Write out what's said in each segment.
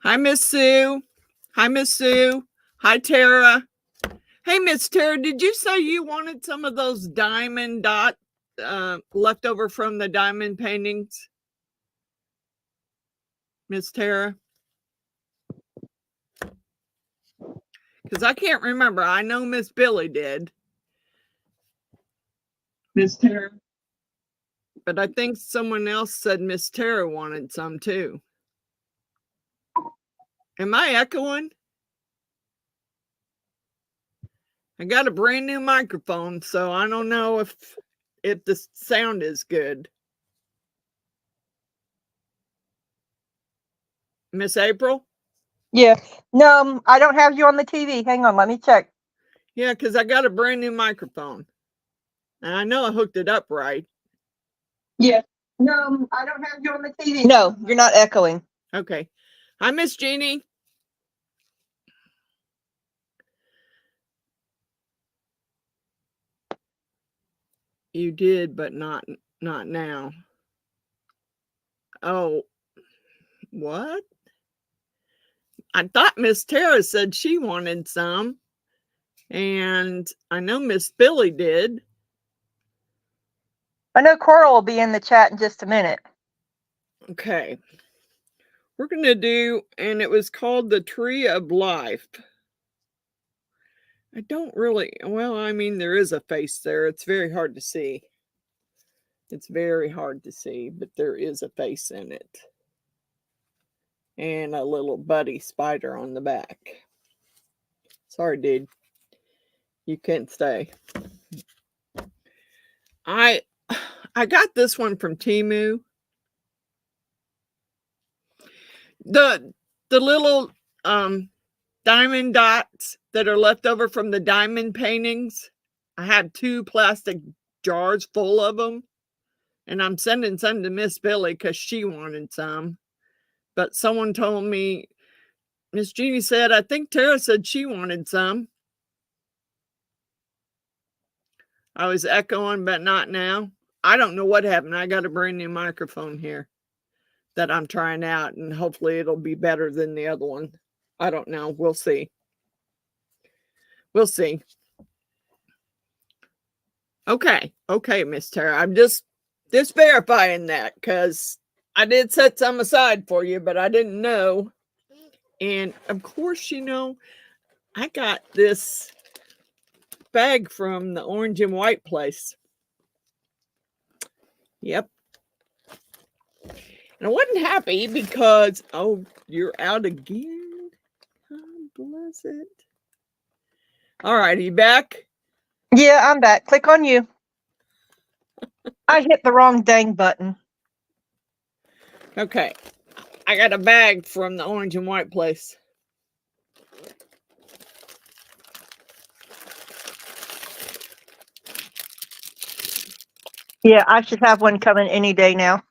Hi, Miss Sue. Hi, Miss Sue. Hi, Tara. Hey, Miss Tara, did you say you wanted some of those diamond dot left over from the diamond paintings? Miss Tara? Because I can't remember. I know Miss Billy did. Miss Tara? But I think someone else said Miss Tara wanted some too. Am I echoing? I got a brand new microphone, so I don't know if the sound is good. Miss April? Yeah. No, I don't have you on the TV. Hang on, let me check. Yeah, because I got a brand new microphone. And I know I hooked it up right. Yeah. No, I don't have you on the TV. No, you're not echoing. Okay. Hi, Miss Jeannie. You did, but not now. Oh, what? I thought Miss Tara said she wanted some. And I know Miss Billy did. I know Coral will be in the chat in just a minute. Okay. We're going to do, and it was called the Tree of Life. I don't really, well, I mean, there is a face there. It's very hard to see. It's very hard to see, but there is a face in it. And a little buddy spider on the back. Sorry, dude. You can't stay. I got this one from Temu. The little diamond dots that are left over from the diamond paintings. I had 2 plastic jars full of them. And I'm sending some to Miss Billy because she wanted some. But someone told me, Miss Jeannie said, I think Tara said she wanted some. I was echoing, but not now. I don't know what happened. I got a brand new microphone here that I'm trying out, and hopefully it'll be better than the other one. I don't know. We'll see. We'll see. Okay. Okay, Miss Tara. I'm just verifying that because I did set some aside for you, but I didn't know. And of course, you know, I got this bag from the orange and white place. Yep. And I wasn't happy because, oh, you're out again. God bless it. All right, are you back? Yeah, I'm back. Click on you. I hit the wrong dang button. Okay. I got a bag from the orange and white place. Yeah, I should have one coming any day now.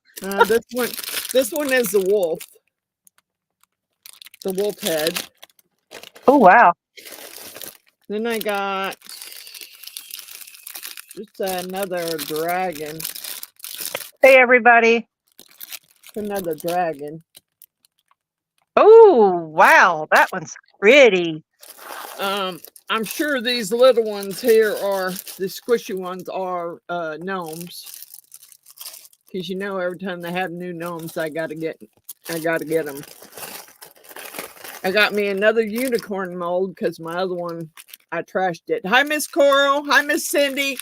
This one is the wolf. The wolf head. Oh, wow. Then I got just another dragon. Hey, everybody. Another dragon. Oh, wow. That one's pretty. I'm sure these little ones here are, the squishy ones are gnomes. Because you know every time they have new gnomes, I gotta get them. I got me another unicorn mold because my other one, I trashed it. Hi, Miss Coral. Hi, Miss Cindy.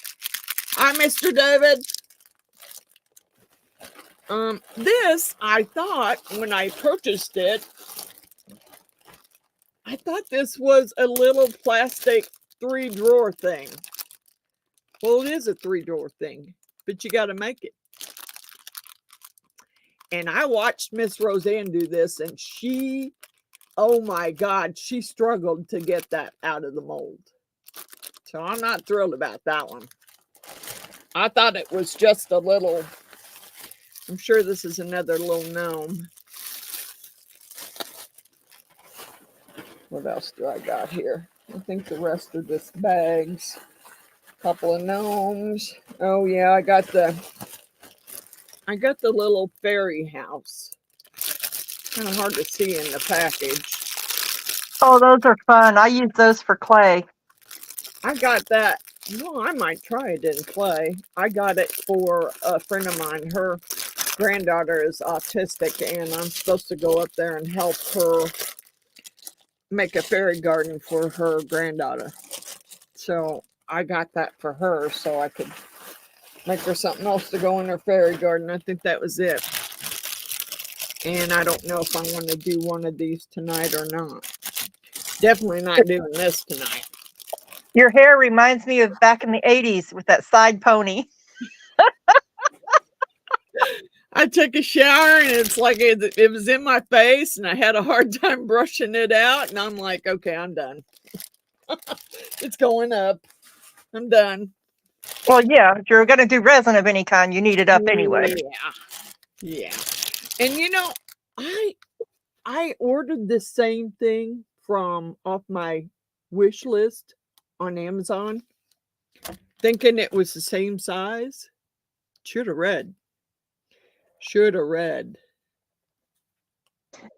Hi, Mr. David. This, I thought, when I purchased it, I thought this was a little plastic 3-drawer thing. Well, it is a 3-drawer thing, but you got to make it. And I watched Miss Roseanne do this, and she, oh my God, she struggled to get that out of the mold. So I'm not thrilled about that one. I thought it was just a little, I'm sure this is another little gnome. What else do I got here? I think the rest are just bags. Couple of gnomes. Oh yeah, I got the little fairy house. Kind of hard to see in the package. Oh, those are fun. I use those for clay. I got that. Well, I might try it in clay. I got it for a friend of mine. Her granddaughter is autistic, and I'm supposed to go up there and help her make a fairy garden for her granddaughter. So I got that for her so I could make her something else to go in her fairy garden. I think that was it. And I don't know if I want to do one of these tonight or not. Definitely not doing this tonight. Your hair reminds me of back in the 80s with that side pony. I took a shower and it's like it was in my face and I had a hard time brushing it out. And I'm like, okay, I'm done. It's going up. I'm done. Well, yeah, if you're going to do resin of any kind, you need it up anyway. Yeah. And you know, I ordered the same thing from off my wish list on Amazon, thinking it was the same size. Should have read.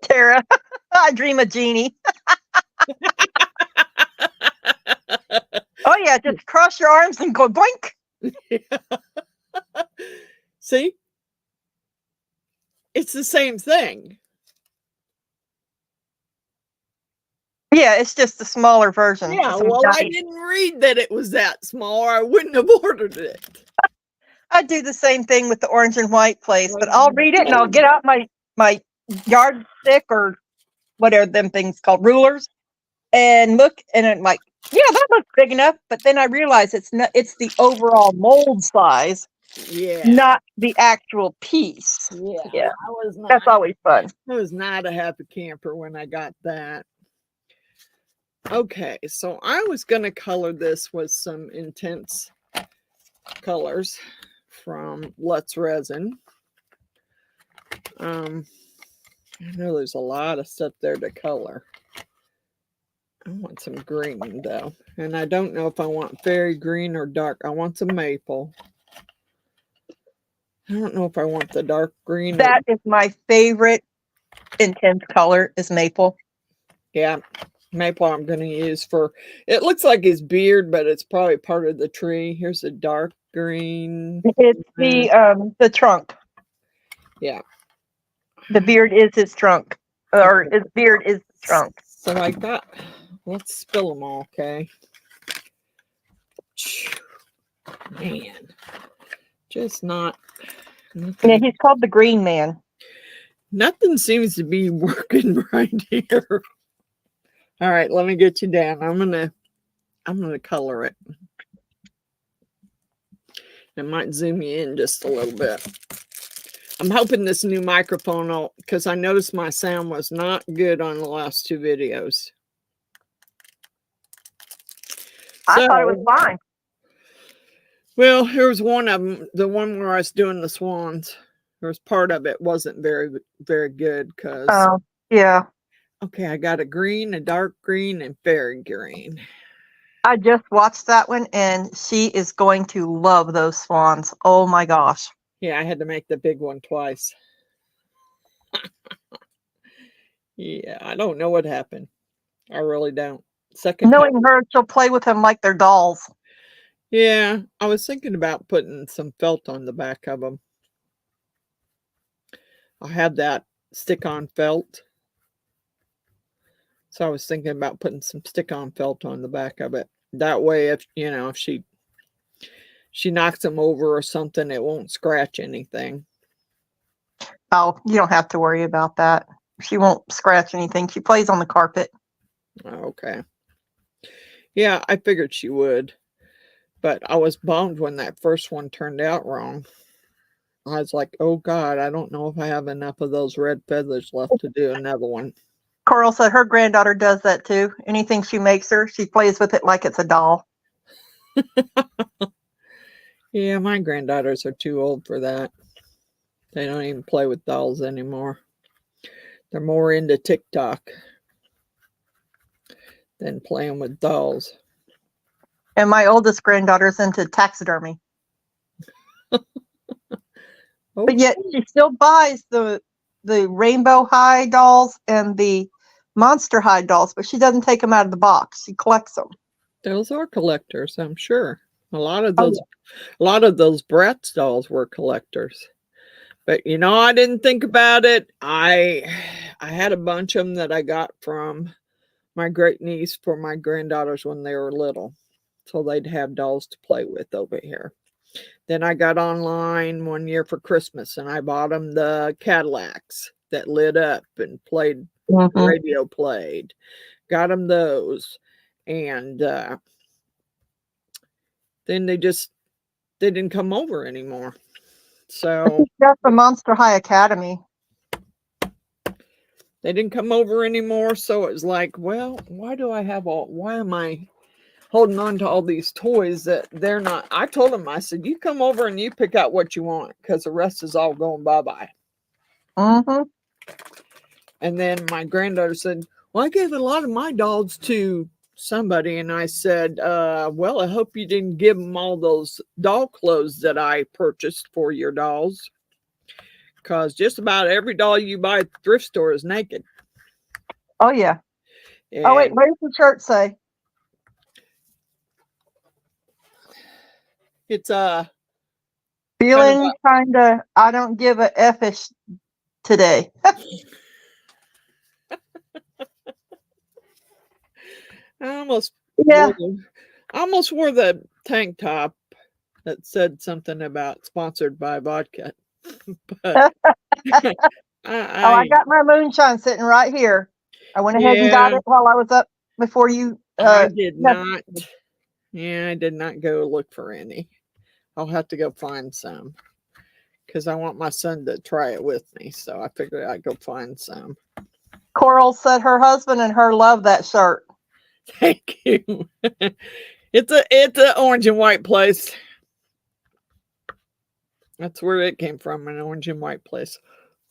Tara, I dream of Jeannie. Oh, yeah, just cross your arms and go boink. See? It's the same thing. Yeah, it's just a smaller version. Yeah, well, I didn't read that it was that small, or I wouldn't have ordered it. I do the same thing with the orange and white place, but I'll read it and I'll get out my yardstick or whatever them things called, rulers, and look, and I'm like, yeah, that looks big enough. But then I realize it's the overall mold size, not the actual piece. Yeah. That's always fun. I was not a happy camper when I got that. Okay, so I was going to color this with some intense colors from Let's Resin. I know there's a lot of stuff there to color. I want some green though, and I don't know if I want fairy green or dark. I want some maple. I don't know if I want the dark green. That is my favorite intense color is maple. Yeah, maple I'm going to use for, it looks like his beard, but it's probably part of the tree. Here's a dark green. It's the trunk. Yeah. The beard is his trunk, or his beard is the trunk. So I got, let's spill them all, okay? Man, just not. Nothing. Yeah, he's called the Green Man. Nothing seems to be working right here. All right, let me get you down. I'm gonna color it. It might zoom you in just a little bit. I'm hoping this new microphone will, because I noticed my sound was not good on the last two videos. I thought it was fine. Well, here was one of them, the one where I was doing the swans. There was part of it wasn't very, very good because. Oh, yeah. Okay, I got a green, a dark green, and fairy green. I just watched that one, and she is going to love those swans. Oh my gosh. Yeah, I had to make the big one twice. Yeah, I don't know what happened. I really don't. Knowing her, she'll play with them like they're dolls. Yeah, I was thinking about putting some felt on the back of them. I have that stick-on felt. So I was thinking about putting some stick-on felt on the back of it. That way, if if she knocks them over or something, it won't scratch anything. Oh, you don't have to worry about that. She won't scratch anything. She plays on the carpet. Okay. Yeah, I figured she would. But I was bummed when that first one turned out wrong. I was like, oh God, I don't know if I have enough of those red feathers left to do another one. Coral said her granddaughter does that too. Anything she makes her, she plays with it like it's a doll. Yeah, my granddaughters are too old for that. They don't even play with dolls anymore. They're more into TikTok than playing with dolls. And my oldest granddaughter's into taxidermy. But yet she still buys the the Rainbow High dolls and the Monster High dolls, but she doesn't take them out of the box. She collects them. Those are collectors, I'm sure. A lot of Oh, those, a lot of those Bratz dolls were collectors. But you know, I didn't think about it. I had a bunch of them that I got from my great niece for my granddaughters when they were little, so they'd have dolls to play with over here. Then I got online one year for Christmas, and I bought them the Cadillacs that lit up and played, the mhm. radio played. Got them those, and then they didn't come over anymore. So Got the Monster High Academy. they didn't come over anymore. So it was like, well, why am I holding on to all these toys that they're not? I told them, I said, you come over and you pick out what you want, because the rest is all going bye-bye. Mm-hmm. And then my granddaughter said, well, I gave a lot of my dolls to somebody. And I said, well, I hope you didn't give them all those doll clothes that I purchased for your dolls, because just about every doll you buy at the thrift store is naked. Oh, yeah. And Oh, wait, what does the shirt say? it's Feeling kind of, I don't give a F-ish today. I almost Yeah. wore the tank top that said something about sponsored by vodka. But I got my moonshine sitting right here. I went ahead and got yeah, it while I was up before you. I did not. Yeah, I did not go look for any. I'll have to go find some, because I want my son to try it with me. So I figured I'd go find some. Coral said her husband and her love that shirt. Thank you. It's a orange and white place. That's where it came from, an orange and white place.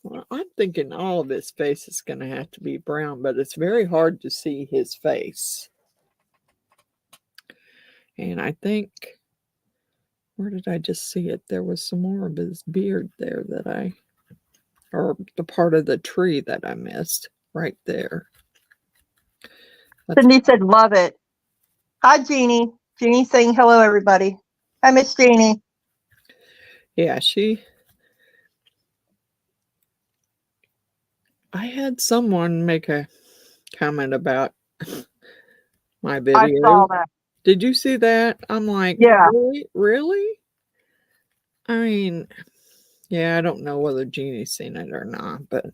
Well, I'm thinking all of his face is going to have to be brown, but it's very hard to see his face. And I think, where did I just see it? There was some more of his beard there or the part of the tree that I missed right there. Cindy said, love it. Hi, Jeannie. Jeannie saying hello, everybody. Hi, Miss Jeannie. Yeah, I had someone make a comment about my video. I saw that. Did you see that? I'm like, yeah. Really? I mean, yeah, I don't know whether Jeannie's seen it or not, but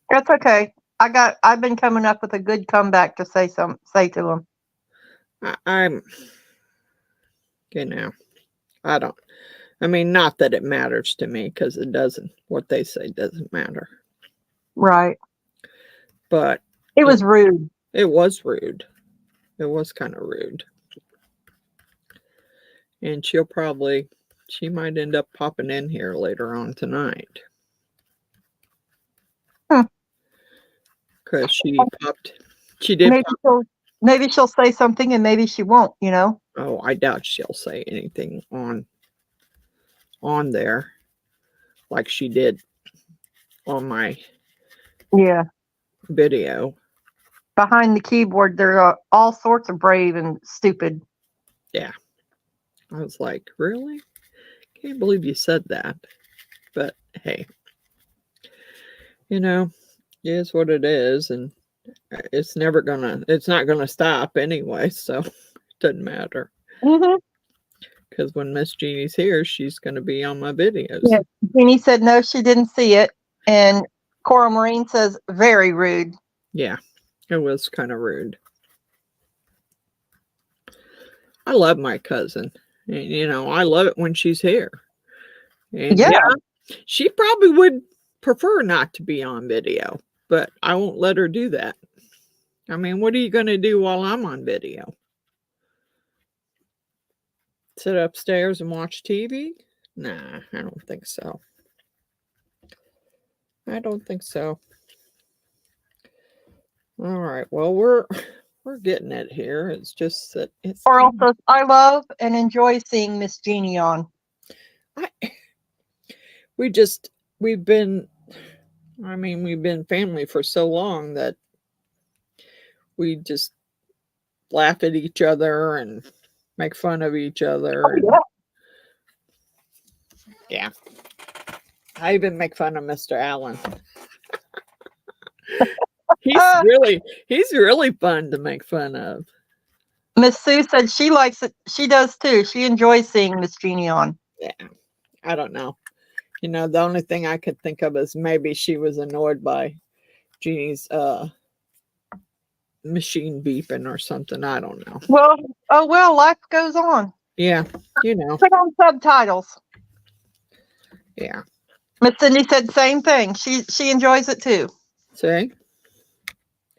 That's okay. I've been coming up with a good comeback to say to them. I'm, I mean, not that it matters to me, because it doesn't, what they say doesn't matter. Right. But it was rude. It was rude. It was kind of rude. And she might end up popping in here later on tonight. Because she did. Maybe she'll say something and maybe she won't, Oh, I doubt she'll say anything on there like she did on my video. Behind the keyboard, there are all sorts of brave and stupid. Yeah. I was like, really? Can't believe you said that. But hey, it is what it is, and it's not gonna stop anyway, so it doesn't matter. Because when Miss Jeannie's here, she's gonna be on my videos. Yeah. Jeannie said no, she didn't see it, and Cora Marine says very rude. Yeah, it was kind of rude. I love my cousin. I love it when she's here. And yeah, she probably would prefer not to be on video, but I won't let her do that. I mean, what are you going to do while I'm on video? Sit upstairs and watch TV? Nah, I don't think so. I don't think so. All right. Well, we're getting it here. It's just that it's. Or also, I love and enjoy seeing Miss Jeannie on. We've been I mean, we've been family for so long that we just laugh at each other and make fun of each other. Oh, And yeah. yeah. I even make fun of Mr. Allen. Uh, He's really fun to make fun of. Miss Sue said she likes it. She does too. She enjoys seeing Miss Jeannie on. Yeah. I don't know. You know, the only thing I could think of is maybe she was annoyed by Jeannie's machine beeping or something. I don't know. Well, oh well, life goes on. Yeah, you know. Put on subtitles. Yeah. Miss Cindy said same thing. She enjoys it too. See?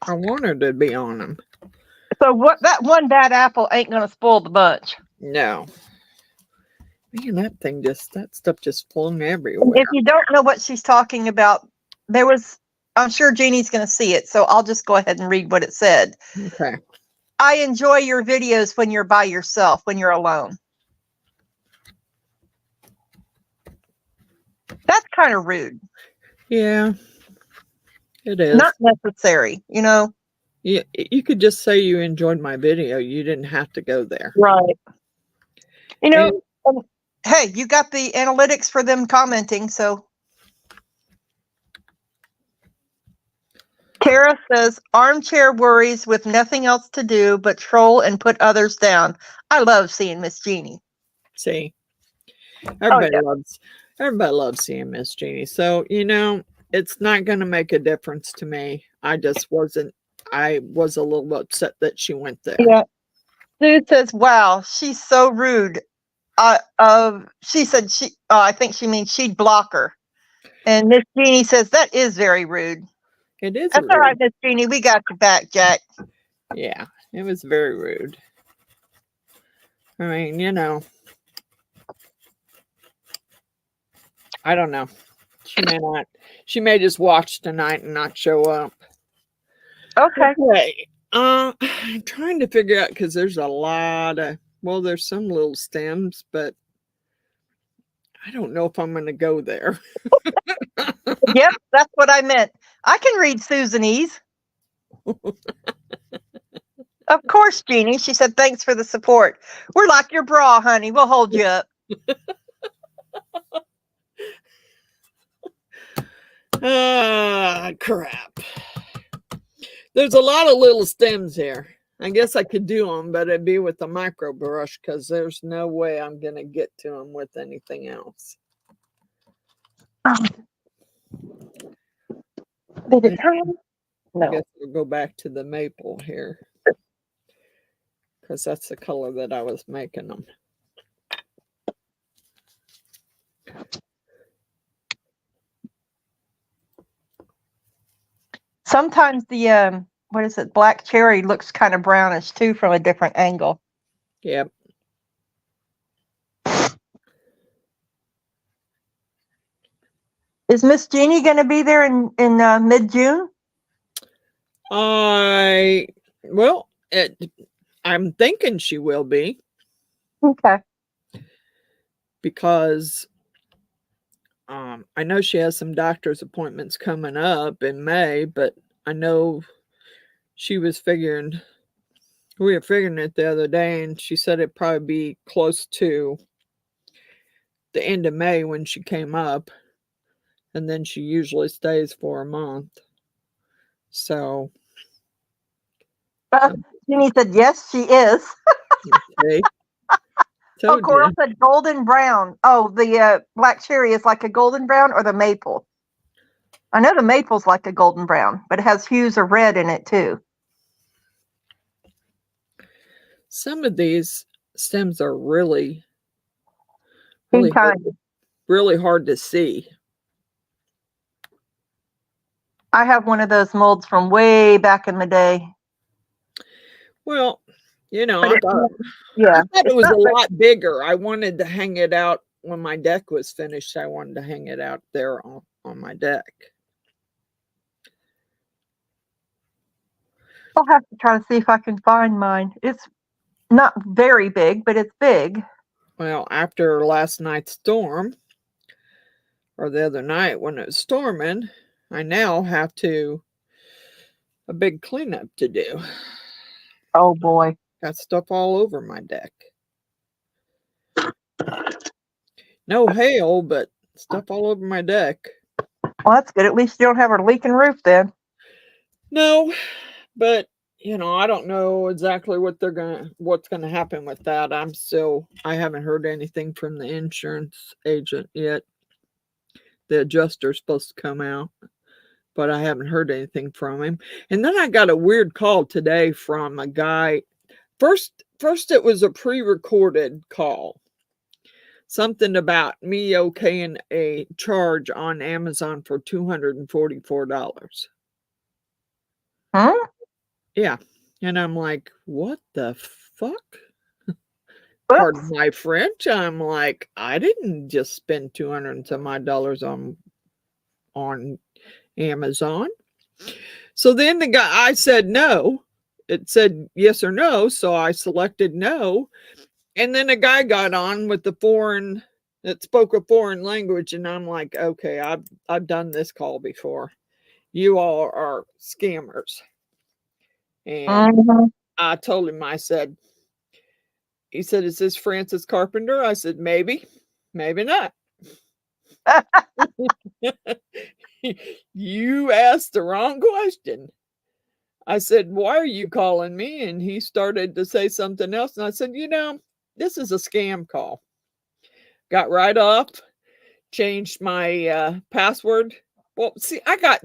I want her to be on them. So what? That one bad apple ain't gonna spoil the bunch. No. Man, that stuff just flung everywhere. If you don't know what she's talking about, I'm sure Jeannie's gonna see it. So I'll just go ahead and read what it said. Okay. I enjoy your videos when you're by yourself, when you're alone. That's kind of rude. Yeah. It is. Not necessary, you know? Yeah, you could just say you enjoyed my video. You didn't have to go there. Right. You know, hey, you got the analytics for them commenting, so. Kara says, armchair worries with nothing else to do but troll and put others down. I love seeing Miss Jeannie. See, everybody yeah. loves seeing Miss Jeannie. So, you know, it's not going to make a difference to me. I was a little upset that she went there. Yeah. Sue says, wow, she's so rude. She said I think she means she'd block her. And Miss Jeannie says, that is very rude. It is. That's all right, Miss Jeannie. We got your back, Jack. Yeah, it was very rude. I mean, you know, I don't know. She may just watch tonight and not show up. Okay. I'm trying to figure out because there's a lot of, well, there's some little stems, but I don't know if I'm going to go there. Yep, that's what I meant. I can read Susanese. Of course, Jeannie. She said, thanks for the support. We're like your bra, honey. We'll hold you up. Crap. There's a lot of little stems here. I guess I could do them, but it'd be with a micro brush because there's no way I'm going to get to them with anything else. Did it turn? No. I guess we'll go back to the maple here because that's the color that I was making them. Sometimes the black cherry looks kind of brownish too from a different angle. Yep. Is Miss Jeannie going to be there in mid-June? I'm thinking she will be. Okay. Because I know she has some doctor's appointments coming up in May, but I know we were figuring it the other day, and she said it'd probably be close to the end of May when she came up, and then she usually stays for a month. So Jeannie said, yes, she is. okay. Oh, Cora said golden brown. Oh, the black cherry is like a golden brown, or the maple? I know the maple's like a golden brown, but it has hues of red in it too. Some of these stems are really hard to see. I have one of those molds from way back in the day. Well, you know, I thought it was a lot bigger. I wanted to hang it out when my deck was finished. I wanted to hang it out there on my deck. I'll have to try to see if I can find mine. It's not very big, but it's big. Well, after last night's storm, or the other night when it was storming, I now have a big cleanup to do. Oh boy. Got stuff all over my deck. No hail, but stuff all over my deck. Well, that's good. At least you don't have a leaking roof then. No, but I don't know exactly what's gonna happen with that. I haven't heard anything from the insurance agent yet. The adjuster's supposed to come out, but I haven't heard anything from him. And then I got a weird call today from a guy. First it was a pre-recorded call. Something about me okaying a charge on Amazon for $244. Huh? Yeah. And I'm like, what the fuck? Pardon Oops. my French. I'm like, I didn't just spend 200 and some odd dollars on Amazon. So then I said no. It said yes or no. So I selected no. And then a guy got on with that spoke a foreign language. And I'm like, okay, I've done this call before. You all are scammers. And Mhm. I told him, he said, is this Francis Carpenter? I said, maybe not. You asked the wrong question. I said, why are you calling me? And he started to say something else. And I said, this is a scam call. Got right off, changed my password. Well, see, I got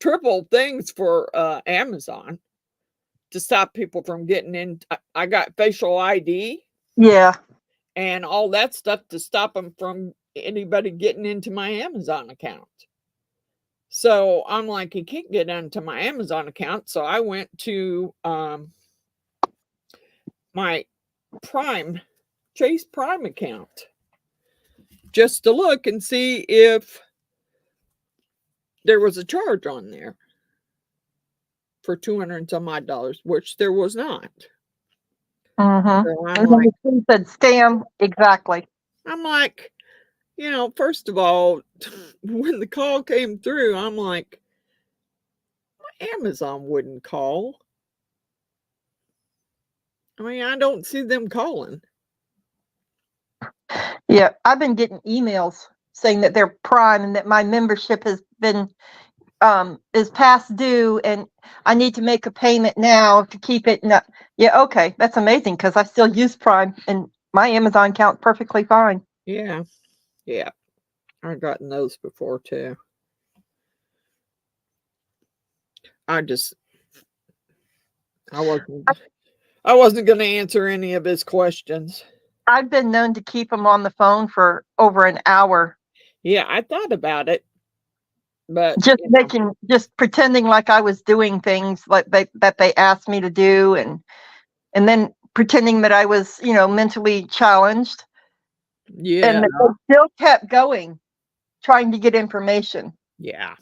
triple things for Amazon to stop people from getting in. I got facial ID. Yeah. And all that stuff to stop them from anybody getting into my Amazon account. So I'm like, he can't get into my Amazon account. So I went to my Chase Prime account just to look and see if there was a charge on there for 200 and some odd dollars, which there was not. Mm-hmm. So And then he said scam. Exactly. I'm like, first of all, when the call came through, I'm like, Amazon wouldn't call. I mean, I don't see them calling. Yeah, I've been getting emails saying that they're Prime and that my membership has been is past due and I need to make a payment now to keep it. Yeah, okay, that's amazing because I still use Prime and my Amazon account's perfectly fine. Yeah, I've gotten those before too. I wasn't going to answer any of his questions. I've been known to keep them on the phone for over an hour. Yeah, I thought about it, but just pretending like I was doing things like that they asked me to do, and then pretending that I was, mentally challenged. Yeah, And they still kept going, trying to get information. Yeah,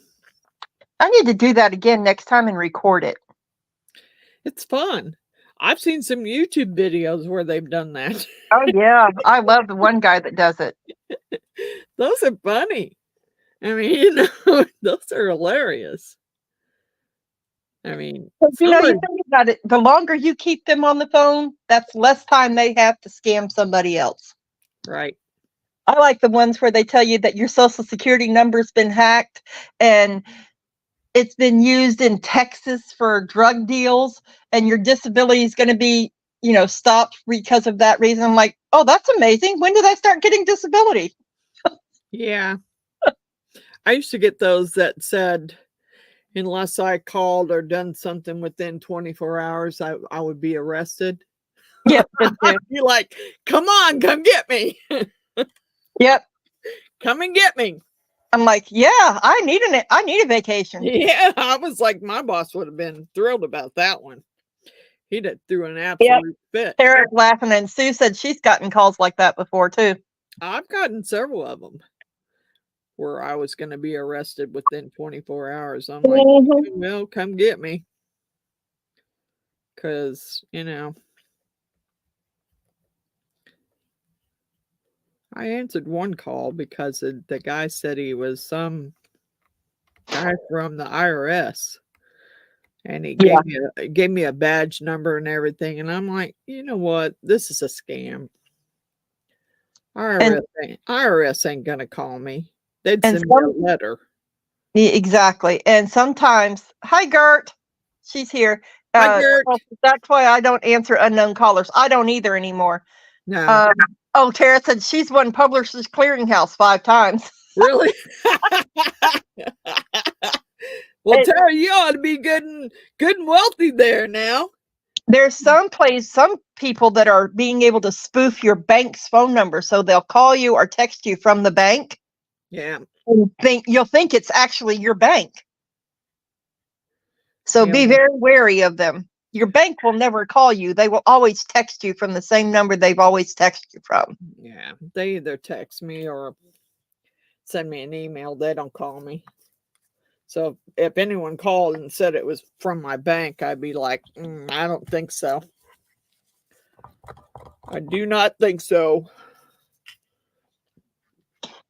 I need to do that again next time and record it. It's fun. I've seen some YouTube videos where they've done that. Oh yeah, I love the one guy that does it. Those are funny. I mean, those are hilarious. I mean, You think about it, the longer you keep them on the phone, that's less time they have to scam somebody else. Right. I like the ones where they tell you that your social security number's been hacked and it's been used in Texas for drug deals and your disability is going to be, stopped because of that reason. I'm like, oh, that's amazing. When did I start getting disability? Yeah. I used to get those that said, unless I called or done something within 24 hours, I would be arrested. Yep. You're like, come on, come get me. Yep. Come and get me. I'm like, yeah, I need a vacation. Yeah, I was like, my boss would have been thrilled about that one. He'd have threw an absolute fit. Sarah's laughing, and Sue said she's gotten calls like that before too. I've gotten several of them where I was going to be arrested within 24 hours. I'm like, well, come get me. Because, I answered one call because the guy said he was some guy from the IRS, and he Yeah. gave me a badge number and everything, and I'm like, you know what? This is a scam. And IRS ain't gonna call me. They'd and send me a letter. exactly. And sometimes, hi Gert, she's here. Hi, Gert. Well, that's why I don't answer unknown callers. I don't either anymore. No, Oh, Tara said she's won Publishers Clearinghouse 5 times. really? Well, And Tara, you ought to be good and wealthy there now. there's some people that are being able to spoof your bank's phone number, so they'll call you or text you from the bank. Yeah. And you'll think it's actually your bank. So Yeah. be very wary of them. Your bank will never call you. They will always text you from the same number they've always texted you from. Yeah. They either text me or send me an email. They don't call me. So if anyone called and said it was from my bank, I'd be like, I don't think so. I do not think so.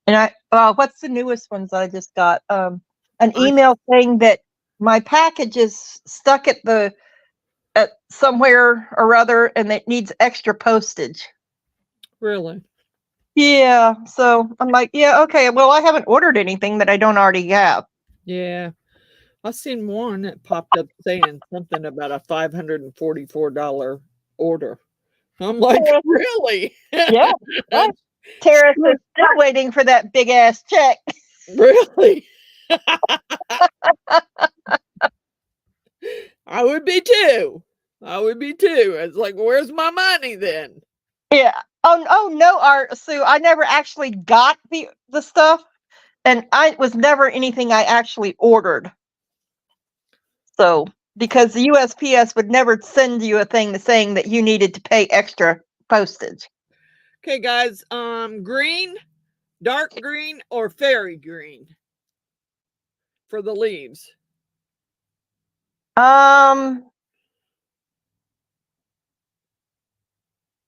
And what's the newest ones I just got? An email saying that my package is stuck at somewhere or other, and it needs extra postage. Really? Yeah. So I'm like, yeah, okay. Well, I haven't ordered anything that I don't already have. Yeah. I seen one that popped up saying something about a $544 order. I'm like, really? Yeah. Tara is still waiting for that big ass check. Really? I would be too. It's like, where's my money then? Yeah. Oh no, Sue, I never actually got the stuff, and it was never anything I actually ordered. So, because the USPS would never send you a thing saying that you needed to pay extra postage. Okay, guys, green, dark green, or fairy green for the leaves?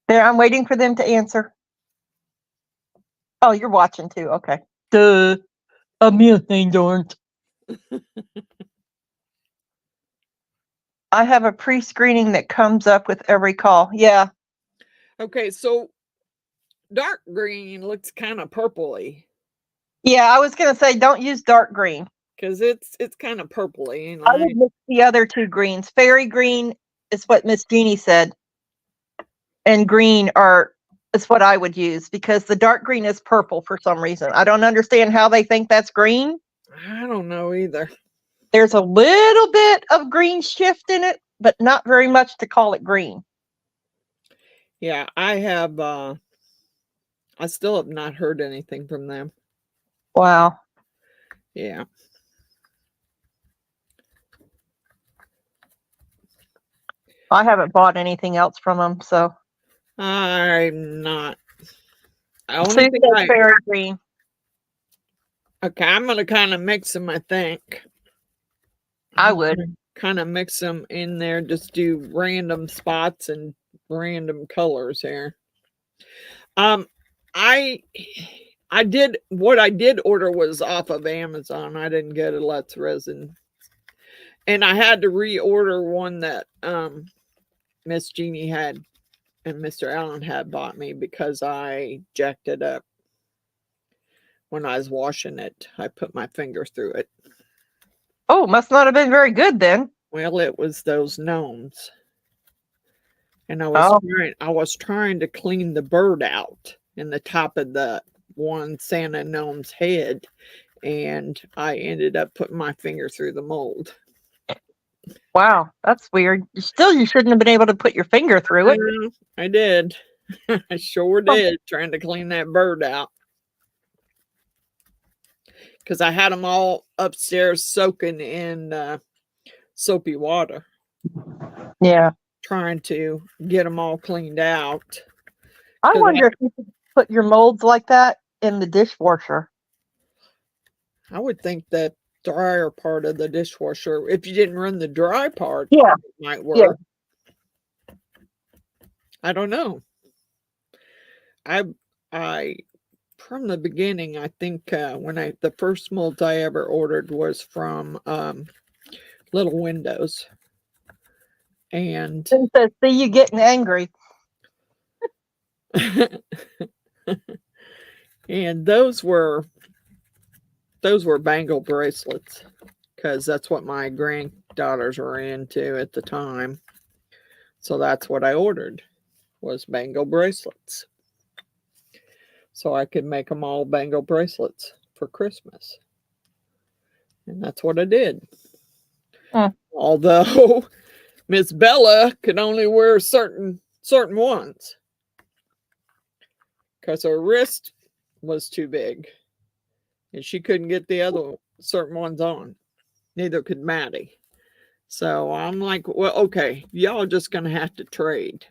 There, I'm waiting for them to answer. Oh, you're watching too. Okay. Duh. A methane aren't. I have a pre-screening that comes up with every call. Yeah. Okay, so dark green looks kind of purpley. Yeah, I was gonna say don't use dark green. Because it's kind of purpley. And I would mix the other 2 greens. Fairy green is what Miss Jeannie said. And green is what I would use, because the dark green is purple for some reason. I don't understand how they think that's green. I don't know either. There's a little bit of green shift in it, but not very much to call it green. Yeah, I still have not heard anything from them. Wow. Yeah. I haven't bought anything else from them, so. I'm not. Fairy green. Okay, I'm going to kind of mix them, I think. I would. Kind of mix them in there, just do random spots and random colors here. I did order was off of Amazon. I didn't get a Let's Resin. And I had to reorder one that Miss Jeannie had and Mr. Allen had bought me because I jacked it up. When I was washing it, I put my finger through it. Oh, must not have been very good then. Well, it was those gnomes. And I was trying to clean the bird out in the top of the one Santa gnome's head, and I ended up putting my finger through the mold. Wow, that's weird. You shouldn't have been able to put your finger through it. I did. I sure did, trying to clean that bird out. Because I had them all upstairs soaking in soapy water. Yeah. Trying to get them all cleaned out. I wonder if you could put your molds like that in the dishwasher. I would think that drier part of the dishwasher, if you didn't run the dry part, yeah, it might work. Yeah. I don't know. I from the beginning, I think the first mold I ever ordered was from Little Windows. And It says, see you getting angry. and those were bangle bracelets, because that's what my granddaughters were into at the time. So that's what I ordered, was bangle bracelets. So I could make them all bangle bracelets for Christmas. And that's what I did. Although Miss Bella could only wear certain ones, because her wrist was too big and she couldn't get the other certain ones on. Neither could Maddie. So I'm like, well, okay, y'all are just going to have to trade.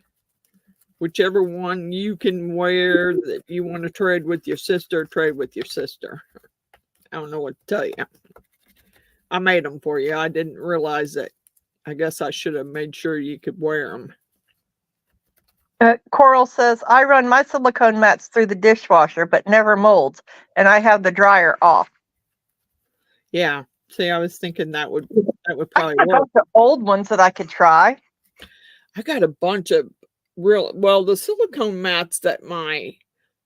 Whichever one you can wear that you want to trade with your sister, trade with your sister. I don't know what to tell you. I made them for you. I didn't realize that. I guess I should have made sure you could wear them. Coral says, I run my silicone mats through the dishwasher, but never molds, and I have the dryer off. Yeah. See, I was thinking that would probably I got work. the old ones that I could try. I got a bunch of the silicone mats that my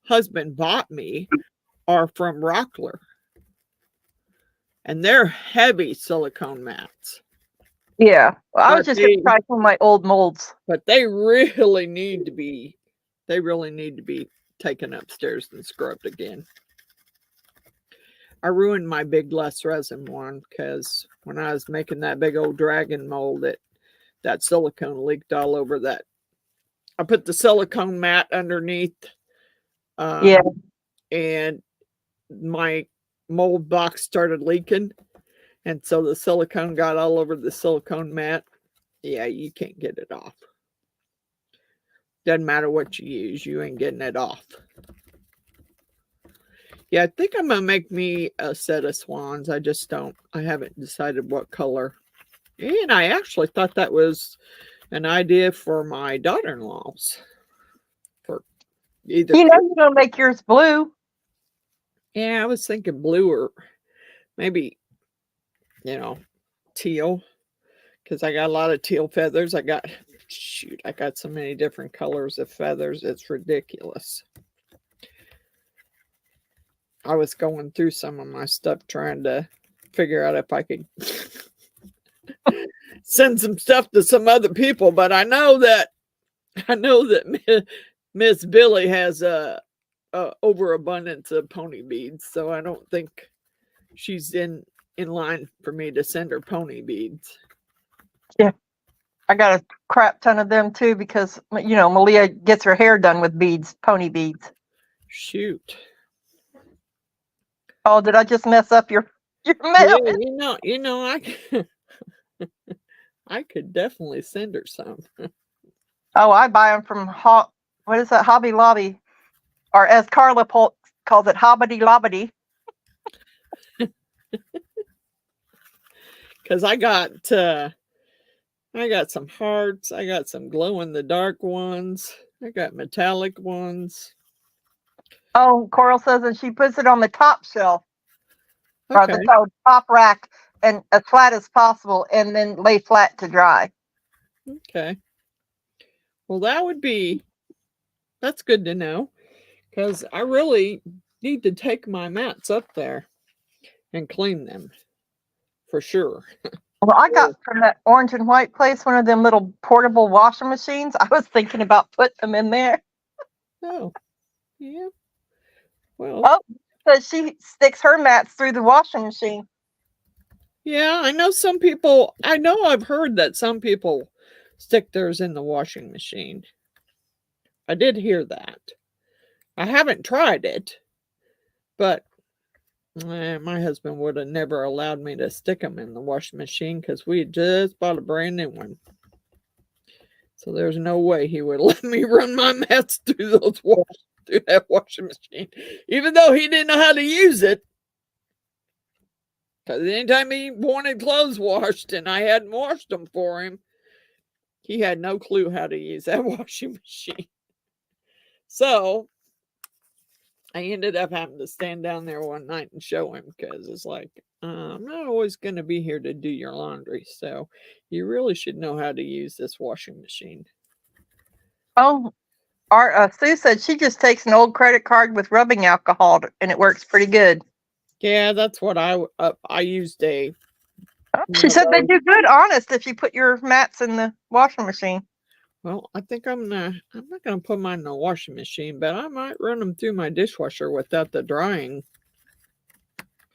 husband bought me are from Rockler. And they're heavy silicone mats. Yeah. Well, I was just going to try some of my old molds. But they really need to be taken upstairs and scrubbed again. I ruined my big less resin one, because when I was making that big old dragon mold, that silicone leaked all over that. I put the silicone mat underneath. And my mold box started leaking. And so the silicone got all over the silicone mat. Yeah, you can't get it off. Doesn't matter what you use, you ain't getting it off. Yeah, I think I'm going to make me a set of swans. I haven't decided what color. And I actually thought that was an idea for my daughter-in-law's. For either. You know, you're going to make yours blue. Yeah, I was thinking blue, or maybe, teal. Because I got a lot of teal feathers. I got so many different colors of feathers. It's ridiculous. I was going through some of my stuff trying to figure out if I could send some stuff to some other people, but I know that Miss Billy has a overabundance of pony beads, so I don't think she's in line for me to send her pony beads. Yeah. I got a crap ton of them too, because Malia gets her hair done with beads, pony beads. Shoot. Oh, did I just mess up your mail? Yeah, I could definitely send her some. Oh, I buy them from what is that, Hobby Lobby, or as Carla calls it, Hobbity Lobbity. Because I got some hearts. I got some glow in the dark ones. I got metallic ones. Oh, Coral says, and she puts it on the top shelf, or Okay. the top rack, and as flat as possible, and then lay flat to dry. Okay. Well, that's good to know, because I really need to take my mats up there and clean them for sure. Well, I got from that orange and white place one of them little portable washing machines. I was thinking about putting them in there. Oh, yeah. Well. Oh, because she sticks her mats through the washing machine. Yeah, I know some people. I've heard that some people stick theirs in the washing machine. I did hear that. I haven't tried it, but my husband would have never allowed me to stick them in the washing machine, because we had just bought a brand new one. So there's no way he would let me run my mats through that washing machine, even though he didn't know how to use it. Because anytime he wanted clothes washed and I hadn't washed them for him, he had no clue how to use that washing machine. So I ended up having to stand down there one night and show him because it's like, I'm not always going to be here to do your laundry. So you really should know how to use this washing machine. Oh, our Sue said she just takes an old credit card with rubbing alcohol and it works pretty good. Yeah, that's what I used a. She said they do good, honest, if you put your mats in the washing machine. Well, I think I'm not gonna put mine in the washing machine, but I might run them through my dishwasher without the drying.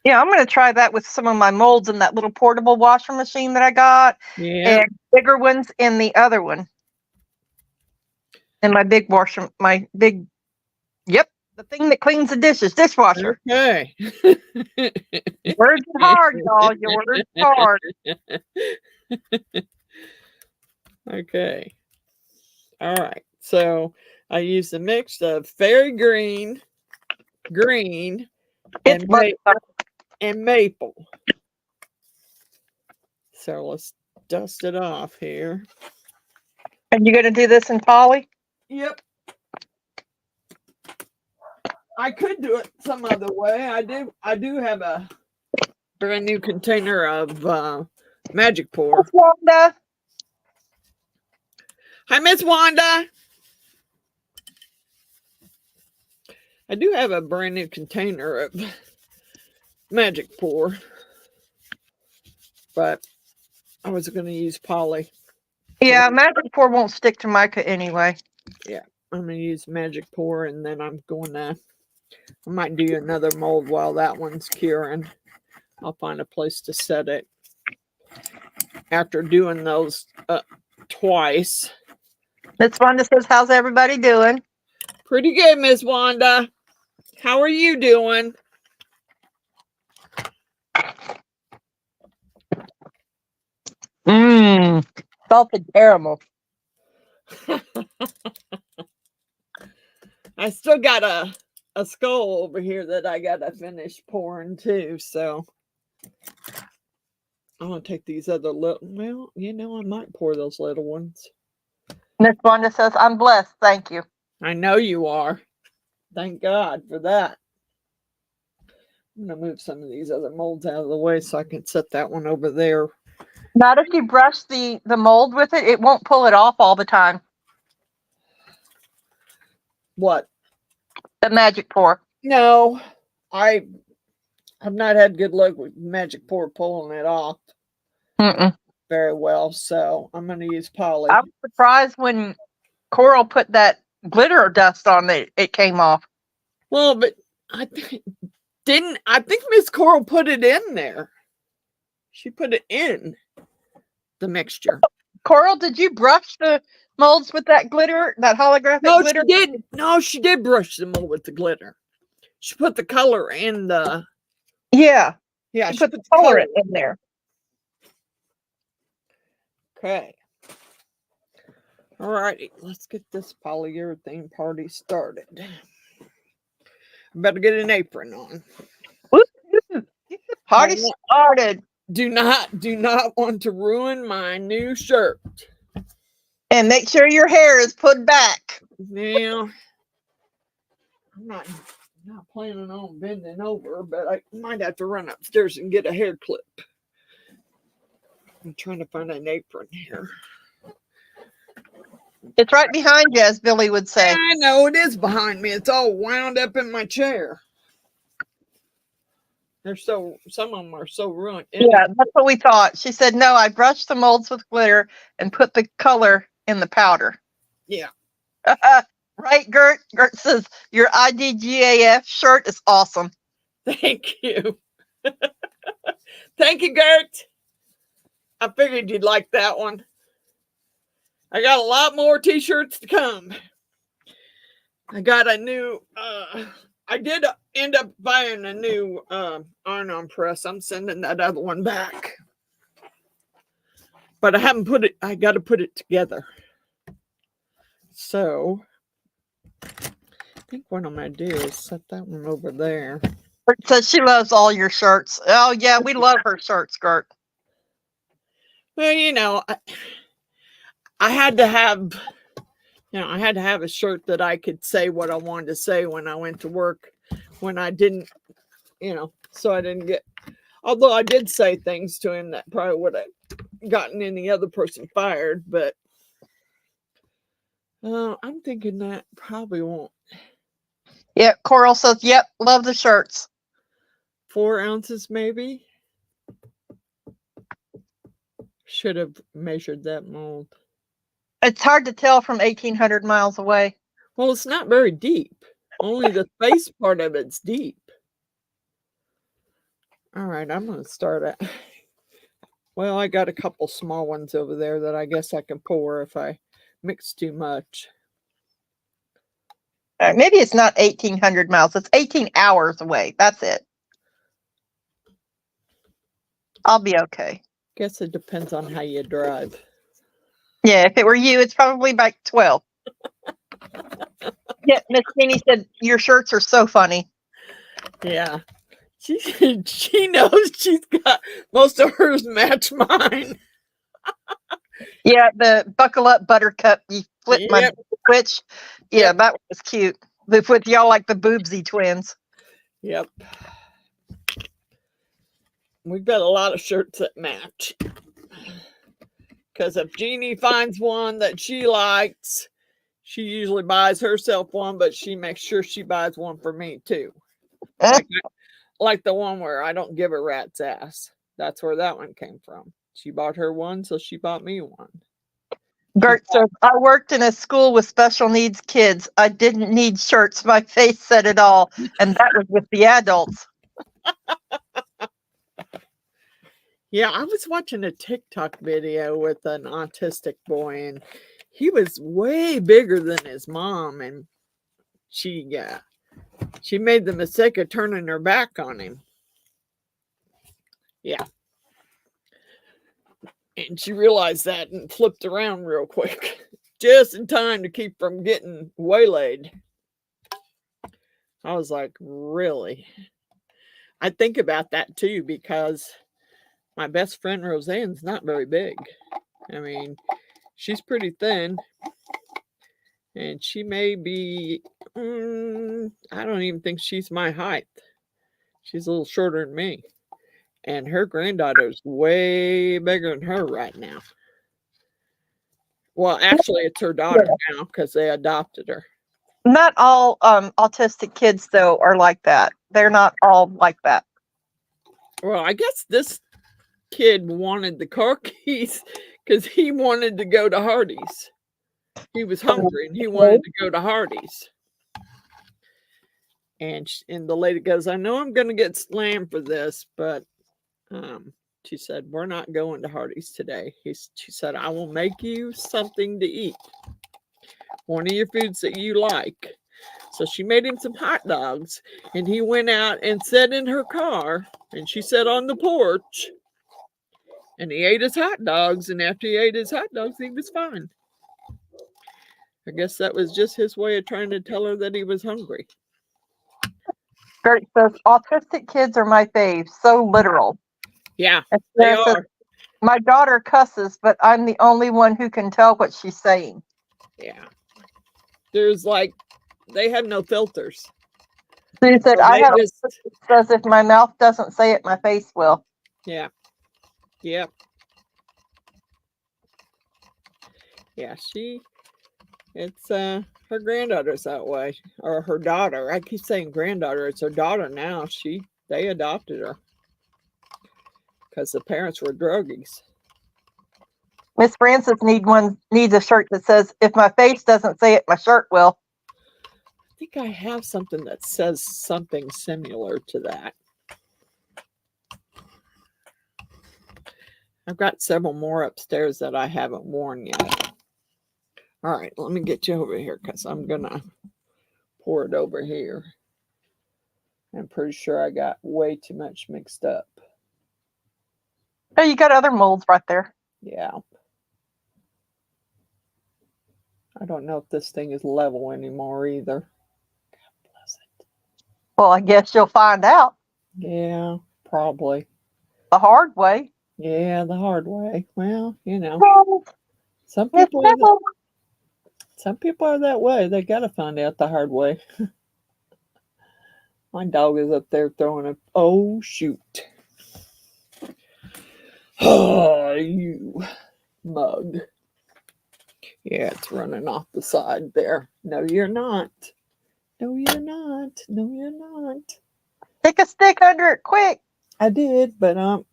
Yeah, I'm going to try that with some of my molds in that little portable washing machine that I got, Yeah. and bigger ones in the other one. And my big washer, yep, the thing that cleans the dishes, dishwasher. Okay. Words are hard, y'all. Your words are hard. Okay. All right. So I use a mix of fairy green, and maple. So let's dust it off here. And you're going to do this in poly? Yep. I could do it some other way. I do have a brand new container of Magic Pour. Miss Wanda. Hi, Miss Wanda. I do have a brand new container of Magic Pour, but I was going to use poly. Yeah, Magic Pour won't stick to mica anyway. Yeah, I'm going to use Magic Pour, and then I might do another mold while that one's curing. I'll find a place to set it after doing those twice. Miss Wanda says, how's everybody doing? Pretty good, Miss Wanda. How are you doing? Salted caramel. I still got a skull over here that I got to finish pouring too, so I'm going to take these other little, well, I might pour those little ones. Miss Wanda says, I'm blessed, thank you. I know you are. Thank God for that. I'm going to move some of these other molds out of the way so I can set that one over there. Not if you brush the mold with it, it won't pull it off all the time. What? The Magic Pour. No, I've not had good luck with Magic Pour pulling it off very well, so I'm going to use poly. I was surprised when Coral put that glitter dust on it came off. Well, but I think Miss Coral put it in there. She put it in the mixture. Coral, did you brush the molds with that glitter, that holographic glitter? She did. No, she did brush the mold with the glitter. She put the color in the. Yeah. Yeah, she put the color in there. Okay. All righty, let's get this polyurethane party started. I better get an apron on. Party started. Do not want to ruin my new shirt. And make sure your hair is put back. Now, I'm not planning on bending over, but I might have to run upstairs and get a hair clip. I'm trying to find an apron here. It's right behind you, as Billy would say. I know, it is behind me. It's all wound up in my chair. Some of them are so ruined. Yeah, that's what we thought. She said, no, I brushed the molds with glitter and put the color in the powder. Yeah. Right, Gert? Gert says, your IDGAF shirt is awesome. Thank you. Thank you, Gert. I figured you'd like that one. I got a lot more t-shirts to come. I got a new, I did end up buying a new iron-on press. I'm sending that other one back. But I haven't put it, I got to put it together. So, I think what I'm going to do is set that one over there. Gert says she loves all your shirts. Oh, yeah, we love her shirts, Gert. Well, I had to have, I had to have a shirt that I could say what I wanted to say when I went to work. when I didn't, so I didn't get, although I did say things to him that probably would have gotten any other person fired, but I'm thinking that probably won't. Yeah, Coral says, yep, love the shirts. 4 ounces maybe. Should have measured that mold. It's hard to tell from 1,800 miles away. Well, it's not very deep. Only the face part of it's deep. All right, I'm going to start it. Well, I got a couple small ones over there that I guess I can pour if I mix too much. Maybe it's not 1,800 miles. It's 18 hours away. That's it. I'll be okay. Guess it depends on how you drive. Yeah, if it were you, it's probably like 12. Yeah, Miss Jeannie said, your shirts are so funny. Yeah. She knows she's got most of hers match mine. Yeah, the buckle up buttercup, you flip my switch. Yeah, that was cute. With y'all like the boobsy twins. Yep. We've got a lot of shirts that match. Because if Jeannie finds one that she likes, she usually buys herself one, but she makes sure she buys one for me too. Like the one where I don't give a rat's ass. That's where that one came from. She bought her one, so she bought me one. Gert says, I worked in a school with special needs kids. I didn't need shirts. My face said it all. And that was with the adults. Yeah, I was watching a TikTok video with an autistic boy, and he was way bigger than his mom, and she made the mistake of turning her back on him. Yeah. And she realized that and flipped around real quick, just in time to keep from getting waylaid. I was like, really? I think about that too, because my best friend Roseanne's not very big. I mean, she's pretty thin. And she may be, I don't even think she's my height. She's a little shorter than me. And her granddaughter's way bigger than her right now. Well, actually, it's her daughter now because they adopted her. Not all autistic kids, though, are like that. They're not all like that. Well, I guess this kid wanted the car keys because he wanted to go to Hardee's. He was hungry and he wanted to go to Hardee's. And the lady goes, I know I'm going to get slammed for this, but she said, we're not going to Hardee's today. She said, I will make you something to eat. One of your foods that you like. So she made him some hot dogs, and he went out and sat in her car, and she sat on the porch, and he ate his hot dogs, and after he ate his hot dogs, he was fine. I guess that was just his way of trying to tell her that he was hungry. Gert says, autistic kids are my fave. So literal. Yeah, they are. Says, my daughter cusses, but I'm the only one who can tell what she's saying. Yeah. There's they have no filters. So you said, I have says if my mouth doesn't say it, my face will. Yeah. Yep. Yeah, it's her granddaughter's that way. Or her daughter. I keep saying granddaughter. It's her daughter now. They adopted her. Because the parents were druggies. Miss Francis needs a shirt that says, if my face doesn't say it, my shirt will. I think I have something that says something similar to that. I've got several more upstairs that I haven't worn yet. All right, let me get you over here because I'm going to pour it over here. I'm pretty sure I got way too much mixed up. Oh, you got other molds right there. Yeah. I don't know if this thing is level anymore either. God bless it. Well, I guess you'll find out. Yeah, probably. The hard way. Yeah, the hard way. Well, some people are that way. They got to find out the hard way. My dog is up there throwing a. Oh, shoot. Oh, you mug. Yeah, it's running off the side there. No, you're not. No, you're not. No, you're not. Stick a stick under it quick. I did, but I'm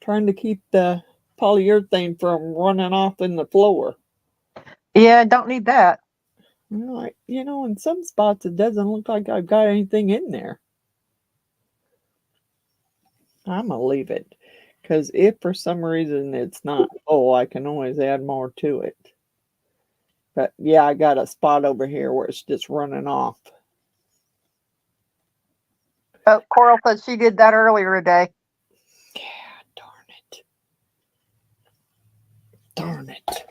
trying to keep the polyurethane from running off in the floor. Yeah, don't need that. Like, in some spots it doesn't look like I've got anything in there. I'm gonna leave it, because if for some reason it's not full, I can always add more to it. But yeah, I got a spot over here where it's just running off. Oh, Coral said she did that earlier today. Yeah, darn it. Darn it.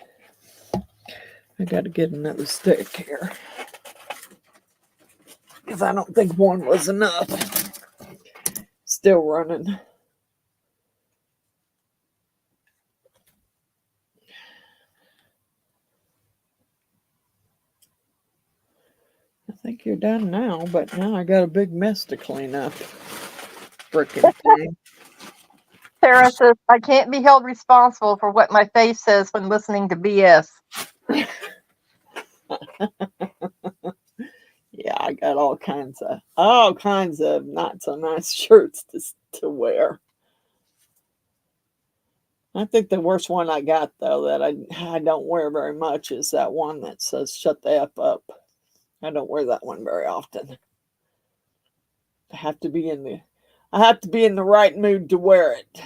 I gotta get another stick here, because I don't think one was enough. Still running. I think you're done now, but now I got a big mess to clean up. Frickin' thing. Sarah says, I can't be held responsible for what my face says when listening to BS. Yeah, I got all kinds of not so nice shirts to wear. I think the worst one I got, though, that I don't wear very much is that one that says "Shut the F up." I don't wear that one very often. I have to be in the right mood to wear it.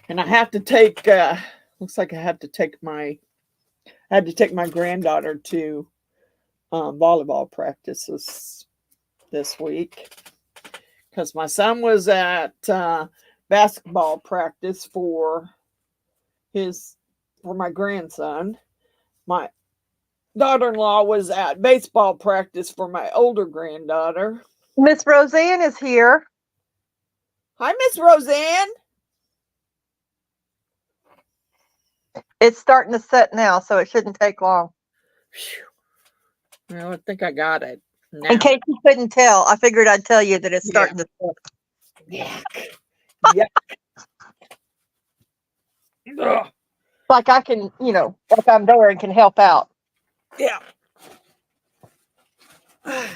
And I have to take looks like I had to take my granddaughter to volleyball practices this week, because my son was at basketball practice for my grandson. My daughter-in-law was at baseball practice for my older granddaughter. Miss Roseanne is here. Hi, Miss Roseanne. It's starting to set now, so it shouldn't take long. Well, I think I got it now. In case you couldn't tell, I figured I'd tell you that it's starting to set. Yuck. Yuck. Like I can, like I'm there and can help out. Yeah. I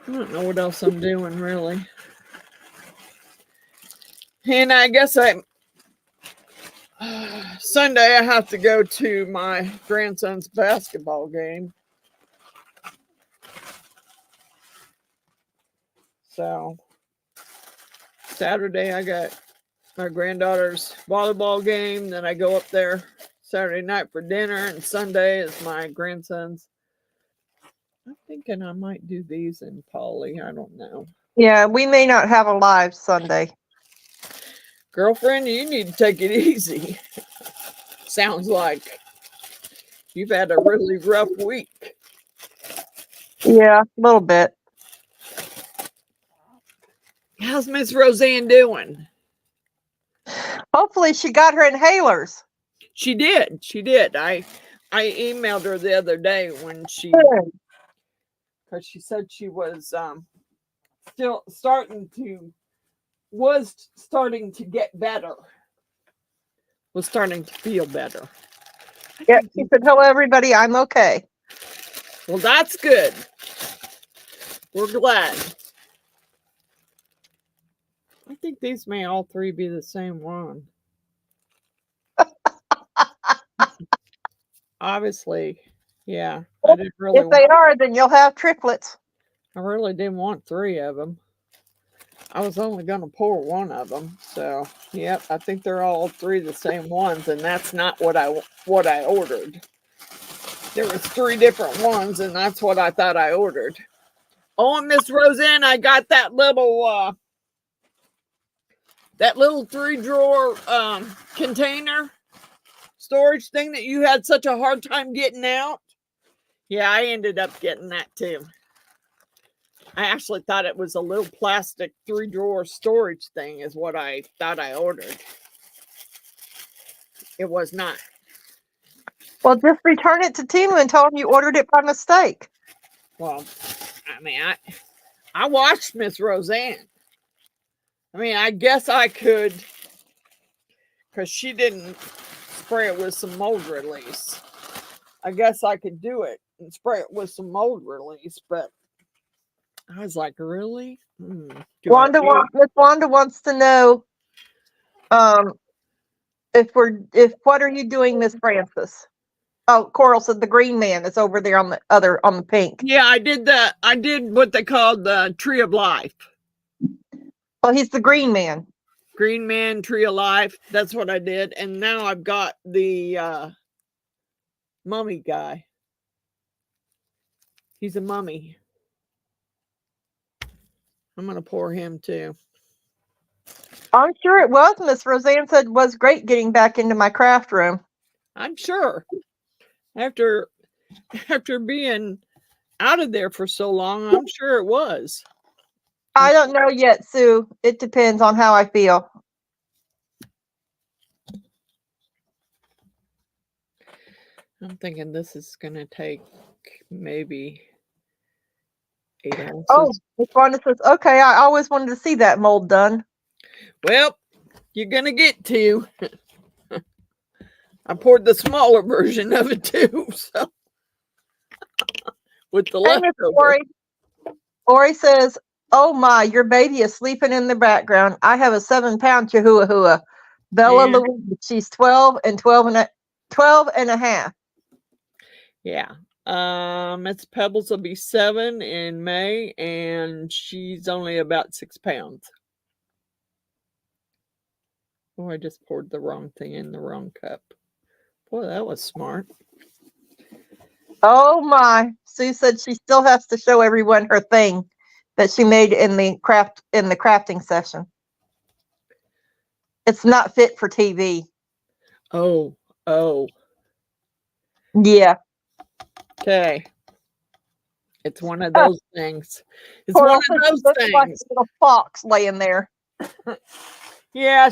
don't know what else I'm doing, really. And I guess Sunday I have to go to my grandson's basketball game. So Saturday I got my granddaughter's volleyball game. Then I go up there Saturday night for dinner, and Sunday is my grandson's. I'm thinking I might do these in Poly. I don't know. Yeah, we may not have a live Sunday. Girlfriend, you need to take it easy. Sounds like you've had a really rough week. Yeah, a little bit. How's Miss Roseanne doing? Hopefully she got her inhalers. She did. I emailed her the other day when because she said she was still starting to get better. Was starting to feel better. Yeah, she said, hello everybody, I'm okay. Well, that's good. We're glad. I think these may all three be the same one. Obviously, yeah. I didn't really. If they are, then you'll have triplets. I really didn't want three of them. I was only going to pour one of them. So, yep, I think they're all three the same ones, and that's not what I ordered. There was three different ones, and that's what I thought I ordered. Oh, and Miss Roseanne, I got that little 3-drawer container storage thing that you had such a hard time getting out. Yeah, I ended up getting that too. I actually thought it was a little plastic 3-drawer storage thing is what I thought I ordered. It was not. Well, just return it to Timu and tell them you ordered it by mistake. Well, I mean, I watched Miss Roseanne. I mean, I guess I could, because she didn't spray it with some mold release. I guess I could do it and spray it with some mold release, but I was like, really? Miss Wanda wants to know, if what are you doing, Miss Francis? Oh, Coral said the green man is over there on the pink. Yeah, I did that. I did what they called the Tree of Life. Well, he's the green man. Green man, Tree of Life. That's what I did. And now I've got the mummy guy. He's a mummy. I'm going to pour him too. I'm sure it was. Miss Roseanne said it was great getting back into my craft room. I'm sure. After being out of there for so long, I'm sure it was. I don't know yet, Sue. It depends on how I feel. I'm thinking this is going to take maybe 8 ounces. Oh, Miss Wanda says, okay, I always wanted to see that mold done. Well, you're going to get to. I poured the smaller version of it too. So with the leftover. Ori says, oh my, your baby is sleeping in the background. I have a 7-pound chihuahua. Bella Yeah. Louise, she's 12 and a half. Yeah. Miss Pebbles will be 7 in May, and she's only about 6 pounds. Oh, I just poured the wrong thing in the wrong cup. Boy, that was smart. Oh my. Sue said she still has to show everyone her thing that she made in the crafting session. It's not fit for TV. Oh. Yeah. Okay. It's one of those things. It's one of those things. Like a little fox laying there. Yeah,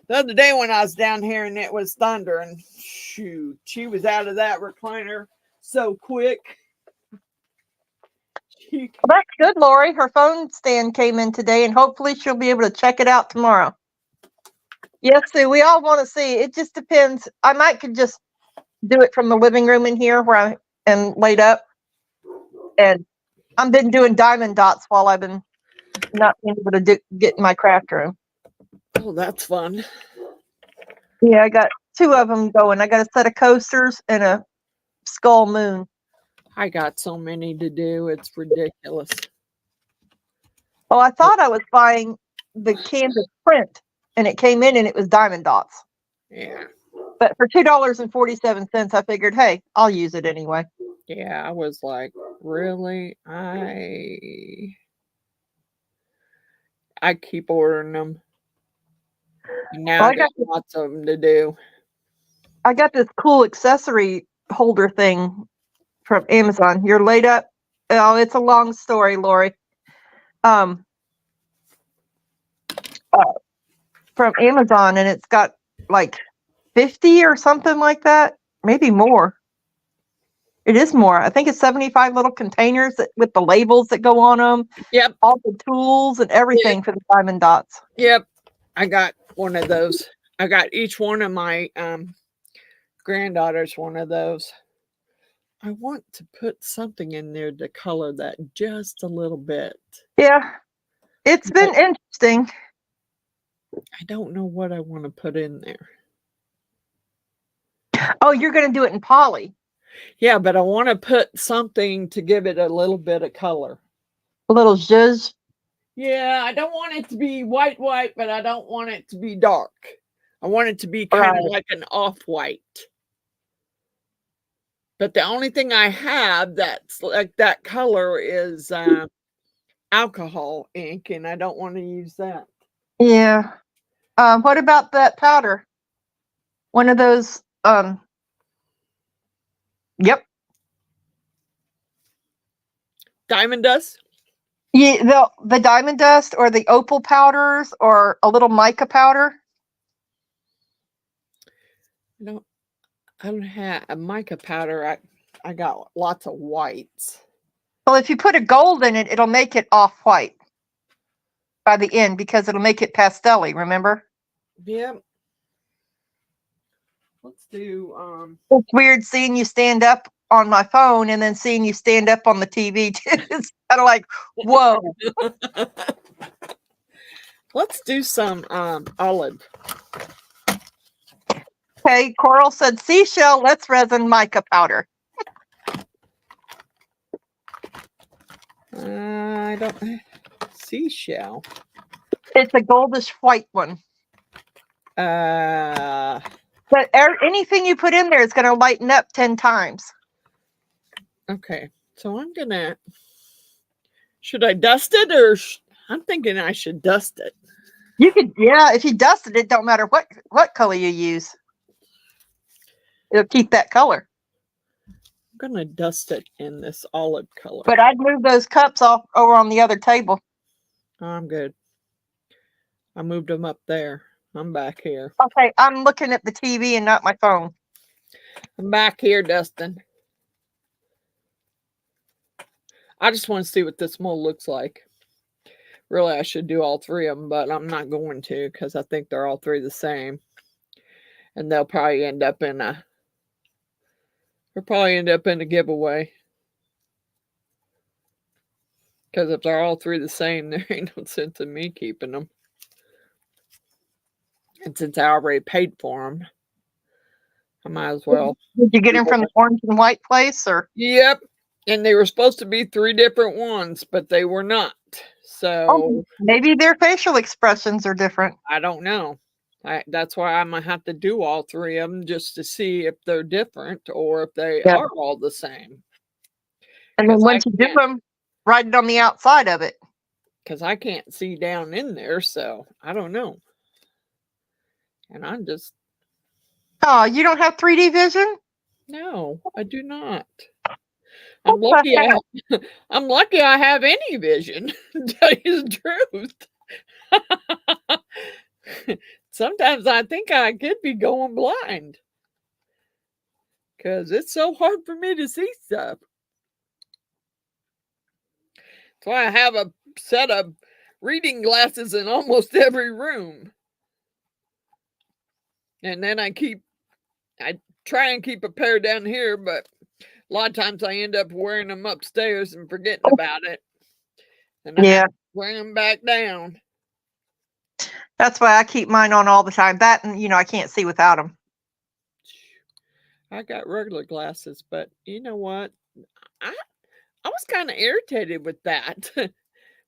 the other day when I was down here and it was thunder, and shoot, she was out of that recliner so quick. Well, that's good, Lori. Her phone stand came in today, and hopefully she'll be able to check it out tomorrow. Yes, Sue, we all want to see. It just depends. I could just do it from the living room in here where I am laid up. And I've been doing diamond dots while I've been not being able to get in my craft room. Oh, that's fun. Yeah, I got 2 of them going. I got a set of coasters and a skull moon. I got so many to do. It's ridiculous. Oh, I thought I was buying the canvas print, and it came in and it was diamond dots. Yeah. But for $2.47, I figured, hey, I'll use it anyway. Yeah, I was like, really? I keep ordering them. And now I got lots of them to do. I got this cool accessory holder thing from Amazon. You're laid up. Oh, it's a long story, Lori. From Amazon, and it's got like 50 or something like that, maybe more. It is more. I think it's 75 little containers with the labels that go on them. Yep. All the tools and everything for the diamond dots. Yep. I got one of those. I got each one of my granddaughters one of those. I want to put something in there to color that just a little bit. Yeah. It's been interesting. I don't know what I want to put in there. Oh, you're going to do it in poly. Yeah, but I want to put something to give it a little bit of color. A little zhuzh. Yeah, I don't want it to be white, but I don't want it to be dark. I want it to be kind of like an off-white. But the only thing I have that's like that color is alcohol ink, and I don't want to use that. Yeah. What about that powder? One of those. Yep. Diamond dust? Yeah, the diamond dust or the opal powders or a little mica powder. I don't have a mica powder. I got lots of whites. Well, if you put a gold in it, it'll make it off-white by the end because it'll make it pastel-y, remember? Yep. Let's do It's weird seeing you stand up on my phone and then seeing you stand up on the TV too. It's kind of like, whoa. let's do some olive. Okay, Coral said seashell, let's resin mica powder. I don't seashell. It's a goldish white one. But anything you put in there is going to lighten up 10 times. Okay, so I'm gonna. Should I dust it or? I'm thinking I should dust it. You could, yeah. If you dusted it, don't matter what color you use. It'll keep that color. I'm gonna dust it in this olive color. But I'd move those cups off over on the other table. I'm good. I moved them up there. I'm back here. Okay, I'm looking at the TV and not my phone. I'm back here, Dustin. I just want to see what this mold looks like. Really, I should do all three of them, but I'm not going to because I think they're all three the same. And they'll probably end up in a giveaway. Because if they're all three the same, there ain't no sense in me keeping them. And since I already paid for them, I might as well. Did you get them from the orange and white place, or? Yep. And they were supposed to be 3 different ones, but they were not. So maybe their facial expressions are different. I don't know. That's why I'm going to have to do all 3 of them just to see if they're different or if they are all the same. And then once you do them, write it on the outside of it. Because I can't see down in there, so I don't know. And I'm just... Oh, you don't have 3D vision? No, I do not. I'm lucky I have any vision, to tell you the truth. Sometimes I think I could be going blind. Because it's so hard for me to see stuff. That's why I have a set of reading glasses in almost every room. And then I try and keep a pair down here, but a lot of times I end up wearing them upstairs and forgetting about it. And I have to wear them back down. That's why I keep mine on all the time. That, and I can't see without them. I got regular glasses, but you know what? I was kind of irritated with that.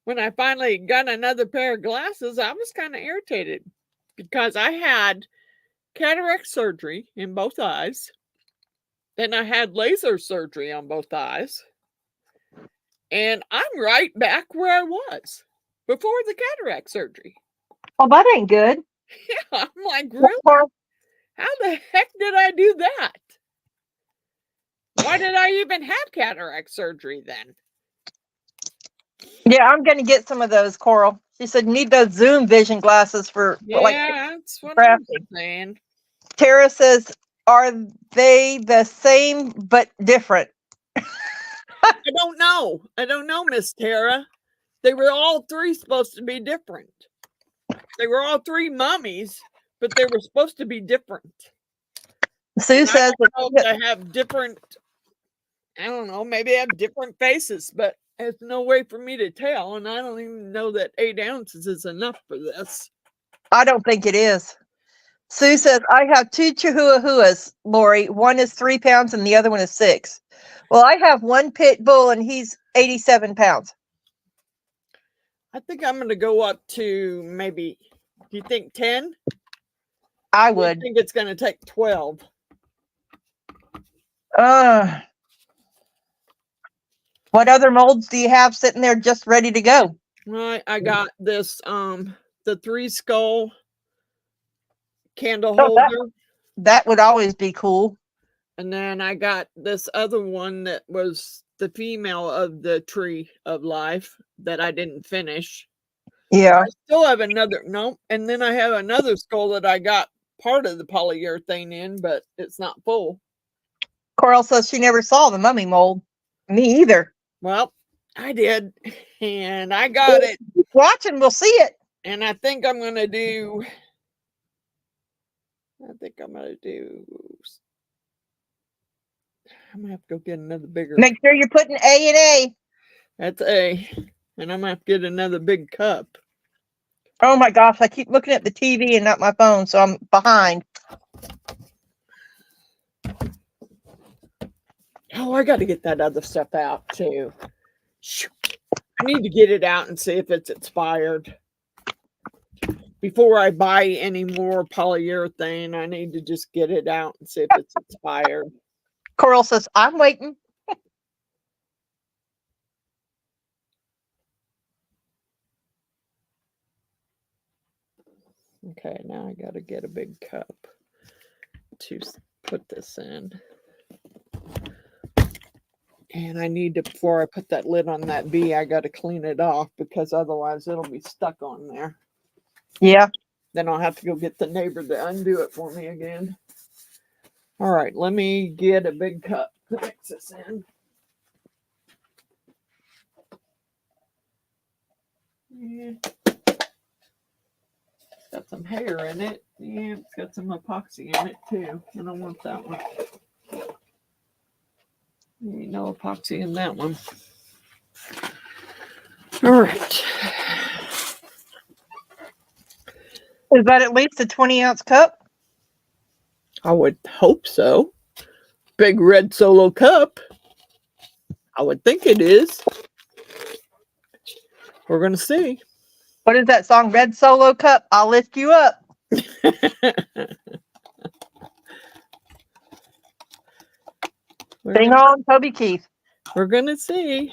When I finally got another pair of glasses, I was kind of irritated because I had cataract surgery in both eyes. Then I had laser surgery on both eyes. And I'm right back where I was before the cataract surgery. Oh, that ain't good. Yeah, I'm like, really? How the heck did I do that? Why did I even have cataract surgery then? Yeah, I'm going to get some of those, Coral. She said, need those Zoom vision glasses for that's what I'm saying. Tara says, are they the same but different? I don't know. I don't know, Miss Tara. They were all 3 supposed to be different. They were all 3 mummies, but they were supposed to be different. Sue says they have different, I don't know, maybe they have different faces, but there's no way for me to tell. And I don't even know that 8 ounces is enough for this. I don't think it is. Sue says, I have 2 chihuahuas, Lori. One is 3 pounds and the other one is 6. Well, I have 1 pit bull and he's 87 pounds. I think I'm going to go up to maybe, do you think 10? I would. I think it's going to take 12. What other molds do you have sitting there just ready to go? I got this, the 3 skull candle holder. That would always be cool. And then I got this other one that was the female of the tree of life that I didn't finish. Yeah. I still have another, and then I have another skull that I got part of the polyurethane in, but it's not full. Coral says she never saw the mummy mold. Me either. Well, I did, and I got it. Keep watching, we'll see it. And I think I'm gonna do. I'm gonna have to go get another bigger. Make sure you're putting A and A. That's A, and I'm gonna have to get another big cup. Oh my gosh, I keep looking at the TV and not my phone, so I'm behind. Oh, I got to get that other stuff out too. Shoot. I need to get it out and see if it's expired. Before I buy any more polyurethane, I need to just get it out and see if it's expired. Coral says, I'm waiting. Okay, now I got to get a big cup to put this in. And I need to, before I put that lid on that B, I got to clean it off because otherwise it'll be stuck on there. Yeah. Then I'll have to go get the neighbor to undo it for me again. All right, let me get a big cup to mix this in. Yeah. Got some hair in it. Yeah, it's got some epoxy in it too. I don't want that one. Ain't no epoxy in that one. All right. Is that at least a 20-ounce cup? I would hope so. Big red Solo cup. I would think it is. We're going to see. What is that song? Red Solo Cup. I'll lift you up. Sing on, Toby Keith. We're going to see.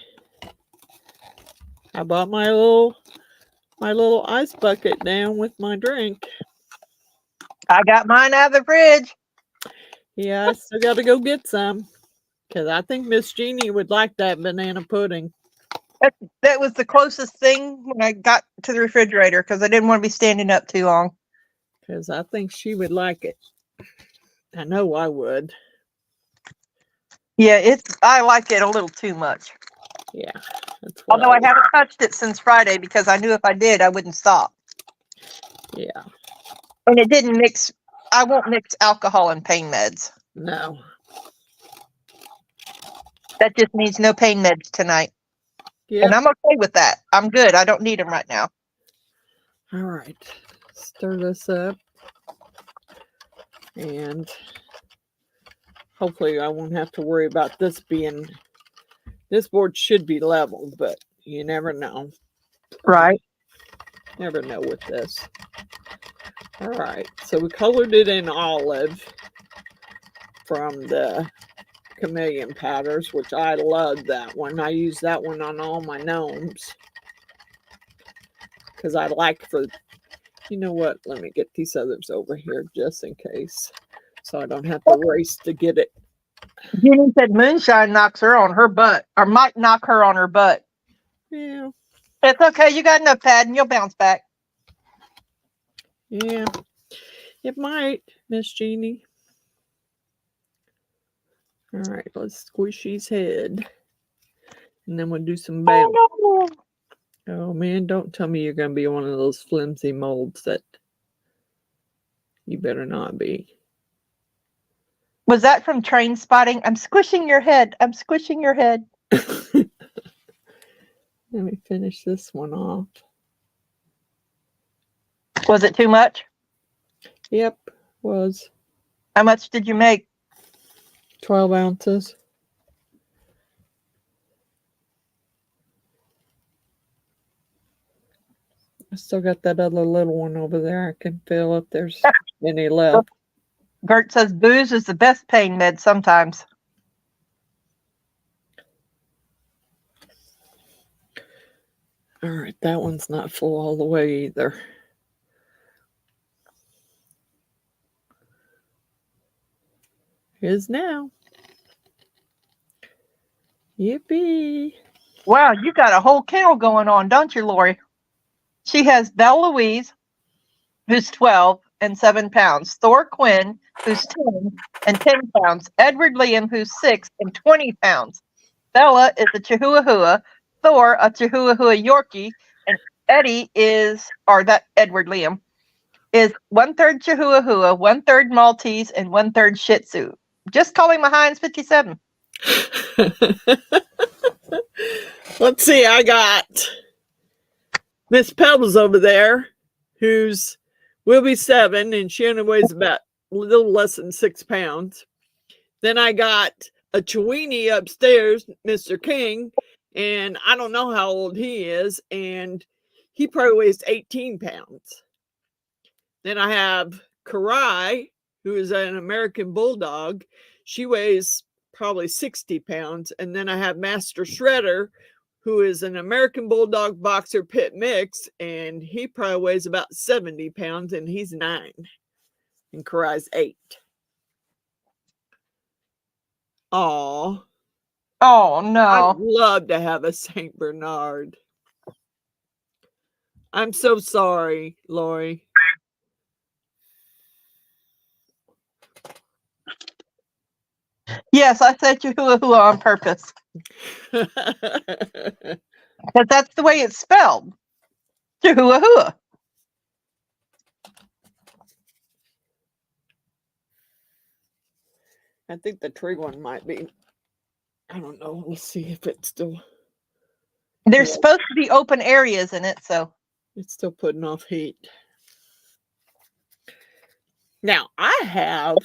I bought my little ice bucket down with my drink. I got mine out of the fridge. Yeah, I still got to go get some. Because I think Miss Jeannie would like that banana pudding. That was the closest thing when I got to the refrigerator because I didn't want to be standing up too long. Because I think she would like it. I know I would. Yeah, I like it a little too much. Yeah. Although I haven't touched it since Friday because I knew if I did, I wouldn't stop. Yeah. And it didn't mix. I won't mix alcohol and pain meds. No. That just means no pain meds tonight. Yeah. And I'm okay with that. I'm good. I don't need them right now. All right. Stir this up. And hopefully I won't have to worry about this being, this board should be leveled, but you never know. Right. Never know with this. All right. So we colored it in olive from the Chameleon powders, which I love that one. I use that one on all my gnomes. Because I like for, you know what? Let me get these others over here just in case. So I don't have to race to get it. Jenny said moonshine knocks her on her butt, or might knock her on her butt. Yeah. It's okay. You got enough pad and you'll bounce back. Yeah. It might, Miss Jeannie. All right, let's squishy's head. And then we'll do some bounce. Oh, man, don't tell me you're going to be one of those flimsy molds that you better not be. Was that from Train Spotting? I'm squishing your head. I'm squishing your head. Let me finish this one off. Was it too much? Yep, was. How much did you make? 12 ounces. I still got that other little one over there. I can feel if there's any left. Gert says booze is the best pain med sometimes. All right, that one's not full all the way either. Is now. Yippee. Wow, you got a whole kennel going on, don't you, Lori? She has Belle Louise, who's 12, and 7 pounds. Thor Quinn, who's 10 and 10 pounds. Edward Liam, who's 6 and 20 pounds. Bella is a Chihuahua. Thor, a Chihuahua Yorkie. And Eddie that Edward Liam, is 1/3 Chihuahua, 1/3 Maltese, and 1/3 Shih Tzu. Just call him a Heinz 57. Let's see, I got Miss Pebbles over there, will be 7, and she only weighs about a little less than 6 pounds. Then I got a Chiweenie upstairs, Mr. King, and I don't know how old he is, and he probably weighs 18 pounds. Then I have Karai, who is an American Bulldog. She weighs probably 60 pounds. And then I have Master Shredder, who is an American Bulldog Boxer Pit Mix, and he probably weighs about 70 pounds, and he's 9. And Karai's 8. Aw. Oh, no. I'd love to have a St. Bernard. I'm so sorry, Lori. Yes, I said Chihuahua on purpose. Because that's the way it's spelled. Chihuahua. I think the tree one might be. I don't know. Let's see if it's still. There's supposed to be open areas in it, so. It's still putting off heat. Now, I have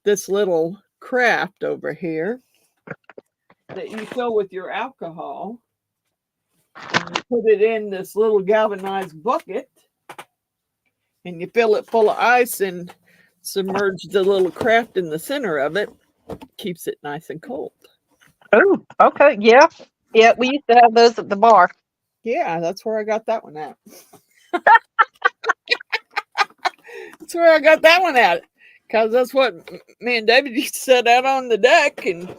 this little craft over here that you fill with your alcohol. And you put it in this little galvanized bucket. And you fill it full of ice and submerge the little craft in the center of it. Keeps it nice and cold. Oh, okay. Yeah. Yeah, we used to have those at the bar. Yeah, that's where I got that one at. That's where I got that one at. Because that's what me and David used to sit out on the deck, and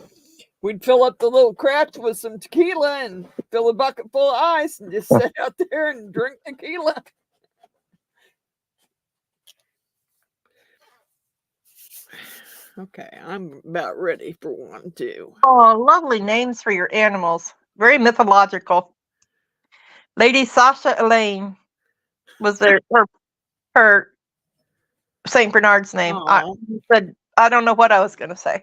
we'd fill up the little craft with some tequila and fill a bucket full of ice and just sit out there and drink tequila. Okay, I'm about ready for one, too. Oh, lovely names for your animals. Very mythological. Lady Sasha Elaine was her St. Bernard's name. I don't know what I was going to say.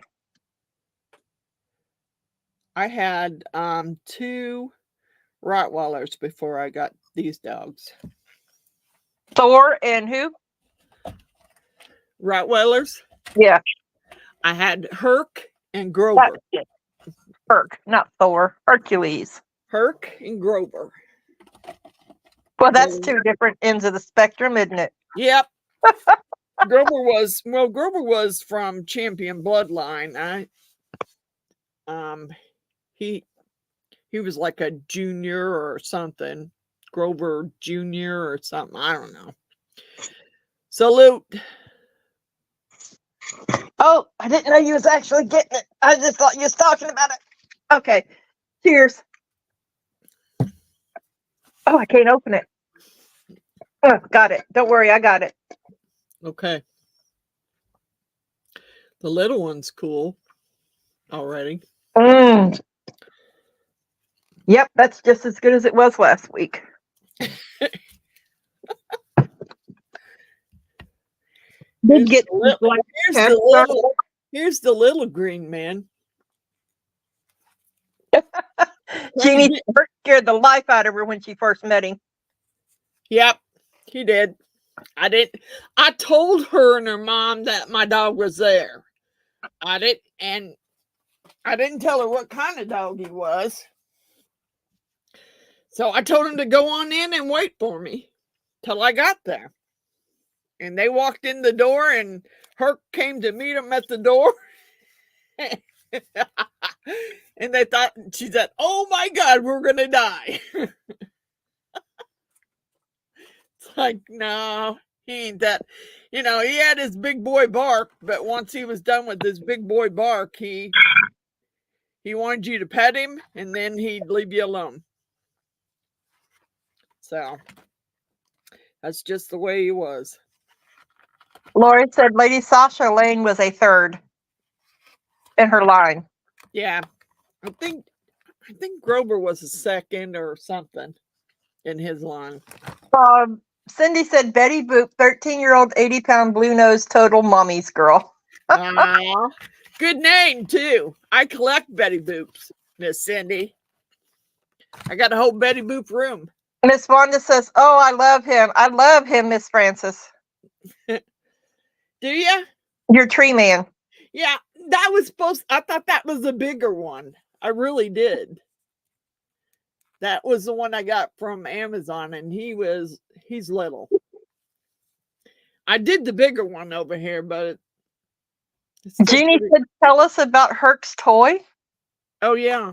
I had 2 Rottweilers before I got these dogs. Thor and who? Rottweilers? Yeah. I had Herc and Grover. Herc, not Thor. Hercules. Herc and Grover. Well, that's 2 different ends of the spectrum, isn't it? Yep. Grover was from Champion Bloodline. He was like a junior or something. Grover Junior or something. I don't know. Salute. Oh, I didn't know you was actually getting it. I just thought you was talking about it. Okay. Cheers. Oh, I can't open it. Oh, got it. Don't worry, I got it. Okay. The little one's cool already. Yep, that's just as good as it was last week. Here's the little green man. Jeannie scared the life out of her when she first met him. Yep, he did. I told her and her mom that my dog was there. I didn't tell her what kind of dog he was. So I told him to go on in and wait for me till I got there. And they walked in the door, and Herc came to meet them at the door. And they thought, she said, "Oh my God, we're going to die." It's like, no, he ain't that. He had his big boy bark, but once he was done with his big boy bark, he wanted you to pet him, and then he'd leave you alone. So that's just the way he was. Lori said Lady Sasha Lane was a third in her line. Yeah, I think Grover was a second or something in his line. Cindy said Betty Boop, 13-year-old, 80-pound blue nose total mommy's girl. Aw, good name too. I collect Betty Boops, Miss Cindy. I got a whole Betty Boop room. Miss Wanda says, "Oh, I love him. I love him, Miss Frances. Do you? Your tree man." Yeah, that was I thought that was a bigger one. I really did. That was the one I got from Amazon, and he's little. I did the bigger one over here, but Jeannie said, "Tell us about Herc's toy." Oh yeah,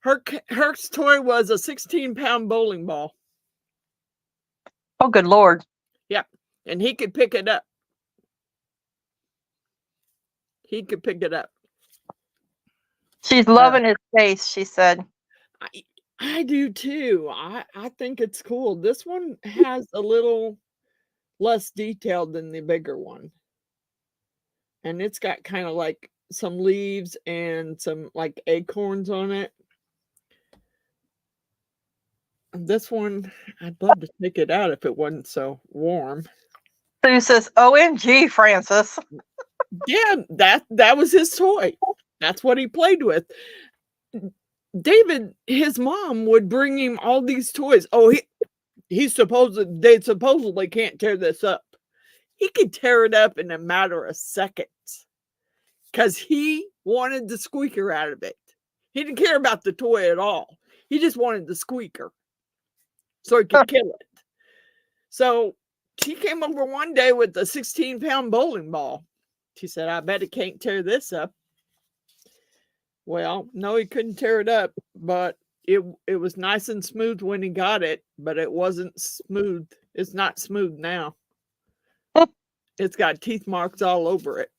Herc's toy was a 16-pound bowling ball. Oh, good Lord! Yep, and he could pick it up. He could pick it up. She's loving his face, she said. I do too. I think it's cool. This one has a little less detail than the bigger one. And it's got kind of like some leaves and some like acorns on it. And this one, I'd love to take it out if it wasn't so warm. Sue says, "OMG, Frances." Yeah, that was his toy. That's what he played with. David, his mom would bring him all these toys. Oh, they supposedly can't tear this up. He could tear it up in a matter of seconds because he wanted the squeaker out of it. He didn't care about the toy at all. He just wanted the squeaker so he could kill it. So she came over one day with a 16-pound bowling ball. She said, "I bet it can't tear this up." Well, no, he couldn't tear it up, but it was nice and smooth when he got it, but it wasn't smooth. It's not smooth now. It's got teeth marks all over it.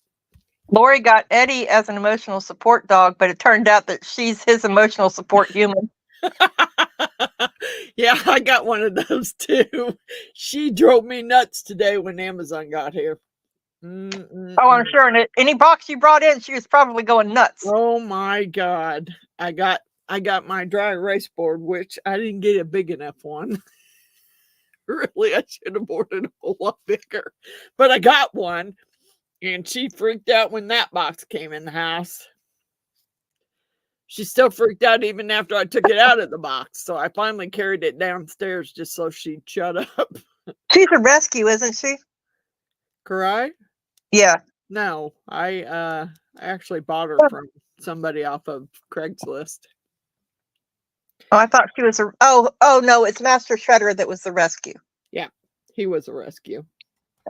Lori got Eddie as an emotional support dog, but it turned out that she's his emotional support human. Yeah, I got one of those too. She drove me nuts today when Amazon got here. Oh, I'm sure. And any box you brought in, she was probably going nuts. Oh my God. I got my dry erase board, which I didn't get a big enough one. Really, I should have ordered a whole lot bigger. But I got one, and she freaked out when that box came in the house. She still freaked out even after I took it out of the box. So I finally carried it downstairs just so she'd shut up. She's a rescue, isn't she? Correct? Yeah. No, I actually bought her from somebody off of Craigslist. Oh, I thought she was a. Oh no, it's Master Shredder that was the rescue. Yeah, he was a rescue.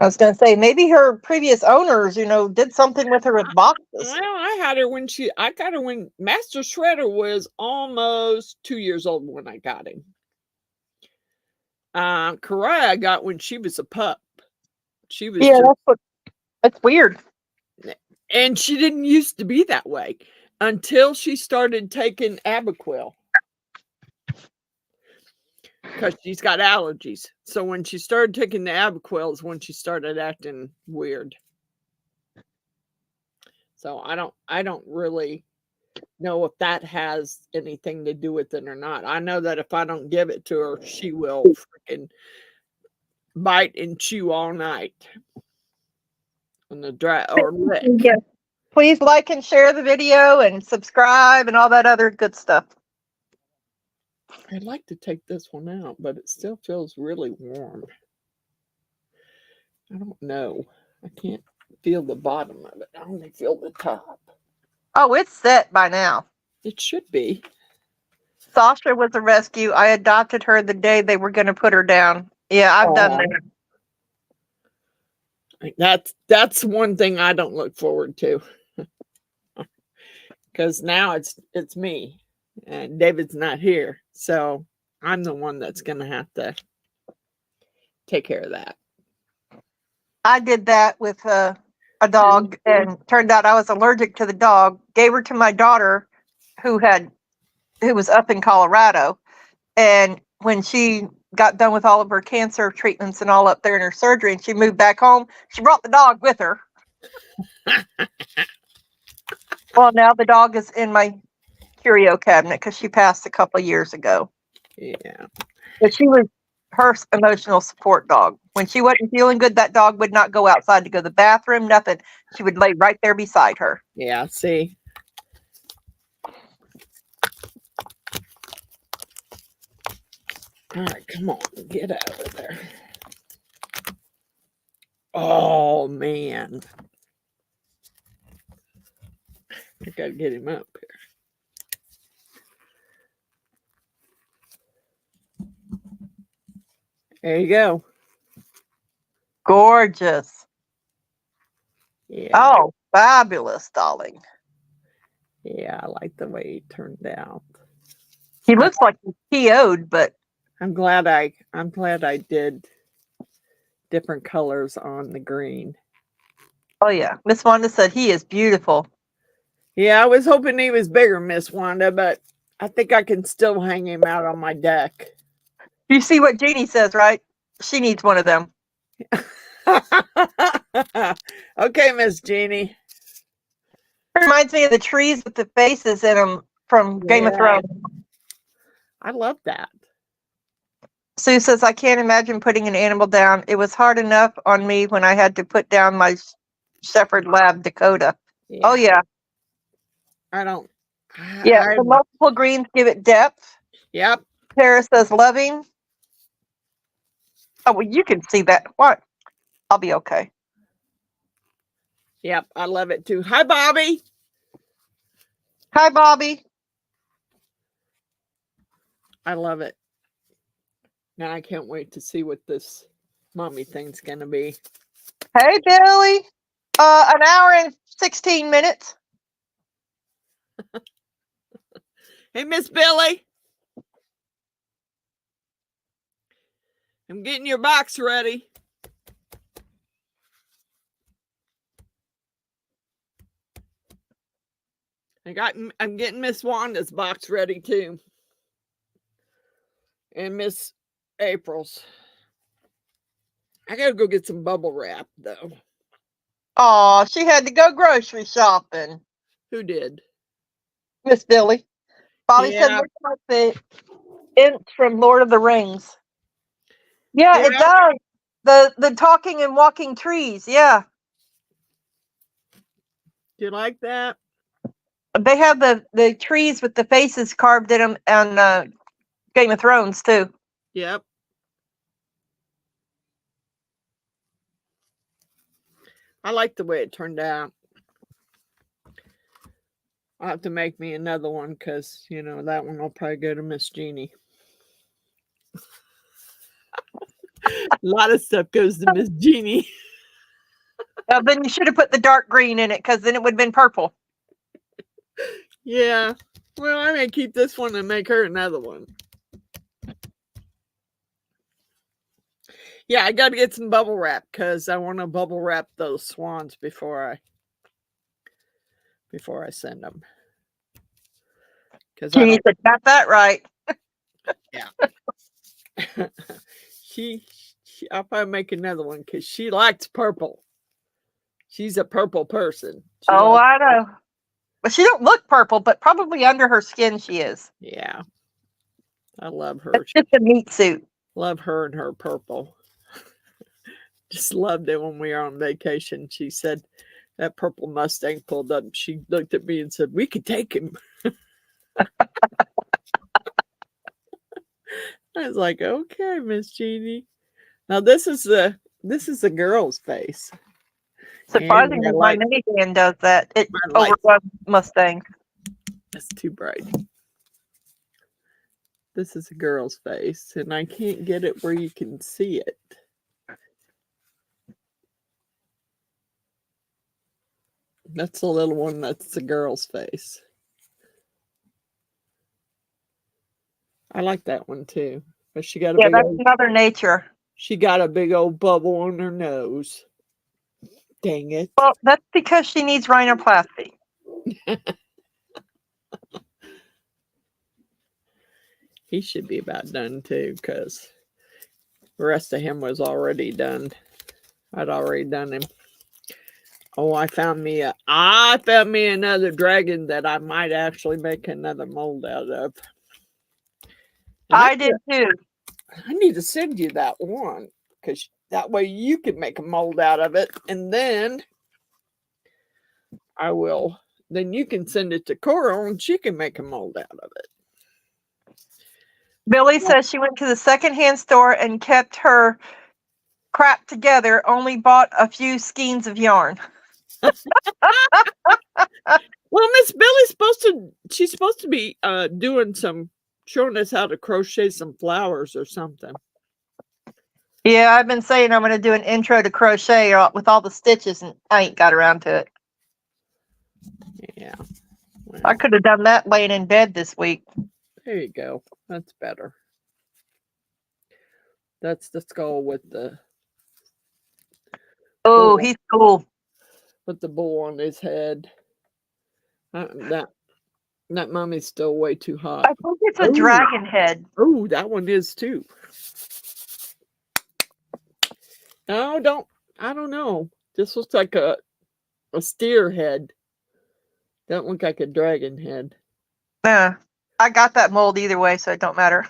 I was going to say maybe her previous owners, did something with her with boxes. Well, I got her when Master Shredder was almost 2 years old when I got him. Karai I got when she was a pup. She was that's weird. And she didn't used to be that way until she started taking Abaquil. Because she's got allergies. So when she started taking the Abaquil is when she started acting weird. So I don't really know if that has anything to do with it or not. I know that if I don't give it to her, she will freaking bite and chew all night. On the lick. Yes. Please like and share the video and subscribe and all that other good stuff. I'd like to take this one out, but it still feels really warm. I don't know. I can't feel the bottom of it. I only feel the top. Oh, it's set by now. It should be. Sasha was a rescue. I adopted her the day they were going to put her down. Yeah, I've done that. That's one thing I don't look forward to. Because now it's me. And David's not here. So I'm the one that's going to have to take care of that. I did that with a dog, and turned out I was allergic to the dog. Gave her to my daughter who was up in Colorado. And when she got done with all of her cancer treatments and all up there in her surgery, and she moved back home. She brought the dog with her. Well, now the dog is in my curio cabinet because she passed a couple of years ago. Yeah. But she was her emotional support dog. When she wasn't feeling good, that dog would not go outside to go to the bathroom, nothing. She would lay right there beside her. Yeah, see. All right, come on, get out of there. Oh, man. I got to get him up here. There you go. Gorgeous. Yeah. Oh, fabulous, darling. Yeah, I like the way he turned out. He looks like he's PO'd, but I'm glad I did different colors on the green. oh yeah. Miss Wanda said he is beautiful. Yeah, I was hoping he was bigger, Miss Wanda, but I think I can still hang him out on my deck. You see what Jeannie says, right? She needs one of them. Okay, Miss Jeannie. Reminds me of the trees with the faces in them from Game of Thrones. I love that. Sue says, I can't imagine putting an animal down. It was hard enough on me when I had to put down my Shepherd Lab Dakota. Yeah. Oh, yeah. I don't. Yeah, the multiple greens give it depth. Yep. Tara says, loving. Oh, well, you can see that. What? I'll be okay. Yep, I love it too. Hi, Bobby. Hi, Bobby. I love it. Now I can't wait to see what this mommy thing's going to be. Hey, Billy. An hour and 16 minutes. Hey, Miss Billy. I'm getting your box ready. I'm getting Miss Wanda's box ready too. And Miss April's. I gotta go get some bubble wrap though. Oh, she had to go grocery shopping. Who did? Miss Billy. Bobby said, looks like the inch from Lord of the Rings. Yeah, it does. The talking and walking trees. Yeah. Do you like that? They have the trees with the faces carved in them and Game of Thrones too. Yep. I like the way it turned out. I'll have to make me another one because, you know, that one will probably go to Miss Jeannie. A lot of stuff goes to Miss Jeannie. Then you should have put the dark green in it because then it would have been purple. Yeah. Well, I may keep this one and make her another one. Yeah, I got to get some bubble wrap because I want to bubble wrap those swans before I send them. Because you said, got that right. Yeah. I'll probably make another one because she likes purple. She's a purple person. I know. But she don't look purple, but probably under her skin she is. Yeah. I love her. It's just a meat suit. Love her and her purple. Just loved it when we were on vacation. She said that purple Mustang pulled up. She looked at me and said, we could take him. I was like, okay, Miss Jeannie. Now this is the girl's face. Surprisingly, my minivan does that. It overruns Mustang. That's too bright. This is a girl's face, and I can't get it where you can see it. That's the little one. That's the girl's face. I like that one too. But she got that's Mother Nature. She got a big old bubble on her nose. Dang it. Well, that's because she needs rhinoplasty. He should be about done too, because The rest of him was already done. I'd already done him. Oh, I found me another dragon that I might actually make another mold out of. And I did too. I need to send you that one, because that way you can make a mold out of it, and then then you can send it to Coral and she can make a mold out of it. Billy says she went to the secondhand store and kept her crap together, only bought a few skeins of yarn. Well, Miss Billy's she's supposed to be showing us how to crochet some flowers or something. Yeah, I've been saying I'm going to do an intro to crochet with all the stitches, and I ain't got around to it. Yeah. Well, I could have done that laying in bed this week. there you go. That's better. That's the skull with the Oh, he's cool. With the bull on his head. That mummy's still way too hot. I think it's a dragon head. Oh, that one is too. No, I don't know. This looks like a steer head. Don't look like a dragon head. Yeah, I got that mold either way, so it don't matter.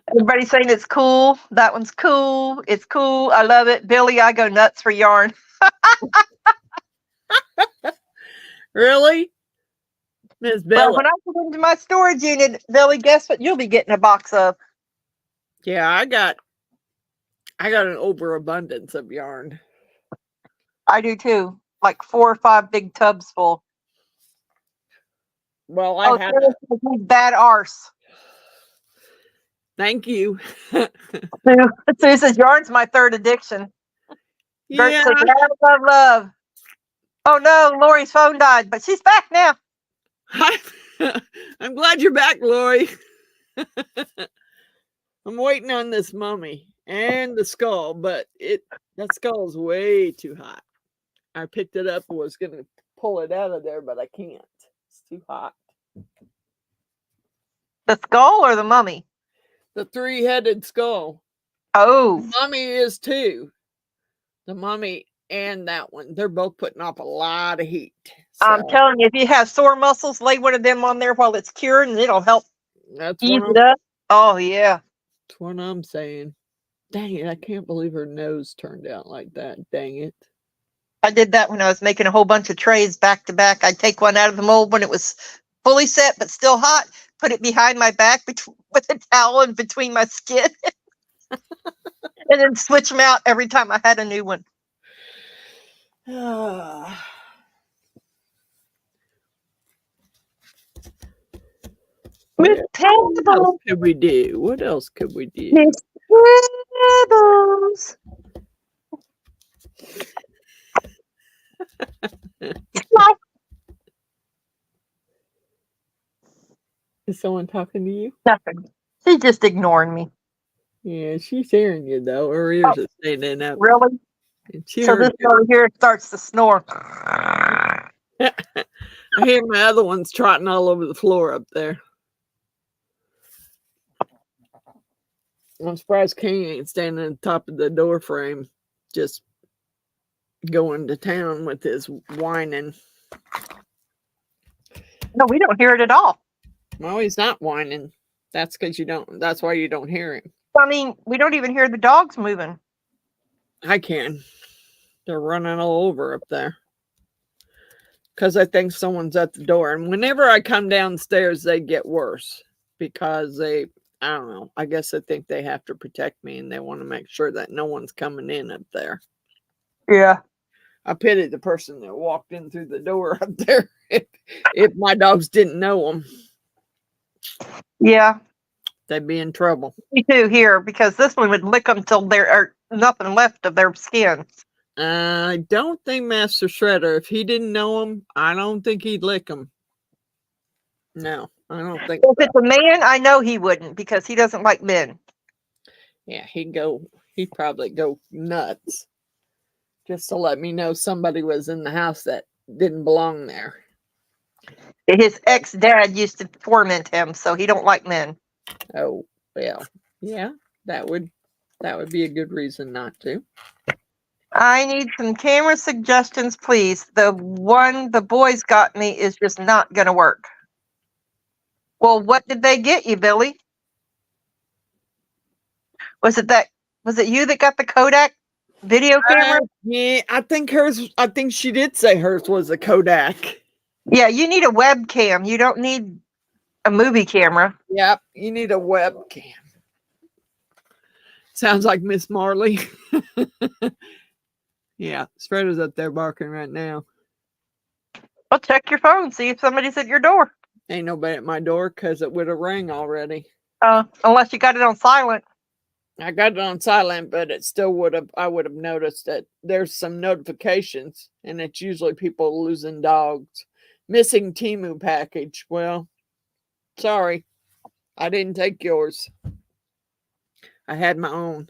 Everybody's saying it's cool. That one's cool. It's cool. I love it. Billy, I go nuts for yarn. Really? Miss Billy? Well, when I put into my storage unit, Billy, guess what you'll be getting a box of? Yeah, I got an overabundance of yarn. I do too. Like 4 or 5 big tubs full. Well, I had bad arse. Thank you. Sue says yarn's my third addiction. Yeah. Love. Oh no, Lori's phone died, but she's back now. I'm glad you're back, Lori. I'm waiting on this mummy and the skull, but that skull is way too hot. I picked it up and was going to pull it out of there, but I can't. It's too hot. The skull or the mummy? The 3-headed skull. Oh. The mummy is too. The mummy and that one. They're both putting off a lot of heat. So. I'm telling you, if you have sore muscles, lay one of them on there while it's curing, and it'll help ease it up. Oh, yeah. That's what I'm saying. Dang it, I can't believe her nose turned out like that. Dang it. I did that when I was making a whole bunch of trays back to back. I'd take one out of the mold when it was fully set but still hot, put it behind my back with a towel in between my skin, and then switch them out every time I had a new one. What else could we do? What else could we do? Miss Pebbles. Is someone talking to you? Nothing. She's just ignoring me. Yeah, she's hearing you though. Her ears are standing up. Really? So this over here starts to snore. I hear my other ones trotting all over the floor up there. I'm surprised King ain't standing on top of the door frame, just going to town with his whining. No, we don't hear it at all. No, he's not whining. That's because that's why you don't hear him. I mean, we don't even hear the dogs moving. I can. They're running all over up there. Because I think someone's at the door. And whenever I come downstairs, they get worse. Because I don't know. I guess I think they have to protect me and they want to make sure that no one's coming in up there. Yeah. I pity the person that walked in through the door up there if my dogs didn't know them. Yeah. They'd be in trouble. Me too here, because this one would lick them till there are nothing left of their skin. I don't think Master Shredder, if he didn't know him, I don't think he'd lick him. No, I don't think If it's a man, I know he wouldn't, because he doesn't like men. Yeah, he'd probably go nuts just to let me know somebody was in the house that didn't belong there. His ex-dad used to torment him, so he don't like men. Oh, well, yeah, that would be a good reason not to. I need some camera suggestions, please. The one the boys got me is just not going to work. Well, what did they get you, Billy? Was it you that got the Kodak video camera? Yeah, I think she did say hers was a Kodak. Yeah, you need a webcam. You don't need a movie camera. Yep, you need a webcam. Sounds like Miss Marley. Yeah, Spreader's up there barking right now. Well, check your phone, see if somebody's at your door. Ain't nobody at my door because it would have rang already. Unless you got it on silent. I got it on silent, but it still I would have noticed that there's some notifications, and it's usually people losing dogs. Missing Temu package. Well, sorry. I didn't take yours. I had my own.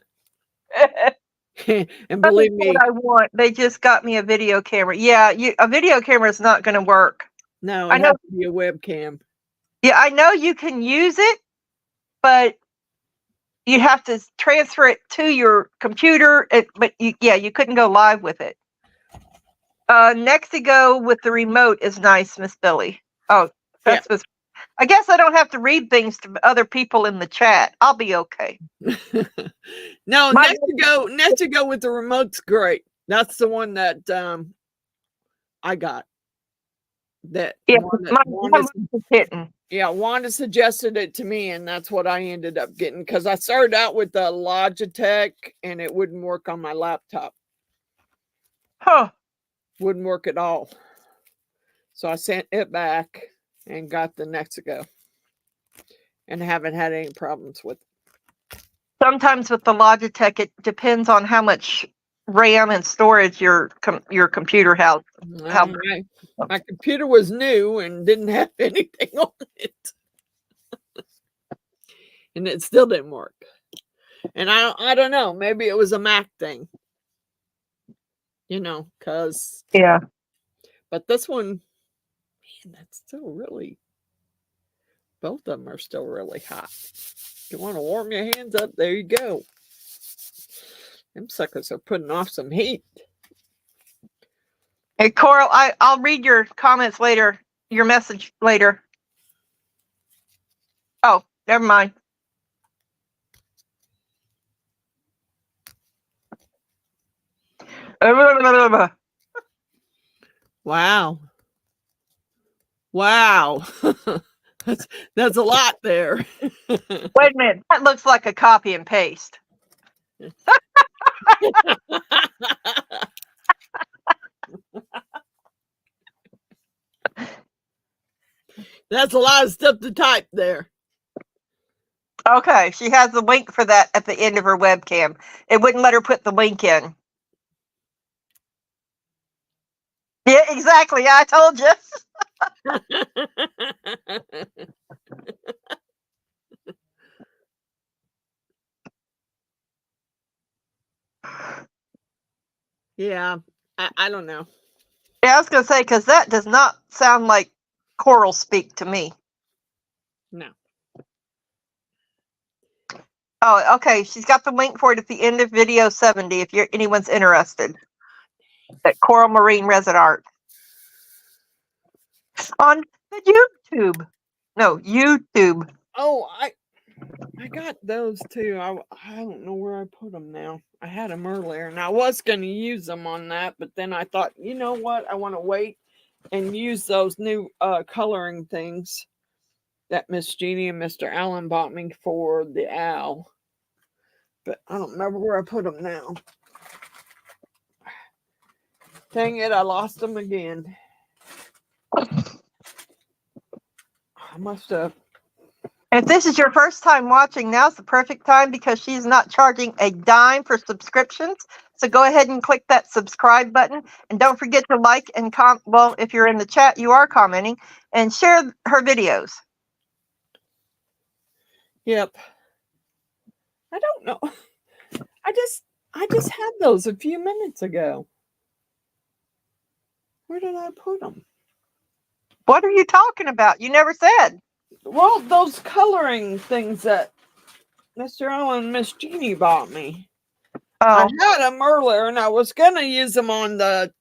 And believe me, what I want. They just got me a video camera. Yeah, a video camera is not going to work. No, it has to be a webcam. Yeah, I know you can use it, but you have to transfer it to your computer. But you couldn't go live with it. Next to go with the remote is nice, Miss Billy. Oh, that's yeah. I guess I don't have to read things to other people in the chat. I'll be okay. No, next to go with the remote's great. That's the one that I got. That Wanda suggested it to me, and that's what I ended up getting because I started out with the Logitech, and it wouldn't work on my laptop. Huh? Wouldn't work at all. So I sent it back and got the Nexigo, and haven't had any problems with it. Sometimes with the Logitech, it depends on how much RAM and storage your computer has. My computer was new and didn't have anything on it, and it still didn't work. And I don't know, maybe it was a Mac thing, because But this one, man, that's still really. Both of them are still really hot. If you want to warm your hands up, there you go. Them suckers are putting off some heat. Hey, Coral, I'll read your comments later, your message later. Oh, never mind. Wow. Wow. That's a lot there. Wait a minute. That looks like a copy and paste. That's a lot of stuff to type there. Okay, she has the link for that at the end of her webcam. It wouldn't let her put the link in. Yeah, exactly. I told you. Yeah, I don't know. Yeah, I was going to say, because that does not sound like Coral speak to me. No. Oh, okay. She's got the link for it at the end of video 70 if anyone's interested. At Coral Marine Resin Art. On the YouTube. No, YouTube. Oh, I got those too. I don't know where I put them now. I had them earlier, and I was going to use them on that, but then I thought, you know what? I want to wait and use those new coloring things that Miss Jeannie and Mr. Allen bought me for the owl. But I don't remember where I put them now. Dang it, I lost them again. I must have. If this is your first time watching, now's the perfect time because she's not charging a dime for subscriptions. So go ahead and click that subscribe button. And don't forget to like and comment. Well, if you're in the chat, you are commenting. And share her videos. Yep. I don't know. I just had those a few minutes ago. Where did I put them? What are you talking about? You never said. Well, those coloring things that Mr. Allen and Miss Jeannie bought me. I Oh, had them earlier, and I was gonna use them on the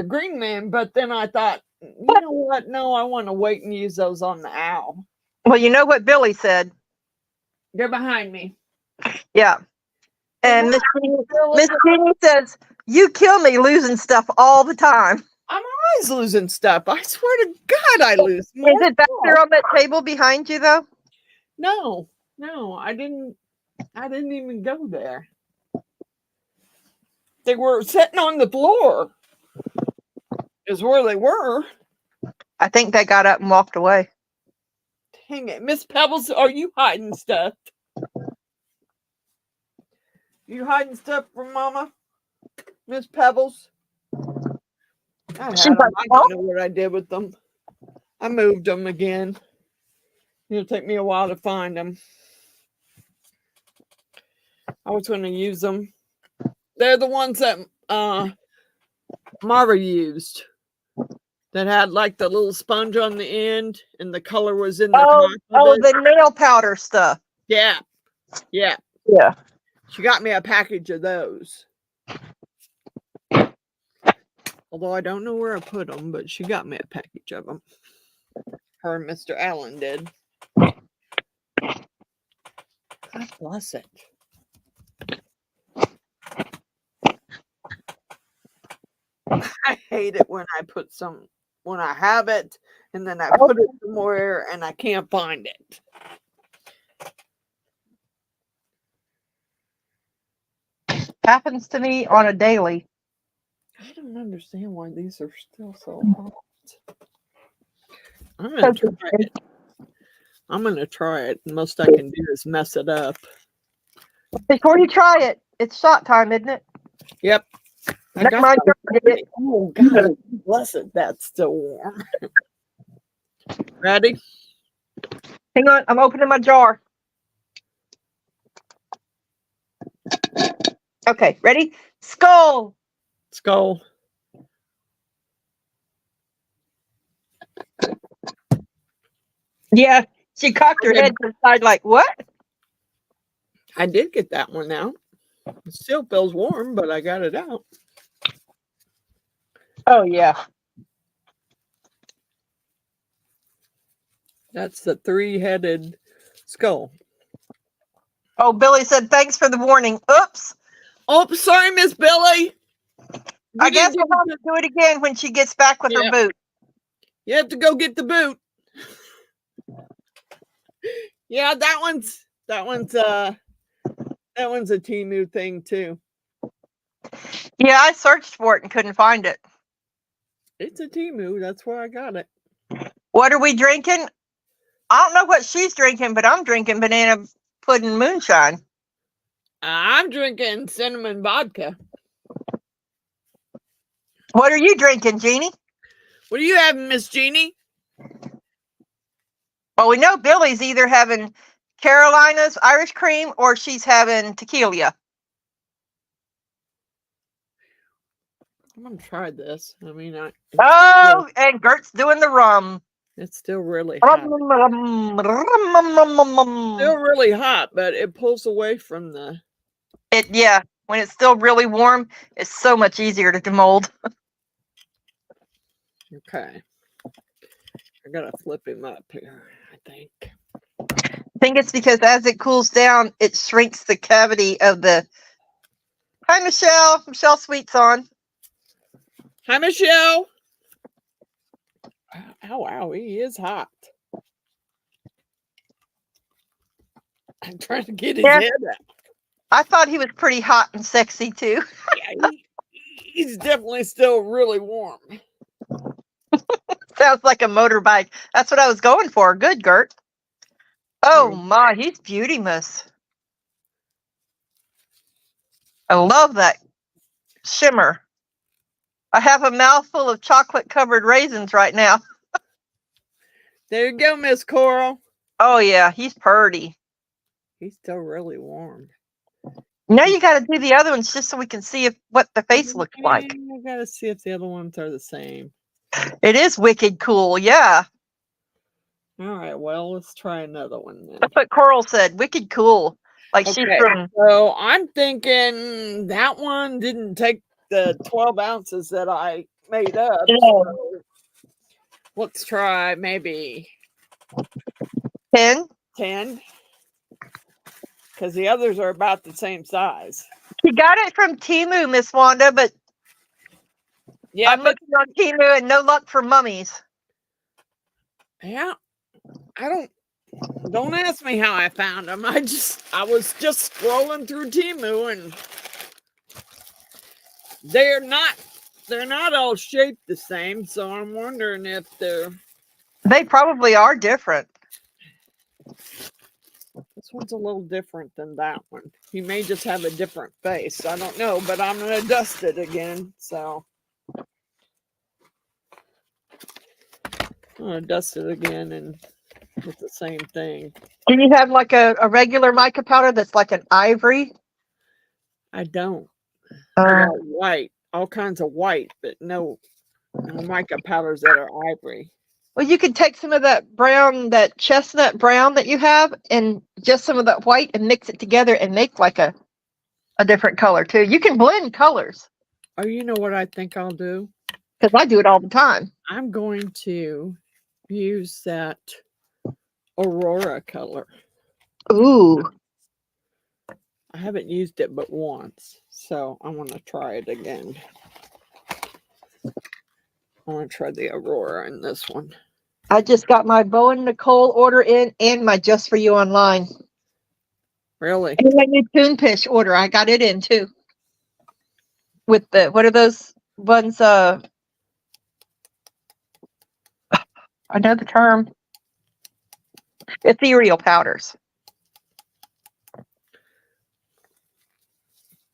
green man, but then I thought, you know what? No, I want to wait and use those on the owl. well, you know what Billy said. They're behind me. Yeah. And Miss Miss Jeannie says, you kill me losing stuff all the time. I'm always losing stuff. I swear to God, I lose more. Is it back there on that table behind you, though? No, I didn't even go there. They were sitting on the floor. Is where they were. I think they got up and walked away. Dang it. Miss Pebbles, are you hiding stuff? You hiding stuff from Mama? Miss Pebbles? I had them. I don't know what I did with them. I moved them again. It'll take me a while to find them. I was going to use them. They're the ones that Marva used. That had like the little sponge on the end, and the color was in the top of it. The nail powder stuff. Yeah. She got me a package of those. Although I don't know where I put them, but she got me a package of them. Her and Mr. Allen did. God bless it. I hate it when I have it and then I put it somewhere and I can't find it. Happens to me on a daily. I don't understand why these are still so hot. I'm going to try it. I'm going to try it. The most I can do is mess it up. Before you try it, it's shot time, isn't it? Yep. Oh, God bless it. That's still warm. Ready? Hang on. I'm opening my jar. Okay. Ready? Skull. Skull. Yeah. She cocked her head to the side like, what? I did get that one out. It still feels warm, but I got it out. Oh, yeah. That's the 3-headed skull. Oh, Billy said, thanks for the warning. Oops. Oh, sorry, Miss Billy. I guess we'll have to do it again when she gets back with her boot. You have to go get the boot. Yeah, that one's a Temu thing too. Yeah, I searched for it and couldn't find it. It's a Temu. That's where I got it. What are we drinking? I don't know what she's drinking, but I'm drinking banana pudding moonshine. I'm drinking cinnamon vodka. What are you drinking, Jeannie? What are you having, Miss Jeannie? Well, we know Billy's either having Carolina's Irish cream or she's having tequila. I'm gonna try this. I mean, and Gert's doing the rum. It's still really hot. Still really hot, but it pulls away from the. Yeah, when it's still really warm, it's so much easier to demold. Okay. I gotta flip him up here, I think. I think it's because as it cools down, it shrinks the cavity of the. Hi, Michelle. Michelle Sweet's on. Hi, Michelle. Ow, he is hot. I'm trying to get his head out. I thought he was pretty hot and sexy, too. Yeah, he's definitely still really warm. Sounds like a motorbike. That's what I was going for. Good, Gert. Oh, my, he's beauty-muss. I love that shimmer. I have a mouthful of chocolate-covered raisins right now. There you go, Miss Coral. Oh, yeah, he's purty. He's still really warm. Now you got to do the other ones just so we can see what the face looks like. I got to see if the other ones are the same. It is wicked cool, yeah. All right, well, let's try another one then. That's what Coral said. Wicked cool. Like she's Okay, from. so I'm thinking that one didn't take the 12 ounces that I made up. Yeah. So let's try maybe 10. 10, because the others are about the same size. She got it from Timu, Miss Wanda, but Yeah, I'm but looking on Timu and no luck for mummies. yeah, I don't ask me how I found them. I was just scrolling through Timu, and they're not all shaped the same, so I'm wondering if They probably are different. this one's a little different than that one. He may just have a different face. I don't know, but I'm gonna dust it again. So I'm gonna dust it again, and it's the same thing. Can you have like a regular mica powder that's like an ivory? I don't. I got white, all kinds of white, but no mica powders that are ivory. Well, you could take some of that brown, that chestnut brown that you have, and just some of that white and mix it together and make like a different color too. You can blend colors Oh, you know what I think I'll do? because I do it all the time. I'm going to use that Aurora color. Ooh. I haven't used it but once, so I want to try it again. I want to try the Aurora in this one. I just got my Bo and Nicole order in and my Just For You online. Really? And my new Toonfish order, I got it in too. With the, what are those ones? I know the term. Ethereal powders.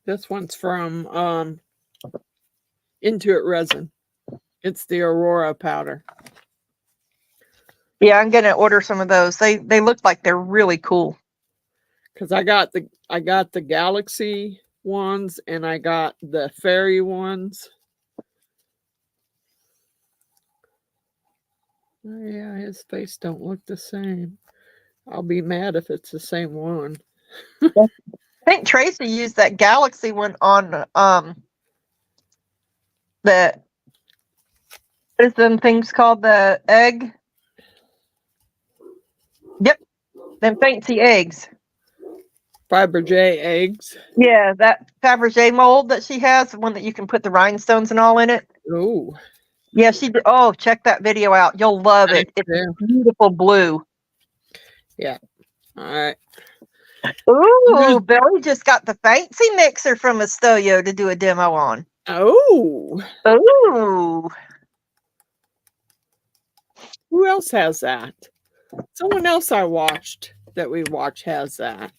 This one's from Into It Resin. It's the Aurora powder. Yeah, I'm gonna order some of those. They look like they're really cool. Because I got the Galaxy ones and I got the Fairy ones. Oh, yeah, his face don't look the same. I'll be mad if it's the same one. I think Tracy used that Galaxy one on the, what is them things called, the egg? Yep, them fancy eggs. Fabergé eggs. Yeah, that Fabergé mold that she has, the one that you can put the rhinestones and all in it. Ooh. Yeah, she did. Oh, check that video out. You'll love it. It's beautiful blue. Yeah. All right. Ooh, Billy just got the fancy mixer from Estoyo to do a demo on. Oh. Ooh. Who else has that? Someone else I watched that we watch has that.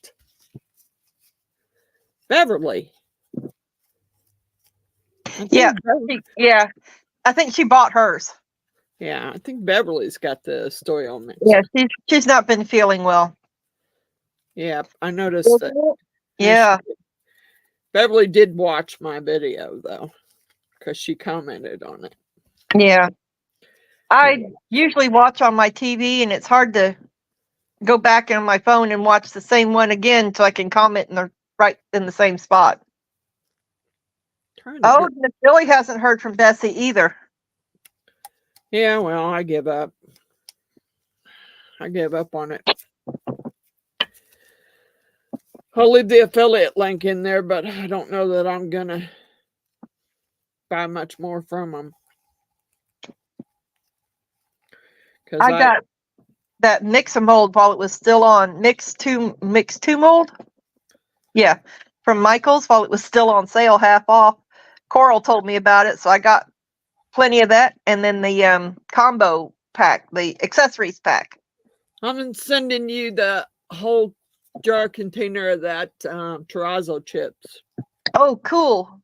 Beverly. Yeah. Yeah. I think she bought hers. Yeah, I think Beverly's got the Stoyo mixer. Yeah, she's not been feeling well. Yeah, I noticed that. Yeah. Beverly did watch my video though, because she commented on it. Yeah. I usually watch on my TV, and it's hard to go back on my phone and watch the same one again so I can comment right in the same spot. Oh, Miss Billy hasn't heard from Bessie either. Yeah, well, I give up. I gave up on it. I'll leave the affiliate link in there, but I don't know that I'm going to buy much more from them. I got that Mix-A-Mold while it was still on. Mix 2 mold? Yeah, from Michael's while it was still on sale, half off. Coral told me about it, so I got plenty of that. And then the combo pack, the accessories pack. I'm sending you the whole jar container of that terrazzo chips. Oh, cool.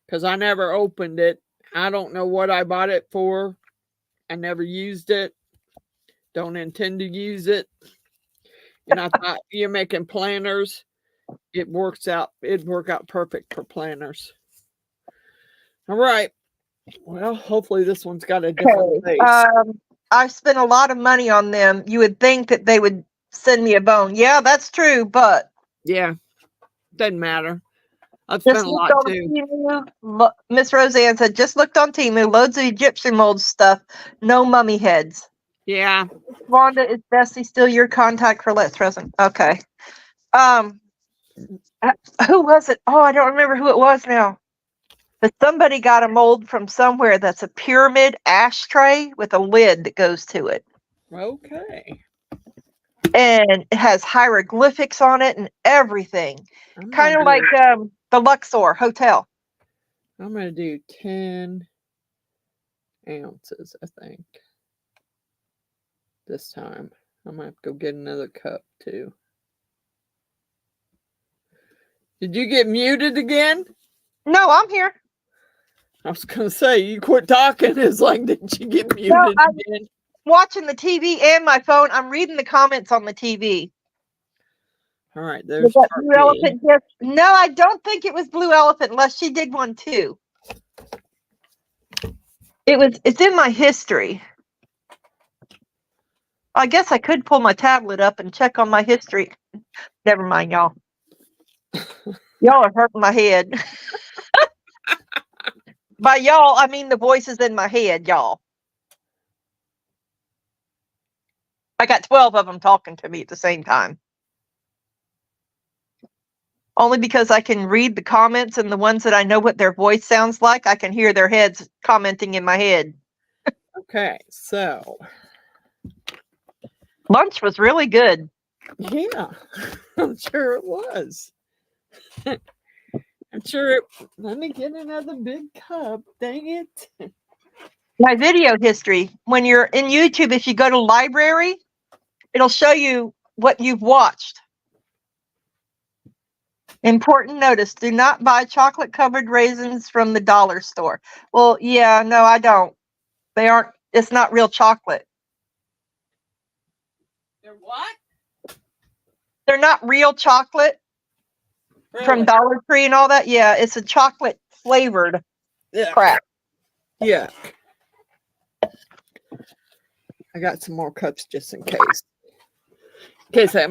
Because I never opened it. I don't know what I bought it for. I never used it. Don't intend to use it. And I thought, you're making planners. It'd work out perfect for planners. All right. Well, hopefully this one's got a different face. I spent a lot of money on them. You would think that they would send me a bone. Yeah, that's true, but Yeah, doesn't matter. I've spent just a looked lot on too. Temu. Miss Roseanne said, just looked on Temu, loads of Egyptian mold stuff, no mummy heads. Yeah. Wanda, is Bessie still your contact for Let's Resin? Okay. Who was it? Oh, I don't remember who it was now. But somebody got a mold from somewhere that's a pyramid ashtray with a lid that goes to it. Okay. And it has hieroglyphics on it and everything. I'm Kind gonna of like the Luxor Hotel. I'm gonna do 10 ounces, I think. This time. I'm gonna have to go get another cup too. Did you get muted again? No, I'm here. I was gonna say you quit talking. It's like, did you get muted No, I'm again? watching the TV and my phone. I'm reading the comments on the TV. All right, Was there's that part Blue B. Elephant? Yes. No, I don't think it was Blue Elephant unless she did one too. It's in my history. I guess I could pull my tablet up and check on my history. Never mind, y'all. Y'all are hurting my head. By y'all, I mean the voices in my head, y'all. I got 12 of them talking to me at the same time. Only because I can read the comments and the ones that I know what their voice sounds like, I can hear their heads commenting in my head. Okay, so Lunch was really good. yeah, I'm sure it was. I'm sure it. Let me get another big cup. Dang it. My video history, when you're in YouTube, if you go to library, it'll show you what you've watched. Important notice, do not buy chocolate covered raisins from the dollar store. Well, yeah, no, I don't. They aren't, it's not real chocolate. They're what? They're not real chocolate from Really? Dollar Tree and all that. Yeah, it's a chocolate flavored Yeah. crap. Yeah. I got some more cups just in case. In case I,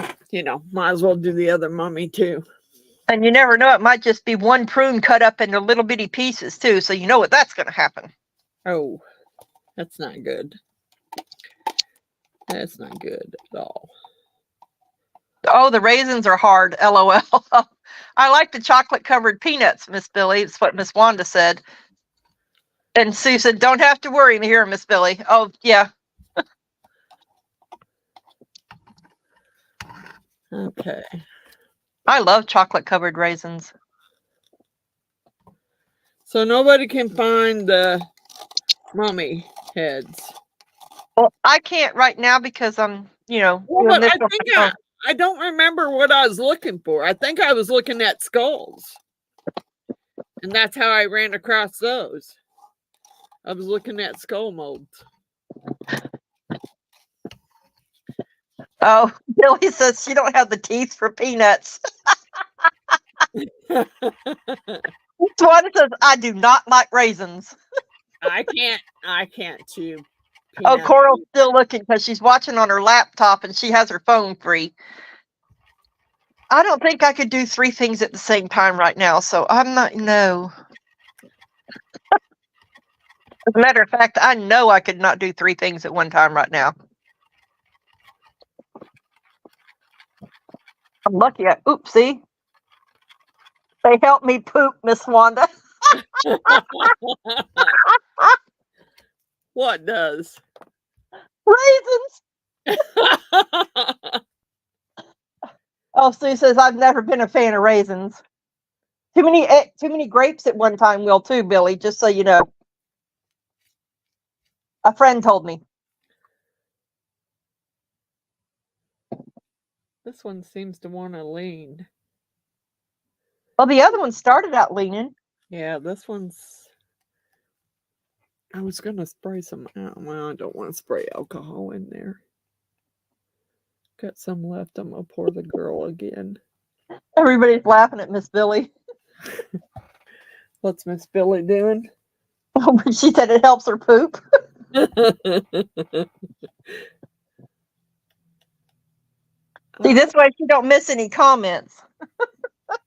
might as well do the other mummy too. And you never know, it might just be one prune cut up into little bitty pieces too. So you know what that's going to happen. Oh, that's not good. That's not good at all. Oh, the raisins are hard. LOL. I like the chocolate covered peanuts, Miss Billy. It's what Miss Wanda said. And Sue said, don't have to worry here, Miss Billy. Oh, yeah. Okay. I love chocolate covered raisins. So nobody can find the mummy heads. Well, I can't right now because I'm, Well, doing but this. I think I don't remember what I was looking for. I think I was looking at skulls. And that's how I ran across those. I was looking at skull molds. Oh, Billy says she don't have the teeth for peanuts. Wanda says, I do not like raisins. I can't chew. Oh, Peanuts. Coral's still looking because she's watching on her laptop and she has her phone free. I don't think I could do 3 things at the same time right now, so I'm not, no. As a matter of fact, I know I could not do 3 things at one time right now. I'm lucky. Oopsie. They helped me poop, Miss Wanda. What does? Raisins. Oh, Sue says I've never been a fan of raisins. Too many grapes at one time will too, Billy, just so you know. A friend told me. This one seems to want to lean. Well, the other one started out leaning. Yeah, this one's. I was going to spray some. Well, I don't want to spray alcohol in there. Got some left. I'm going to pour the girl again. Everybody's laughing at Miss Billy. What's Miss Billy doing? She said it helps her poop. See, this way you don't miss any comments.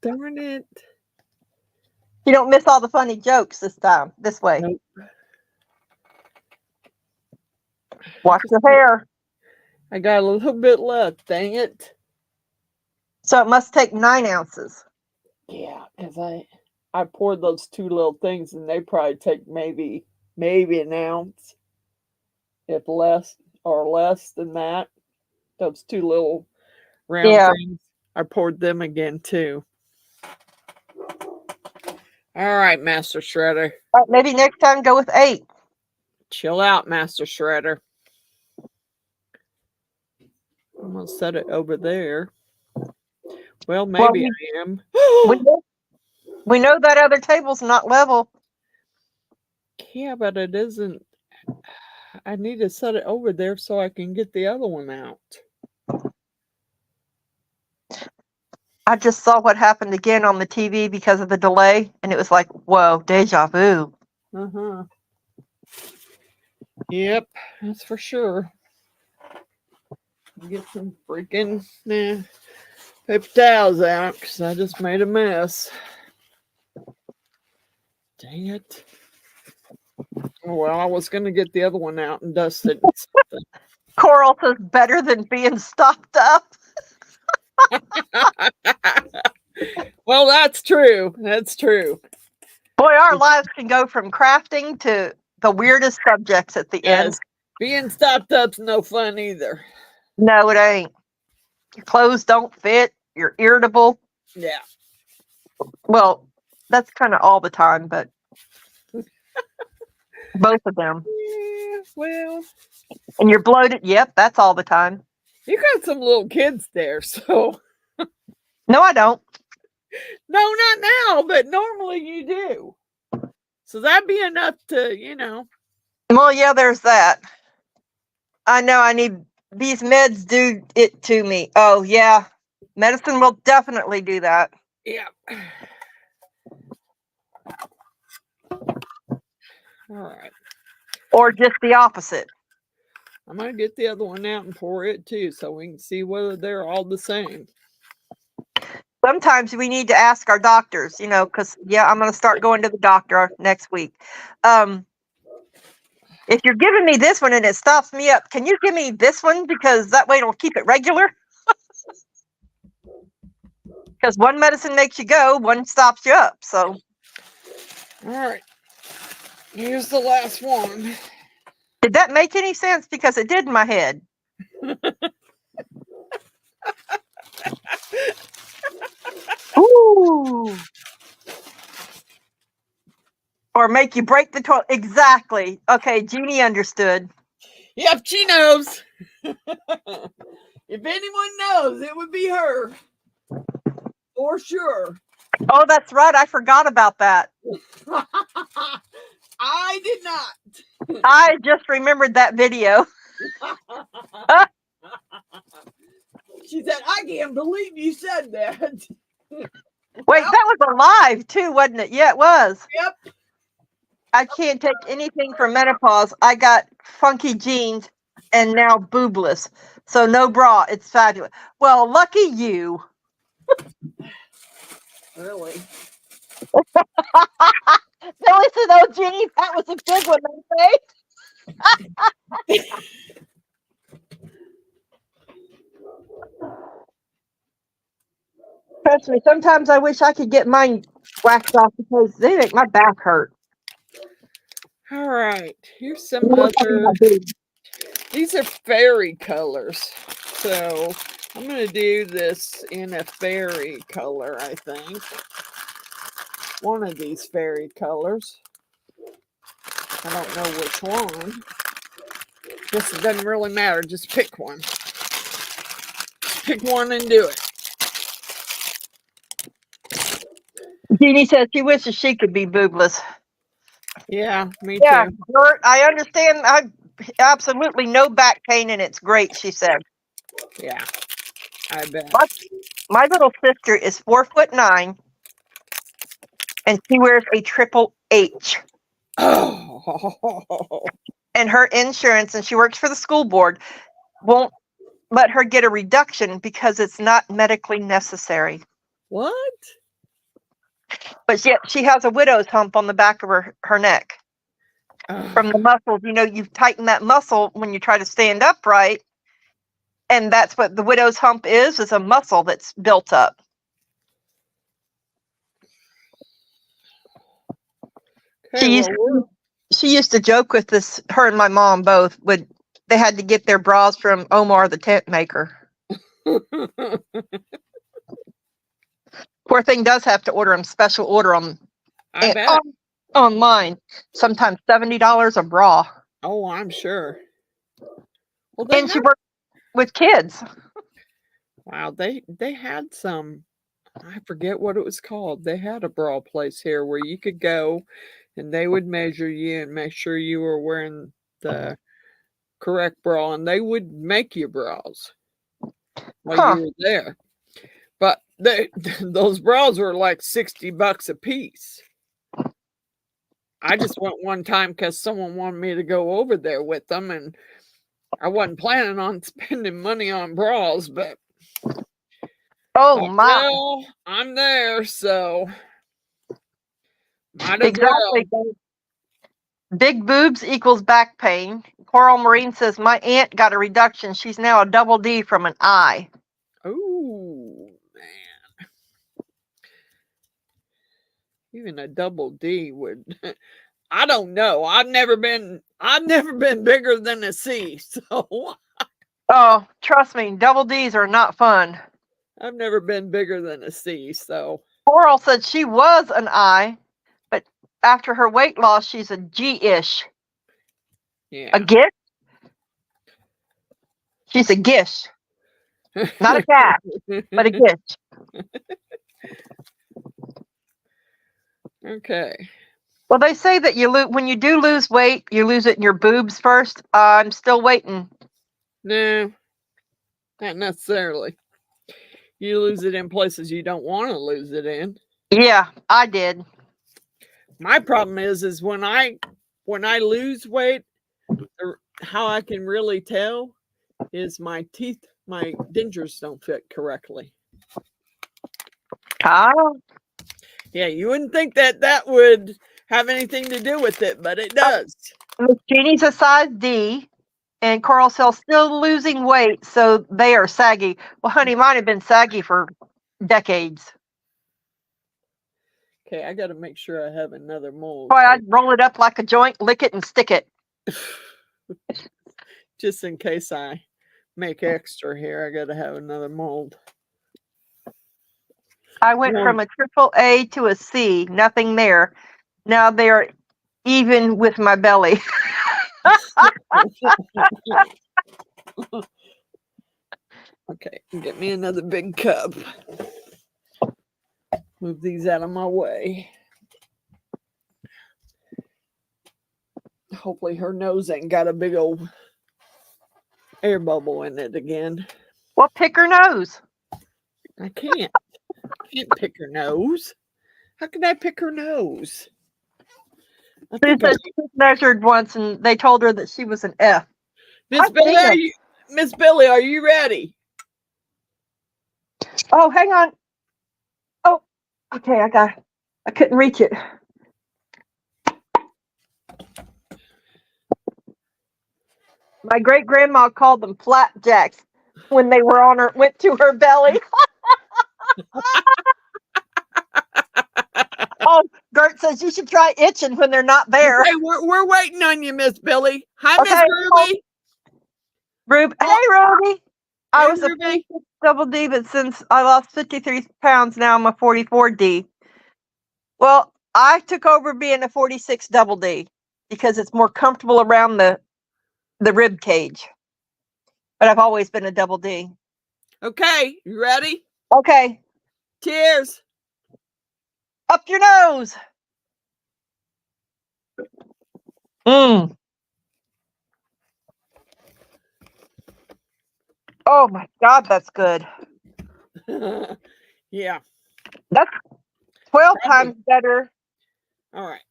Darn it. You don't miss all the funny jokes this time. This way. Nope. Watch your hair. I got a little bit left, dang it. So it must take 9 ounces. Yeah, because I poured those 2 little things and they probably take maybe an ounce, if less than that. Those 2 little round things. I poured them again too. All right, Master Shredder. Maybe next time go with 8. Chill out, Master Shredder. I'm gonna set it over there. Well, maybe I am. We know that other table's not level. Yeah, but it isn't. I need to set it over there so I can get the other one out. I just saw what happened again on the TV because of the delay, and it was like, whoa, deja vu. Uh-huh. Yep, that's for sure. Get some freaking paper towels out because I just made a mess. Dang it. Well, I was going to get the other one out and dust it. Coral says better than being stopped up. Well, that's true. That's true. Boy, our lives can go from crafting to the weirdest subjects at the end. Being stopped up's no fun either. No, it ain't. Your clothes don't fit. You're irritable. Yeah. Well, that's kind of all the time, but both of them. Yeah, well. And you're bloated. Yep, that's all the time. You got some little kids there, so. No, I don't. No, not now, but normally you do. So that'd be enough to, Well, yeah, there's that. I know I need these meds do it to me. Oh, yeah. Medicine will definitely do that. Yeah. All right. Or just the opposite. I'm going to get the other one out and pour it too so we can see whether they're all the same. Sometimes we need to ask our doctors, because, I'm going to start going to the doctor next week. If you're giving me this one and it stops me up, can you give me this one? Because that way it'll keep it regular. Because one medicine makes you go, one stops you up. So, all right. Here's the last one. Did that make any sense? Because it did in my head. Ooh. Or make you break the toilet. Exactly. Okay, Jeannie understood. Yep, she knows. If anyone knows, it would be her. For sure. Oh, that's right. I forgot about that. I did not. I just remembered that video. She said, I can't believe you said that. Wait, that was alive too, wasn't it? Yeah, it was. Yep. I can't take anything from menopause. I got funky jeans and now boobless. So no bra. It's fabulous. Well, lucky you. Really? No, listen, though, Jeannie, that was a big one, okay? Trust me, sometimes I wish I could get mine waxed off because they make my back hurt. All right. Here's some other. These are fairy colors. So I'm going to do this in a fairy color, I think. One of these fairy colors. I don't know which one. Guess it doesn't really matter. Just pick one. Pick one and do it. Jeannie says she wishes she could be boobless. Yeah, me Yeah, too. Bert, I understand. I absolutely no back pain, and it's great, she said. Yeah, I bet. My little sister is 4'9", and she wears a triple H. Oh. and her insurance, and she works for the school board, won't let her get a reduction because it's not medically necessary. What? But yet she has a widow's hump on the back of her neck from the muscles. You know, you tighten that muscle when you try to stand upright, and that's what the widow's hump is a muscle that's built up. Okay, She used to joke with this, her and my mom both they had to get their bras from Omar the tent maker. Poor thing does have to order them special order online. Sometimes $70 a bra. Oh, I'm sure. Well, and she worked with kids. Wow, they had some, I forget what it was called. They had a bra place here where you could go and they would measure you and make sure you were wearing the correct bra, and they would make you bras while you were there. But those bras were like $60 a piece. I just went one time because someone wanted me to go over there with them, and I wasn't planning on spending money on bras, but my, I'm there, so might as exactly. well. Big boobs equals back pain. Coral Marine says my aunt got a reduction. She's now a double D from an I. Oh man, even a double D would. I don't know. I've never been bigger than a C. So. Oh, trust me, double D's are not fun. I've never been bigger than a C. So. Coral said she was an I, but after her weight loss, she's a G-ish. Yeah. A gish? She's a gish. Not a cat, but a gish. Okay. Well, they say that when you do lose weight, you lose it in your boobs first. I'm still waiting. No, not necessarily. You lose it in places you don't want to lose it in. Yeah, I did. My problem is when I lose weight, how I can really tell is my teeth, my dentures don't fit correctly. Oh. Yeah, you wouldn't think that would have anything to do with it, but it does. Miss Jeannie's a size D, and Coral Cell's still losing weight, so they are saggy. Well, honey, mine have been saggy for decades. Okay, I got to make sure I have another mold. Boy, I'd roll it up like a joint, lick it, and stick it. Just in case I make extra here, I got to have another mold. I went from a AAA to a C, nothing there. Now they're even with my belly. Okay, get me another big cup. Move these out of my way. Hopefully her nose ain't got a big old air bubble in it again. Well, pick her nose. I can't. I can't pick her nose. How can I pick her nose? She measured once, and they told her that she was an F. Miss Billy, are you ready? Oh, hang on. Oh, okay. I couldn't reach it. My great grandma called them flapjacks when they went to her belly. Oh, Gert says you should try itching when they're not there. Hey, we're waiting on you, Miss Billy. Hi, Miss Ruby. Hey, Ruby. I was a 46 double D, but since I lost 53 pounds, now I'm a 44 D. Well, I took over being a 46 double D because it's more comfortable around the rib cage. But I've always been a double D. Okay, you ready? Okay. Cheers. Up your nose. Oh my God, that's good. Yeah. That's 12 times better. All right.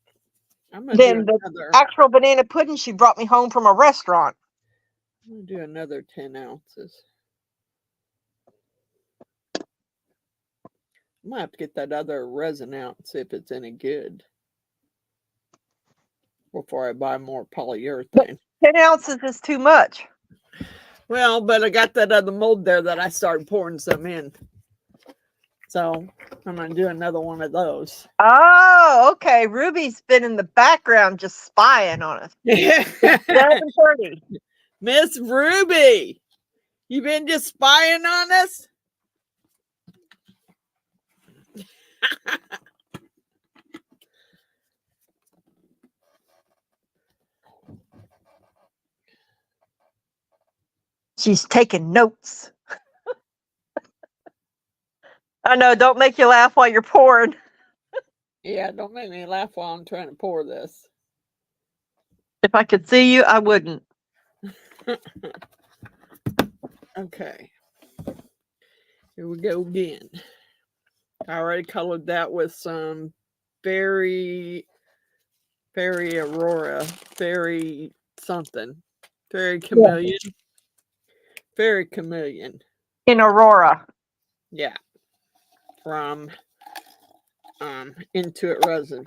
I'm gonna do than the another. actual banana pudding she brought me home from a restaurant. I'm gonna do another 10 ounces. I might have to get that other resin out and see if it's any good before I buy more polyurethane. 10 ounces is too much. Well, but I got that other mold there that I started pouring some in. So I'm going to do another one of those. Oh, okay. Ruby's been in the background just spying on us. 7:30. Miss Ruby, you been just spying on us? She's taking notes. I know. Don't make you laugh while you're pouring. Yeah, don't make me laugh while I'm trying to pour this. If I could see you, I wouldn't. Okay. Here we go again. I already colored that with some fairy aurora, fairy something, fairy chameleon, fairy chameleon. In Aurora. Yeah, from Into It Resin.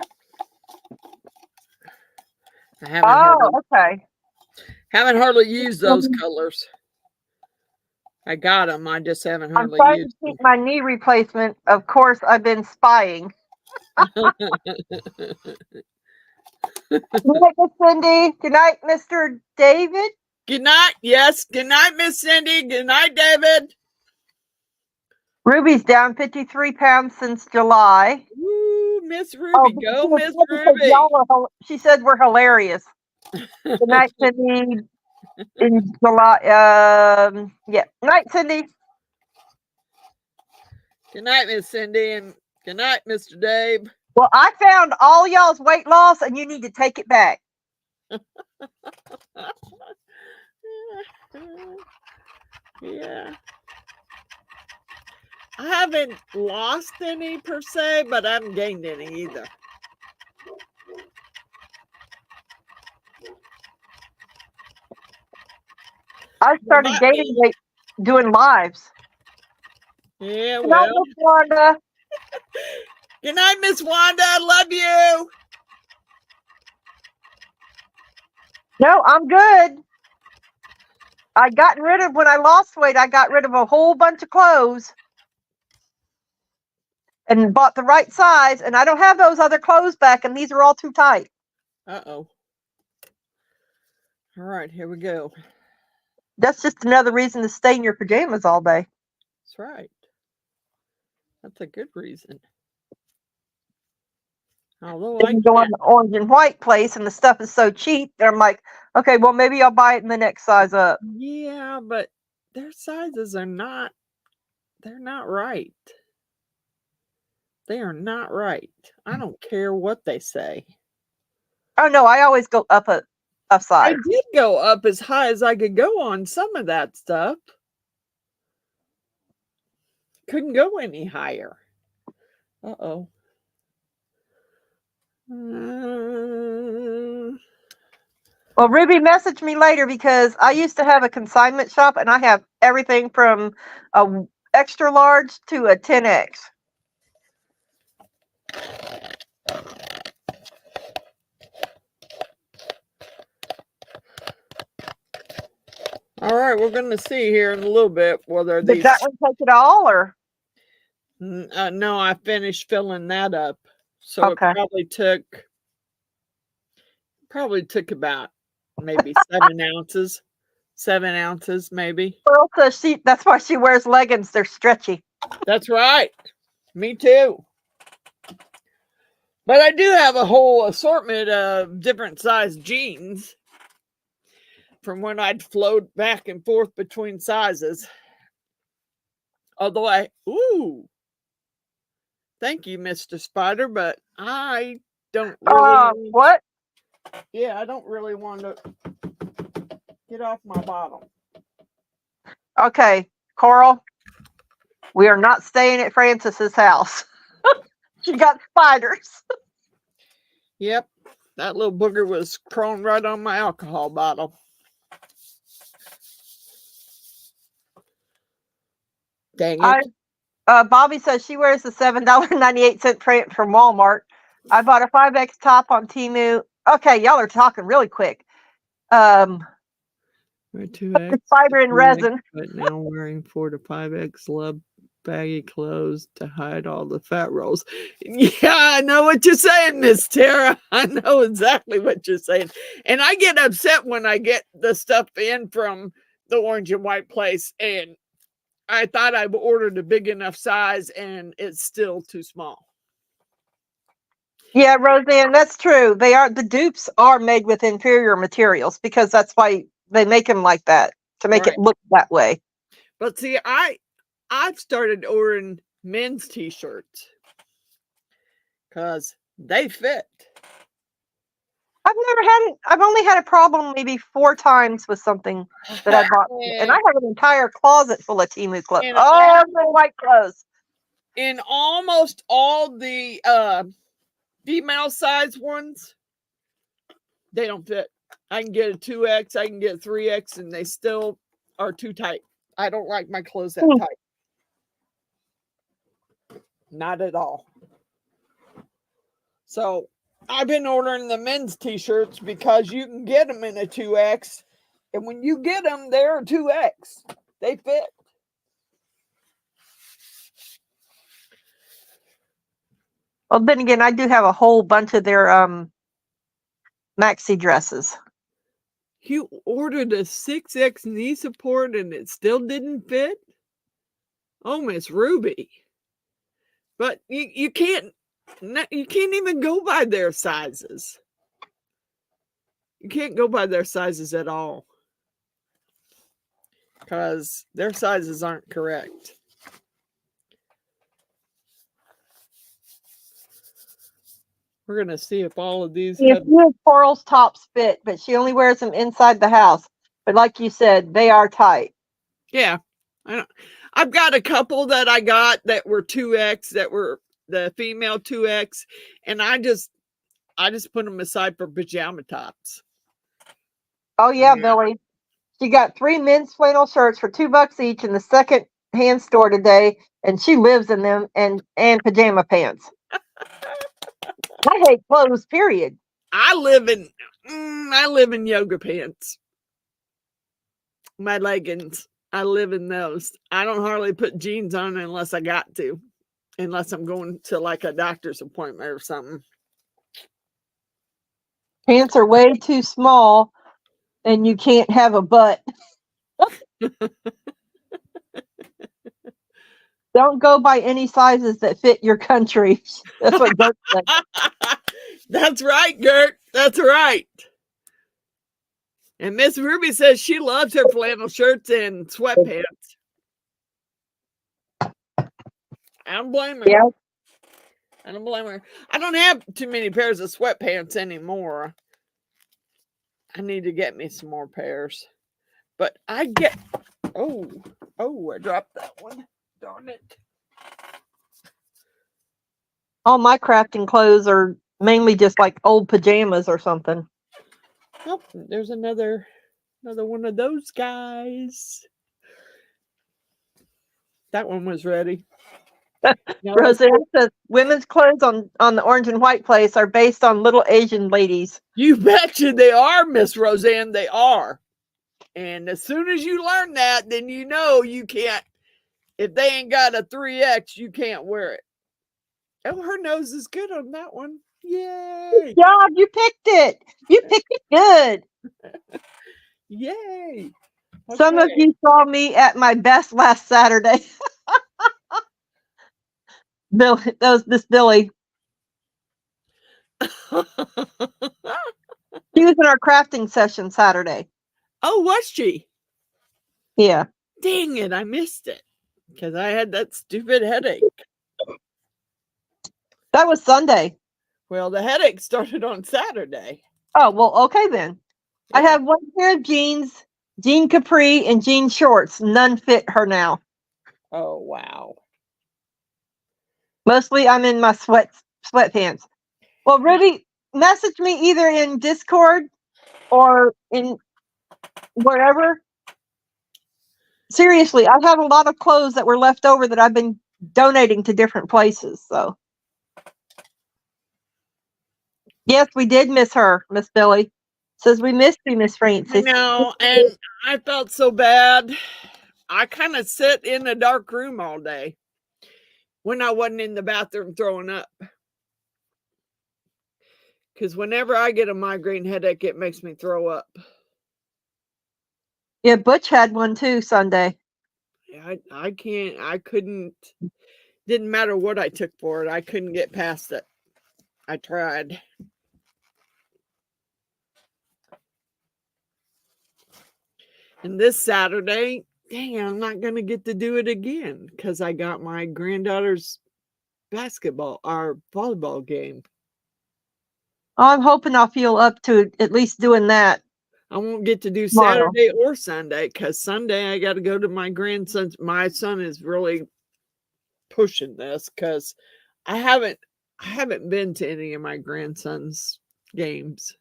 I haven't hardly used those colors. I got them. I just haven't I'm hardly trying used to keep my knee replacement. Of course, I've been spying. them. Good night, Miss Cindy. Good night, Mr. David. Good night. Yes. Good night, Miss Cindy. Good night, David. Ruby's down 53 pounds since July. Woo, Miss Ruby. Go, Miss Ruby. She said we're hilarious. Good night, Cindy. In July. Yeah. Night, Cindy. Good night, Miss Cindy, and good night, Mr. Dave. Well, I found all y'all's weight loss, and you need to take it back. Yeah. I haven't lost any per se, but I haven't gained any either. I started gaining weight doing lives. Yeah, Good night, well. Miss Wanda. Good night, Miss Wanda. I love you. No, I'm good. When I lost weight, I got rid of a whole bunch of clothes and bought the right size, and I don't have those other clothes back, and these are all too tight. Uh-oh. All right, here we go. That's just another reason to stay in your pajamas all day. That's right. That's a good reason. Although I go on the orange and white place, and the stuff is so cheap that I'm like, okay, well, maybe I'll buy it in the next size up. Yeah, but their sizes are they're not right. They are not right. I don't care what they say. Oh, no, I always go up a size. I did go up as high as I could go on some of that stuff. Couldn't go any higher. Uh-oh. Well, Ruby, message me later because I used to have a consignment shop, and I have everything from a extra large to a 10X. All right, we're going to see here in a little bit whether these... Did that one take it all, or? No, I finished filling that up. So Okay. it probably took about maybe 7 ounces. 7 ounces, maybe. Pearl says that's why she wears leggings. They're stretchy. That's right. Me too. But I do have a whole assortment of different size jeans from when I'd float back and forth between sizes. Although thank you, Mr. Spider, but I don't really... What? Yeah, I don't really want to get off my bottom. Okay, Coral, we are not staying at Frances's house. She got spiders. Yep. That little booger was crawling right on my alcohol bottle. Dang it. Bobby says she wears the $7.98 print from Walmart. I bought a 5X top on Temu. Okay, y'all are talking really quick. We're 2X, It's fiber and 2X, resin. but now wearing 4 to 5X love baggy clothes to hide all the fat rolls. Yeah, I know what you're saying, Miss Tara. I know exactly what you're saying. And I get upset when I get the stuff in from the orange and white place and I thought I ordered a big enough size and it's still too small. Yeah, Roseanne, that's true. The dupes are made with inferior materials because that's why they make them like that, to make it look that way. But see, I've started ordering men's t-shirts because they fit. I've only had a problem maybe 4 times with something that I bought. And I have an entire closet full of Temu clothes. Oh, no white clothes. In almost all the female size ones, they don't fit. I can get a 2X, I can get a 3X, and they still are too tight. I don't like my clothes that tight. Not at all. So I've been ordering the men's t-shirts because you can get them in a 2X. And when you get them, they're a 2X. They fit. Well, then again, I do have a whole bunch of their maxi dresses. You ordered a 6X knee support and it still didn't fit? Oh, Miss Ruby. But you can't even go by their sizes. You can't go by their sizes at all. Because their sizes aren't correct. We're going to see if all of these have Coral's tops fit, but she only wears them inside the house. But like you said, they are tight. Yeah. I've got a couple that I got that were 2X, that were the female 2X, and I just put them aside for pajama tops. Oh yeah, Billy. She got 3 men's flannel shirts for $2 each in the second hand store today, and she lives in them and pajama pants. I hate clothes, period. I live in yoga pants. My leggings. I live in those. I don't hardly put jeans on unless I got to. Unless I'm going to like a doctor's appointment or something. Pants are way too small and you can't have a butt. Don't go by any sizes that fit your country. That's what Gert said. That's right, Gert. That's right. And Miss Ruby says she loves her flannel shirts and sweatpants. I don't blame her. Yeah. I don't blame her. I don't have too many pairs of sweatpants anymore. I need to get me some more pairs. But I get... Oh, I dropped that one. Darn it. All my crafting clothes are mainly just like old pajamas or something. Oh, there's another one of those guys. That one was ready. Roseanne says women's clothes on the orange and white place are based on little Asian ladies. You betcha they are, Miss Roseanne. They are. And as soon as you learn that, then you know you can't. If they ain't got a 3X, you can't wear it. Oh, her nose is good on that one. Yay. Good job. You picked it. You picked it good. Yay. Okay. Some of you saw me at my best last Saturday. Bill, that was Miss Billy. She was in our crafting session Saturday. Oh, was she? Yeah. Dang it, I missed it. Because I had that stupid headache. That was Sunday. Well, the headache started on Saturday. Oh, well, okay then. Yeah. I have one pair of jeans, jean capri, and jean shorts. None fit her now. Oh, wow. Mostly I'm in my sweatpants. Well, Ruby, message me either in Discord or in wherever. Seriously, I have a lot of clothes that were left over that I've been donating to different places. So, yes, we did miss her, Miss Billy. Says we missed you, Miss Francis. I know, and I felt so bad. I kind of sit in a dark room all day when I wasn't in the bathroom throwing up. Because whenever I get a migraine headache, it makes me throw up. Yeah, Butch had one too Sunday. I couldn't, didn't matter what I took for it. I couldn't get past it. I tried. And this Saturday, dang, I'm not going to get to do it again because I got my granddaughter's basketball or volleyball game. I'm hoping I'll feel up to at least doing that. I won't get to do Tomorrow. Saturday or Sunday because Sunday I got to go to my grandson's. My son is really pushing this because I haven't been to any of my grandson's games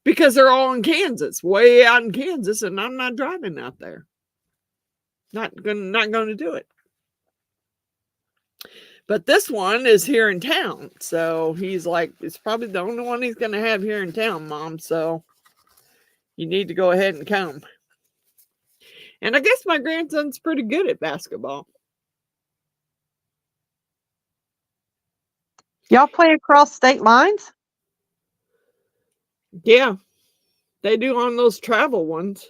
because they're all in Kansas, way out in Kansas, and I'm not driving out there. Not gonna do it. But this one is here in town, so he's like, it's probably the only one he's gonna have here in town, Mom. So you need to go ahead and come. And I guess my grandson's pretty good at basketball. Y'all play across state lines? Yeah, they do on those travel ones.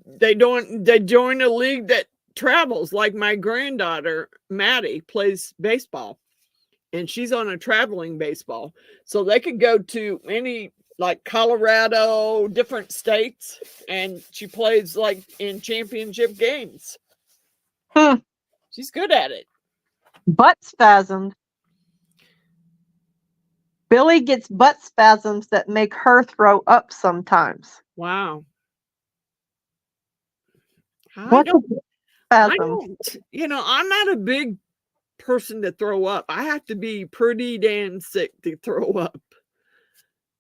They join a league that travels. Like my granddaughter, Maddie, plays baseball. And she's on a traveling baseball. So they could go to any, like Colorado, different states. And she plays like in championship games. She's good at it. Butt spasms. Billy gets butt spasms that make her throw up sometimes. Wow. I don't, you know, I'm not a big person to throw up. I have to be pretty damn sick to throw up.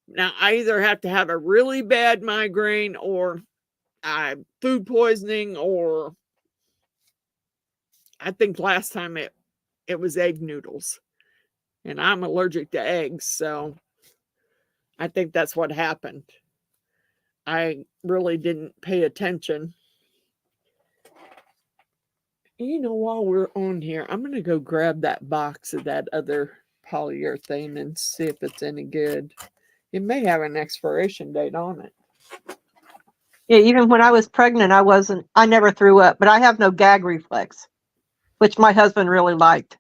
Now, I either have to have a really bad migraine or food poisoning, or I think last time it was egg noodles. And I'm allergic to eggs, so I think that's what happened. I really didn't pay attention. You know, while we're on here, I'm going to go grab that box of that other polyurethane and see if it's any good. It may have an expiration date on it. Yeah, even when I was pregnant, I never threw up, but I have no gag reflex, which my husband really liked.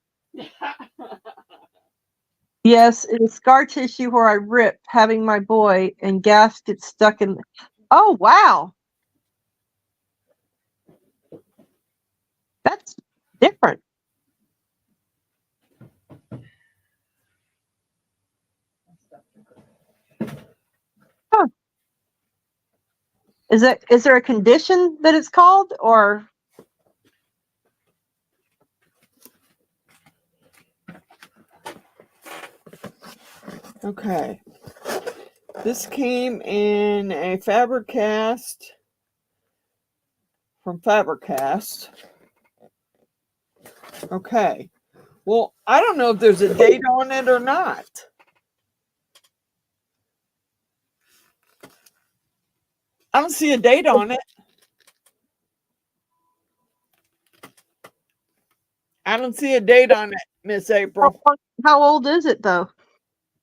Yes, it is scar tissue where I ripped having my boy and gas gets stuck in. Oh, wow. That's different. Huh. Is there a condition that it's called, or? Okay. This came in a Faber-Cast from Faber-Cast. Okay. Well, I don't know if there's a date on it or not. I don't see a date on it. I don't see a date on it, Miss April. How old is it, though?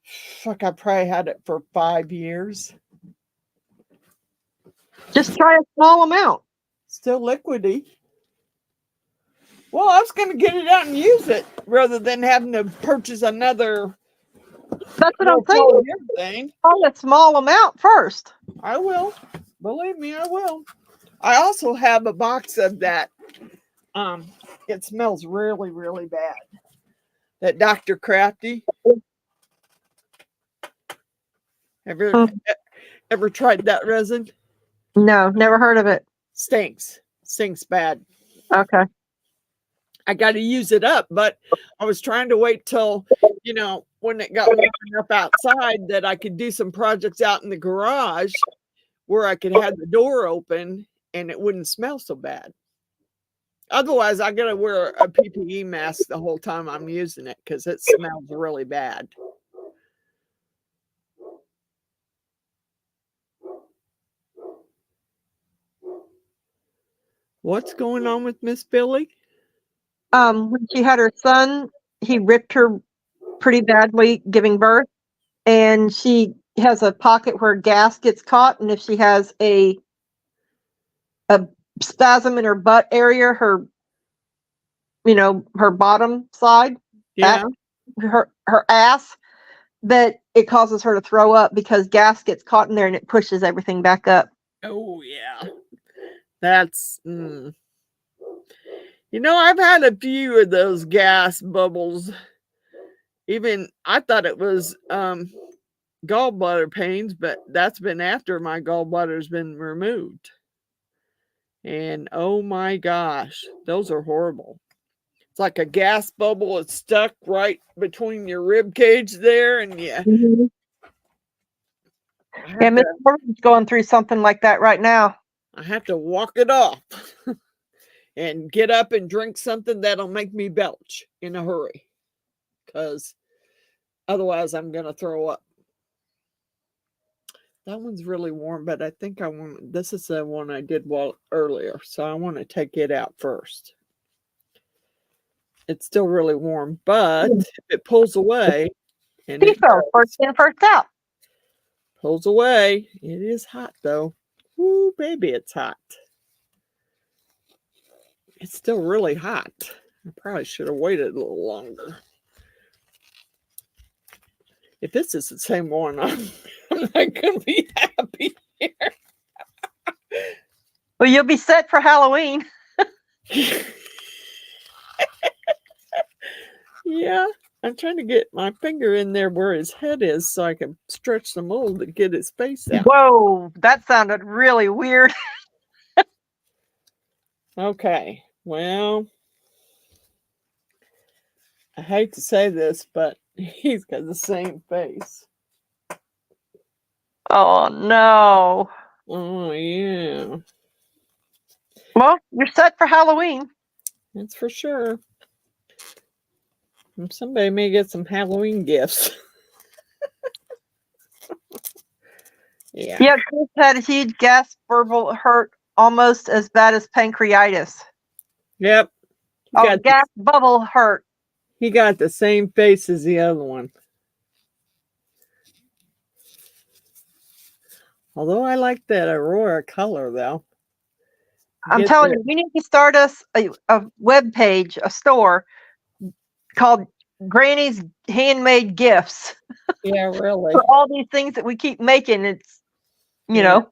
Fuck, I probably had it for 5 years. Just try a small amount. Still liquidy. Well, I was going to get it out and use it rather than having to purchase another. That's what I'm saying. Try a small amount first. I will. Believe me, I will. I also have a box of that. It smells really, really bad. That Dr. Crafty. Ever tried that resin? No, never heard of it. Stinks bad. Okay. I got to use it up, but I was trying to wait till you know, when it got warm enough outside that I could do some projects out in the garage where I could have the door open and it wouldn't smell so bad. Otherwise, I got to wear a PPE mask the whole time I'm using it because it smells really bad. What's going on with Miss Billy? When she had her son, he ripped her pretty badly giving birth, and she has a pocket where gas gets caught, and if she has a spasm in her butt area, her bottom side, Yeah. her ass, that it causes her to throw up because gas gets caught in there and it pushes everything back up. Oh, yeah. That's, You know, I've had a few of those gas bubbles. Even I thought it was gallbladder pains, but that's been after my gallbladder's been removed. And oh my gosh, those are horrible. It's like a gas bubble. It's stuck right between your rib cage there, and yeah. Mm-hmm. Yeah, Miss Morgan's going through something like that right now. I have to walk it off and get up and drink something that'll make me belch in a hurry, because otherwise I'm gonna throw up. That one's really warm, but I think I want, this is the one I did earlier, so I want to take it out first. It's still really warm, but if it pulls away, and it first in, first out. Pulls away, it is hot though. Woo, baby, it's hot. It's still really hot. I probably should have waited a little longer. If this is the same one, I'm not going to be happy here. Well, you'll be set for Halloween. Yeah, I'm trying to get my finger in there where his head is so I can stretch the mold to get his face out. Whoa, that sounded really weird. Okay, well, I hate to say this, but he's got the same face. Oh, no. Oh, yeah. Well, you're set for Halloween. That's for sure. Somebody may get some Halloween gifts. Yeah. Yeah, Chris had a huge gas verbal hurt, almost as bad as pancreatitis. Yep. Gas bubble hurt. He got the same face as the other one. Although I like that Aurora color, though. I'm telling you, we need to start us a web page, a store called Granny's Handmade Gifts. Yeah, really. For all these things that we keep making, it's, you know.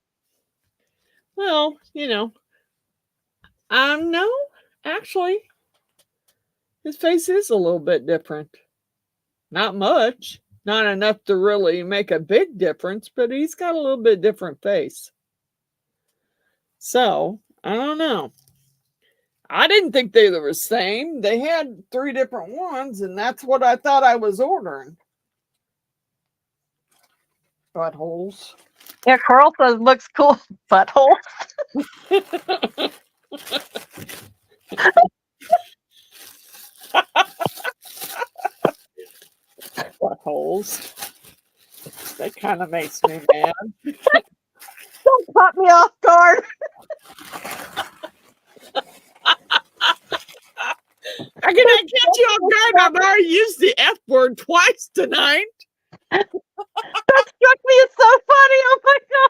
Well, no, actually, his face is a little bit different. Not much. Not enough to really make a big difference, but he's got a little bit different face. So, I don't know. I didn't think they were the same. They had 3 different ones, and that's what I thought I was ordering. Buttholes. Yeah, Carl says looks cool. Butthole. Buttholes. That kind of makes me mad. Don't cut me off guard. I cannot catch you off guard. I've already used the F word twice tonight. That struck me as so funny. Oh my God.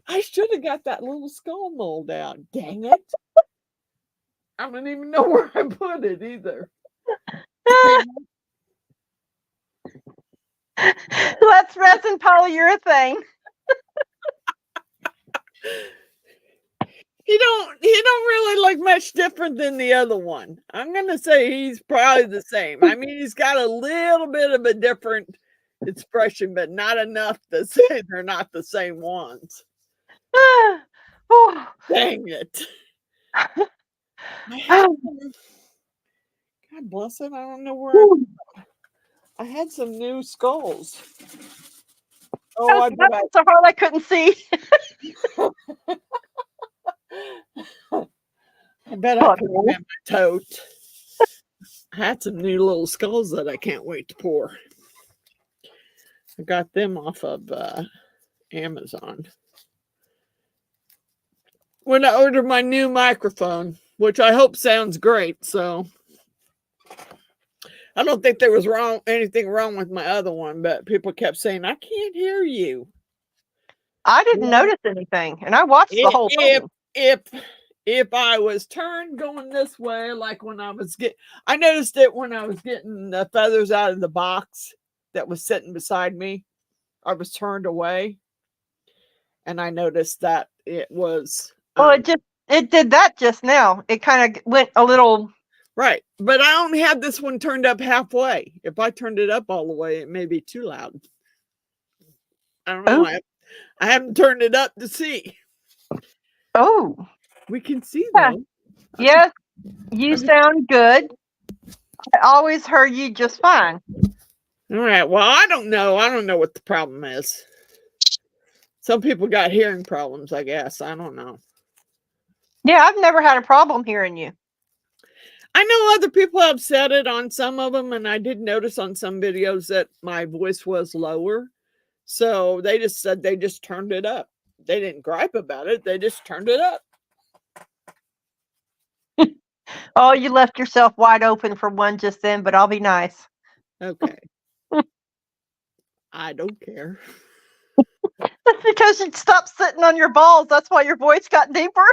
I should have got that little skull mold out. Dang it. I don't even know where I put it either. That's resin polyurethane. He don't really look much different than the other one. I'm gonna say he's probably the same. I mean, he's got a little bit of a different expression, but not enough to say they're not the same ones. Dang it. God, God bless it. I don't know where Whew. I had some new skulls. Oh, I bet That's so hard I couldn't see. I bet I put them in my tote. I had some new little skulls that I can't wait to pour. I got them off of Amazon. When I ordered my new microphone, which I hope sounds great, so I don't think there was anything wrong with my other one, but people kept saying, I can't hear you. I didn't notice anything, and I watched the whole thing. If I was turned going this way, like when I noticed it when I was getting the feathers out of the box that was sitting beside me. I was turned away, and I noticed that it was Well, it did that just now. It kind of went a little right, but I only had this one turned up halfway. If I turned it up all the way, it may be too loud. I don't know. I haven't turned it up to see. Oh, We can see yeah. though. Yes, you sound good. I always heard you just fine. All right. Well, I don't know. I don't know what the problem is. Some people got hearing problems, I guess. I don't know. Yeah, I've never had a problem hearing you. I know other people have said it on some of them, and I did notice on some videos that my voice was lower. So they just said they just turned it up. They didn't gripe about it. They just turned it up. Oh, you left yourself wide open for one just then, but I'll be nice. Okay. I don't care. That's because you stopped sitting on your balls. That's why your voice got deeper.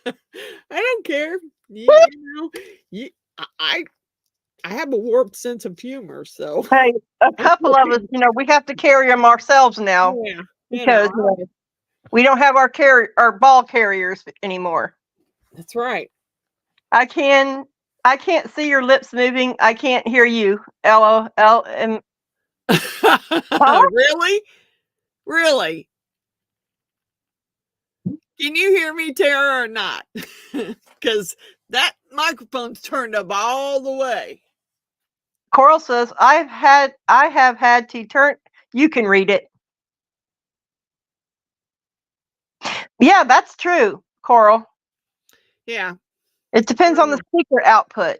I don't care. I have a warped sense of humor, so Hey, a couple of us, we have to carry them ourselves now because we don't have our ball carriers anymore. That's right. I can't see your lips moving. I can't hear you. LOL. Really? Really? Can you hear me, Tara, or not? Because that microphone's turned up all the way. Coral says, I have had to turn. You can read it. Yeah, that's true, Coral. Yeah. It depends on the speaker output.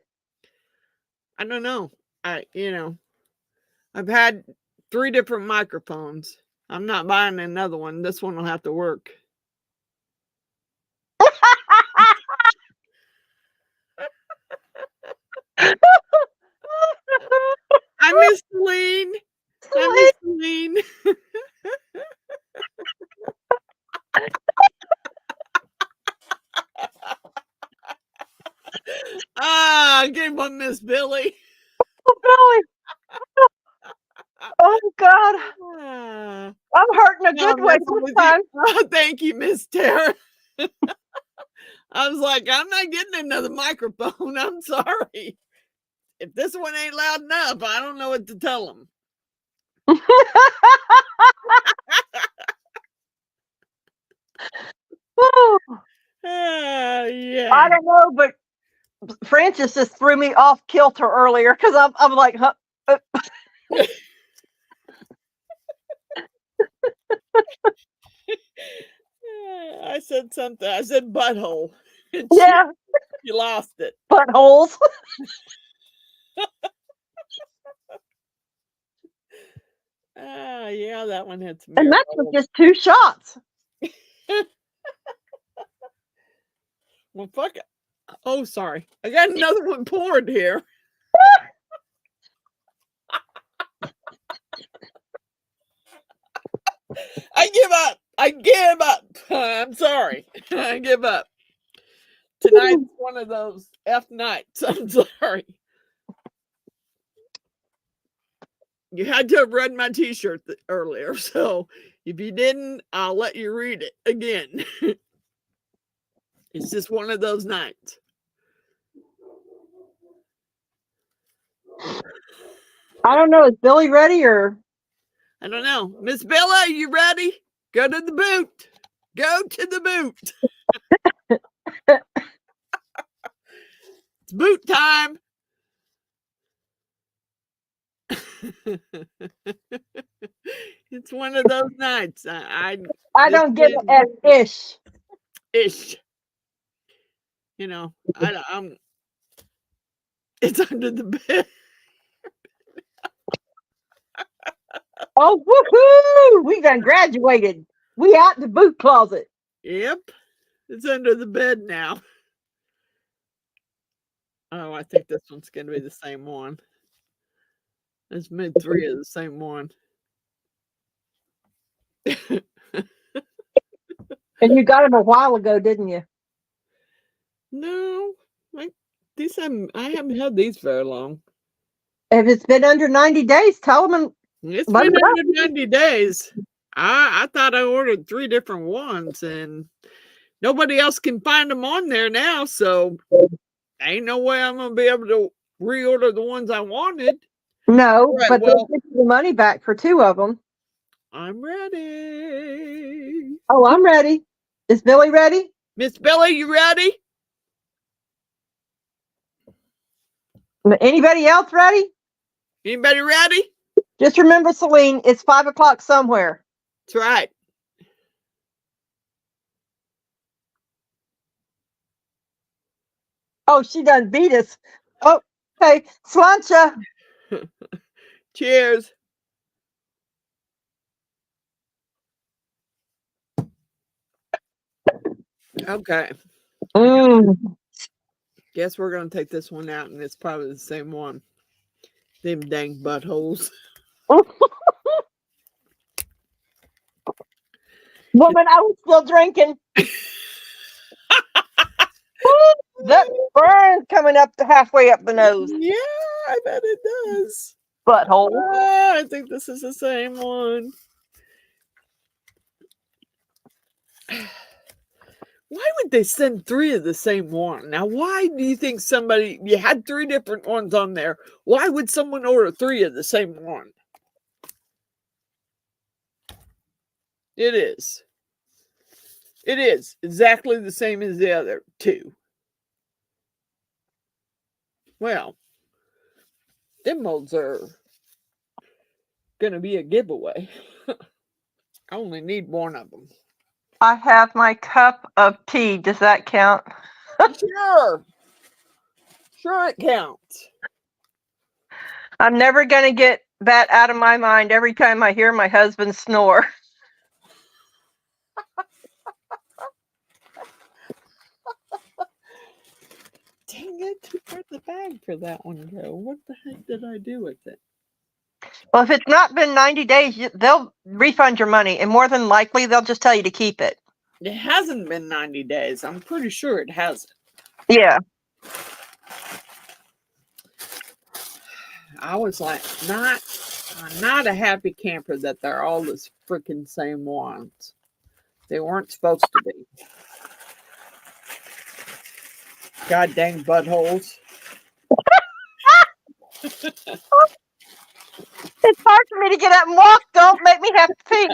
I don't know. I've had 3 different microphones. I'm not buying another one. This one will have to work. I miss Celine. I miss Celine. Give one Miss Billy. Oh, Billy. Oh, God. I'm hurting a good way this time. Oh, thank you, Miss Tara. I was like, I'm not getting another microphone. I'm sorry. If this one ain't loud enough, I don't know what to tell them. Yeah. I don't know, but Francis just threw me off kilter earlier because I'm like, huh? I said something. I said butthole. Yeah. You lost it. Buttholes. Yeah, that one had some. And that's just 2 shots. Well, fuck it. Oh, sorry. I got another one poured here. I give up. I give up. I'm sorry. I give up. Tonight's one of those F nights. I'm sorry. You had to have read my t-shirt earlier. So if you didn't, I'll let you read it again. It's just one of those nights. I don't know. Is Billy ready or? I don't know. Miss Bella, you ready? Go to the boot. Go to the boot. boot time. It's one of those nights. I don't get it as ish. You know, I'm. It's under the bed. Oh, woohoo! We done graduated. We out the boot closet. Yep, it's under the bed now. Oh, I think this one's going to be the same one. This mid 3 is the same one. And you got them a while ago, didn't you? No, I haven't had these very long. If it's been under 90 days, tell them. It's been under 90 days. I thought I ordered 3 different ones, and nobody else can find them on there now. So ain't no way I'm gonna be able to reorder the ones I wanted. No, right, but they'll get you the money back for 2 of them. I'm ready. Oh, I'm ready. Is Billy ready? Miss Billy, you ready? Anybody else ready? Anybody ready? Just remember, Celine, it's 5 o'clock somewhere. That's right. Oh, she done beat us. Oh, okay. Slancha. Cheers. Okay. Guess we're going to take this one out, and it's probably the same one. Them dang buttholes. Woman, I was still drinking. That burn coming up to halfway up the nose. Yeah, I bet it does. Butthole. I think this is the same one. Why would they send 3 of the same one? Now, why do you think you had 3 different ones on there? Why would someone order 3 of the same one? It is. It is exactly the same as the other 2. Well, them molds are going to be a giveaway. I only need 1 of them. I have my cup of tea. Does that count? Sure. Sure it counts. I'm never going to get that out of my mind every time I hear my husband snore. Dang it. Where'd the bag for that one go? What the heck did I do with it? Well, if it's not been 90 days, they'll refund your money. And more than likely, they'll just tell you to keep it. It hasn't been 90 days. I'm pretty sure it hasn't. Yeah. I was like, I'm not a happy camper that they're all the freaking same ones. They weren't supposed to be. God dang buttholes. It's hard for me to get up and walk. Don't make me have to pee.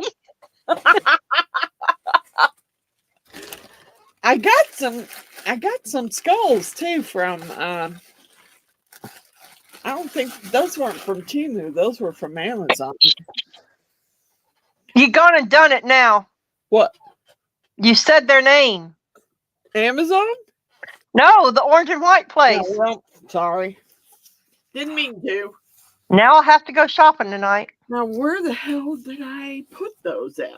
I got some skulls too from I don't think those weren't from Temu, those were from Amazon. You gone and done it now. What? You said their name. Amazon? No, the orange and white place. No, well, sorry. Didn't mean to. Now I'll have to go shopping tonight. Now, where the hell did I put those at?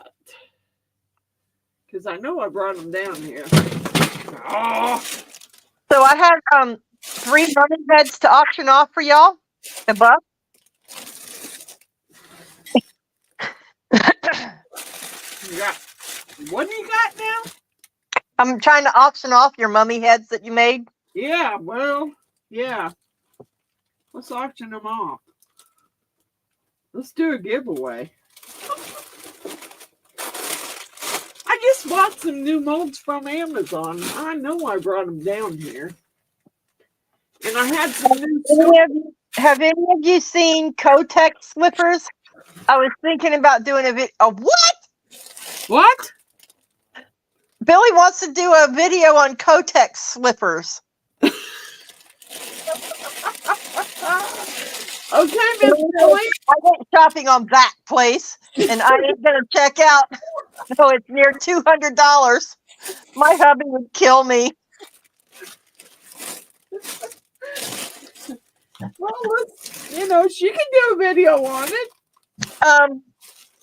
Because I know I brought them down here. Oh. So I had 3 running beds to auction off for y'all. A buck. What do you got now? I'm trying to auction off your mummy heads that you made. Yeah, well, yeah. Let's auction them off. Let's do a giveaway. I just bought some new molds from Amazon. I know I brought them down here. And I had some new Have any of you seen Kotex slippers? I was thinking about doing a video. What? What? Billy wants to do a video on Kotex slippers. Okay, Miss Billy. I went shopping on that place, and I ain't gonna check out. No, it's near $200. My hubby would kill me. Well, she can do a video on it.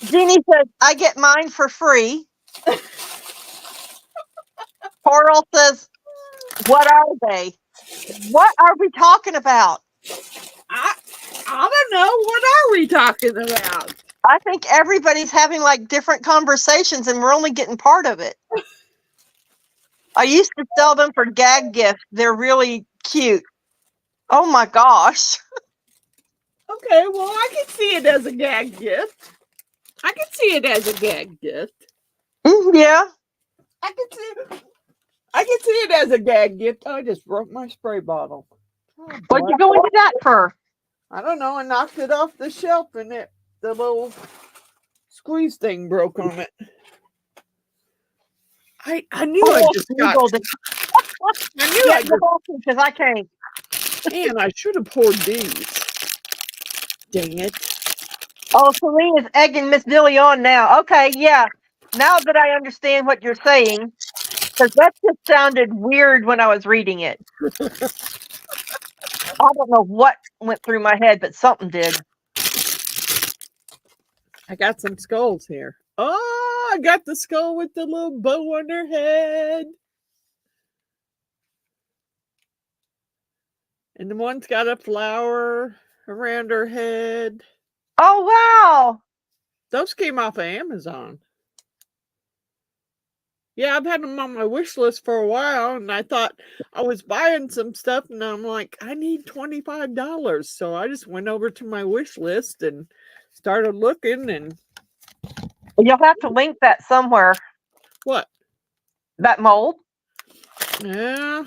Jeannie says I get mine for free. Coral says, "What are they? What are we talking about?" I don't know. What are we talking about? I think everybody's having like different conversations, and we're only getting part of it. I used to sell them for gag gifts. They're really cute. Oh my gosh. Okay, well, I can see it as a gag gift. I can see it as a gag gift. Yeah. I can see it as a gag gift. Oh, I just broke my spray bottle. Oh, What'd you go into that for? I don't know. I knocked it off the shelf and the little squeeze thing broke on it. I knew I just got. I knew I just. Because I can't. Man, I should have poured these. Dang it. Oh, Celine is egging Miss Billy on now. Okay, yeah. Now that I understand what you're saying, because that just sounded weird when I was reading it. I don't know what went through my head, but something did. I got some skulls here. Oh, I got the skull with the little bow on her head. And the one's got a flower around her head. Oh, wow. Those came off of Amazon. Yeah, I've had them on my wish list for a while, and I thought I was buying some stuff, and I'm like, I need $25. So I just went over to my wish list and started looking, and You'll have to link that somewhere. what? That mold? Yeah.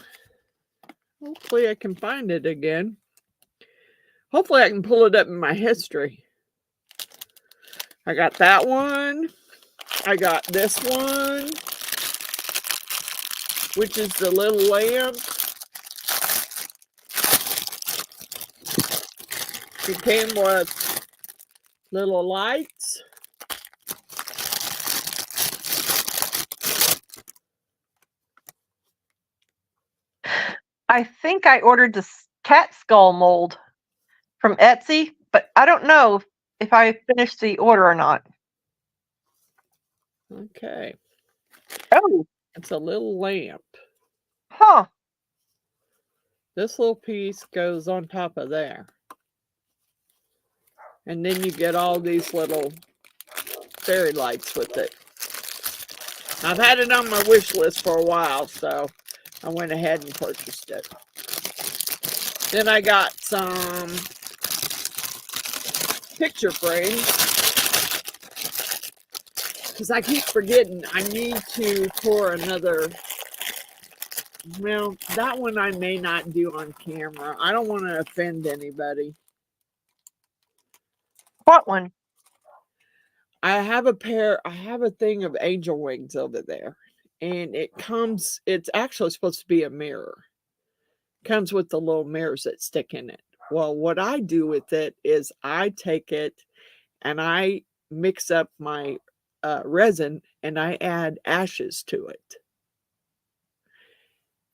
Hopefully I can find it again. Hopefully I can pull it up in my history. I got that one. I got this one, which is the little lamp. It came with little lights. I think I ordered this cat skull mold from Etsy, but I don't know if I finished the order or not. Okay. Oh. It's a little lamp. Huh. This little piece goes on top of there. And then you get all these little fairy lights with it. I've had it on my wish list for a while, so I went ahead and purchased it. Then I got some picture frames, because I keep forgetting I need to pour another. Well, that one I may not do on camera. I don't want to offend anybody. What one? I have a thing of angel wings over there. And it's actually supposed to be a mirror. Comes with the little mirrors that stick in it. Well, what I do with it is I take it and I mix up my resin and I add ashes to it.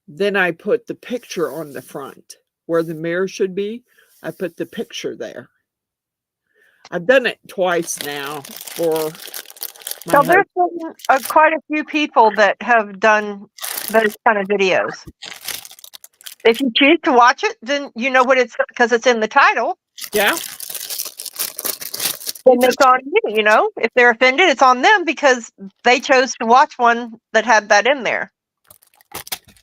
Then I put the picture on the front where the mirror should be. I put the picture there. I've done it twice now for my So there's been quite a few people that have done those kind of videos. If you choose to watch it, then you know what it's because it's in the title. Yeah. Then it's on you, you know. If they're offended, it's on them because they chose to watch one that had that in there.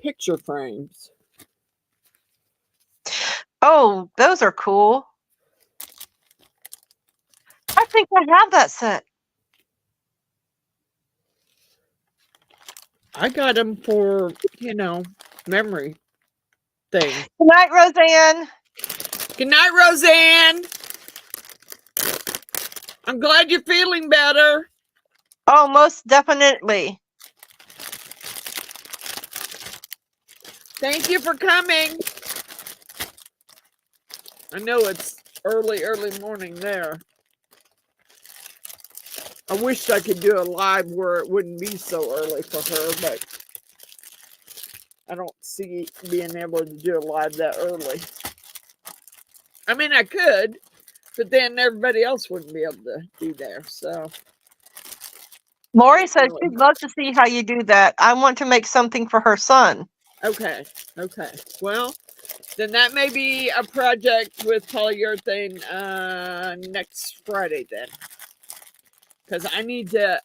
Picture frames. Oh, those are cool. I think I have that set. I got them for, memory thing. Good night, Roseanne. Good night, Roseanne. I'm glad you're feeling better. Oh, most definitely. Thank you for coming. I know it's early morning there. I wish I could do a live where it wouldn't be so early for her, but I don't see being able to do a live that early. I mean, I could, but then everybody else wouldn't be able to be there. So Lori says she'd love to see how you do that. I want to make something for her son. okay. Well, then that may be a project with polyurethane next Friday then. Because I need to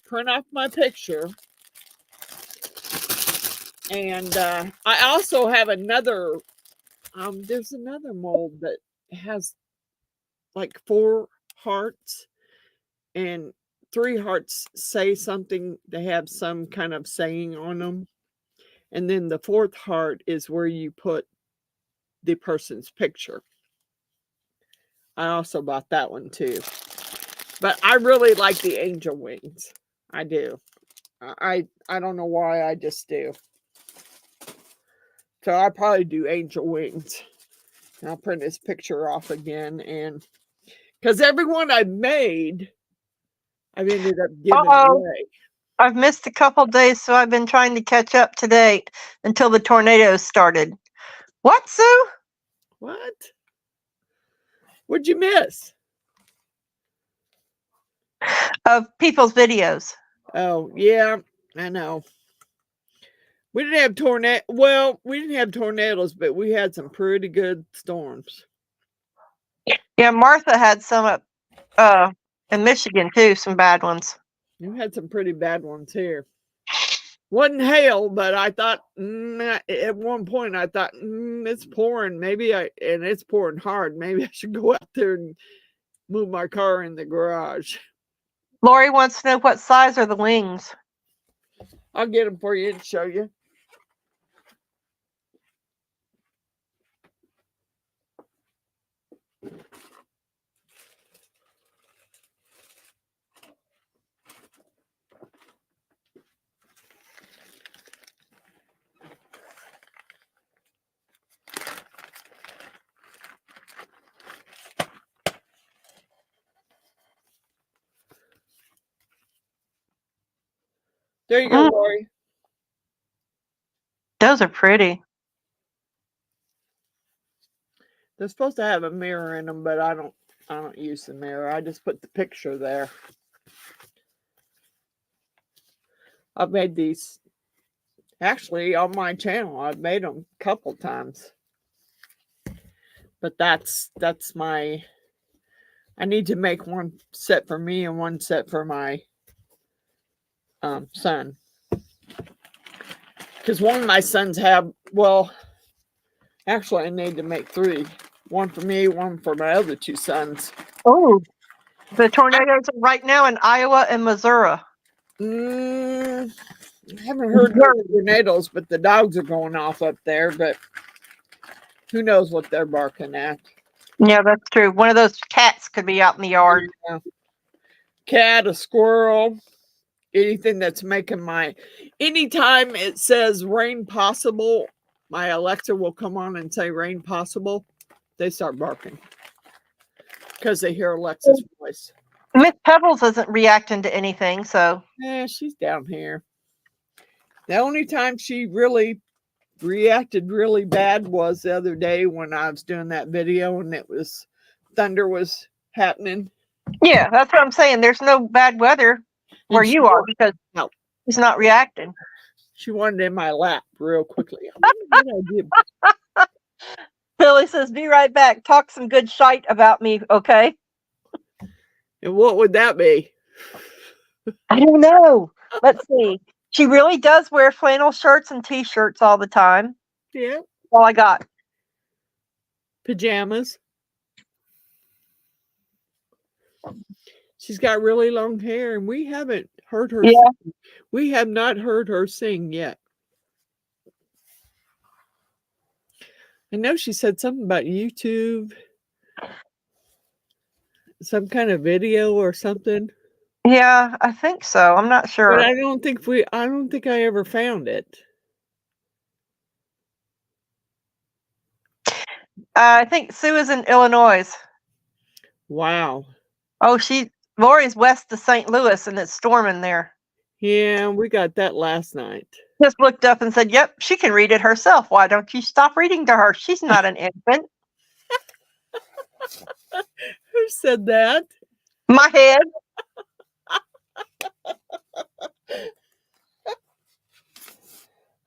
print off my picture. And I also have another there's another mold that has like 4 hearts, and 3 hearts say something. They have some kind of saying on them. And then the 4th heart is where you put the person's picture. I also bought that one too. But I really like the angel wings. I do. I don't know why, I just do. So I'll probably do angel wings. And I'll print this picture off again. And because every one I've made, I've ended up giving away. I've missed a couple days, so I've been trying to catch up to date until the tornadoes started. What, Sue? What? What'd you miss? Of people's videos. Oh, yeah, I know. We didn't have tornado. Well, we didn't have tornadoes, but we had some pretty good storms. Yeah, Martha had some up in Michigan too, some bad ones. You had some pretty bad ones here. Wasn't hail, but I thought at one point I thought it's pouring. And it's pouring hard. Maybe I should go out there and move my car in the garage. Lori wants to know what size are the wings. I'll get them for you and show you. There you go, Lori. Those are pretty. They're supposed to have a mirror in them, but I don't use the mirror. I just put the picture there. I've made these actually on my channel. I've made them a couple times. But that's my, I need to make one set for me and one set for my son. Because one of my sons have, well, actually I need to make 3. One for me, one for my other 2 sons. Oh, the tornadoes are right now in Iowa and Missouri. I haven't heard of tornadoes, but the dogs are going off up there. But who knows what they're barking at? Yeah, that's true. One of those cats could be out in the yard. Yeah. Cat, a squirrel, anything that's making anytime it says rain possible, my Alexa will come on and say rain possible. They start barking because they hear Alexa's voice. Miss Pebbles isn't reacting to anything, so. Yeah, she's down here. The only time she really reacted really bad was the other day when I was doing that video and thunder was happening. Yeah, that's what I'm saying. There's no bad weather where you are because he's not reacting. She wanted in my lap real quickly. Billy says, be right back. Talk some good shite about me, okay? And what would that be? I don't know. Let's see. She really does wear flannel shirts and t-shirts all the time. Yeah. All I got. Pajamas. She's got really long hair, and we haven't heard her sing. We have not heard her sing yet. I know she said something about YouTube. Some kind of video or something. Yeah, I think so. I'm not sure. But I don't think I ever found it. I think Sue is in Illinois. Wow. Oh, Lori's west of St. Louis and it's storming there. Yeah, we got that last night. Just looked up and said, "Yep, she can read it herself. Why don't you stop reading to her? She's not an infant." Who said that? My head.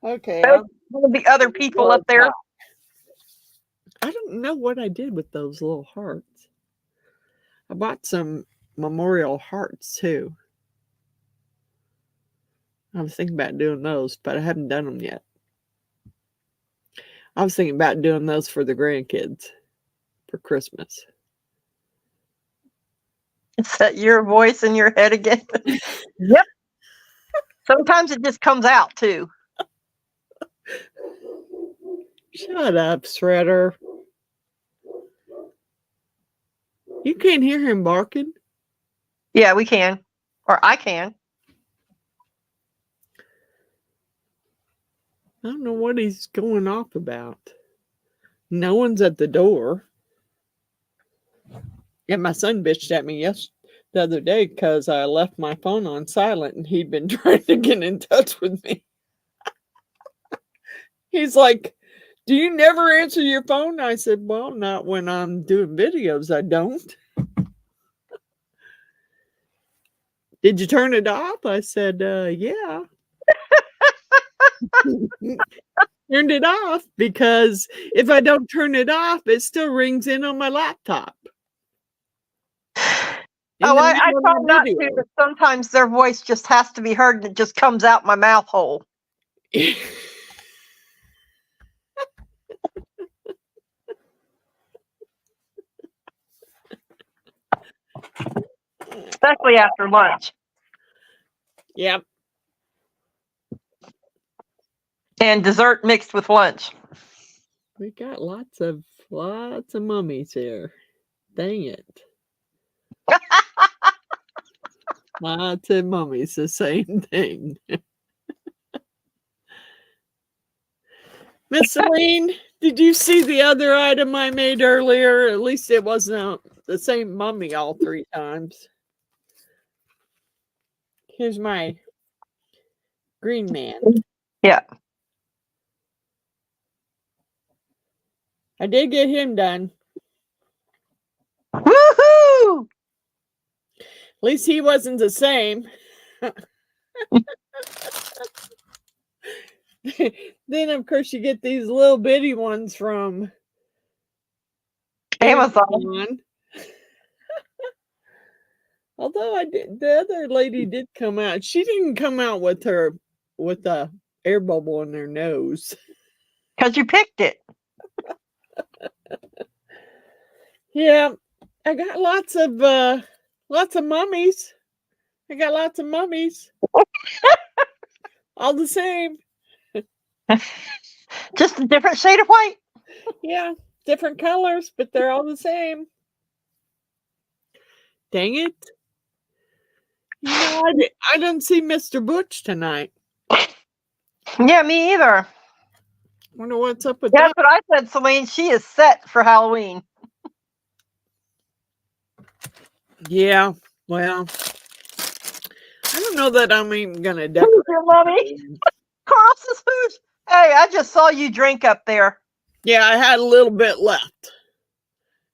Okay. One of the other people up there. I don't know what I did with those little hearts. I bought some memorial hearts too. I was thinking about doing those, but I haven't done them yet. I was thinking about doing those for the grandkids for Christmas. Is that your voice in your head again? Yep. Sometimes it just comes out too. Shut up, Shredder. You can't hear him barking? Yeah, we can. Or I can. I don't know what he's going off about. No one's at the door. And my son bitched at me the other day because I left my phone on silent and he'd been trying to get in touch with me. He's like, "Do you never answer your phone?" I said, "Well, not when I'm doing videos, I don't." "Did you turn it off?" I said, "Yeah." Turned it off because if I don't turn it off, it still rings in on my laptop. I try not to, but sometimes their voice just has to be heard and it just comes out my mouth hole. Especially after lunch. Yep. And dessert mixed with lunch. We got lots of mummies here. Dang it. Lots of mummies, the same thing. Miss Celine, did you see the other item I made earlier? At least it wasn't the same mummy all 3 times. Here's my green man. Yeah. I did get him done. Woohoo! At least he wasn't the same. Then, of course, you get these little bitty ones from Amazon. Although the other lady did come out. She didn't come out with a air bubble in her nose. Because you picked it. Yeah, I got lots of mummies. I got lots of mummies. All the same. Just a different shade of white. Yeah, different colors, but they're all the same. Dang it. You know, I didn't see Mr. Butch tonight. Yeah, me either. Wonder what's up with that. That's what I said, Celine. She is set for Halloween. Yeah, well, I don't know that I'm even going to decorate. Who's your mommy? Carl says, "Who's?" Hey, I just saw you drink up there. Yeah, I had a little bit left.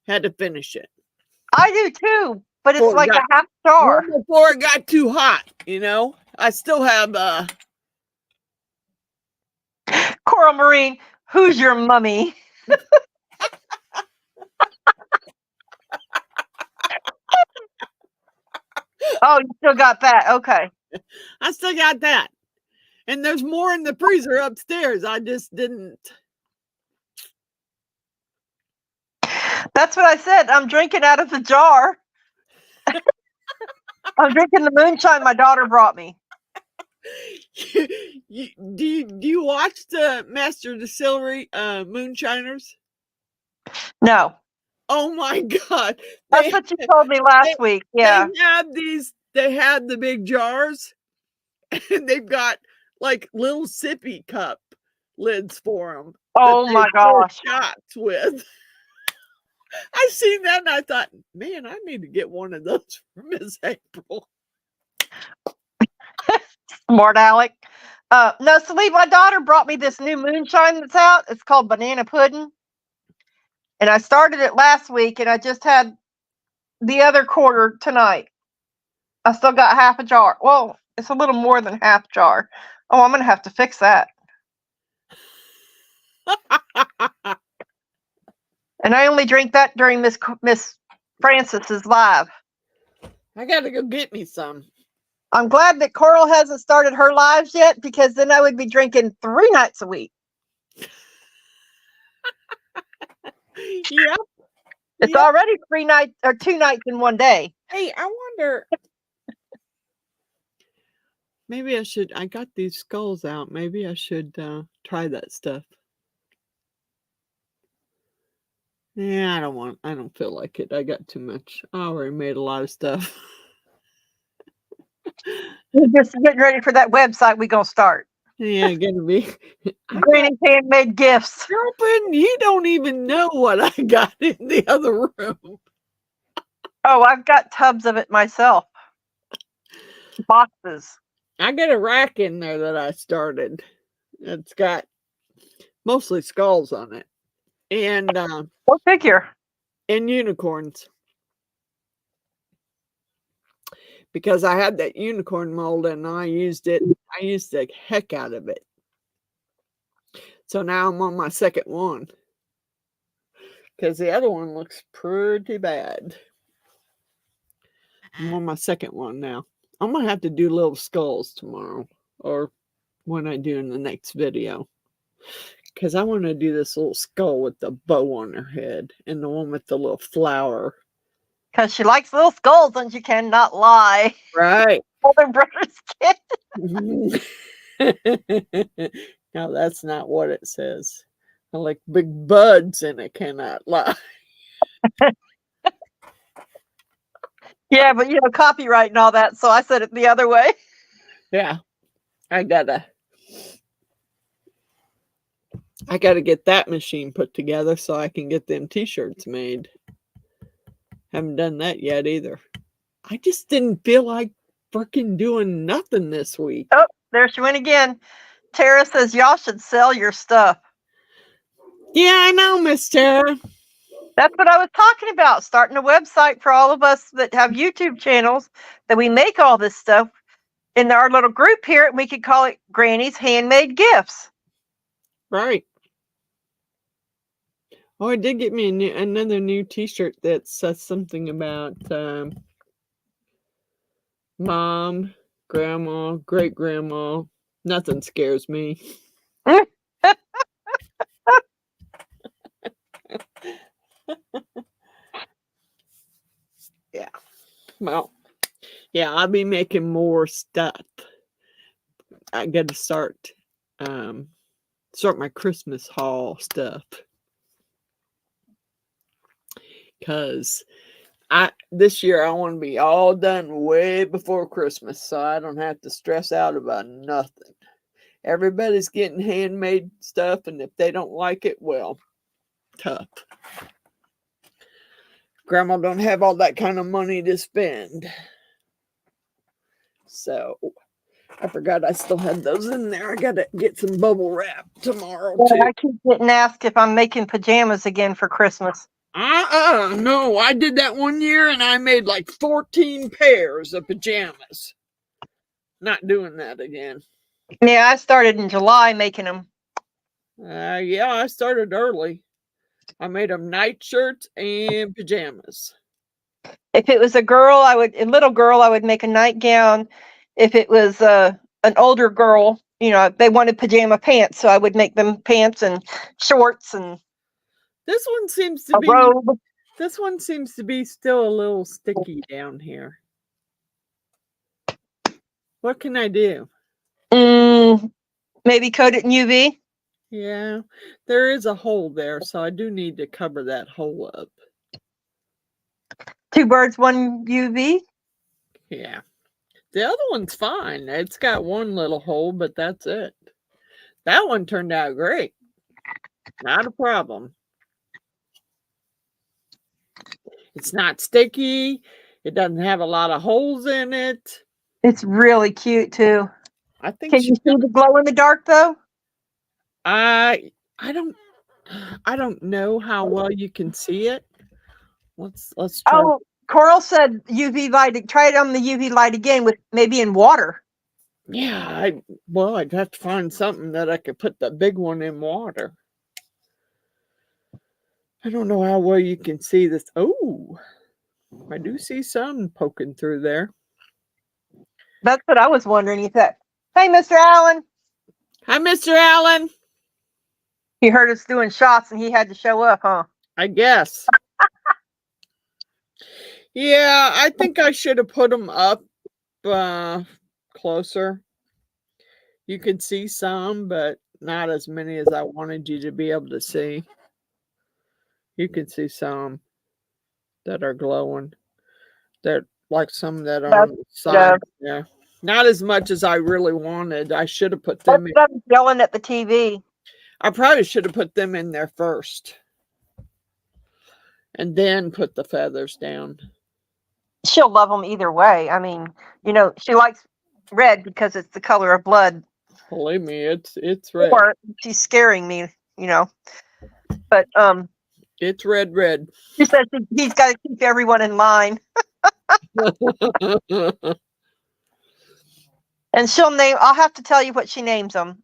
Had to finish it. I do too, but it's like a half star. Before it got too hot, you know? I still have Coral Marine, who's your mummy? Oh, you still got that. Okay. I still got that. And there's more in the freezer upstairs. I just didn't. That's what I said. I'm drinking out of the jar. I'm drinking the moonshine my daughter brought me. Do you watch the Master Distillery moonshiners? No. Oh my God. That's what you told me last week. Yeah. They have the big jars and they've got like little sippy cup lids for them. Oh my gosh. Shots with. I seen that and I thought, man, I need to get one of those for Miss April. Smart Alec. No, Celine, my daughter brought me this new moonshine that's out. It's called Banana Pudding. And I started it last week and I just had the other quarter tonight. I still got half a jar. Well, it's a little more than half jar. Oh, I'm going to have to fix that. And I only drink that during Miss Frances's live. I got to go get me some. I'm glad that Coral hasn't started her lives yet, because then I would be drinking 3 nights a week. Yep. It's already 3 nights or 2 nights in one day. Hey, I wonder. Maybe I should. I got these skulls out. Maybe I should try that stuff. Yeah, I don't feel like it. I got too much. I already made a lot of stuff. We're just getting ready for that website we're going to start. Yeah, gonna be. Granny's handmade gifts. Girlfriend, you don't even know what I got in the other room. Oh, I've got tubs of it myself. Boxes. I got a rack in there that I started. It's got mostly skulls on it. And What figure? And unicorns. Because I had that unicorn mold and I used it. I used the heck out of it. So now I'm on my second one. Because the other one looks pretty bad. I'm on my second one now. I'm going to have to do little skulls tomorrow. Or when I do in the next video. Because I want to do this little skull with the bow on her head. And the one with the little flower. Because she likes little skulls and she cannot lie. Right. Older brother's kid. No, that's not what it says. I like big buds and it cannot lie. Yeah, but copyright and all that, so I said it the other way. Yeah. I gotta get that machine put together so I can get them t-shirts made. Haven't done that yet either. I just didn't feel like freaking doing nothing this week. Oh, there she went again. Tara says y'all should sell your stuff. Yeah, I know, Miss Tara. That's what I was talking about. Starting a website for all of us that have YouTube channels, that we make all this stuff in our little group here, and we could call it Granny's Handmade Gifts. Right. Oh, I did get me another new t-shirt that says something about mom, grandma, great-grandma. Nothing scares me. Yeah. Well, yeah, I'll be making more stuff. I got to start my Christmas haul stuff. Because this year I want to be all done way before Christmas, so I don't have to stress out about nothing. Everybody's getting handmade stuff, and if they don't like it, well, tough. Grandma don't have all that kind of money to spend. So I forgot I still had those in there. I gotta get some bubble wrap tomorrow too. I keep getting asked if I'm making pajamas again for Christmas. No, I did that one year and I made like 14 pairs of pajamas. Not doing that again. Yeah, I started in July making them. Yeah, I started early. I made them night shirts and pajamas. If it was a little girl, I would make a nightgown. If it was an older girl, they wanted pajama pants, so I would make them pants and shorts and this one seems to a robe. This one seems to be still a little sticky down here. What can I do? Maybe coat it in UV. Yeah, there is a hole there, so I do need to cover that hole up. 2 birds, 1 UV. Yeah. The other one's fine. It's got one little hole, but that's it. That one turned out great. Not a problem. It's not sticky. It doesn't have a lot of holes in it. It's really cute too. I think Can you see the glow in the dark though? I don't know how well you can see it. Let's try. Oh, Coral said UV light. Try it on the UV light again with maybe in water. Yeah, I'd have to find something that I could put the big one in water. I don't know how well you can see this. Oh, I do see some poking through there. That's what I was wondering. He said, "Hey, Mr. Allen." Hi, Mr. Allen. He heard us doing shots and he had to show up, huh? I guess. Yeah, I think I should have put them up closer. You can see some, but not as many as I wanted you to be able to see. You can see some that are glowing. They're like some that are on the side. Yeah. Not as much as I really wanted. I should have put them in. That's yelling at the TV. I probably should have put them in there first. And then put the feathers down. She'll love them either way. I mean, she likes red because it's the color of blood. Believe me, it's red. Or she's scaring me, But it's red. She says he's got to keep everyone in line. And I'll have to tell you what she names them.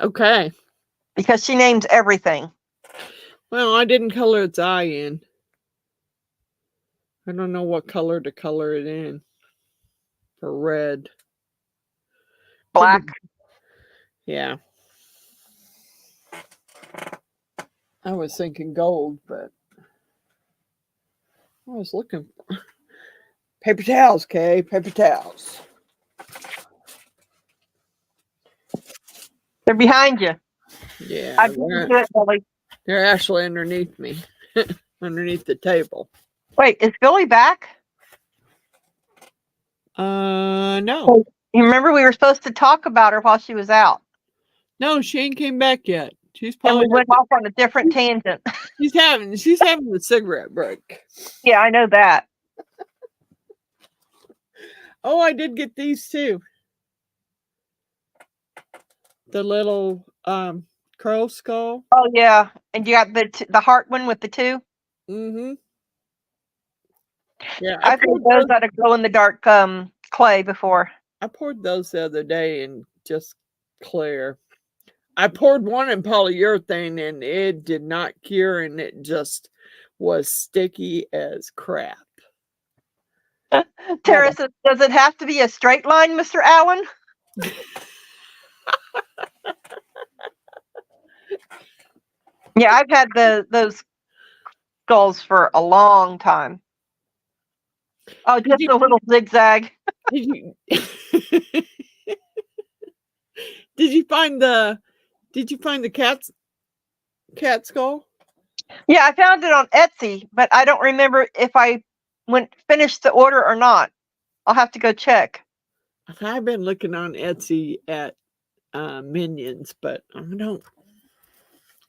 Okay. Because she names everything. Well, I didn't color its eye in. I don't know what color to color it in. For red. Black. Yeah. I was thinking gold, but I was looking for paper towels, Kay. Paper towels. They're behind you. Yeah. They're actually underneath me. Underneath the table. Wait, is Billy back? No. You remember we were supposed to talk about her while she was out? No, she ain't came back yet. She's probably and we went off on a different tangent. She's having a cigarette break. Yeah, I know that. Oh, I did get these too. The little crow skull. Oh yeah, and you got the heart one with the two. Mm-hmm. Yeah, I've made those out of glow in the dark clay before. I poured those the other day and just clear. I poured one in polyurethane and it did not cure and it just was sticky as crap. Tara says, does it have to be a straight line, Mr. Allen? Yeah, I've had those skulls for a long time. Oh, just a little zigzag. Did you find the cat skull? Yeah, I found it on Etsy, but I don't remember if I finished the order or not. I'll have to go check. I've been looking on Etsy at minions, but I'm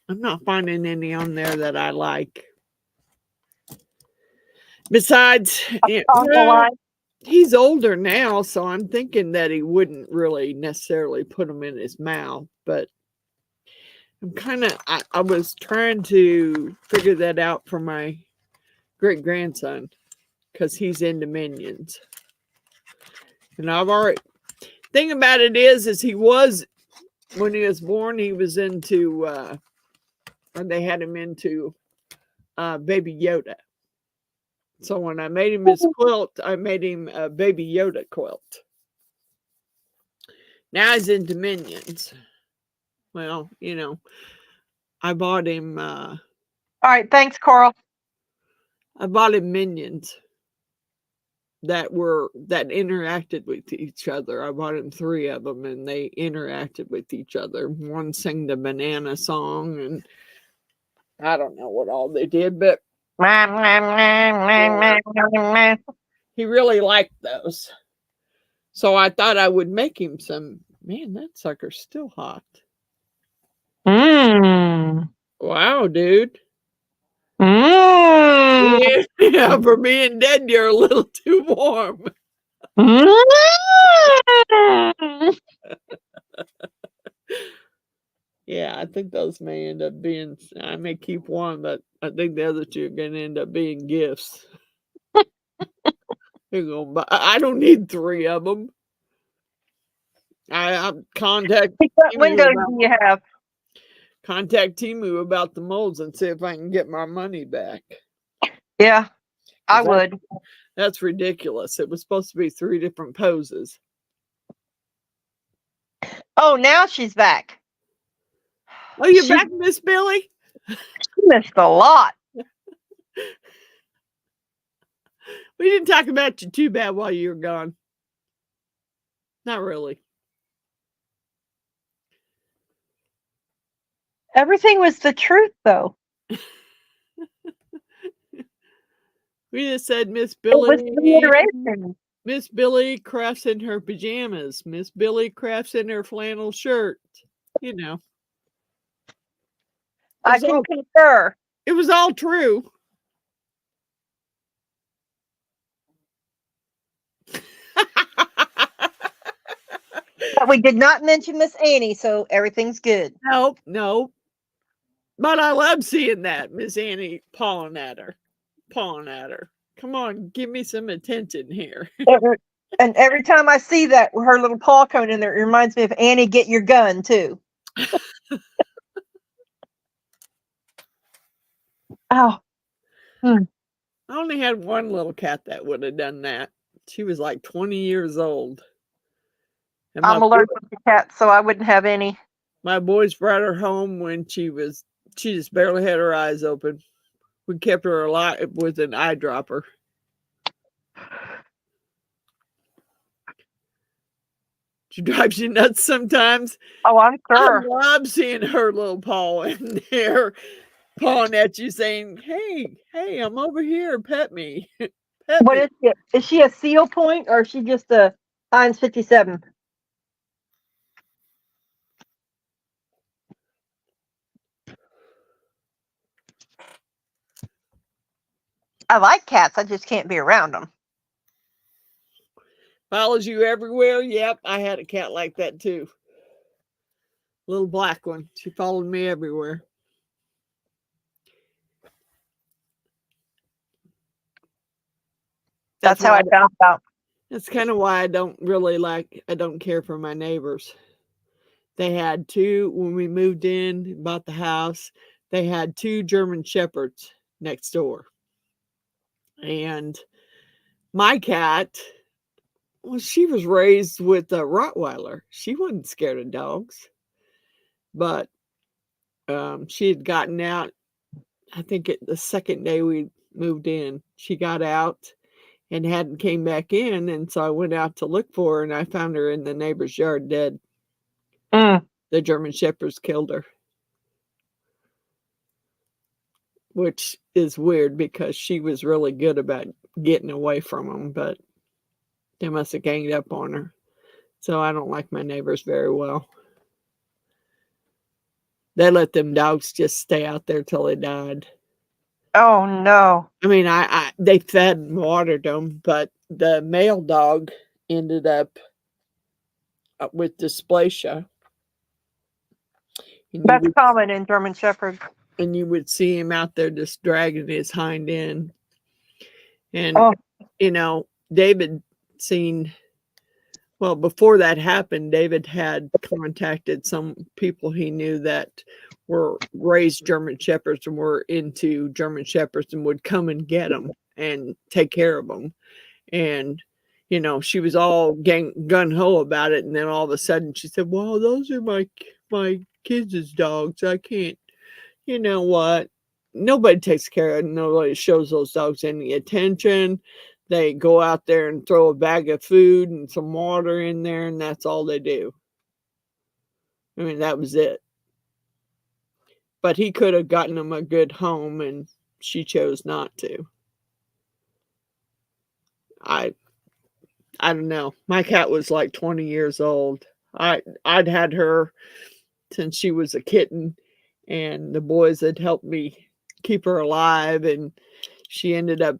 not finding any on there that I like. Besides, he's older now, so I'm thinking that he wouldn't really necessarily put them in his mouth, but I was trying to figure that out for my great grandson because he's into minions. And I've already, thing about it is he was, when he was born, he was into, they had him into Baby Yoda. So when I made him his quilt, I made him a Baby Yoda quilt. Now he's into minions. Well, I bought him. All right, thanks, Coral. I bought him minions that interacted with each other. I bought him 3 of them, and they interacted with each other. One sang the banana song, and I don't know what all they did, but he really liked those. So I thought I would make him some. Man, that sucker's still hot. Wow, dude. Mm. Yeah, for being dead, you're a little too warm. Mm. Yeah, I think those may end up being, I may keep one, but I think the other two are going to end up being gifts. You're gonna buy, I don't need 3 of them. I contact What Timu windows about, do you have? contact Timu about the molds and see if I can get my money back. Yeah, I 'Cause would. that's ridiculous. It was supposed to be 3 different poses. Oh, now she's back. Oh, you're She back, Miss Billy? missed a lot. We didn't talk about you too bad while you were gone. Not really. Everything was the truth, though. We just said Miss It was Billy. reiteration. Miss Billy crafts in her pajamas. Miss Billy crafts in her flannel shirt. You know. I can concur. It was all true. But we did not mention Miss Annie, so everything's good. Nope, nope. But I love seeing that, Miss Annie pawing at her. Pawing at her. Come on, give me some attention here. And every time I see that, her little paw cone in there, it reminds me of Annie, get your gun, too. Oh. I only had one little cat that would have done that. She was like 20 years old. And I'm allergic to cats, so I wouldn't have any. my boys brought her home when she just barely had her eyes open. We kept her alive with an eyedropper. She drives you nuts sometimes. Oh, I'm sure. I love seeing her little paw in there pawing at you saying, hey, I'm over here. Pet me. Pet What me. is she? Is she a seal point or is she just a Heinz 57? I like cats. I just can't be around them. Follows you everywhere. Yep, I had a cat like that too. Little black one. She followed me everywhere. That's how I found out. That's kind of why I don't care for my neighbors. They had 2, when we moved in, bought the house, they had 2 German Shepherds next door. And my cat, well, she was raised with a Rottweiler. She wasn't scared of dogs. But she had gotten out, I think the second day we moved in, she got out and hadn't came back in. And so I went out to look for her and I found her in the neighbor's yard dead. The German Shepherds killed her. Which is weird because she was really good about getting away from them, but they must have ganged up on her. So I don't like my neighbors very well. They let them dogs just stay out there till they died. Oh no. I mean, they fed and watered them, but the male dog ended up with dysplasia. That's common in German Shepherd. And you would see him out there just dragging his hind end. And, David seen, well, before that happened, David had contacted some people he knew that were raised German Shepherds and were into German Shepherds and would come and get them and take care of them. And, she was all gung-ho about it. And then all of a sudden she said, well, those are my kids' dogs. I can't, you know what? Nobody takes care of it. Nobody shows those dogs any attention. They go out there and throw a bag of food and some water in there, and that's all they do. I mean, that was it. But he could have gotten them a good home, and she chose not to. I don't know. My cat was like 20 years old. I'd had her since she was a kitten, and the boys had helped me keep her alive. And she ended up,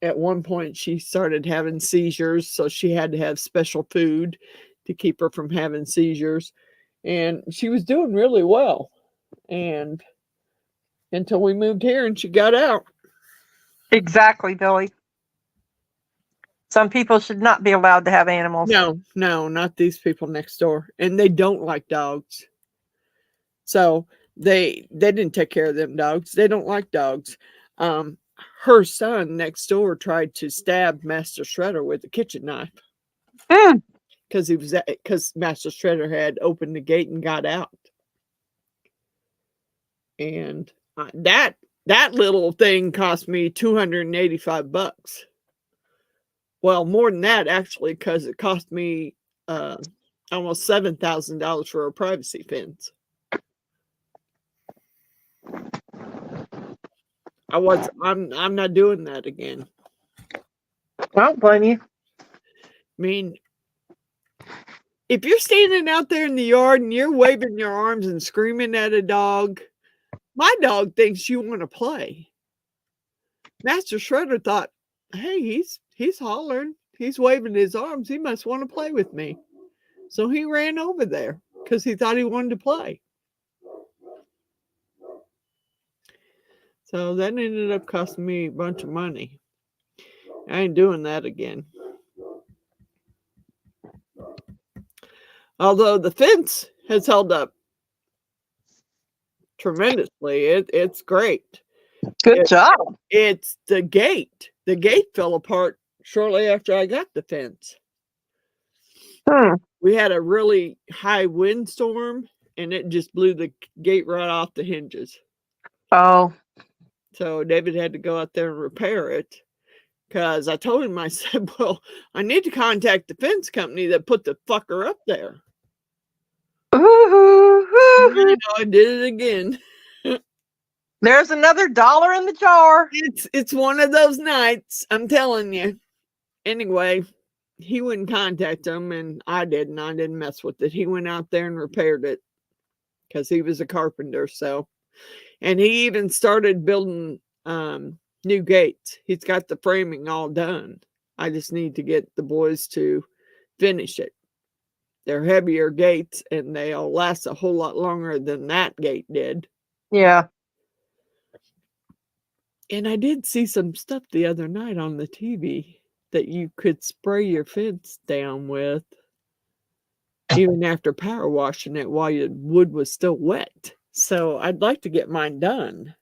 at one point, she started having seizures. So she had to have special food to keep her from having seizures. And she was doing really well. And until we moved here and she got out. Exactly, Billy. Some people should not be allowed to have animals. No, not these people next door. And they don't like dogs. So they didn't take care of them dogs. They don't like dogs. Her son next door tried to stab Master Shredder with a kitchen knife. Because Master Shredder had opened the gate and got out. And that little thing cost me $285. Well, more than that, actually, because it cost me almost $7,000 for a privacy fence. I'm not doing that again. I don't blame you. I mean, if you're standing out there in the yard and you're waving your arms and screaming at a dog, my dog thinks you want to play. Master Shredder thought, hey, he's hollering. He's waving his arms. He must want to play with me. So he ran over there because he thought he wanted to play. So that ended up costing me a bunch of money. I ain't doing that again. Although the fence has held up tremendously. It's great. Good job. It's the gate. The gate fell apart shortly after I got the fence. We had a really high windstorm and it just blew the gate right off the hinges. Oh. So David had to go out there and repair it. Because I told him, I said, well, I need to contact the fence company that put the fucker up there. I did it again. There's another $1 in the jar. It's one of those nights, I'm telling you. Anyway, he wouldn't contact them, and I didn't mess with it. He went out there and repaired it because he was a carpenter. So, and he even started building new gates. He's got the framing all done. I just need to get the boys to finish it. They're heavier gates, and they'll last a whole lot longer than that gate did. Yeah. And I did see some stuff the other night on the TV that you could spray your fence down with even after power washing it while your wood was still wet. So I'd like to get mine done.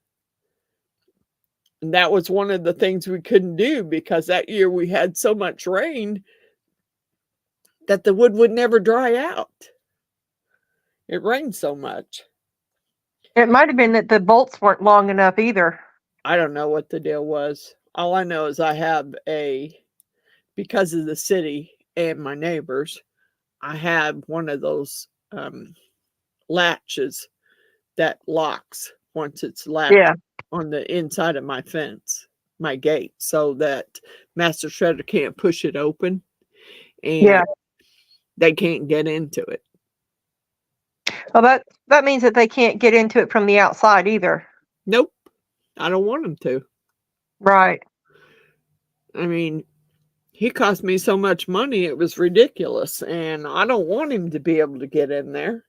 And that was one of the things we couldn't do because that year we had so much rain that the wood would never dry out. It rained so much. It might have been that the bolts weren't long enough either. I don't know what the deal was. All I know is I have because of the city and my neighbors, I have one of those latches that locks once it's latched on the inside of my fence, my gate, so that Master Shredder can't push it open and they can't get into it. Well, that means that they can't get into it from the outside either. Nope. I don't want them to. Right. I mean, he cost me so much money, it was ridiculous. And I don't want him to be able to get in there.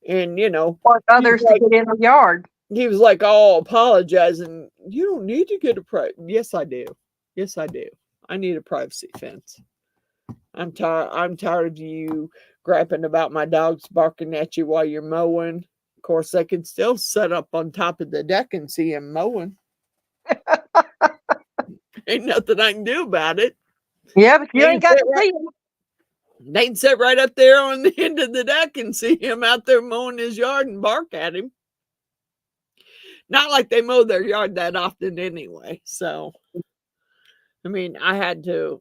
And, or others to get in the yard. He was like, oh, apologizing. You don't need to get a Yes, I do. Yes, I do. I need a privacy fence. I'm tired of you griping about my dogs barking at you while you're mowing. Of course, I can still sit up on top of the deck and see him mowing. Ain't nothing I can do about it. Yeah, but you ain't got to see him. They can sit right up there on the end of the deck and see him out there mowing his yard and bark at him. Not like they mow their yard that often anyway. So, I mean, I had to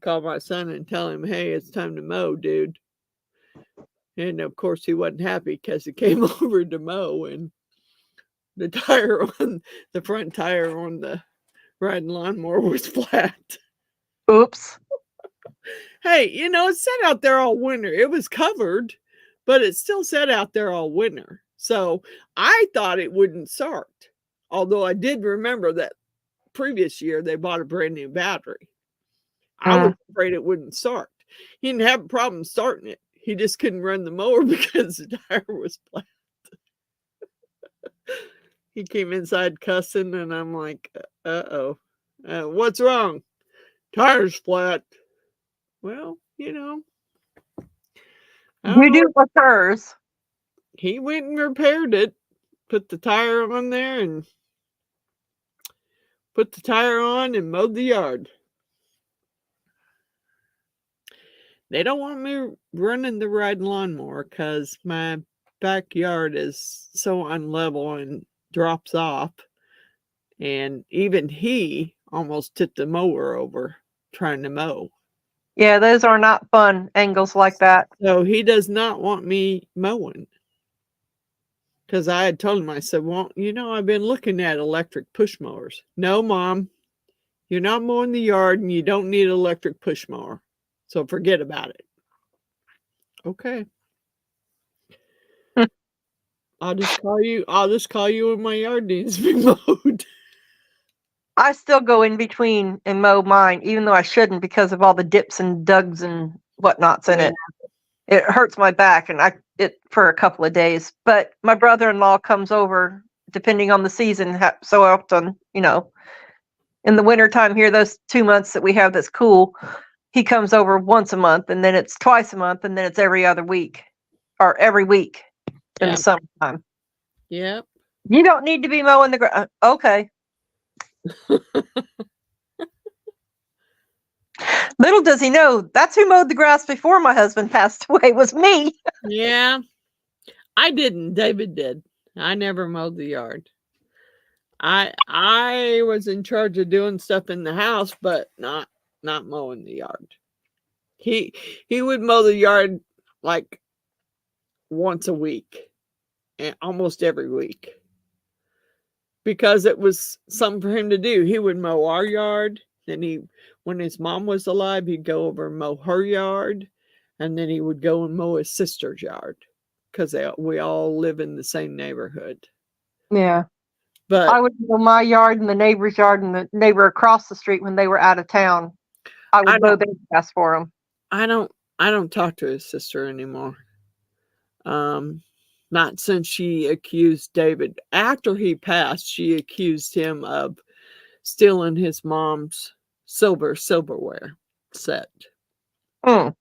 call my son and tell him, hey, it's time to mow, dude. And of course, he wasn't happy because he came over to mow and the front tire on the riding lawnmower was flat. Oops. Hey, it sat out there all winter. It was covered, but it still sat out there all winter. So I thought it wouldn't start. Although I did remember that previous year they bought a brand new battery. I Mm. was afraid it wouldn't start. He didn't have a problem starting it. He just couldn't run the mower because the tire was flat. He came inside cussing, and I'm like, uh-oh. What's wrong? Tire's flat. Well, you know. I don't You know. do occurs. He went and repaired it, put the tire on there, and put the tire on and mowed the yard. They don't want me running the riding lawnmower because my backyard is so unlevel and drops off. And even he almost tipped the mower over trying to mow. Yeah, those are not fun angles like that. So he does not want me mowing. Because I had told him, I said, well, you know, I've been looking at electric push mowers. No, Mom, you're not mowing the yard and you don't need an electric push mower. So forget about it. Okay. I'll just call you when my yard needs to be mowed. I still go in between and mow mine, even though I shouldn't because of all the dips and dugs and whatnots in it. It hurts my back and it for a couple of days. But my brother-in-law comes over, depending on the season, so often, you know, in the wintertime here, those 2 months that we have that's cool, he comes over once a month, and then it's twice a month, and then it's every other week or every week in the summertime. Yep. You don't need to be mowing the grass. Okay. Little does he know, that's who mowed the grass before my husband passed away, was me. Yeah. I didn't. David did. I never mowed the yard. I was in charge of doing stuff in the house, but not mowing the yard. He would mow the yard like once a week, and almost every week. Because it was something for him to do. He would mow our yard. Then when his mom was alive, he'd go over and mow her yard. And then he would go and mow his sister's yard. Because we all live in the same neighborhood. Yeah. But I would mow my yard and the neighbor's yard and the neighbor across the street when they were out of town. I would mow their grass for them. I don't talk to his sister anymore. Not since she accused David. After he passed, she accused him of stealing his mom's silverware set. Not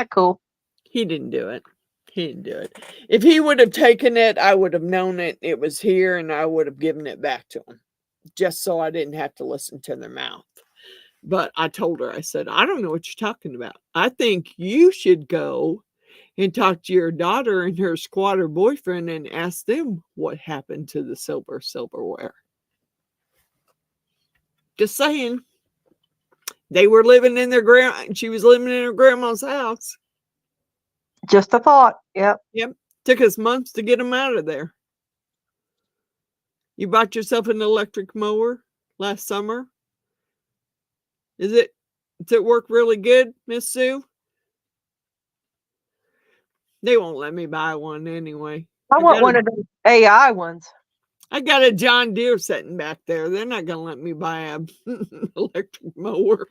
cool. He didn't do it. If he would have taken it, I would have known it was here, and I would have given it back to him, just so I didn't have to listen to their mouth. But I told her, I said, I don't know what you're talking about. I think you should go and talk to your daughter and her squatter boyfriend and ask them what happened to the silverware. Just saying. They were living in she was living in her grandma's house. Just a thought. Yep. Took us months to get them out of there. You bought yourself an electric mower last summer? Does it work really good, Miss Sue? They won't let me buy one anyway. I want one of those AI ones. I got a John Deere sitting back there. They're not going to let me buy an electric mower.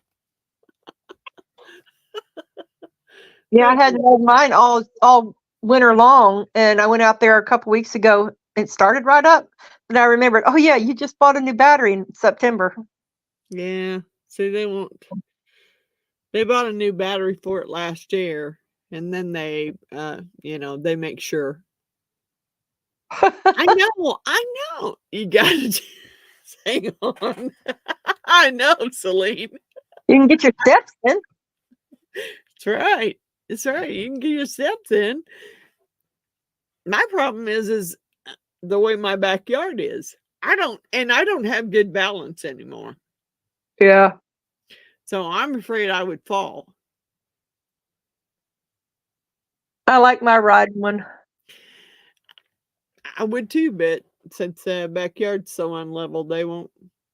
Yeah, I had mine all winter long, and I went out there a couple weeks ago. It started right up, and I remembered, oh yeah, you just bought a new battery in September. Yeah, see, they won't. They bought a new battery for it last year, and then they make sure. I know. You gotta hang on. I know, Celine. You can get your steps in. That's right. That's right. You can get your steps in. My problem is the way my backyard is. I don't have good balance anymore. Yeah. So I'm afraid I would fall. I like my riding one. I would too, but since the backyard's so unlevel,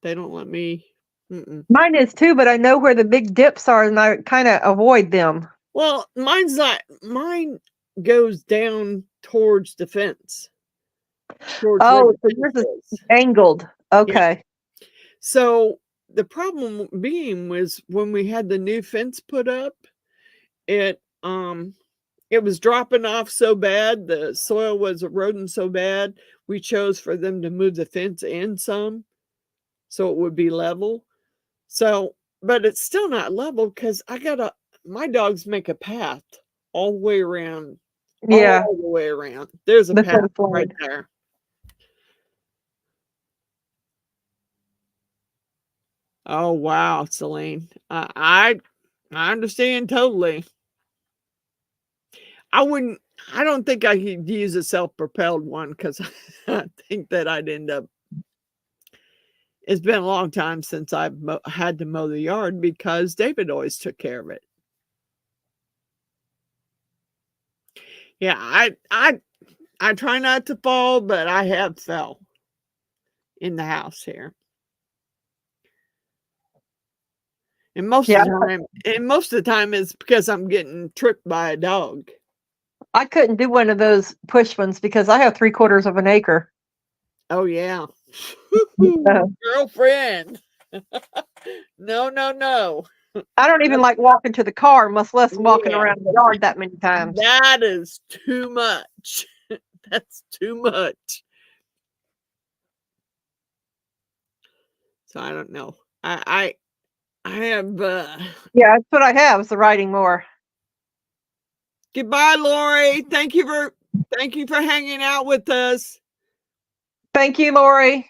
they don't let me. Mine is too, but I know where the big dips are, and I kind of avoid them. Well, mine goes down towards the fence. towards where Oh, the so fence yours is is. angled. Okay. So the problem being was when we had the new fence put up, it it was dropping off so bad, the soil was eroding so bad, we chose for them to move the fence in some so it would be level. So, but it's still not level because my dogs make a path all the way around, Yeah. all the way around. There's a The path fence right line. there. Oh wow, Celine. I understand totally. I wouldn't I don't think I could use a self-propelled one because I think that I'd end up it's been a long time since I've had to mow the yard because David always took care of it. Yeah, I try not to fall, but I have fell in the house here. And Yeah. most of the time it's because I'm getting tripped by a dog. I couldn't do one of those push ones because I have 3/4 of an acre. Oh yeah. Uh, Girlfriend. No, no, no. I don't even like walking to the car, much less walking Yeah, around the yard that many times. that is too much. That's too much. So I don't know. I have Yeah, that's what I have is the riding mower. goodbye, Lori. Thank you for hanging out with us. Thank you, Lori.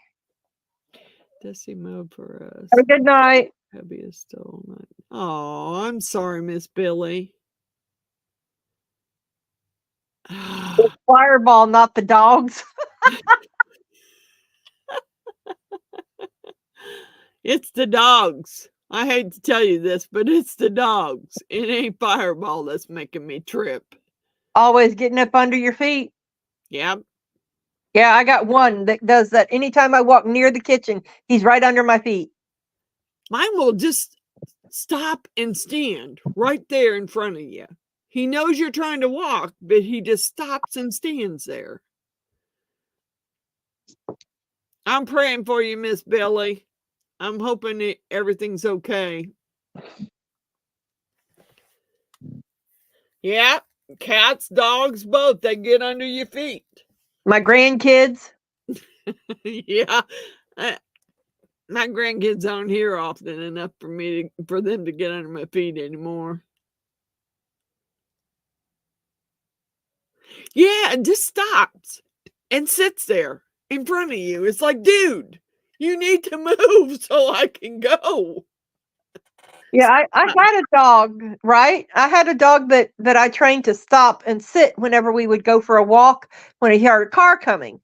Desi mode for us. Have a good night. Hubby is still not. Oh, I'm sorry, Miss Billy. It's Fireball, not the dogs. It's the dogs. I hate to tell you this, but it's the dogs. It ain't Fireball that's making me trip. Always getting up under your feet. Yep. Yeah, I got one that does that. Anytime I walk near the kitchen, he's right under my feet. Mine will just stop and stand right there in front of you. He knows you're trying to walk, but he just stops and stands there. I'm praying for you, Miss Billy. I'm hoping everything's okay. Yeah, cats, dogs, both. They get under your feet. My grandkids. Yeah. My grandkids aren't here often enough for them to get under my feet anymore. Yeah, it just stops and sits there in front of you. It's like, dude, you need to move so I can go. Yeah, I had a dog, right? I had a dog that I trained to stop and sit whenever we would go for a walk when he heard a car coming.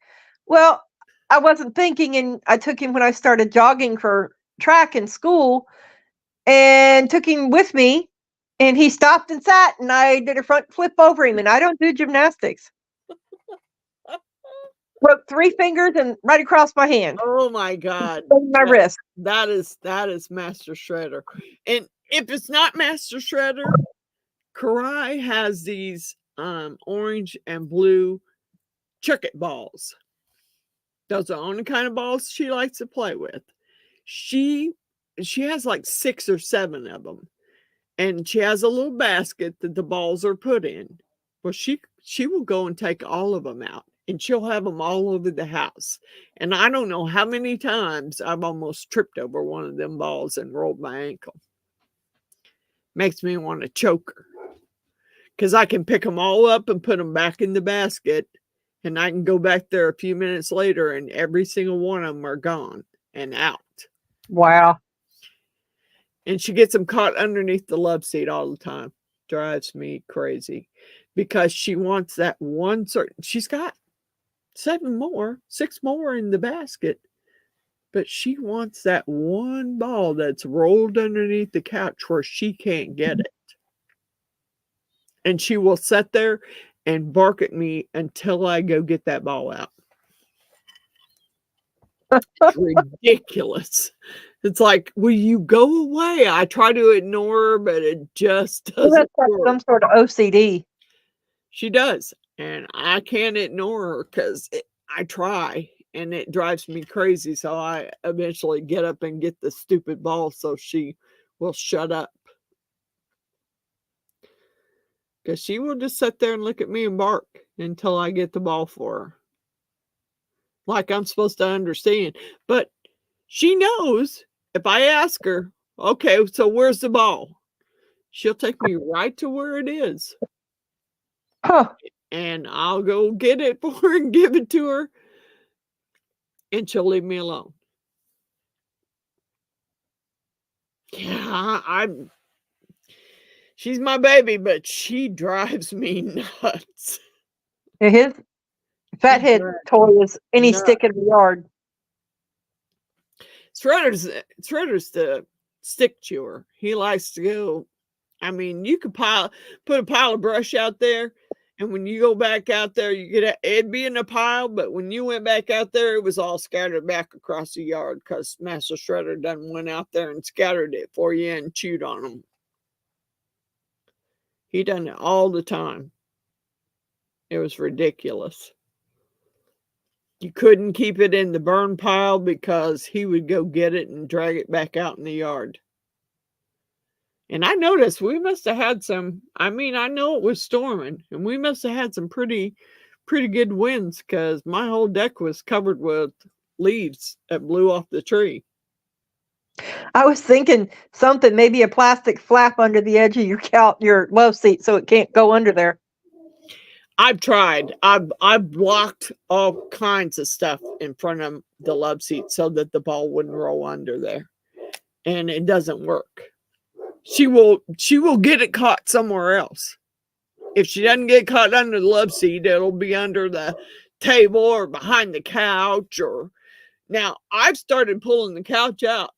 Well, I wasn't thinking, and I took him when I started jogging for track in school and took him with me, and he stopped and sat, and I did a front flip over him, and I don't do gymnastics. Broke 3 fingers and right across my hand. Oh my God. My wrist. That is Master Shredder. And if it's not Master Shredder, Karai has these orange and blue Chuck-It balls. Those are the only kind of balls she likes to play with. She has like 6 or 7 of them. And she has a little basket that the balls are put in. Well, she will go and take all of them out, and she'll have them all over the house. And I don't know how many times I've almost tripped over one of them balls and rolled my ankle. Makes me want to choke her. Because I can pick them all up and put them back in the basket, and I can go back there a few minutes later, and every single one of them are gone and out. Wow. And she gets them caught underneath the love seat all the time. Drives me crazy because she wants that one certain. She's got 6 more in the basket, but she wants that one ball that's rolled underneath the couch where she can't get it. And she will sit there and bark at me until I go get that ball out. It's ridiculous. It's like, will you go away? I try to ignore her, but it just Well, doesn't that's like work. some sort of OCD. She does. And I can't ignore her because I try, and it drives me crazy. So I eventually get up and get the stupid ball so she will shut up. Because she will just sit there and look at me and bark until I get the ball for her. Like I'm supposed to understand. But she knows if I ask her, okay, so where's the ball? She'll take me right to where it is. Huh. And I'll go get it for her and give it to her. And she'll leave me alone. Yeah, she's my baby, but she drives me nuts. His fathead toy is any nuts. stick in the yard. Shredder's the stick chewer. He likes to go. I mean, you could put a pile of brush out there, and when you go back out there, it'd be in a pile. But when you went back out there, it was all scattered back across the yard because Master Shredder done went out there and scattered it for you and chewed on them. He done it all the time. It was ridiculous. You couldn't keep it in the burn pile because he would go get it and drag it back out in the yard. And I noticed we must have had some, I mean, I know it was storming, and we must have had some pretty good winds because my whole deck was covered with leaves that blew off the tree. I was thinking something, maybe a plastic flap under the edge of your love seat so it can't go under there. I've tried. I've blocked all kinds of stuff in front of the love seat so that the ball wouldn't roll under there. And it doesn't work. She will get it caught somewhere else. If she doesn't get caught under the love seat, it'll be under the table or behind the couch. Or now I've started pulling the couch out.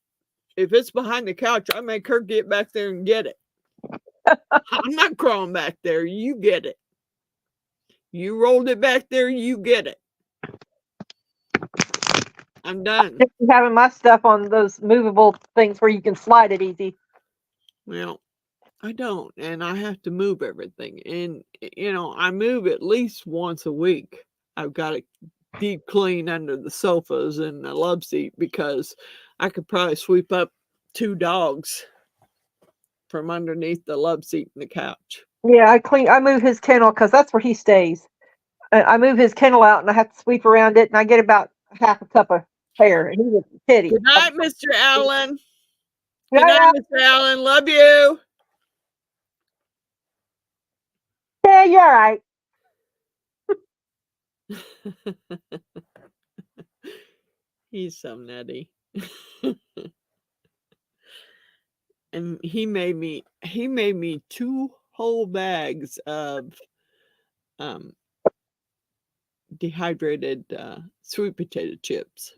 If it's behind the couch, I make her get back there and get it. I'm not crawling back there. You get it. You rolled it back there, you get it. I'm done. Having my stuff on those movable things where you can slide it easy. Well, I don't, and I have to move everything. And, I move at least once a week. I've got to deep clean under the sofas and the love seat because I could probably sweep up 2 dogs from underneath the love seat and the couch. Yeah, I move his kennel because that's where he stays. I move his kennel out and I have to sweep around it, and I get about half a cup of hair. And he's a kitty. Good night, Mr. Allen. Good night, Mr. Allen. Love you. Yeah, you're right. He's so nutty. And he made me 2 whole bags of dehydrated sweet potato chips.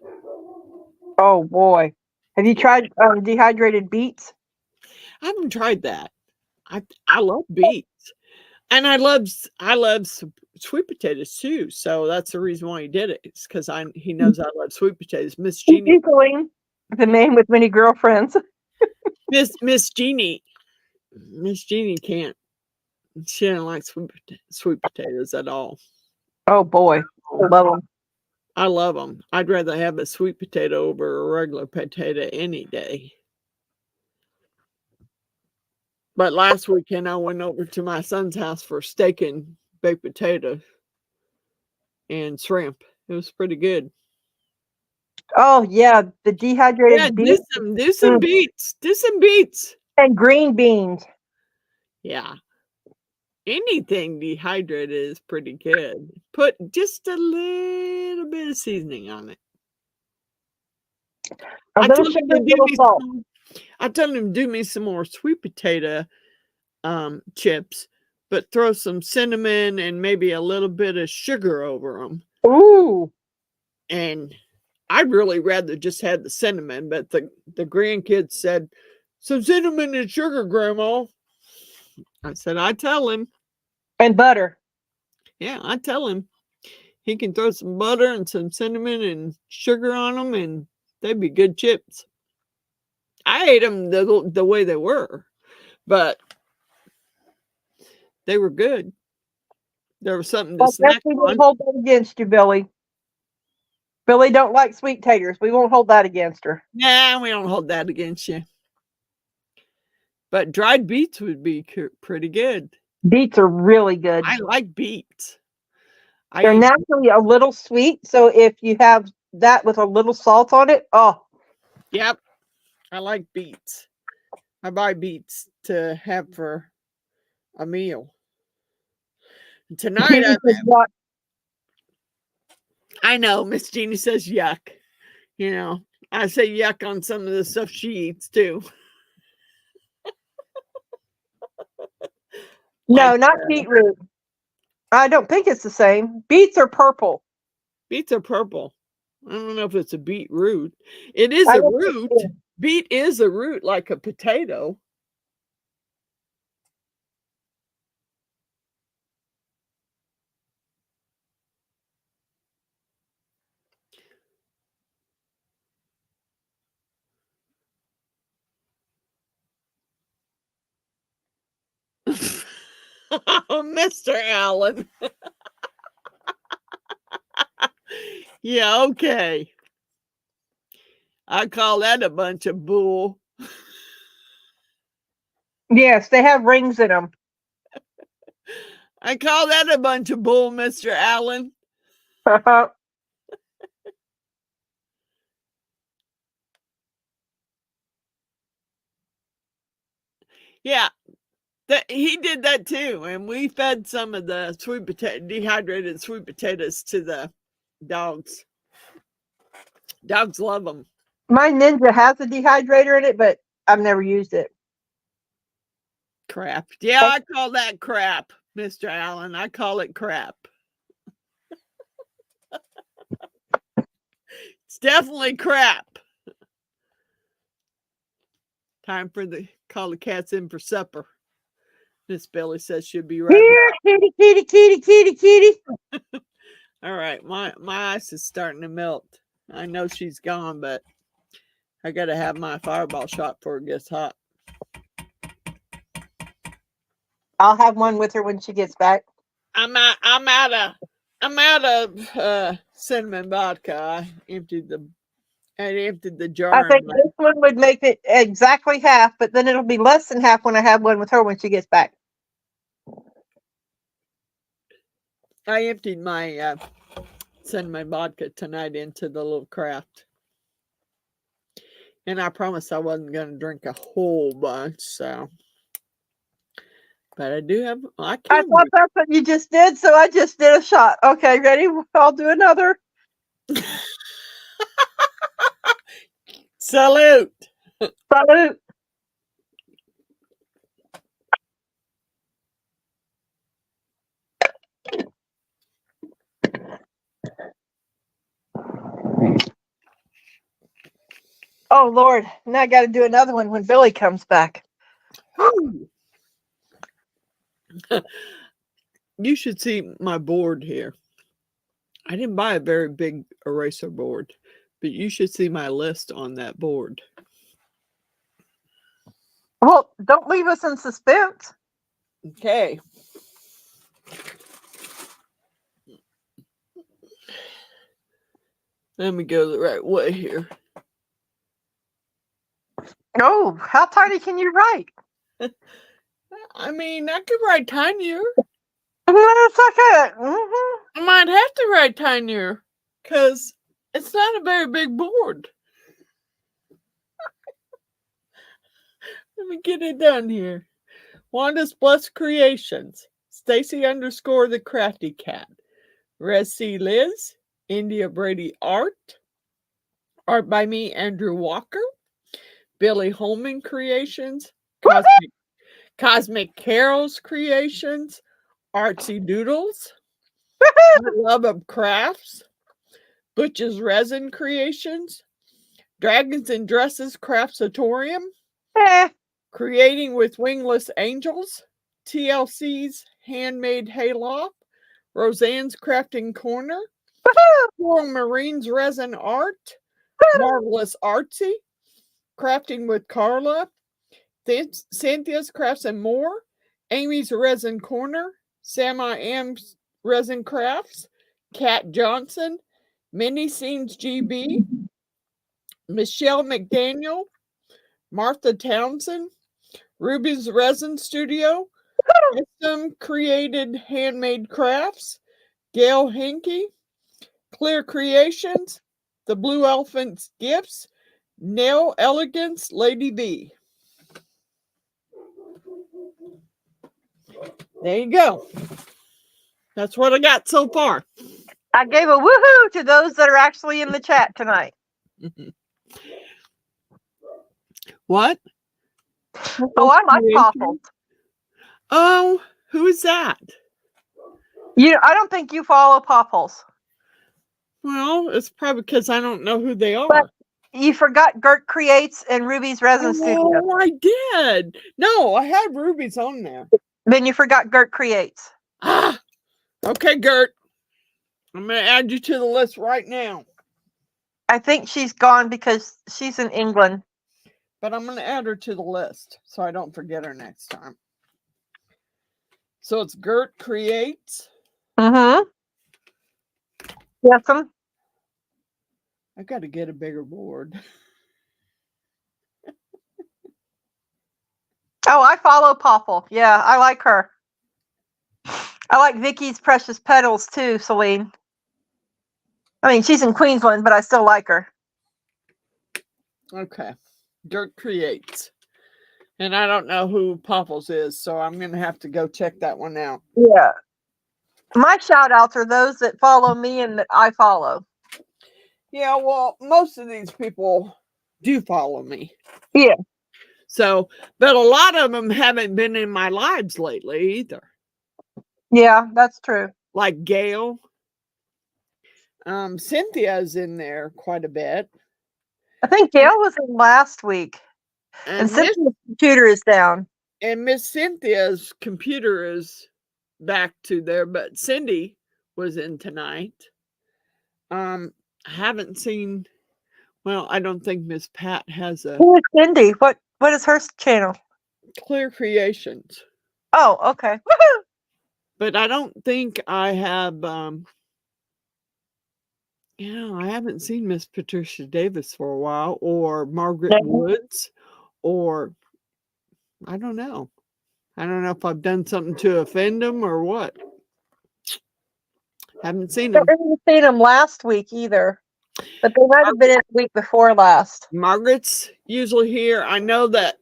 Oh boy. Have you tried dehydrated beets? I haven't tried that. I love beets. And I love sweet potatoes too. So that's the reason why he did it. It's because he knows I love sweet potatoes. Miss Jeannie, the man with many girlfriends. Miss Jeannie can't. She doesn't like sweet potatoes at all. Oh boy, I love them. I love them. I'd rather have a sweet potato over a regular potato any day. But last weekend I went over to my son's house for steak and baked potato and shrimp. It was pretty good. Oh yeah, the dehydrated beets. Do some beets. Do some beets. And green beans. Yeah. Anything dehydrated is pretty good. Put just a little bit of seasoning on it. I told him to do me some more sweet potato chips, but throw some cinnamon and maybe a little bit of sugar over them. Ooh. And I'd really rather just had the cinnamon, but the grandkids said, some cinnamon and sugar, Grandma. I said, I tell him. And butter. Yeah, I tell him. He can throw some butter and some cinnamon and sugar on them, and they'd be good chips. I ate them the way they were, but they were good. There was something to snack on. Hold that against you, Billy. Billy don't like sweet taters. We won't hold that against her. Nah, we don't hold that against you. But dried beets would be pretty good. Beets are really good. I like beets. They're naturally a little sweet, so if you have that with a little salt on it, oh. Yep. I like beets. I buy beets to have for a meal. Tonight, I know Miss Jeannie says yuck. You know, I say yuck on some of the stuff she eats too. No, not beetroot. I don't think it's the same. Beets are purple. Beets are purple. I don't know if it's a beetroot. It is a root. Beet is a root like a potato. Oh, Mr. Allen. Yeah, okay. I call that a bunch of bull. Yes, they have rings in them. I call that a bunch of bull, Mr. Allen. Yeah, he did that too. And we fed some of the dehydrated sweet potatoes to the dogs. Dogs love them. My Ninja has a dehydrator in it, but I've never used it. Crap. Yeah, I call that crap, Mr. Allen. I call it crap. It's definitely crap. Time for call the cats in for supper. Miss Billy says she'll be right back. Kitty, kitty, kitty, kitty, kitty. All right, my ice is starting to melt. I know she's gone, but I gotta have my fireball shot before it gets hot. I'll have one with her when she gets back. I'm out of cinnamon vodka. I emptied the jar. I think this one would make it exactly half, but then it'll be less than half when I have one with her when she gets back. I emptied my cinnamon vodka tonight into the little craft. And I promised I wasn't going to drink a whole bunch, so. But I do have, I thought that's what you just did, so I just did a shot. Okay, ready? I'll do another. Salute. Salute. Oh, Lord. Now I got to do another one when Billy comes back. You should see my board here. I didn't buy a very big eraser board, but you should see my list on that board. Well, don't leave us in suspense. Okay. Let me go the right way here. Oh, how tiny can you write? I mean, I could write tinier. That's okay. Mm-hmm. I might have to write tinier because it's not a very big board. Let me get it done here. Wanda's Blessed Creations. Stacy _ the Crafty Cat. Resin Liz. India Brady Art. Art by me, Andrew Walker. Billy Holman Creations. Cosmic Carols Creations. Artsy Doodles. Love of Crafts. Butch's Resin Creations. Dragons and Dresses Craftatorium. Creating with Wingless Angels. TLC's Handmade Hayloft. Roseanne's Crafting Corner. Coral Marines Resin Art. Marvelous Artsy. Crafting with Carla. Cynthia's Crafts and More. Amy's Resin Corner. Sama Am's Resin Crafts. Kat Johnson. Mini Scenes GB, Michelle McDaniel, Martha Townsend, Ruby's Resin Studio, Custom Created Handmade Crafts, Gail Hinky, Clear Creations, The Blue Elephant's Gifts, Nail Elegance, Lady B. There you go. That's what I got so far. I gave a woohoo to those that are actually in the chat tonight. What? Oh, I like Popples. Oh, who's that? I don't think you follow Popples. Well, it's probably because I don't know who they are. But you forgot Gert Creates and Ruby's Resin Studio. Oh, I did. No, I had Ruby's on there. Then you forgot Gert Creates. Ah, okay, Gert. I'm going to add you to the list right now. I think she's gone because she's in England. But I'm going to add her to the list so I don't forget her next time. So it's Gert Creates. Mm-hmm. Yes, I got to get a bigger board. Oh, I follow Popple. Yeah, I like her. I like Vicky's Precious Petals too, Celine. I mean, she's in Queensland, but I still like her. Okay. Gert Creates. And I don't know who Popples is, so I'm going to have to go check that one out. Yeah. My shout outs are those that follow me and that I follow. Yeah, well, most of these people do follow me. Yeah. So, but a lot of them haven't been in my lives lately either. Yeah, that's true. Like Gail. Cynthia's in there quite a bit. I think Gail was in last week. And Cynthia's computer is down. And Miss Cynthia's computer is back to there, but Cindy was in tonight. I haven't seen, well, I don't think Miss Pat has a... Who is Cindy? What is her channel? Clear Creations. Oh, okay. Woohoo! But I don't think I have, I haven't seen Miss Patricia Davis for a while, or Margaret Woods, or I don't know. I don't know if I've done something to offend them or what. Haven't seen them. I haven't seen them last week either, but they might have been in the week before last. Margaret's usually here. I know that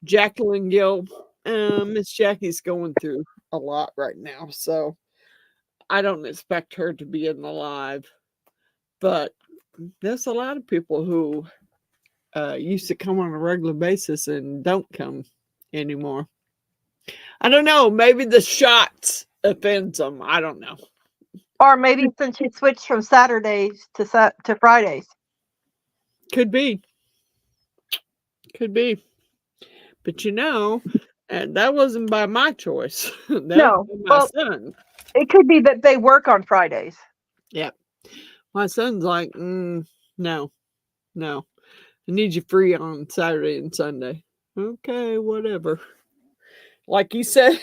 Jacqueline Gill, Miss Jackie's going through a lot right now, so I don't expect her to be in the live. But there's a lot of people who used to come on a regular basis and don't come anymore. I don't know. Maybe the shots offends them. I don't know. Or maybe since you switched from Saturdays to Fridays. Could be. Could be. But and that wasn't by my choice. That no, was by my son. It could be that they work on Fridays. Yeah. My son's like, no. I need you free on Saturday and Sunday. Okay, whatever. Like he said,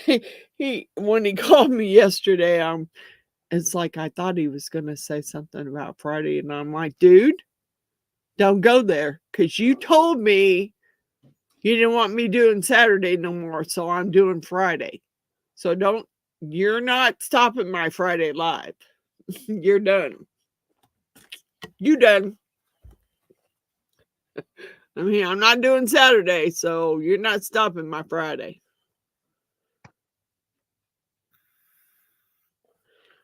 when he called me yesterday, it's like I thought he was going to say something about Friday. And I'm like, dude, don't go there. Because you told me you didn't want me doing Saturday no more. So I'm doing Friday. So you're not stopping my Friday live. You're done. You done. I mean, I'm not doing Saturday, so you're not stopping my Friday.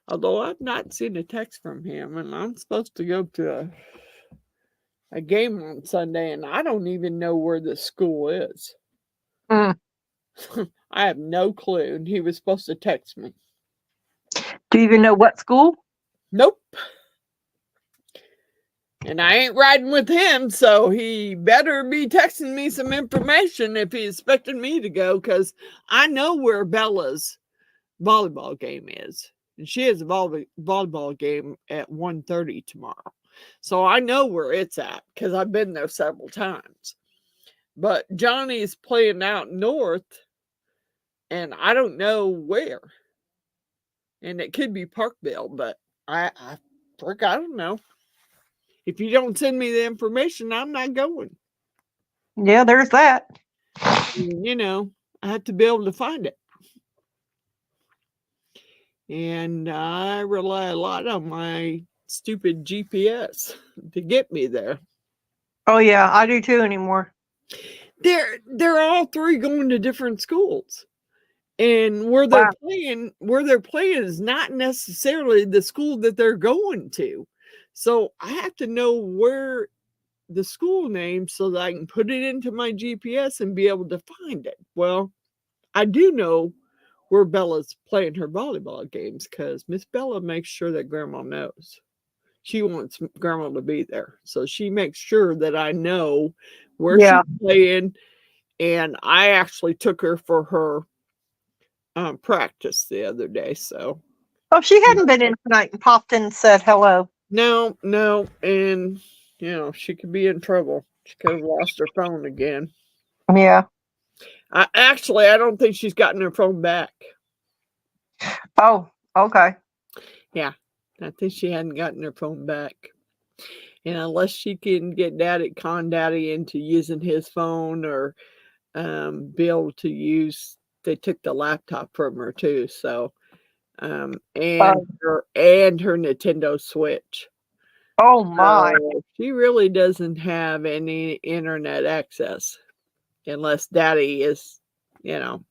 Although I've not seen a text from him, and I'm supposed to go to a game on Sunday, and I don't even know where the school is. I have no clue, and he was supposed to text me. Do you even know what school? Nope. And I ain't riding with him, so he better be texting me some information if he expected me to go, because I know where Bella's volleyball game is. And she has a volleyball game at 1:30 tomorrow. So I know where it's at, because I've been there several times. But Johnny's playing out north, and I don't know where. And it could be Parkville, but I Frick, I don't know. If you don't send me the information, I'm not going. Yeah, there's that. You know, I have to be able to find it. And I rely a lot on my stupid GPS to get me there. Oh yeah, I do too anymore. They're all three going to different schools. And where they're playing is not necessarily the school that they're going to. So I have to know where the school name so that I can put it into my GPS and be able to find it. Well, I do know where Bella's playing her volleyball games because Miss Bella makes sure that Grandma knows. She wants Grandma to be there. So she makes sure that I know where she's playing. And I actually took her for her practice the other day. So, oh, she hadn't been in tonight and popped in and said hello. No, and you know she could be in trouble. She could have lost her phone again. Yeah. I don't think she's gotten her phone back. Oh, okay. Yeah, I think she hadn't gotten her phone back. And unless she can get con daddy into using his phone or be able to use, they took the laptop from her too. So, and her Nintendo Switch. Oh my. So she really doesn't have any internet access unless daddy is, you know,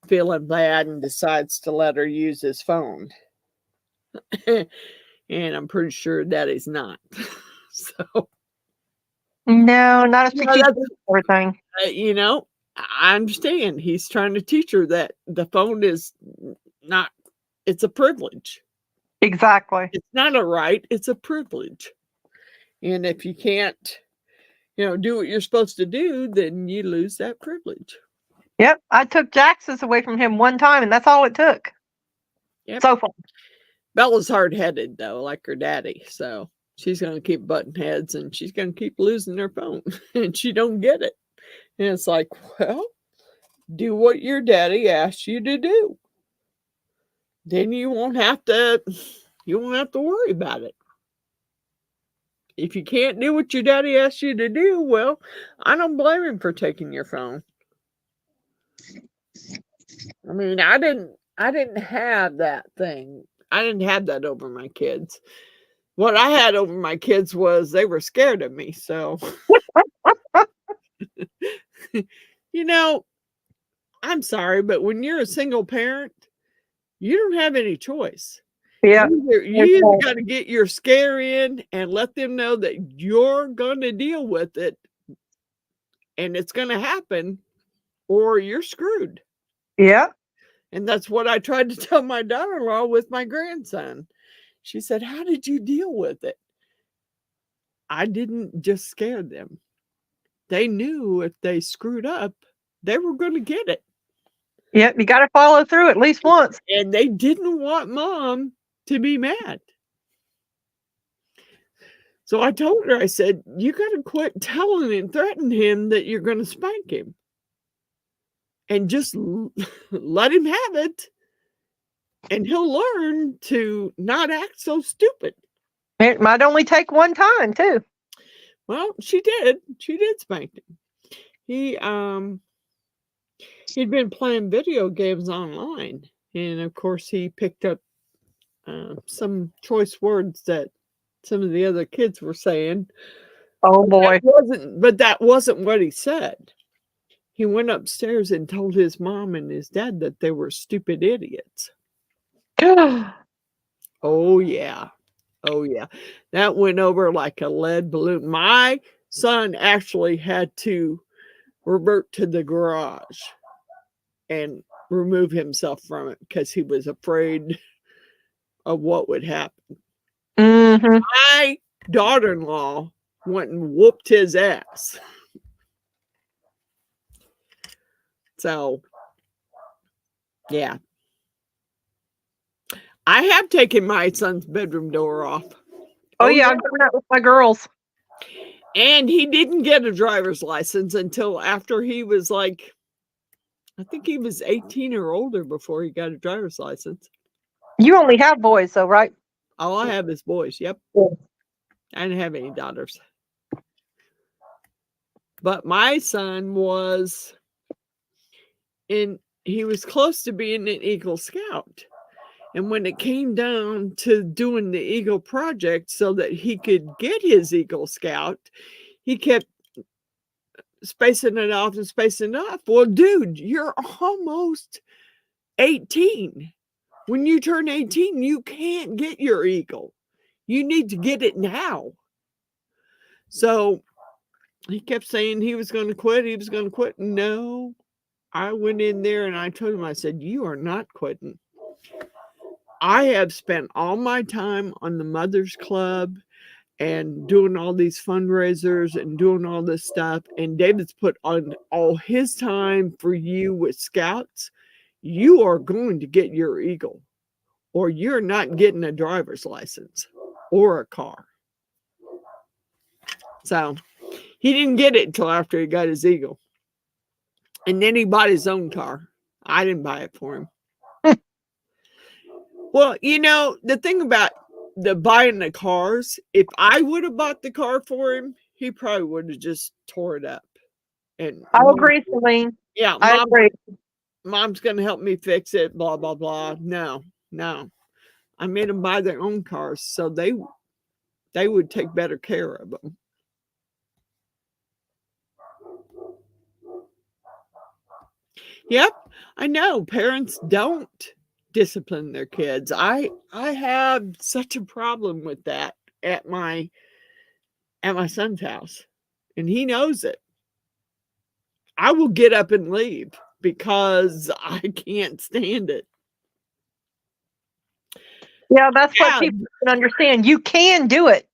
feeling bad and decides to let her use his phone. And I'm pretty sure daddy's not. So no, not if she everything. You know, I understand he's trying to teach her that the phone is not, it's a privilege. Exactly. It's not a right, it's a privilege. And if you can't, you know, do what you're supposed to do, then you lose that privilege. Yep. I took Jax's away from him one time and that's all it took. Yep. So far. Bella's hard-headed though, like her daddy. So she's going to keep butting heads and she's going to keep losing her phone and she don't get it. And it's like, well, do what your daddy asked you to do. Then you won't have to worry about it. If you can't do what your daddy asked you to do, well, I don't blame him for taking your phone. I mean, I didn't have that thing. I didn't have that over my kids. What I had over my kids was they were scared of me. So, you know, I'm sorry, but when you're a single parent, you don't have any choice. Yeah. You either got to get your scare in and let them know that you're going to deal with it and it's going to happen, or you're screwed. Yeah. And that's what I tried to tell my daughter-in-law with my grandson. She said, how did you deal with it? I didn't just scare them. They knew if they screwed up, they were going to get it. Yep. You got to follow through at least once. And they didn't want mom to be mad. So I told her, I said, you got to quit telling and threatening him that you're going to spank him. And just let him have it. And he'll learn to not act so stupid. It might only take one time, too. Well, she did. She did spank him. He'd been playing video games online. And, of course, he picked up some choice words that some of the other kids were saying. Oh, boy. But that wasn't what he said. He went upstairs and told his mom and his dad that they were stupid idiots. Oh, yeah. Oh, yeah. That went over like a lead balloon. My son actually had to revert to the garage and remove himself from it because he was afraid of what would happen. Mm-hmm. My daughter-in-law went and whooped his ass. So, yeah. I have taken my son's bedroom door off. Oh, yeah. I'm doing that with my girls. And he didn't get a driver's license until after he was like, I think he was 18 or older before he got a driver's license. You only have boys, though, right? All I have is boys. Yep. Yeah. I didn't have any daughters. But my son was he was close to being an Eagle Scout. And when it came down to doing the Eagle project so that he could get his Eagle Scout, he kept spacing it off and spacing it off. Well, dude, you're almost 18. When you turn 18, you can't get your Eagle. You need to get it now. So he kept saying he was going to quit. He was going to quit. No, I went in there and I told him, I said, you are not quitting. I have spent all my time on the Mothers Club and doing all these fundraisers and doing all this stuff. And David's put on all his time for you with Scouts. You are going to get your Eagle, or you're not getting a driver's license or a car. So he didn't get it until after he got his Eagle. And then he bought his own car. I didn't buy it for him. Well, you know, the thing about the buying the cars, if I would have bought the car for him, he probably would have just tore it up. And I agree, Celine. yeah, I agree. Mom's going to help me fix it, blah, blah, blah. No. I made them buy their own cars so they would take better care of them. Yep, I know. Parents don't discipline their kids. I have such a problem with that at my son's house, and he knows it. I will get up and leave because I can't stand it. Yeah, that's what people can understand. You can do it.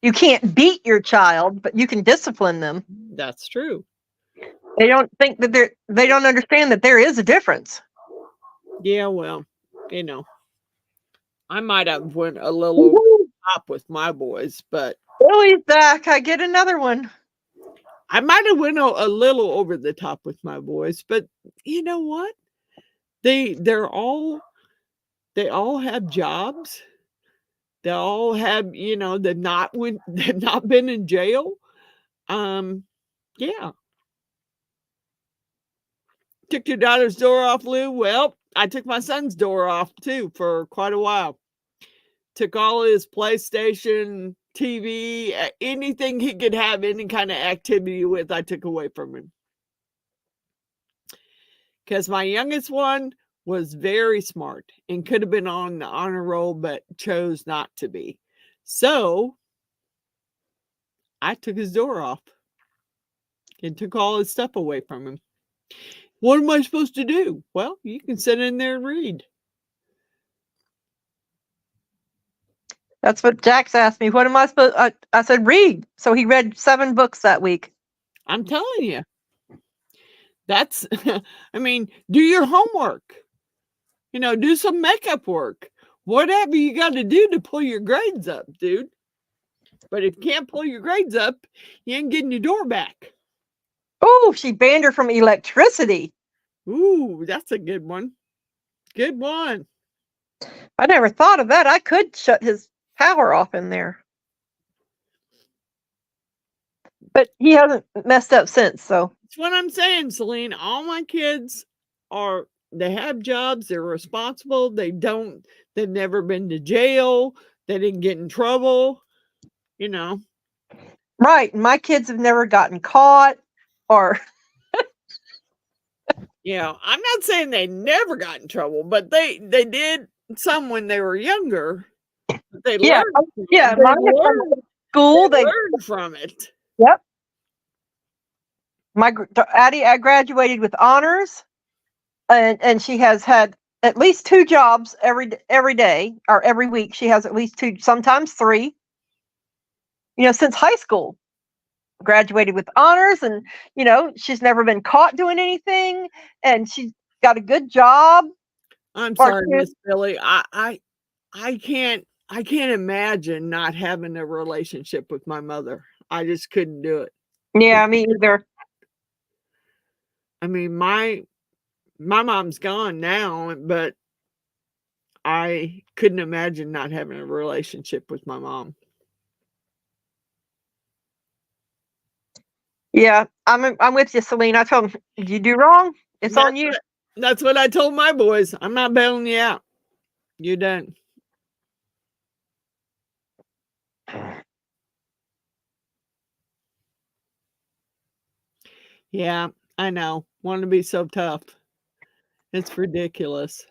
You can't beat your child, but you can discipline them. That's true. They don't think that they don't understand that there is a difference. Yeah, well, you know, I might have went a little over the top with my boys, but Billy's back. I get another one. I might have went a little over the top with my boys, but you know what? They all have jobs. They all have, you know, they've not been in jail. Yeah. Took your daughter's door off, Lou? Well, I took my son's door off too for quite a while. Took all his PlayStation, TV, anything he could have any kind of activity with, I took away from him. Because my youngest one was very smart and could have been on the honor roll, but chose not to be. So I took his door off and took all his stuff away from him. What am I supposed to do? Well, you can sit in there and read. That's what Jax asked me. What am I supposed? I said read. So he read 7 books that week. I'm telling you. That's, I mean, do your homework. You know, do some makeup work. Whatever you got to do to pull your grades up, dude. But if you can't pull your grades up, you ain't getting your door back. Oh, she banned her from electricity. Ooh, that's a good one. Good one. I never thought of that. I could shut his power off in there. But he hasn't messed up since, so. That's what I'm saying, Celine. All my kids they have jobs, they're responsible, they've never been to jail, they didn't get in trouble, you know. Right. My kids have never gotten caught or. Yeah, I'm not saying they never got in trouble, but they did some when they were younger. They learned. Yeah, they learned from it. Yep. My Addie, I graduated with honors, and she has had at least 2 jobs every day or every week. She has at least 2, sometimes 3. You know, since high school. Graduated with honors, and you know, she's never been caught doing anything, and she's got a good job. I'm sorry, Miss Billy. I can't imagine not having a relationship with my mother. I just couldn't do it. Yeah, me either. I mean, my mom's gone now, but I couldn't imagine not having a relationship with my mom. Yeah, I'm with you, Celine. I told him, you do wrong, it's on you. That's what I told my boys. I'm not bailing you out. You're done. Yeah, I know. Want to be so tough. It's ridiculous.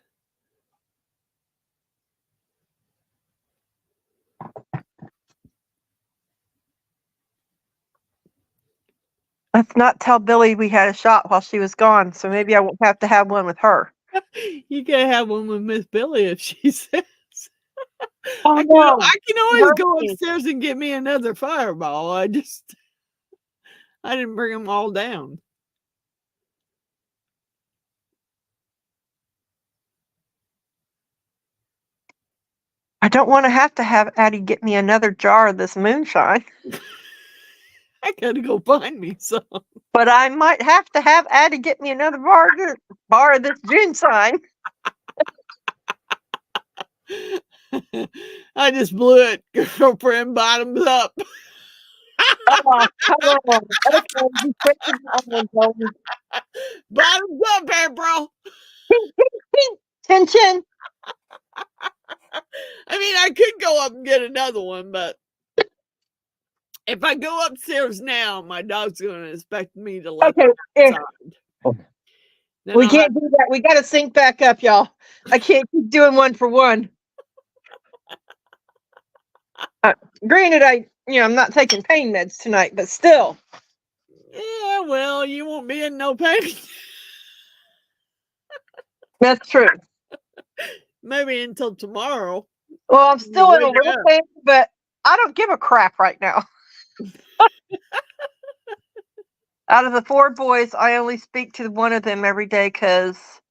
Let's not tell Billy we had a shot while she was gone, so maybe I won't have to have one with her. You can have one with Miss Billy if she says. Oh, I no. can always go upstairs and get me another fireball. I didn't bring them all down. I don't want to have Addie get me another jar of this moonshine. I gotta go find me some. But I might have to have Addie get me another bar of this moonshine. I just blew it, girlfriend. Bottoms up. Oh, come on. Okay, be quick to the one, Bottoms up, April. Tension. I mean, I could go up and get another one, but if I go upstairs now, my dog's going to expect me to let Okay, then we can't do that. We got to sync back up, y'all. I can't keep doing one for one. Granted, I'm not taking pain meds tonight, but still. Yeah, well, you won't be in no pain. That's true. Maybe until tomorrow. Well, I'm still in a little pain, but I don't give a crap right now. Out of the 4 boys, I only speak to one of them every day because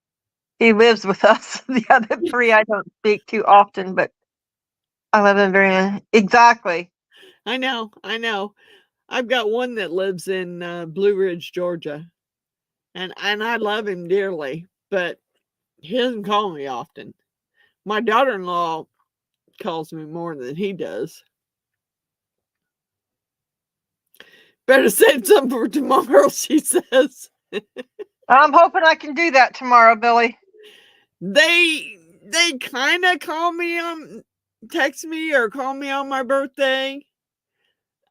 he lives with us. The other 3 I don't speak to often, but I love him very much. Exactly. I know. I've got one that lives in Blue Ridge, Georgia, and I love him dearly, but he doesn't call me often. My daughter-in-law calls me more than he does. Better save some for tomorrow, she says. I'm hoping I can do that tomorrow, Billy. They kind of text me or call me on my birthday.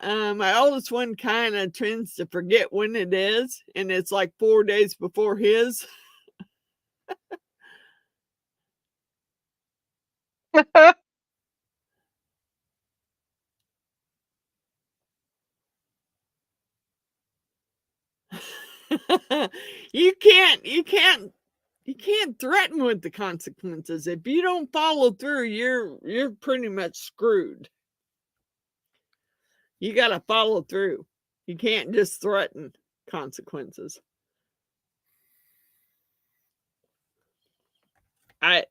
My oldest one kind of tends to forget when it is, and it's like 4 days before his. You can't threaten with the consequences. If you don't follow through, you're pretty much screwed. You got to follow through. You can't just threaten consequences. I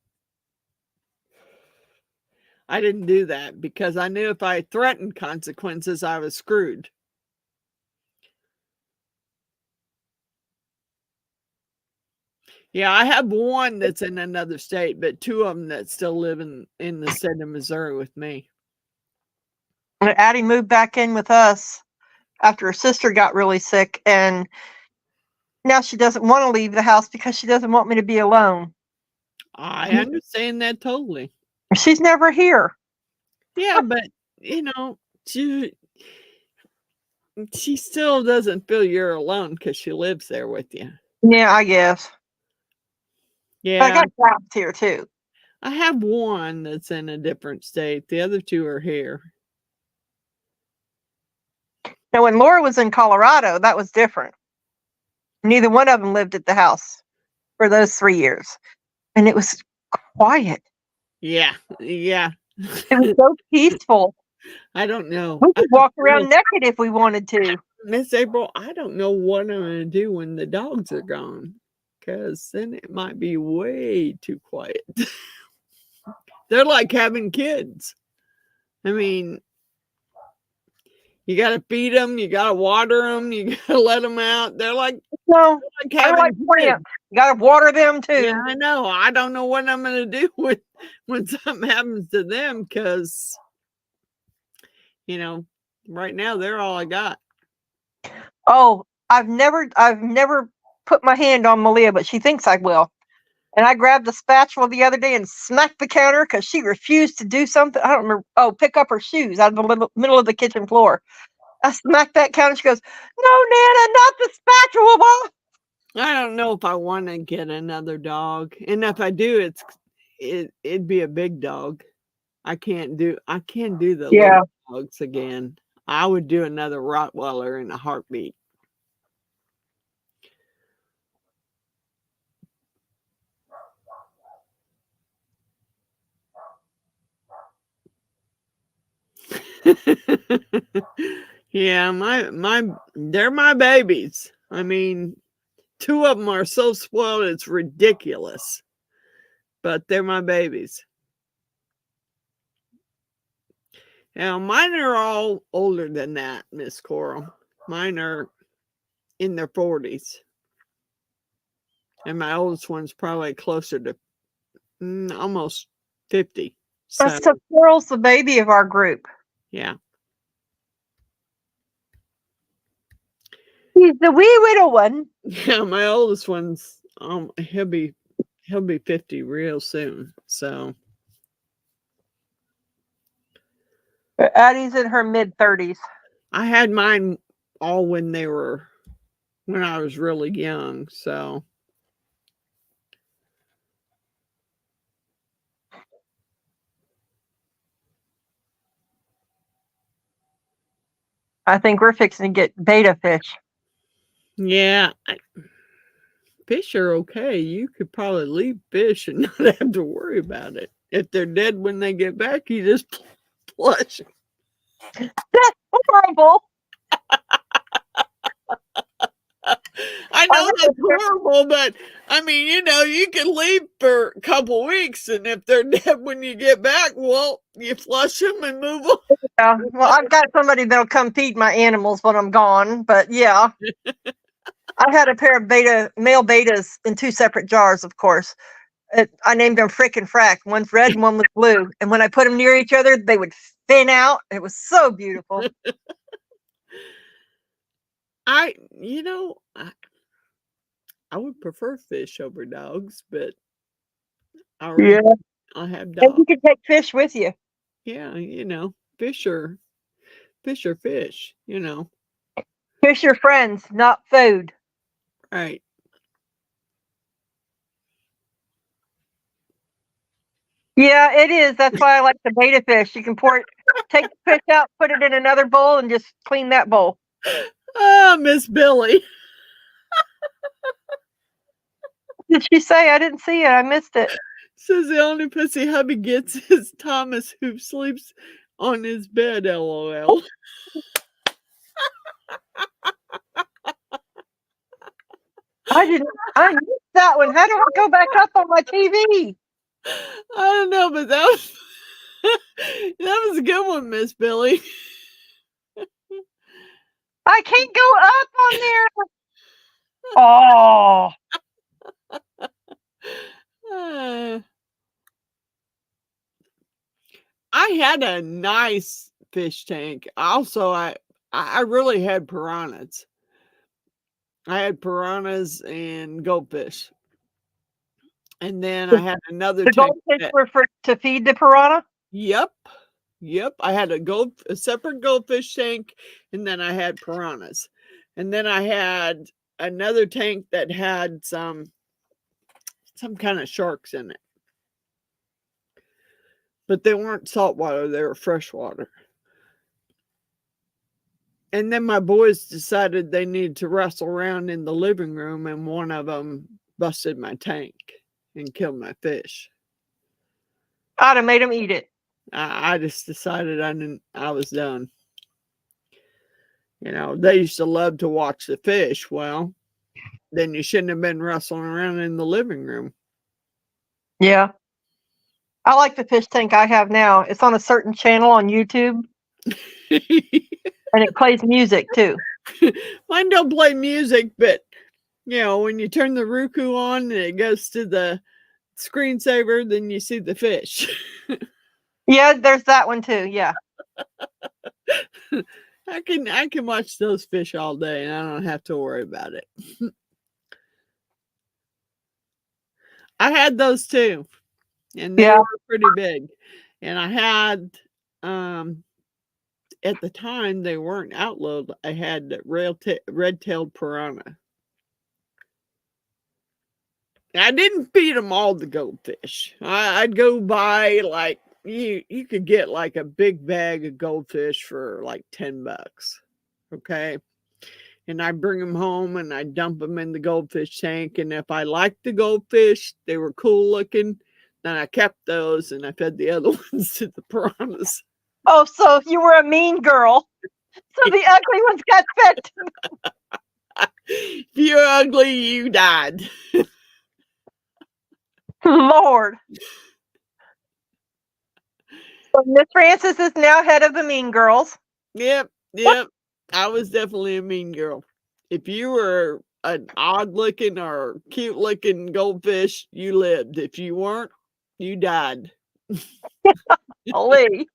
didn't do that because I knew if I threatened consequences, I was screwed. Yeah, I have one that's in another state, but 2 of them that still live in the state of Missouri with me. Addie moved back in with us after her sister got really sick, and now she doesn't want to leave the house because she doesn't want me to be alone. I understand that totally. She's never here. Yeah, but she still doesn't feel you're alone because she lives there with you. Yeah, I guess. Yeah, but I got dogs here too. I have one that's in a different state. The other 2 are here. Now, when Laura was in Colorado, that was different. Neither one of them lived at the house for those 3 years, and it was quiet. Yeah. It was so peaceful. I don't know. We could walk around naked if we wanted to. Miss April, I don't know what I'm going to do when the dogs are gone, because then it might be way too quiet. They're like having kids. I mean, You got to feed them. You got to water them. You got to let them out. They're like, No, like I having like plants. You gotta water them too. Yeah, I know. I don't know what I'm going to do when something happens to them because, right now they're all I got. Oh, I've never put my hand on Malia, but she thinks I will. And I grabbed the spatula the other day and smacked the counter because she refused to do something. I don't remember. Oh, pick up her shoes out of the middle of the kitchen floor. I smacked that counter. She goes, "No, Nana, not the spatula, Mom." I don't know if I want to get another dog, and if I do, it'd be a big dog. I can't do the little dogs again. I would do another Rottweiler in a heartbeat. Yeah, they're my babies. I mean, 2 of them are so spoiled it's ridiculous. But they're my babies. Now, mine are all older than that, Miss Coral. Mine are in their 40s. And my oldest one's probably closer to almost 50. So, Coral's the baby of our group. Yeah. He's the wee little one. Yeah, my oldest one's he'll be 50 real soon. So Addie's in her mid-30s. I had mine all when I was really young. So I think we're fixing to get beta fish. Yeah, fish are okay. You could probably leave fish and not have to worry about it. If they're dead when they get back, you just flush. That's horrible. I know that's horrible, but I mean, you can leave for a couple weeks, and if they're dead when you get back, well, you flush them and move on. Yeah, well, I've got somebody that'll come feed my animals when I'm gone, but yeah. I had a pair of male betas in 2 separate jars, of course. I named them Frick and Frack. One's red and one was blue. And when I put them near each other, they would thin out. It was so beautiful. I would prefer fish over dogs, but I have dogs. And you can take fish with you. Yeah, fish are fish, Fish are friends, not food. Right. Yeah, it is. That's why I like the beta fish. You can take the fish out, put it in another bowl, and just clean that bowl. Oh, Miss Billy. What did she say? I didn't see it. I missed it. Says the only pussy hubby gets is Thomas, who sleeps on his bed, LOL. I missed that one. How do I go back up on my TV? I don't know, but that was a good one, Miss Billy. I can't go up on there. Oh. I had a nice fish tank. Also, I really had piranhas. I had piranhas and goldfish. And then I had another tank. The goldfish were to feed the piranha? Yep. I had a separate goldfish tank, and then I had piranhas. And then I had another tank that had some kind of sharks in it. But they weren't saltwater, they were freshwater. And then my boys decided they needed to wrestle around in the living room, and one of them busted my tank and killed my fish. I'd have made them eat it. I just decided I was done. They used to love to watch the fish. Well, then you shouldn't have been wrestling around in the living room. Yeah. I like the fish tank I have now. It's on a certain channel on YouTube. And it plays music too. Mine don't play music, but when you turn the Roku on and it goes to the screensaver, then you see the fish. Yeah, there's that one too. Yeah. I can watch those fish all day and I don't have to worry about it. I had those too, and they were pretty big. And I had at the time they weren't outlawed. I had red-tailed piranha. I didn't feed them all the goldfish. I'd go buy like you could get like a big bag of goldfish for like $10. Okay. And I bring them home and I dump them in the goldfish tank. And if I liked the goldfish, they were cool looking, then I kept those and I fed the other ones to the piranhas. Oh, so you were a mean girl. So the ugly ones got fed. If you're ugly, you died. Lord. So Miss Frances is now head of the mean girls. Yep. I was definitely a mean girl. If you were an odd looking or cute looking goldfish, you lived. If you weren't, you died. Holy.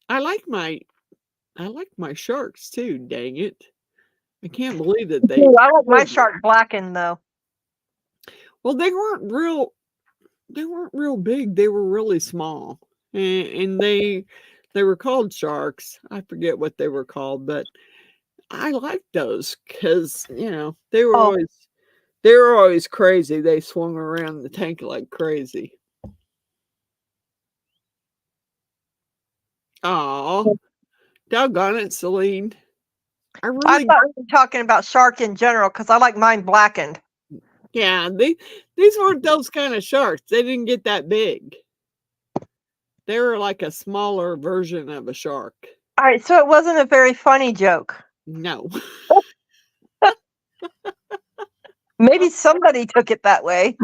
I like my sharks too, dang it. I can't believe that they I like my shark blackened though. Well, they weren't real big. They were really small. And they were called sharks. I forget what they were called, but I liked those because they were always crazy. They swung around the tank like crazy. Oh, doggone it, Celine. I thought we were talking about shark in general because I like mine blackened. Yeah, these weren't those kind of sharks. They didn't get that big. They were like a smaller version of a shark. All right, so it wasn't a very funny joke. No. Maybe somebody took it that way.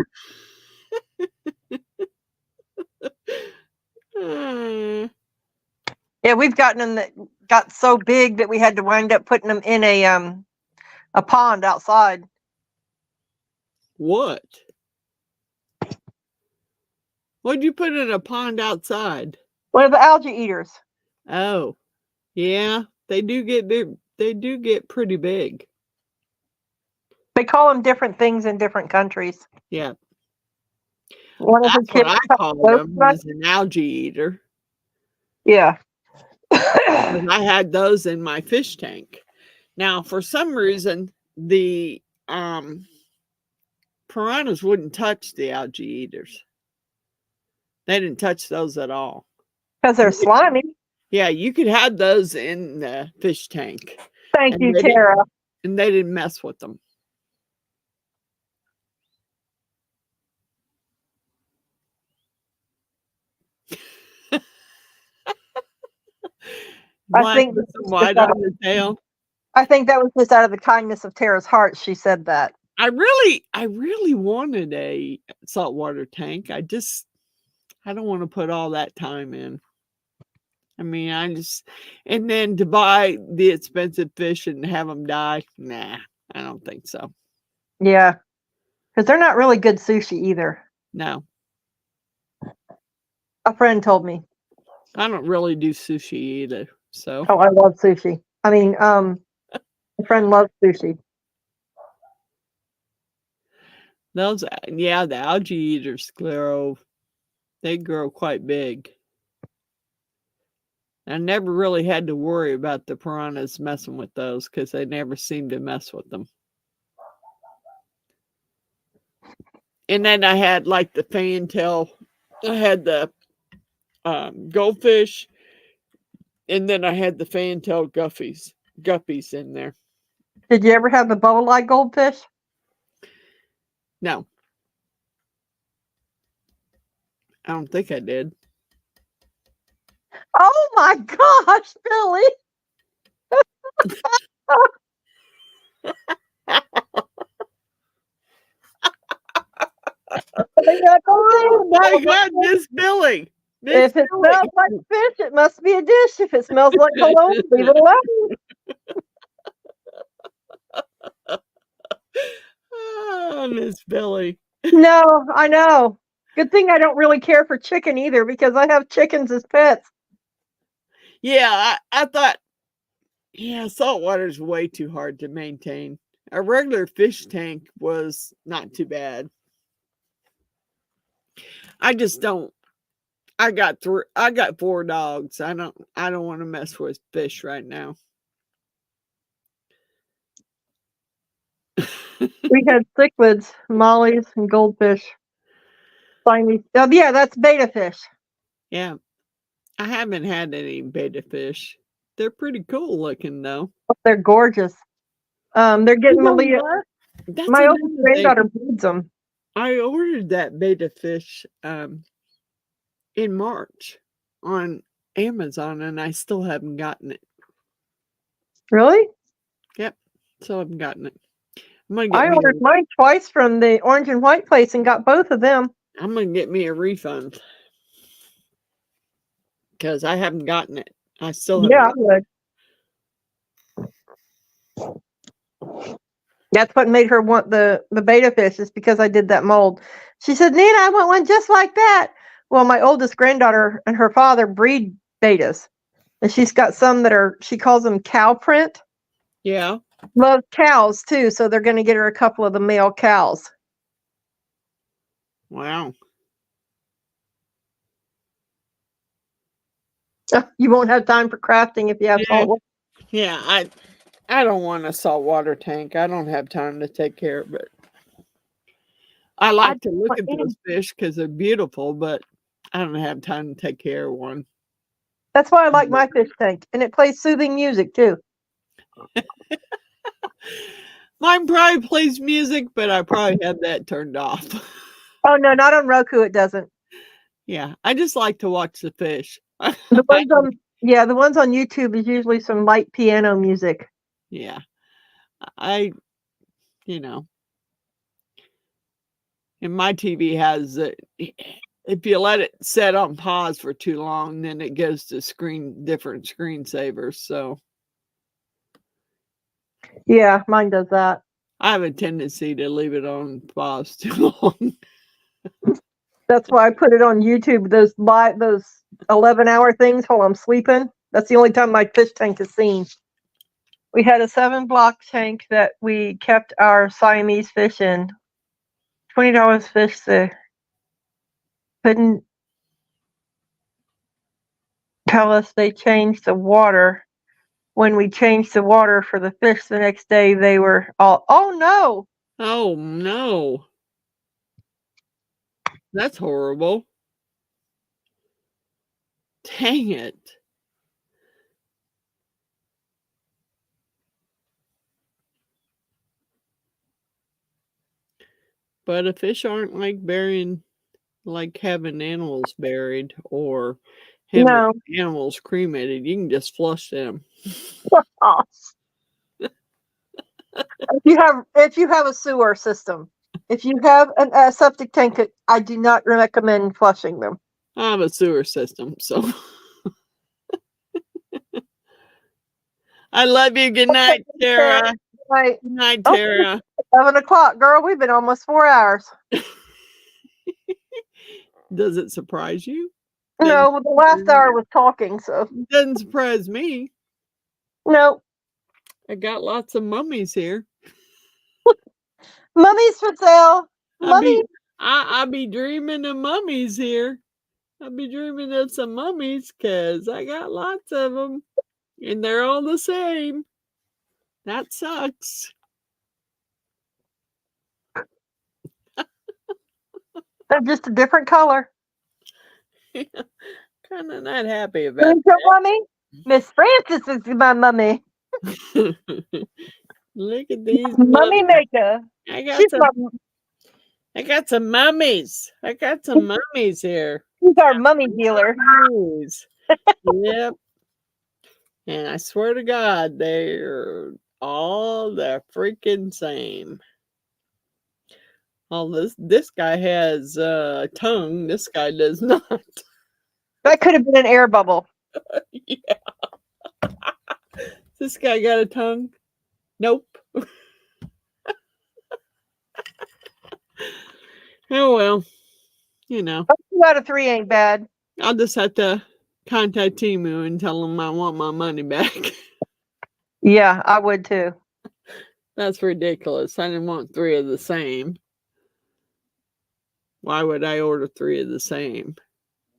Yeah, we've gotten them that got so big that we had to wind up putting them in a pond outside. What? What'd you put in a pond outside? One of the algae eaters. Oh, yeah, they do get big. They do get pretty big. They call them different things in different countries. Yeah. That's what I call them is an algae eater. Yeah. I had those in my fish tank. Now, for some reason, the piranhas wouldn't touch the algae eaters. They didn't touch those at all. Because they're slimy. Yeah, you could have those in the fish tank. Thank you, Tara. And they didn't mess with them. I think white on the tail. I think that was just out of the kindness of Tara's heart. She said that. I really wanted a saltwater tank. I don't want to put all that time in. I mean, and then to buy the expensive fish and have them die. Nah, I don't think so. Yeah. Because they're not really good sushi either. No. A friend told me. I don't really do sushi either. So. Oh, I love sushi. I mean, a friend loves sushi. Those, yeah, the algae eaters they grow quite big. I never really had to worry about the piranhas messing with those because they never seemed to mess with them. And then I had like the fantail. I had the goldfish, and then I had the fantail guppies in there. Did you ever have the bubble-eyed goldfish? No. I don't think I did. Oh my gosh, Billy! Oh my God, Miss Billy! Miss If it Billy. smells like fish, it must be a dish. If it smells like cologne, leave it alone. Oh, Miss Billy. No, I know. Good thing I don't really care for chicken either because I have chickens as pets. Yeah, I thought, yeah, salt water is way too hard to maintain. A regular fish tank was not too bad. I just don't. I got 4 dogs. I don't want to mess with fish right now. We had cichlids, mollies, and goldfish. Finally, oh yeah, that's beta fish. Yeah, I haven't had any betta fish. They're pretty cool looking though. They're gorgeous. They're getting You know Malia. what? That's My oldest another thing. granddaughter breeds them. I ordered that betta fish in March on Amazon, and I still haven't gotten it. Really? Yep, still haven't gotten it. I'm gonna I get me. ordered mine twice from the orange and white place and got both of them. I'm gonna get me a refund because I haven't gotten it. I still haven't. Yeah, I would. That's what made her want the beta fish, is because I did that mold. She said, Nina, I want one just like that. Well, my oldest granddaughter and her father breed betas. And she's got some that are, she calls them cow print. Yeah. Loves cows too, so they're going to get her a couple of the male cows. Wow. You won't have time for crafting if you have salt water. Yeah, I don't want a saltwater tank. I don't have time to take care of it. I like to look at those fish because they're beautiful, but I don't have time to take care of one. That's why I like my fish tank, and it plays soothing music too. Mine probably plays music, but I probably have that turned off. Oh no, not on Roku. It doesn't. Yeah, I just like to watch the fish. The ones on the ones on YouTube is usually some light piano music. Yeah, and my TV has if you let it set on pause for too long, then it goes to different screensavers. So yeah, mine does that. I have a tendency to leave it on pause too long. That's why I put it on YouTube. Those 11-hour things while I'm sleeping. That's the only time my fish tank is seen. We had a 7-block tank that we kept our Siamese fish in. $20 fish there. Couldn't tell us they changed the water. When we changed the water for the fish the next day, they were all, oh no! Oh no. That's horrible. Dang it. But if fish aren't like having animals buried or having animals cremated, you can just flush them. Oh. If you have a sewer system, if you have a septic tank, I do not recommend flushing them. I have a sewer system, so I love you. Good night, Tara. Good night, Tara. 11 o'clock, girl. We've been almost 4 hours. Does it surprise you? No, well, the last hour was talking, so it doesn't surprise me. No. I got lots of mummies here. Mummies for sale. Mummies. I'll be dreaming of mummies here. I'll be dreaming of some mummies because I got lots of them. And they're all the same. That sucks. They're just a different color. Kind of not happy about Who's your mummy? Miss Frances is my mummy. Look at these mummy maker. I got some mummies. I got some mummies here. She's our mummy dealer. Yep. And I swear to God, they're all the freaking same. All this guy has a tongue. This guy does not. That could have been an air bubble. Yeah. This guy got a tongue? Nope. Oh, well, you know. 2 out of 3 ain't bad. I'll just have to contact Timu and tell him I want my money back. Yeah, I would too. That's ridiculous. I didn't want 3 of the same. Why would I order 3 of the same?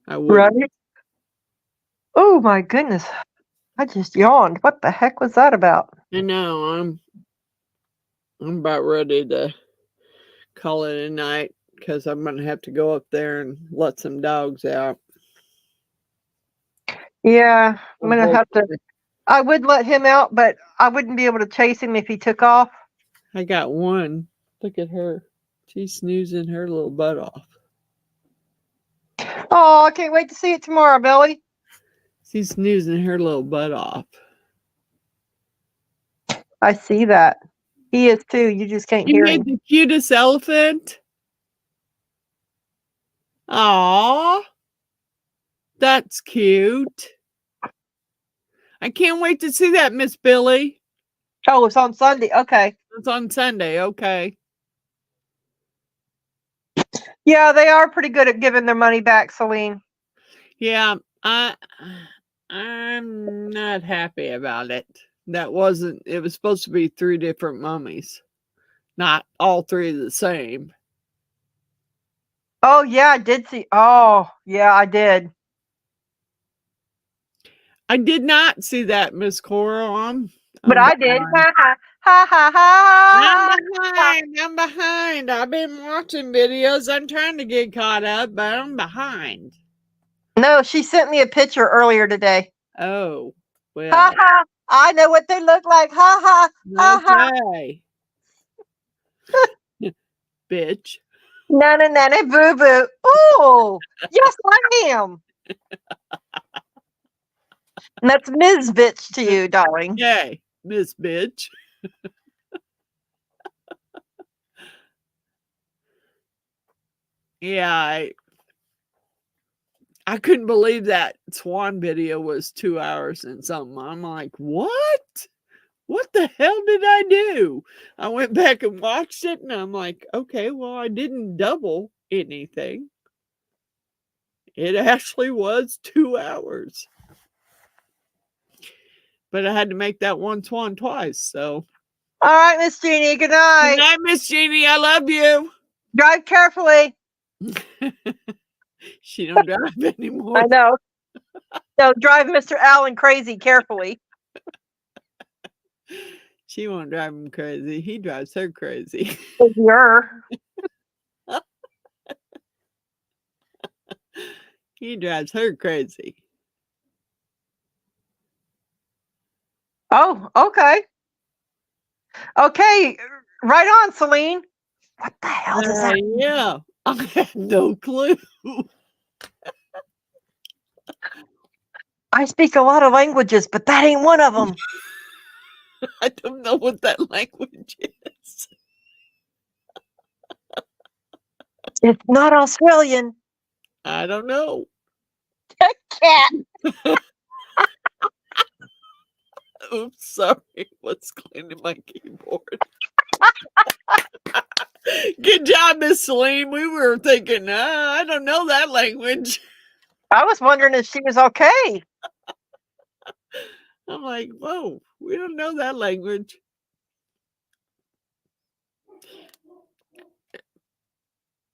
I wouldn't. Right? Oh my goodness. I just yawned. What the heck was that about? I know. I'm about ready to call it a night because I'm going to have to go up there and let some dogs out. Yeah, I'm going to have to. I would let him out, but I wouldn't be able to chase him if he took off. I got one. Look at her. She's snoozing her little butt off. Oh, I can't wait to see it tomorrow, Billy. She's snoozing her little butt off. I see that. He is too. You just can't You hear made him. the cutest elephant. Aw. That's cute. I can't wait to see that, Miss Billy. Oh, it's on Sunday. Okay. It's on Sunday. Okay. Yeah, they are pretty good at giving their money back, Celine. Yeah, I'm not happy about it. It was supposed to be 3 different mummies. Not all 3 the same. Oh, yeah, I did see. Oh, yeah, I did. I did not see that, Miss Cora. But I did. Ha ha ha ha ha. I'm behind. I've been watching videos. I'm trying to get caught up, but I'm behind. No, she sent me a picture earlier today. Oh, well. Ha ha. I know what they look like. Ha ha. Ha ha. Okay. Bitch. Nana nana boo boo. Oh, yes, I am. And that's Ms. Bitch to you, darling. Yay, Miss Bitch. Yeah, I couldn't believe that swan video was 2 hours and something. I'm like, what? What the hell did I do? I went back and watched it and I'm like, okay, well, I didn't double anything. It actually was 2 hours. But I had to make that one swan twice, so. All right, Miss Jeannie, good night. Good night, Miss Jeannie. I love you. Drive carefully. She don't drive anymore. I know. No, drive Mr. Allen crazy carefully. She won't drive him crazy. He drives her crazy. You're. He drives her crazy. Oh, okay. Okay, right on, Celine. What the hell does that mean? Yeah, I have no clue. I speak a lot of languages, but that ain't one of them. I don't know what that language is. It's not Australian. I don't know. Cat. Oops, sorry. What's cleaning my keyboard? Good job, Miss Celine. We were thinking, I don't know that language. I was wondering if she was okay. I'm like, whoa, we don't know that language.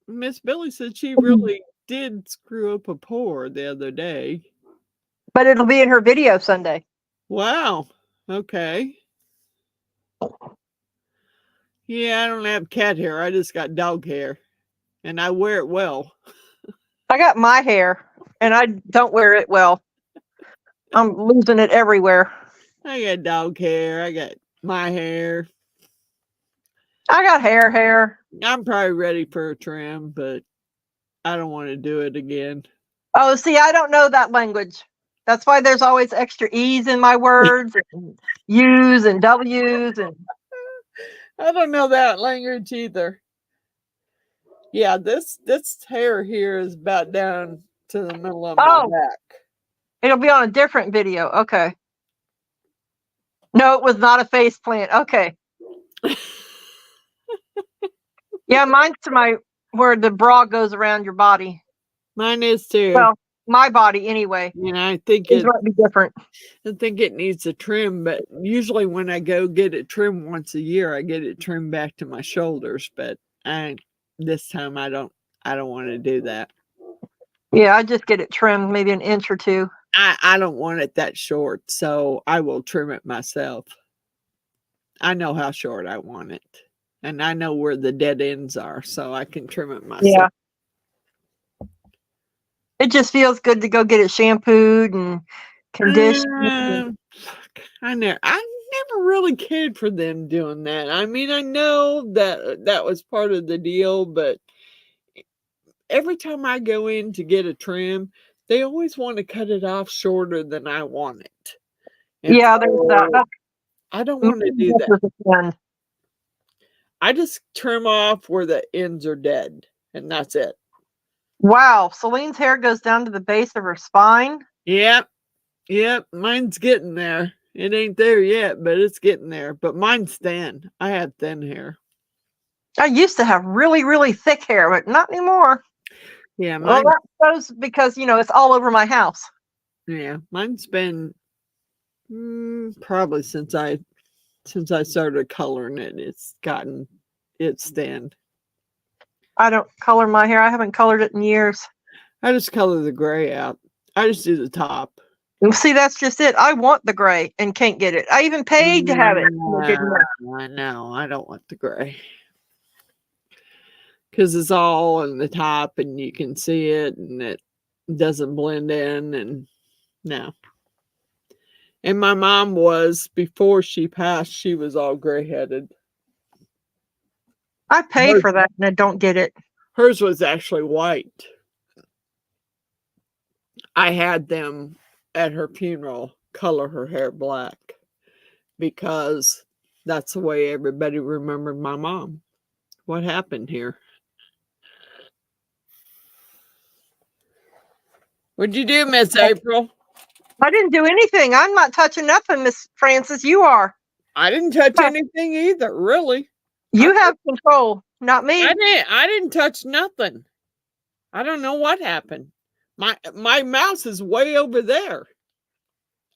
Miss Billy said she really did screw up a pour the other day. But it'll be in her video Sunday. Wow. Okay. Yeah, I don't have cat hair. I just got dog hair. And I wear it well. I got my hair, and I don't wear it well. I'm losing it everywhere. I got dog hair. I got my hair. I got hair. I'm probably ready for a trim, but I don't want to do it again. Oh, see, I don't know that language. That's why there's always extra E's in my words, and U's and W's. And I don't know that language either. Yeah, this hair here is about down to the middle of my Oh, back. it'll be on a different video. Okay. No, it was not a face plant. Okay. Yeah, mine's to my where the bra goes around your body. Mine is too. Well, my body anyway. I think It might be different. I think it needs a trim, but usually when I go get it trimmed once a year, I get it trimmed back to my shoulders. But this time I don't want to do that. Yeah, I just get it trimmed maybe an inch or two. I don't want it that short, so I will trim it myself. I know how short I want it, and I know where the dead ends are, so I can trim it myself. Yeah. It just feels good to go get it shampooed and conditioned. I never really cared for them doing that. I mean, I know that was part of the deal, but every time I go in to get a trim, they always want to cut it off shorter than I want it. And yeah, there's that. I don't want to do that. I just trim off where the ends are dead, and that's it. Wow, Celine's hair goes down to the base of her spine. Yep, mine's getting there. It ain't there yet, but it's getting there. But mine's thin. I have thin hair. I used to have really, really thick hair, but not anymore. Yeah, well, that goes because it's all over my house. Yeah, mine's been probably since I started coloring it. It's thin. I don't color my hair. I haven't colored it in years. I just color the gray out. I just do the top. See, that's just it. I want the gray and can't get it. I even paid to have it. I know. I don't want the gray. Because it's all on the top and you can see it and it doesn't blend in. And no. And my mom was, before she passed, she was all gray-headed. I pay for that and I don't get it. Hers was actually white. I had them at her funeral color her hair black because that's the way everybody remembered my mom. What happened here? What'd you do, Miss April? I didn't do anything. I'm not touching nothing, Miss Frances. You are. I didn't touch anything either, really. You have control, not me. I didn't touch nothing. I don't know what happened. My mouse is way over there.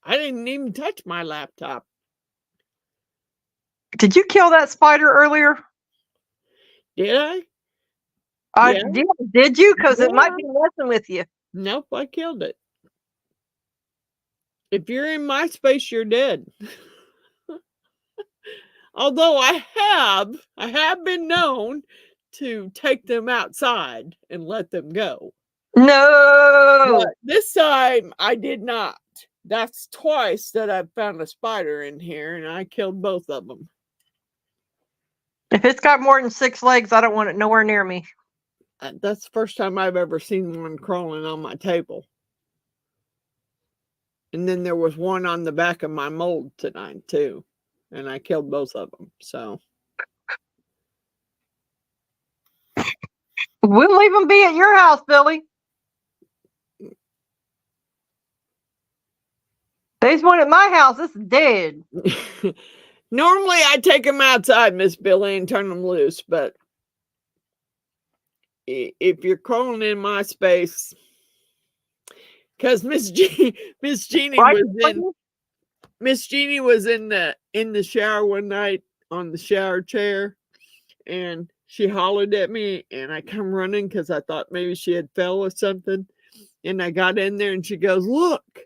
I didn't even touch my laptop. Did you kill that spider earlier? Did I? Yeah. Did you? Because it might be messing with you. Nope, I killed it. If you're in my space, you're dead. Although I have been known to take them outside and let them go. No. But this time I did not. That's twice that I've found a spider in here and I killed both of them. If it's got more than 6 legs, I don't want it nowhere near me. That's the first time I've ever seen one crawling on my table. And then there was one on the back of my mold tonight too. And I killed both of them. So we'll leave them be at your house, Billy. There's one at my house. It's dead. Normally I take them outside, Miss Billy, and turn them loose. But if you're crawling in my space, because Miss Jeannie was in the shower one night on the shower chair, and she hollered at me, and I come running because I thought maybe she had fell or something. And I got in there, and she goes, "Look!"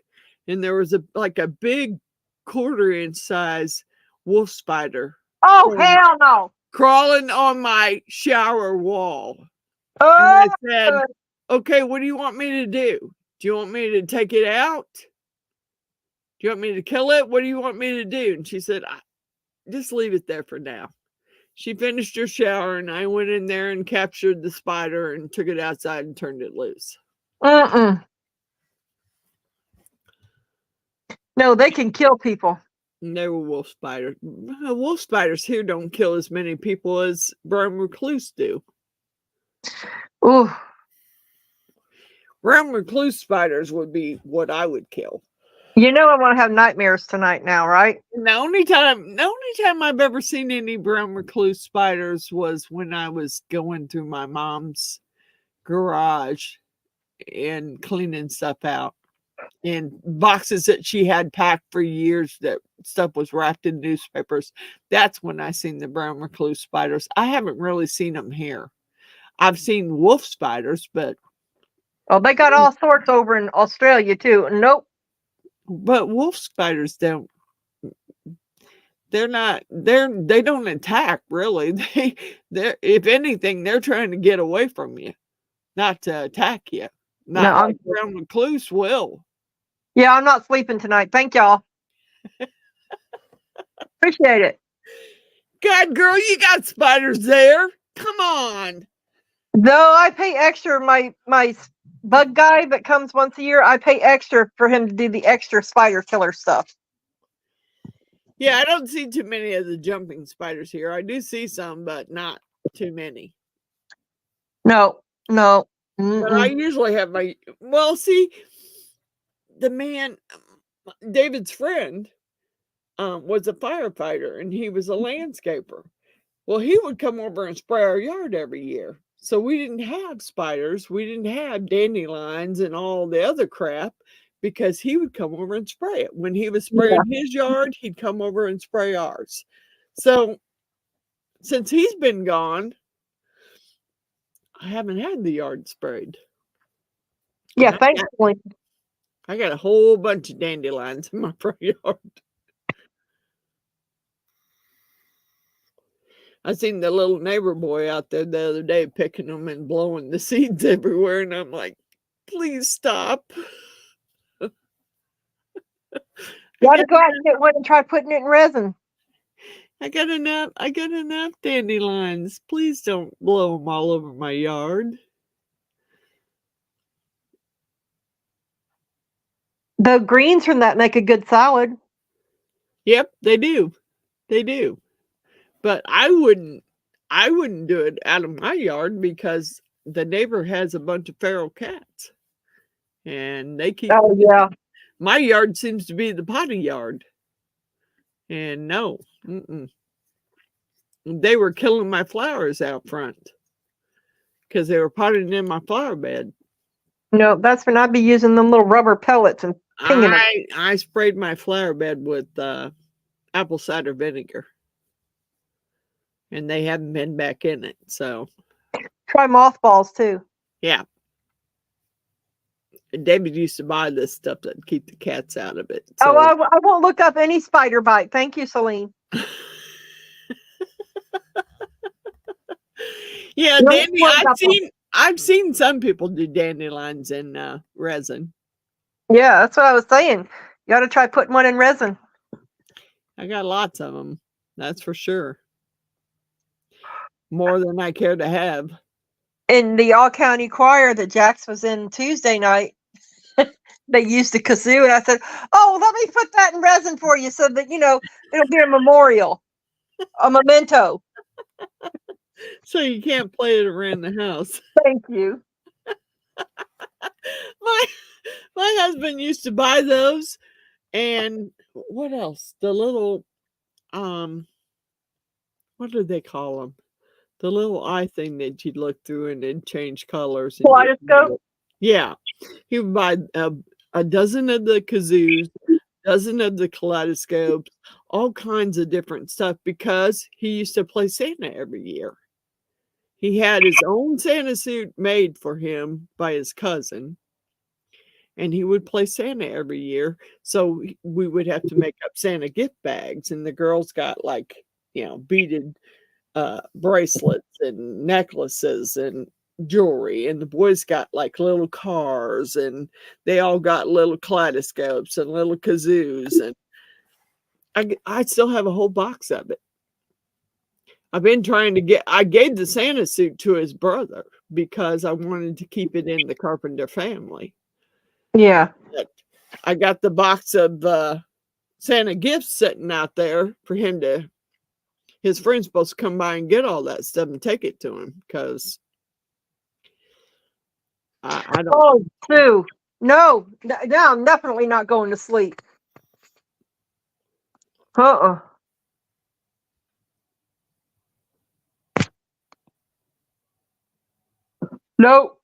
And there was a big 1/4-inch size wolf spider. Oh, hell no! Crawling on my shower wall. Oh, and I said, "Okay, what do you want me to do? Do you want me to take it out? Do you want me to kill it? What do you want me to do?" And she said, "Just leave it there for now." She finished her shower and I went in there and captured the spider and took it outside and turned it loose. No, they can kill people. And they were wolf spiders. Wolf spiders here don't kill as many people as brown recluse do. Ooh. Brown recluse spiders would be what I would kill. You know I want to have nightmares tonight now, right? And the only time I've ever seen any brown recluse spiders was when I was going through my mom's garage and cleaning stuff out. In boxes that she had packed for years, that stuff was wrapped in newspapers. That's when I seen the brown recluse spiders. I haven't really seen them here. I've seen wolf spiders, but They got all sorts over in Australia too. Nope. But wolf spiders don't. They don't attack really. They're if anything, they're trying to get away from you, not to attack you. Not like brown recluse will. Yeah, I'm not sleeping tonight. Thank y'all. Appreciate it. God, girl, you got spiders there. Come on. Though I pay extra, my bug guy that comes once a year, I pay extra for him to do the extra spider killer stuff. Yeah, I don't see too many of the jumping spiders here. I do see some, but not too many. No. But I usually have see, the man, David's friend, was a firefighter and he was a landscaper. Well, he would come over and spray our yard every year. So we didn't have spiders. We didn't have dandelions and all the other crap because he would come over and spray it. When he was spraying his yard, he'd come over and spray ours. So since he's been gone, I haven't had the yard sprayed. Yeah, thankfully. I got a whole bunch of dandelions in my front yard. I seen the little neighbor boy out there the other day picking them and blowing the seeds everywhere. And I'm like, please stop. You ought to go out and get one and try putting it in resin. I got enough dandelions. Please don't blow them all over my yard. The greens from that make a good salad. Yep, they do. They do. But I wouldn't do it out of my yard because the neighbor has a bunch of feral cats. And they keep my yard seems to be the potty yard. And no. They were killing my flowers out front because they were potting in my flower bed. No, that's when I'd be using them little rubber pellets and pinging them. I sprayed my flower bed with apple cider vinegar. And they haven't been back in it. So try mothballs too. Yeah. David used to buy this stuff that keep the cats out of it. So. I won't look up any spider bite. Thank you, Celine. Yeah, I've seen some people do dandelions in resin. Yeah, that's what I was saying. You ought to try putting one in resin. I got lots of them. That's for sure. More than I care to have. In the all-county choir that Jax was in Tuesday night, they used a kazoo, and I said, "Oh, let me put that in resin for you, so that it'll be a memorial, a memento." So you can't play it around the house. Thank you. My husband used to buy those, and what else? The little what do they call them? The little eye thing that you'd look through and then change colors. Kaleidoscope? Yeah. He would buy a dozen of the kazoos, a dozen of the kaleidoscopes, all kinds of different stuff because he used to play Santa every year. He had his own Santa suit made for him by his cousin, and he would play Santa every year. So we would have to make up Santa gift bags, and the girls got beaded bracelets and necklaces and jewelry, and the boys got like little cars, and they all got little kaleidoscopes and little kazoos, and I still have a whole box of it. I've been trying to I gave the Santa suit to his brother because I wanted to keep it in the Carpenter family. Yeah. But I got the box of Santa gifts sitting out there for him to, his friend's supposed to come by and get all that stuff and take it to him because I don't. Oh, Sue. No, now I'm definitely not going to sleep. Uh-uh. Nope.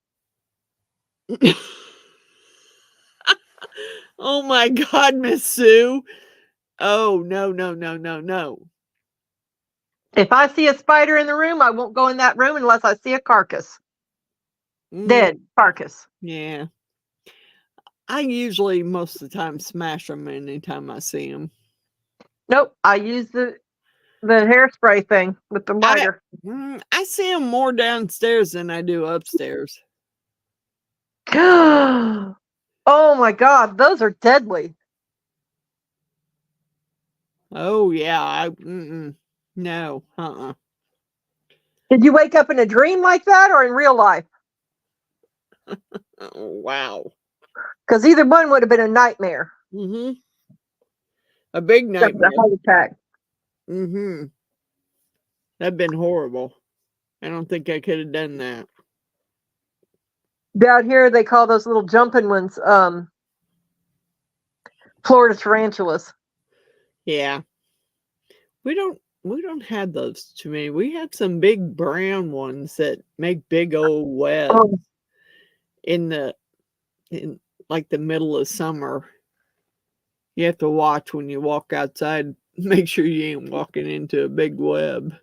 Oh my God, Miss Sue. Oh, no, no, no, no, no. If I see a spider in the room, I won't go in that room unless I see a carcass. Dead carcass. Yeah. I usually, most of the time, smash them anytime I see them. Nope. I use the hairspray thing with the lighter. I see them more downstairs than I do upstairs. Oh my God, those are deadly. Oh, yeah. No. Did you wake up in a dream like that or in real life? Oh, wow. Because either one would have been a nightmare. A big nightmare. A heart attack. That'd been horrible. I don't think I could have done that. Down here, they call those little jumping ones Florida tarantulas. Yeah. We don't have those too many. We have some big brown ones that make big old webs in like the middle of summer. You have to watch when you walk outside, make sure you ain't walking into a big web.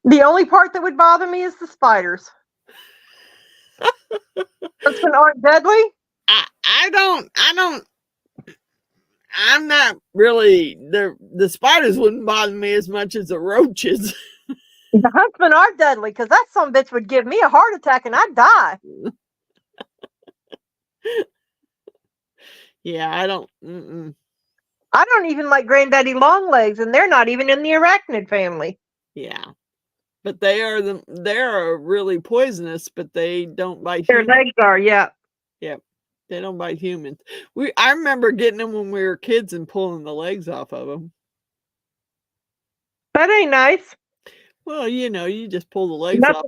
The only part that would bother me is the spiders. Those aren't deadly? I'm not really, the spiders wouldn't bother me as much as the roaches. The huntsmen are deadly because that son bitch would give me a heart attack and I'd die. Yeah, I don't. I don't even like granddaddy long legs, and they're not even in the arachnid family. Yeah, but they're really poisonous, but they don't bite. Their legs are, yeah. Yep, they don't bite humans. I remember getting them when we were kids and pulling the legs off of them. That ain't nice. Well, you just pull the legs not off.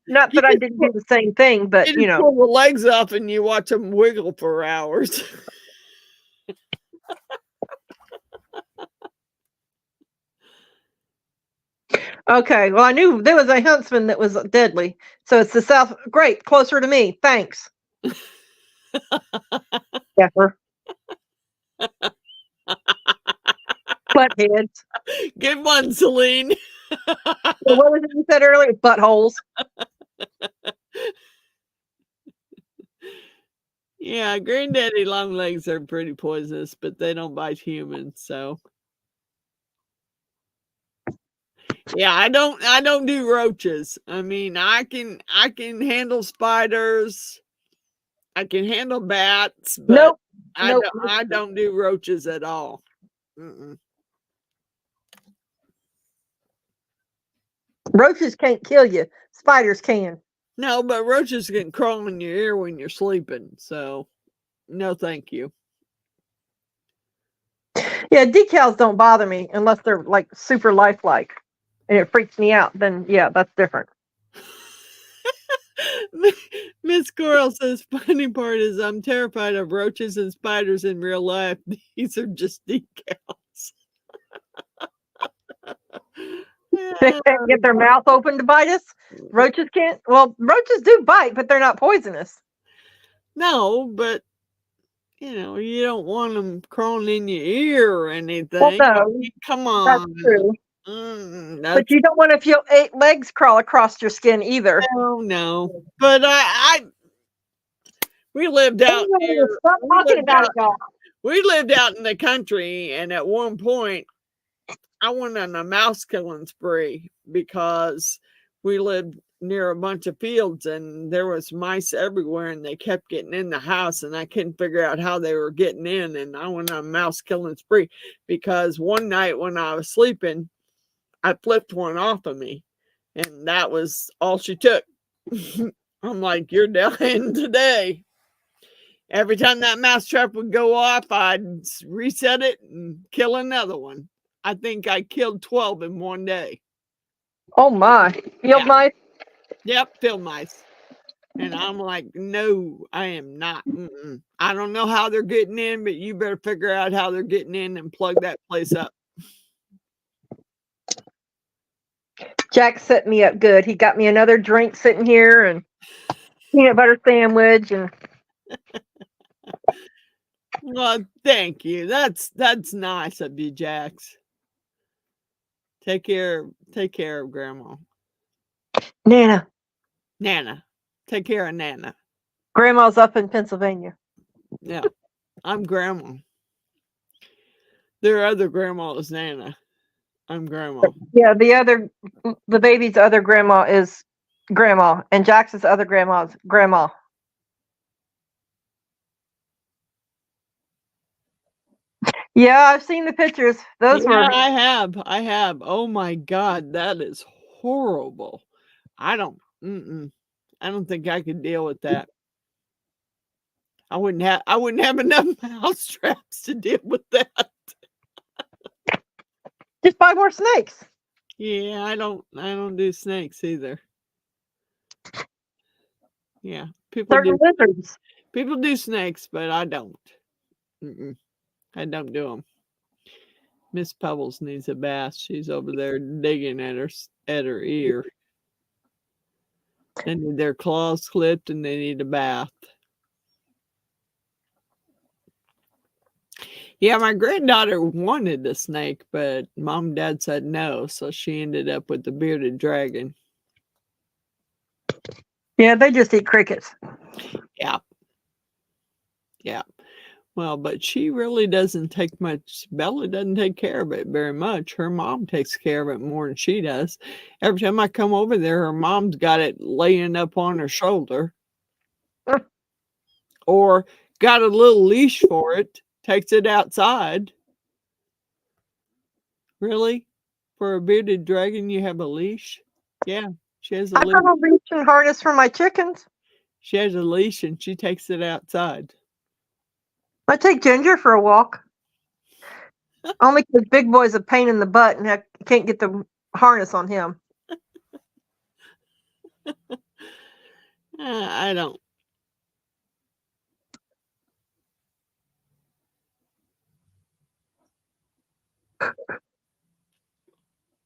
Not that I didn't do the same thing, but you pull the legs off and you watch them wiggle for hours. Okay, well, I knew there was a huntsman that was deadly. So it's the south. Great, closer to me. Thanks. Pepper. Buttheads. Good one, Celine. What was it you said earlier? Buttholes. Yeah, granddaddy long legs are pretty poisonous, but they don't bite humans, so. Yeah, I don't do roaches. I mean, I can handle spiders. I can handle bats, but I don't do roaches at all. Roaches can't kill you. Spiders can. No, but roaches can crawl in your ear when you're sleeping. So, no, thank you. Yeah, decals don't bother me unless they're like super lifelike, and it freaks me out. Then yeah, that's different. Miss Coral says, funny part is I'm terrified of roaches and spiders in real life. These are just decals. They can't get their mouth open to bite us. Roaches can't. Well, roaches do bite, but they're not poisonous. No, but you don't want them crawling in your ear or anything. Well, no, come on. That's true. But you don't want to feel 8 legs crawl across your skin either. No. But we lived out near. Stop talking about it, y'all. We lived out in the country, and at one point, I went on a mouse killing spree because we lived near a bunch of fields and there was mice everywhere and they kept getting in the house and I couldn't figure out how they were getting in, and I went on a mouse killing spree because one night when I was sleeping, I flipped one off of me and that was all she took. I'm like, you're dying today. Every time that mouse trap would go off, I'd reset it and kill another one. I think I killed 12 in one day. Oh my. Field Yeah. mice? Yep, field mice. And I'm like, no, I am not. I don't know how they're getting in, but you better figure out how they're getting in and plug that place up. Jack set me up good. He got me another drink sitting here and peanut butter sandwich and Well, thank you. That's nice of you, Jax. Take care of Grandma. Nana. Nana. Take care of Nana. Grandma's up in Pennsylvania. Yeah. I'm Grandma. Their other grandma is Nana. I'm Grandma. Yeah, the baby's other grandma is Grandma, and Jax's other grandma is Grandma. Yeah, I've seen the pictures. Those were. I have. Oh my God, that is horrible. I don't think I could deal with that. I wouldn't have enough mouse traps to deal with that. Just buy more snakes. Yeah, I don't do snakes either. Yeah, people do snakes, but I don't. I don't do them. Miss Pebbles needs a bath. She's over there digging at her ear. They need their claws clipped and they need a bath. Yeah, my granddaughter wanted a snake, but mom and dad said no, so she ended up with the bearded dragon. Yeah, they just eat crickets. Yeah. Yeah. Well, but she really doesn't take much. Bella doesn't take care of it very much. Her mom takes care of it more than she does. Every time I come over there, her mom's got it laying up on her shoulder. Or got a little leash for it, takes it outside. Really? For a bearded dragon, you have a leash? Yeah, she has a I leash. have a leash and harness for my chickens. She has a leash and she takes it outside. I take Ginger for a walk. Only because Big Boy's a pain in the butt and I can't get the harness on him. I don't.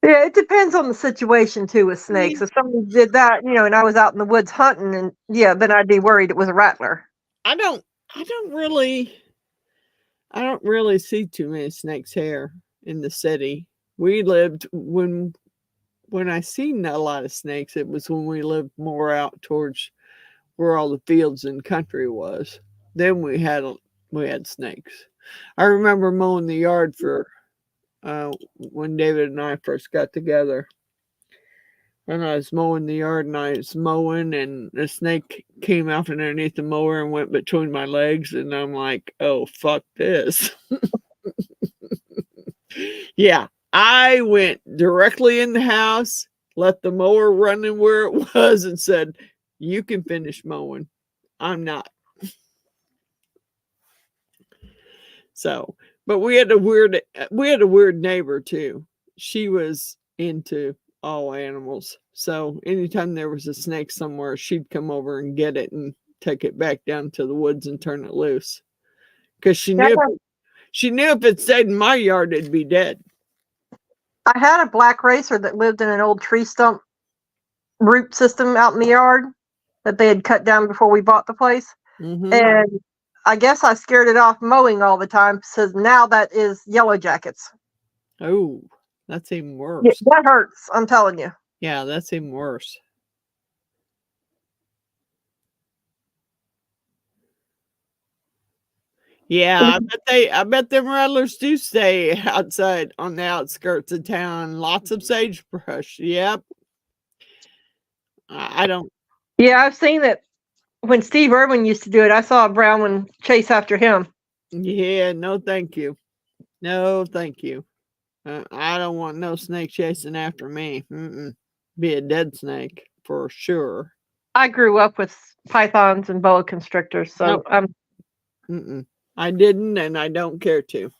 Yeah, it depends on the situation too with snakes. If somebody did that, and I was out in the woods hunting, and then I'd be worried it was a rattler. I don't really see too many snakes here in the city. We lived when I seen a lot of snakes, it was when we lived more out towards where all the fields and country was. Then we had snakes. I remember mowing the yard for when David and I first got together. And I was mowing the yard and I was mowing and a snake came out from underneath the mower and went between my legs. And I'm like, oh, fuck this. Yeah, I went directly in the house, let the mower running where it was and said, you can finish mowing. I'm not. So, but we had a weird neighbor too. She was into all animals. So anytime there was a snake somewhere, she'd come over and get it and take it back down to the woods and turn it loose. Because she knew if it stayed in my yard, it'd be dead. I had a black racer that lived in an old tree stump root system out in the yard that they had cut down before we bought the place. Mm-hmm. And I guess I scared it off mowing all the time because now that is yellow jackets. Oh, that's even worse. Yeah, that hurts, I'm telling you. Yeah, that's even worse. Yeah, I bet them rattlers do stay outside on the outskirts of town. Lots of sagebrush. Yep. I don't. Yeah, I've seen it. When Steve Irwin used to do it, I saw a brown one chase after him. Yeah, no thank you. No thank you. I don't want no snake chasing after me. Be a dead snake for sure. I grew up with pythons and boa constrictors, so I didn't, and I don't care to.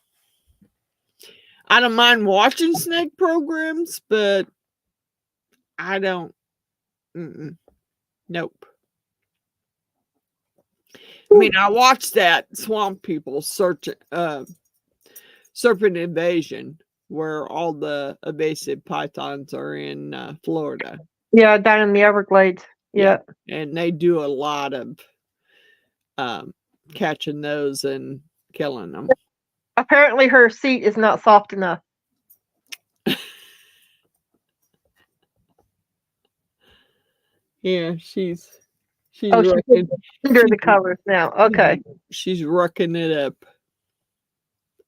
I don't mind watching snake programs, but I don't. Mm-mm, nope. I mean, I watched that Swamp People Serpent Invasion, where all the invasive pythons are in Florida. Yeah, down in the Everglades. Yeah. And they do a lot of catching those and killing them. Apparently her seat is not soft enough. Yeah, she's under the covers now. Okay. She's rucking it up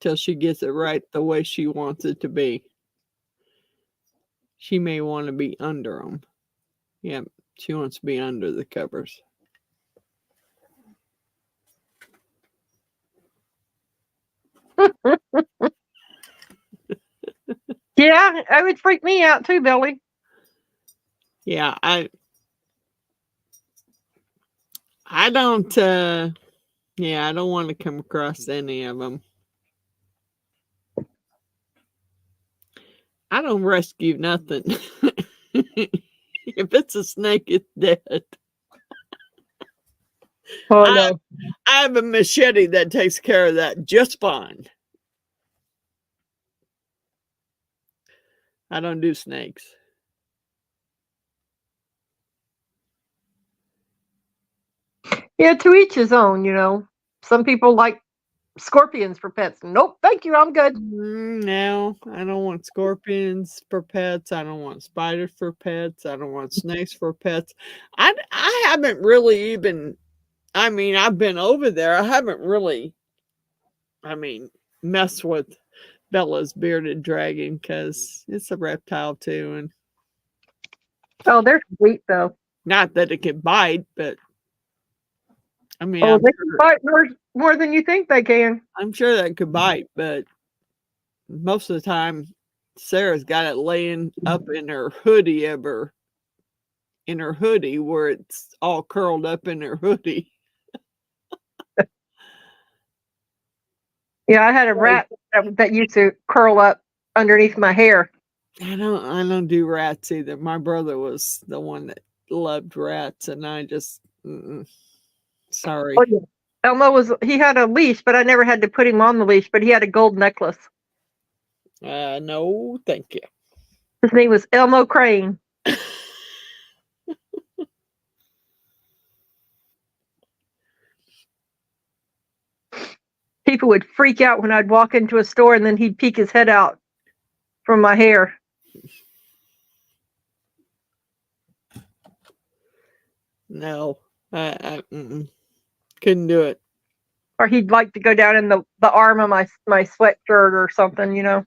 till she gets it right the way she wants it to be. She may want to be under them. Yeah, she wants to be under the covers. Yeah, it would freak me out too, Billy. Yeah, I don't I don't want to come across any of them. I don't rescue nothing. If it's a snake, it's dead. Oh no. I have a machete that takes care of that just fine. I don't do snakes. Yeah, to each his own, you know. Some people like scorpions for pets. Nope, thank you, I'm good. No, I don't want scorpions for pets. I don't want spiders for pets. I don't want snakes for pets. I haven't really even, I mean, I've been over there. I haven't really, messed with Bella's bearded dragon because it's a reptile too. And Oh, they're sweet though. not that it can bite, but I mean, they can bite more than you think they can. I'm sure that could bite, but most of the time, Sarah's got it laying up in her hoodie where it's all curled up in her hoodie. Yeah, I had a rat that used to curl up underneath my hair. I don't do rats either. My brother was the one that loved rats, and I just sorry. Oh, yeah. Elmo he had a leash, but I never had to put him on the leash, but he had a gold necklace. No, thank you. His name was Elmo Crane. People would freak out when I'd walk into a store and then he'd peek his head out from my hair. No, I couldn't do it. Or he'd like to go down in the arm of my sweatshirt or something, you know.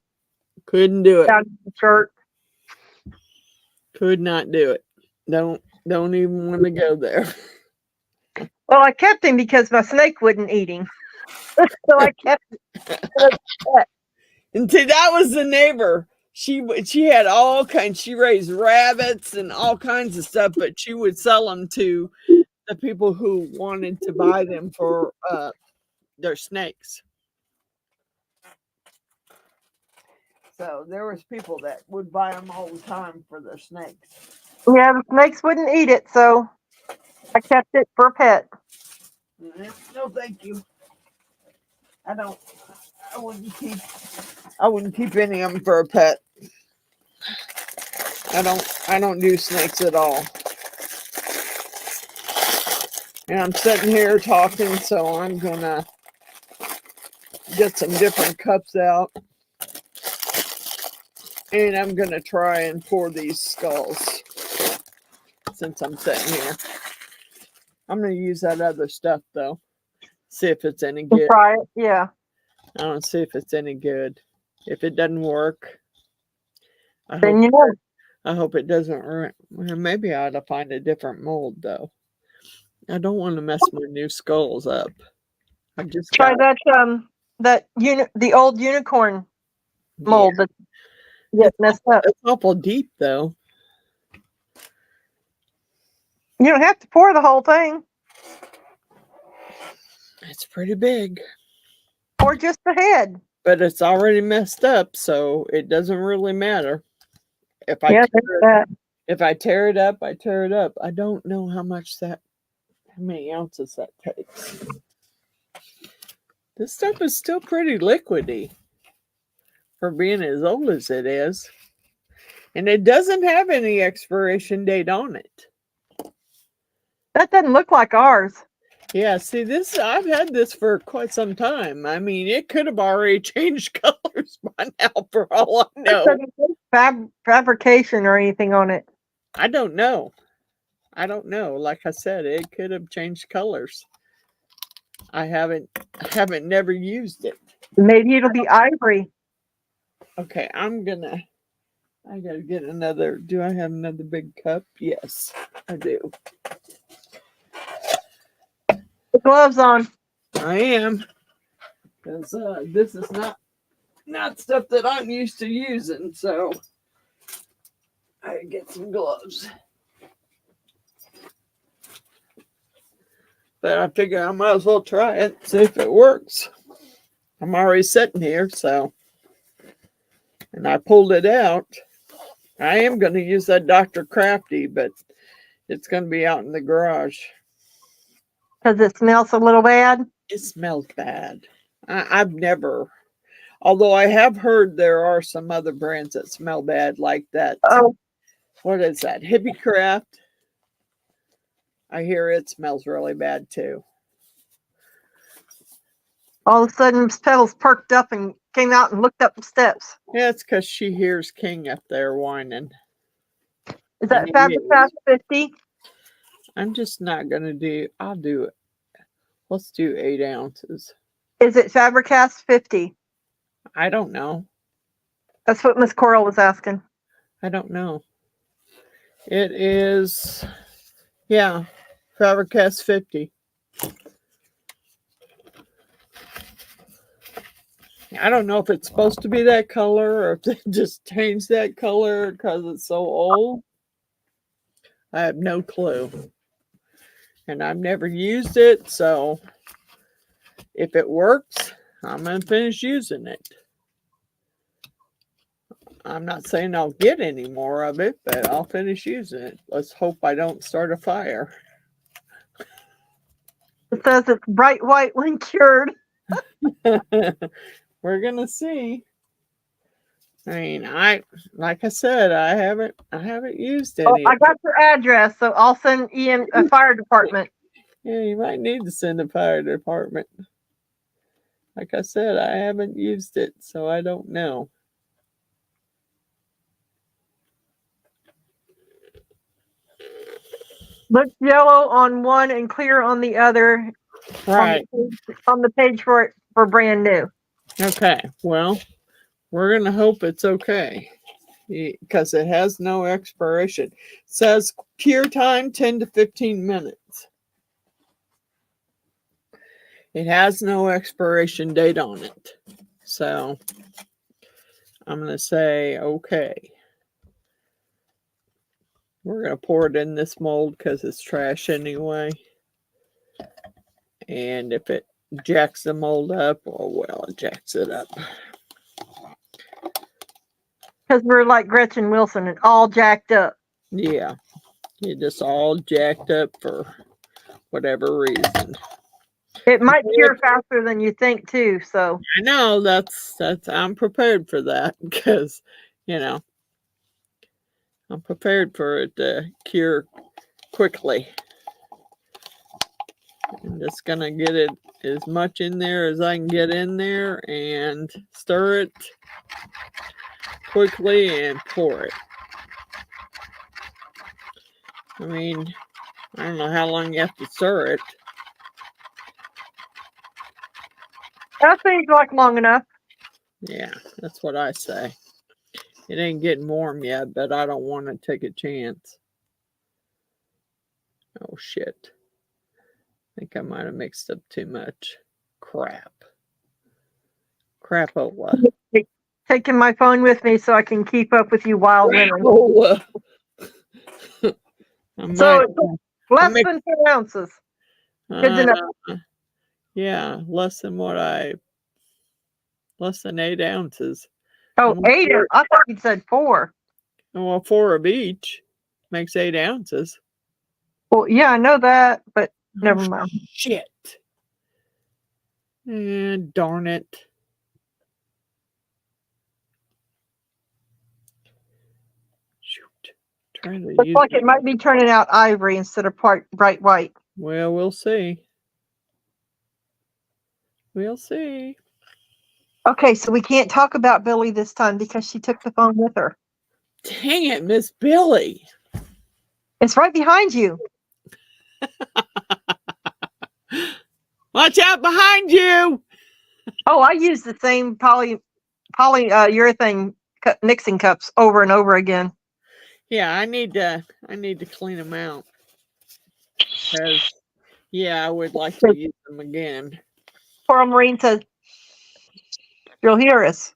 Couldn't do it. Down in the shirt. Could not do it. Don't even want to go there. Well, I kept him because my snake wouldn't eat him. So I kept him. And see, that was the neighbor. She had all kinds. She raised rabbits and all kinds of stuff, but she would sell them to the people who wanted to buy them for their snakes. So there was people that would buy them all the time for their snakes. Yeah, the snakes wouldn't eat it, so I kept it for a pet. No, thank you. I wouldn't keep any of them for a pet. I don't do snakes at all. And I'm sitting here talking, so I'm gonna get some different cups out. And I'm gonna try and pour these skulls since I'm sitting here. I'm gonna use that other stuff though. See if it's any good. Try it, yeah. I don't see if it's any good. If it doesn't work, I hope it doesn't. Maybe I ought to find a different mold though. I don't want to mess my new skulls up. I just try the old unicorn mold that gets messed up. It's awful deep though. You don't have to pour the whole thing. It's pretty big. Or just the head. But it's already messed up, so it doesn't really matter. If If I tear it up, I tear it up. I don't know how many ounces that takes. This stuff is still pretty liquidy for being as old as it is. And it doesn't have any expiration date on it. That doesn't look like ours. Yeah, see this, I've had this for quite some time. I mean, it could have already changed colors by now for all I know. Fabrication or anything on it. I don't know. Like I said, it could have changed colors. I haven't never used it. Maybe it'll be ivory. Okay, I gotta get another. Do I have another big cup? Yes, I do. The gloves on. I am. Because this is not stuff that I'm used to using, so I get some gloves. But I figure I might as well try it, see if it works. I'm already sitting here, so. And I pulled it out. I am going to use that Dr. Crafty, but it's going to be out in the garage. Because it smells a little bad? It smells bad. I've never, although I have heard there are some other brands that smell bad like that. Oh. What is that? Hippie Craft. I hear it smells really bad too. All of a sudden, Petals perked up and came out and looked up the steps. Yeah, it's because she hears King up there whining. Is that Fabric 50? I'm just not going to do, I'll do it. Let's do 8 ounces. Is it Fabricast 50? I don't know. That's what Miss Coral was asking. I don't know. It is, yeah, Fabricast 50. I don't know if it's supposed to be that color or if they just changed that color because it's so old. I have no clue. And I've never used it, so if it works, I'm going to finish using it. I'm not saying I'll get any more of it, but I'll finish using it. Let's hope I don't start a fire. It says it's bright white when cured. We're going to see. I mean, like I said, I haven't used any. I got your address, so I'll send Ian a fire department. Yeah, you might need to send a fire department. Like I said, I haven't used it, so I don't know. Looks yellow on one and clear on the other. Right. On the page for brand new. Okay. Well, we're going to hope it's okay because it has no expiration. It says cure time 10 to 15 minutes. It has no expiration date on it. So I'm going to say okay. We're going to pour it in this mold because it's trash anyway. And if it jacks the mold up, oh well, it jacks it up. Because we're like Gretchen Wilson and all jacked up. Yeah. You're just all jacked up for whatever reason. It might cure faster than you think too, so. I know that's I'm prepared for that because, you know, I'm prepared for it to cure quickly. I'm just going to get it as much in there as I can get in there and stir it quickly and pour it. I mean, I don't know how long you have to stir it. That seems like long enough. Yeah, that's what I say. It ain't getting warm yet, but I don't want to take a chance. Oh, shit. I think I might have mixed up too much. Crap. Crapola. Taking my phone with me so I can keep up with you wild women. So less than 2 ounces. Good to know. Yeah, less than 8 ounces. Oh, 8. I thought you said 4. Well, 4 of each. makes 8 ounces. Well, yeah, I know that, but never mind. Shit. And darn it. Shoot. Trying to Looks use like it might be turning out ivory instead of bright white. Well, we'll see. We'll see. Okay, so we can't talk about Billy this time because she took the phone with her. Dang it, Miss Billy. It's right behind you. Watch out behind you. Oh, I use the same polyurethane mixing cups over and over again. Yeah, I need to clean them out. Because yeah, I would like to use them again. Poor Maureen says, "You'll hear us."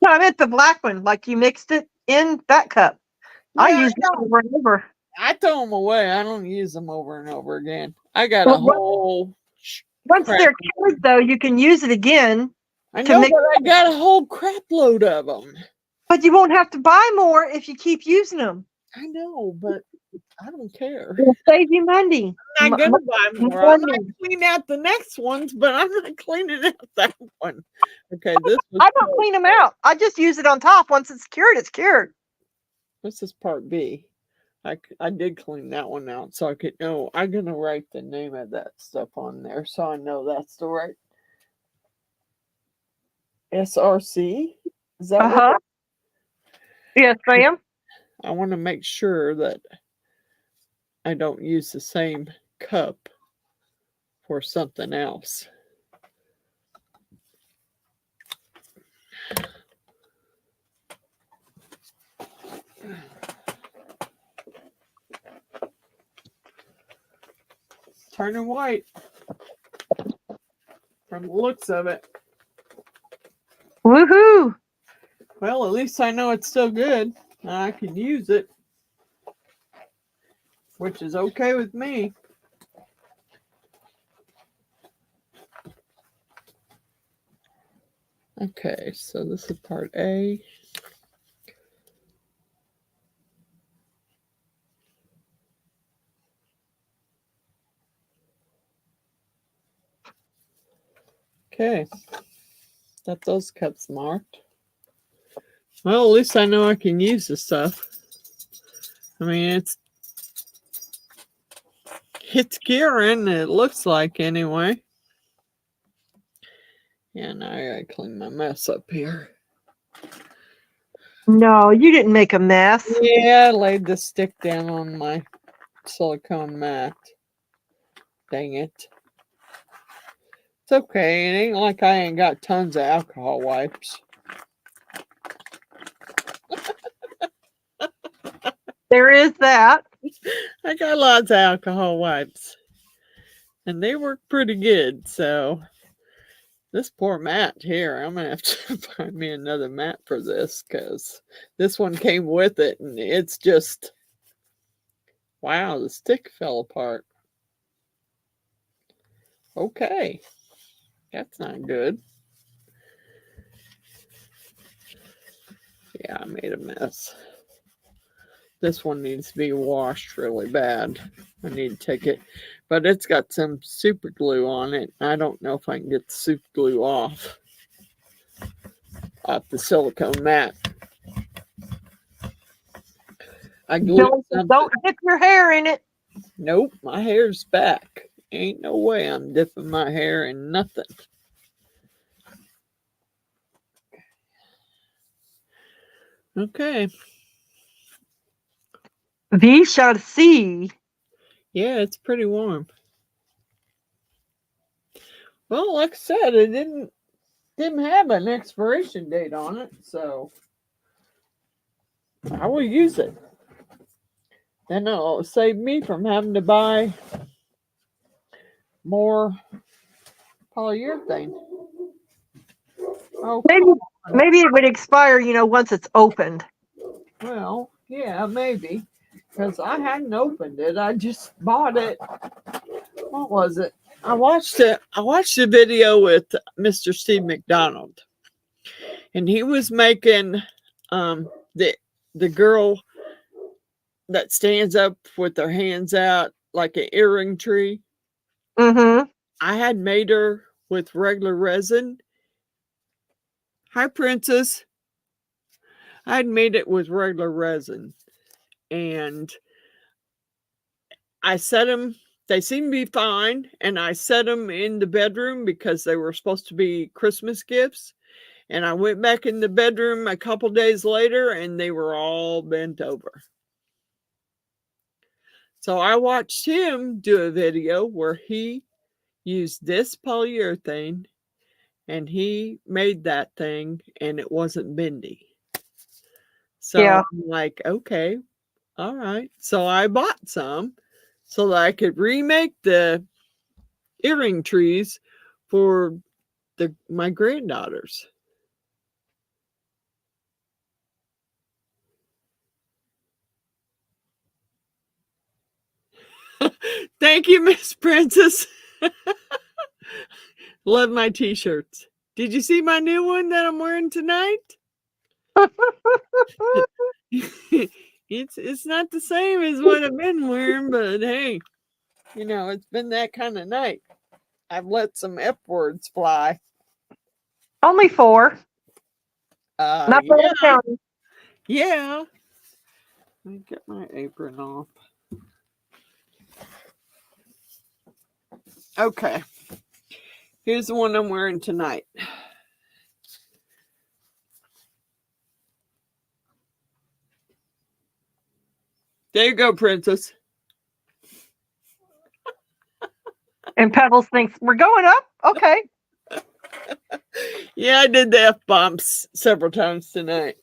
No, I meant the black one, like you mixed it in that cup. Yeah, I use it over and over. I throw them away. I don't use them over and over again. I got a whole. Once they're cured, though, you can use it again. I know, but I got a whole crap load of them. But you won't have to buy more if you keep using them. I know, but I don't care. It'll save you money. I'm not gonna buy more. I might clean out the next ones, but I'm not cleaning out that one. Okay, this was I don't clean them out. I just use it on top. Once it's cured, it's cured. This is part B. I did clean that one out so I could know. I'm gonna write the name of that stuff on there so I know that's the right SRC. Is that what? Yes, ma'am. I want to make sure that I don't use the same cup for something else. It's turning white from the looks of it. Woohoo! Well, at least I know it's still good. I can use it, which is okay with me. Okay, so this is part A. Okay, got those cups marked. Well, at least I know I can use this stuff. I mean, it's curing, it looks like, anyway. Yeah, now I gotta clean my mess up here. No, you didn't make a mess. Yeah, I laid the stick down on my silicone mat. Dang it. It's okay. It ain't like I ain't got tons of alcohol wipes. There is that. I got lots of alcohol wipes. And they work pretty good, so this poor mat here, I'm gonna have to find me another mat for this because this one came with it and it's just, wow, the stick fell apart. Okay, that's not good. Yeah, I made a mess. This one needs to be washed really bad. I need to take it, but it's got some super glue on it. I don't know if I can get the super glue off the silicone mat. I glued don't dip your hair in it. Nope, my hair's back. Ain't no way I'm dipping my hair in nothing. Okay. We shall see. Yeah, it's pretty warm. Well, like I said, it didn't have an expiration date on it, so I will use it. Then it'll save me from having to buy more polyurethane. Oh, maybe it would expire, once it's opened. Well, yeah, maybe. Because I hadn't opened it. I just bought it. What was it? I watched a video with Mr. Steve McDonald, and he was making the girl that stands up with her hands out like an earring tree. Mm-hmm. I had made her with regular resin. Hi, Princess. I had made it with regular resin, and I set them. They seemed to be fine, and I set them in the bedroom because they were supposed to be Christmas gifts. And I went back in the bedroom a couple days later, and they were all bent over. So I watched him do a video where he used this polyurethane, and he made that thing, and it wasn't bendy. So Yeah. I'm like, okay, all right. So I bought some so that I could remake the earring trees for my granddaughters. Thank you, Miss Princess. Love my t-shirts. Did you see my new one that I'm wearing tonight? It's not the same as what I've been wearing, but hey, it's been that kind of night. I've let some F words fly. Only 4. Not Yeah. counting. Yeah. Let me get my apron off. Okay. Here's the one I'm wearing tonight. There you go, Princess. And Pebbles thinks, we're going up? Okay. Yeah, I did the F-bombs several times tonight.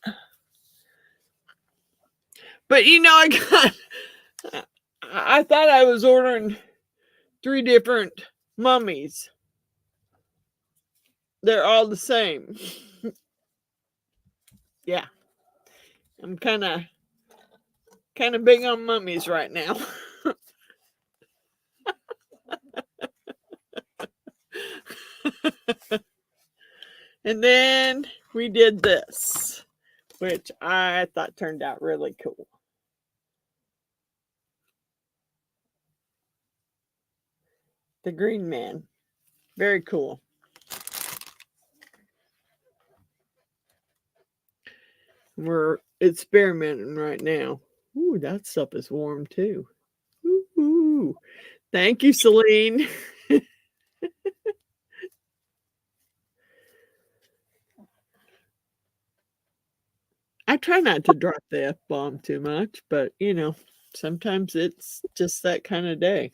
But I thought I was ordering 3 different mummies. They're all the same. Yeah. I'm kind of big on mummies right now. And then we did this, which I thought turned out really cool. The Green Man. Very cool. We're experimenting right now. Ooh, that stuff is warm too. Ooh. Thank you, Celine. I try not to drop the F-bomb too much, but sometimes it's just that kind of day.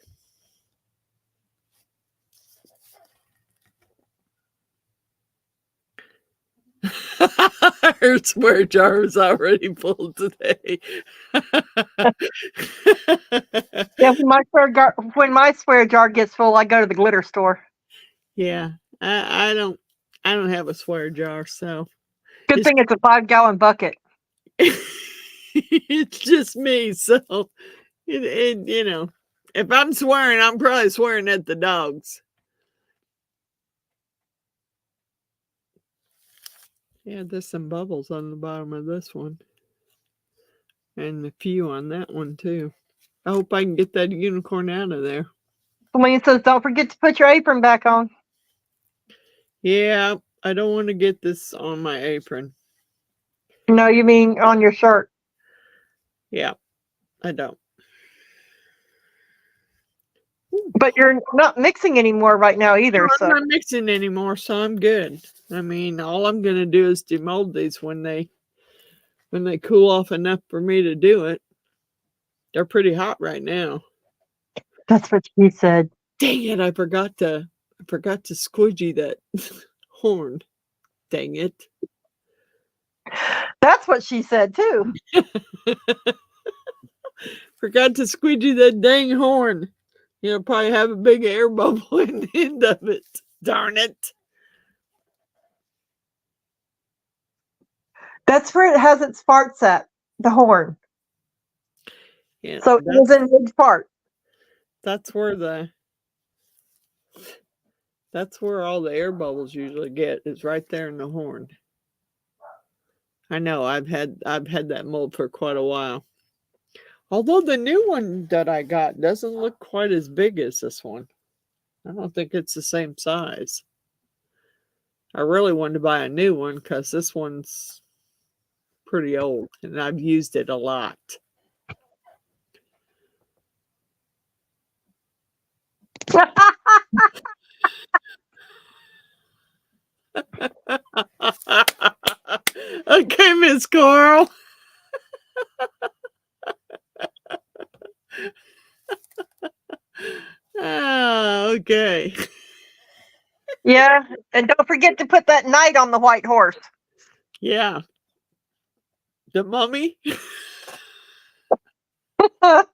Her swear jar is already full today. Yeah, when my swear jar gets full, I go to the glitter store. Yeah, I don't have a swear jar, so Good thing it's a 5-gallon bucket. It's just me, so if I'm swearing, I'm probably swearing at the dogs. Yeah, there's some bubbles on the bottom of this one. And a few on that one, too. I hope I can get that unicorn out of there. Celine says, don't forget to put your apron back on. Yeah, I don't want to get this on my apron. No, you mean on your shirt. Yeah, I don't. But you're not mixing anymore right now either. No, I'm not mixing anymore, so I'm good. I mean, all I'm going to do is demold these when they cool off enough for me to do it. They're pretty hot right now. That's what she said. Dang it, I forgot to squidgy that horn. Dang it. That's what she said too. Forgot to squidgy that dang horn. Probably have a big air bubble in the end of it. Darn it. That's where it has its farts at, the horn. Yeah. So it was in mid part. That's where the That's where all the air bubbles usually get, is right there in the horn. I know I've had that mold for quite a while. Although the new one that I got doesn't look quite as big as this one. I don't think it's the same size. I really wanted to buy a new one because this one's pretty old and I've used it a lot. Okay, Miss Coral. Okay. Yeah, and don't forget to put that knight on the white horse. Yeah. The mummy? Well,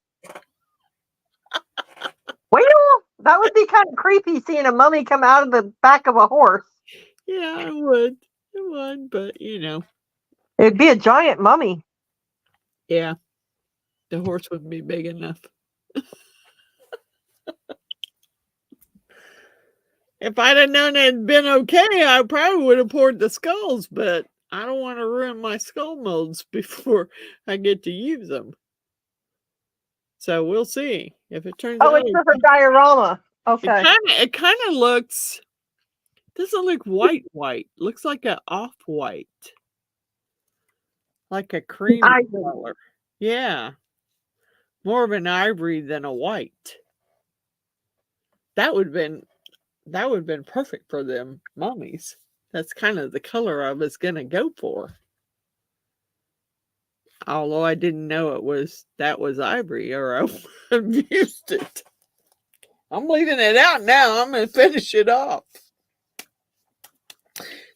that would be kind of creepy seeing a mummy come out of the back of a horse. Yeah, it would. It would, but you know. It'd be a giant mummy. Yeah. The horse wouldn't be big enough. If I'd have known it had been okay, I probably would have poured the skulls, but I don't want to ruin my skull molds before I get to use them. So we'll see if it turns Oh, out. it's for her diorama. Okay. It kind of looks, doesn't look white. Looks like an off-white. Like a cream color. Yeah. More of an ivory than a white. That would have been perfect for them mummies. That's kind of the color I was gonna go for. Although I didn't know that was ivory, or I would have used it. I'm leaving it out now. I'm gonna finish it off.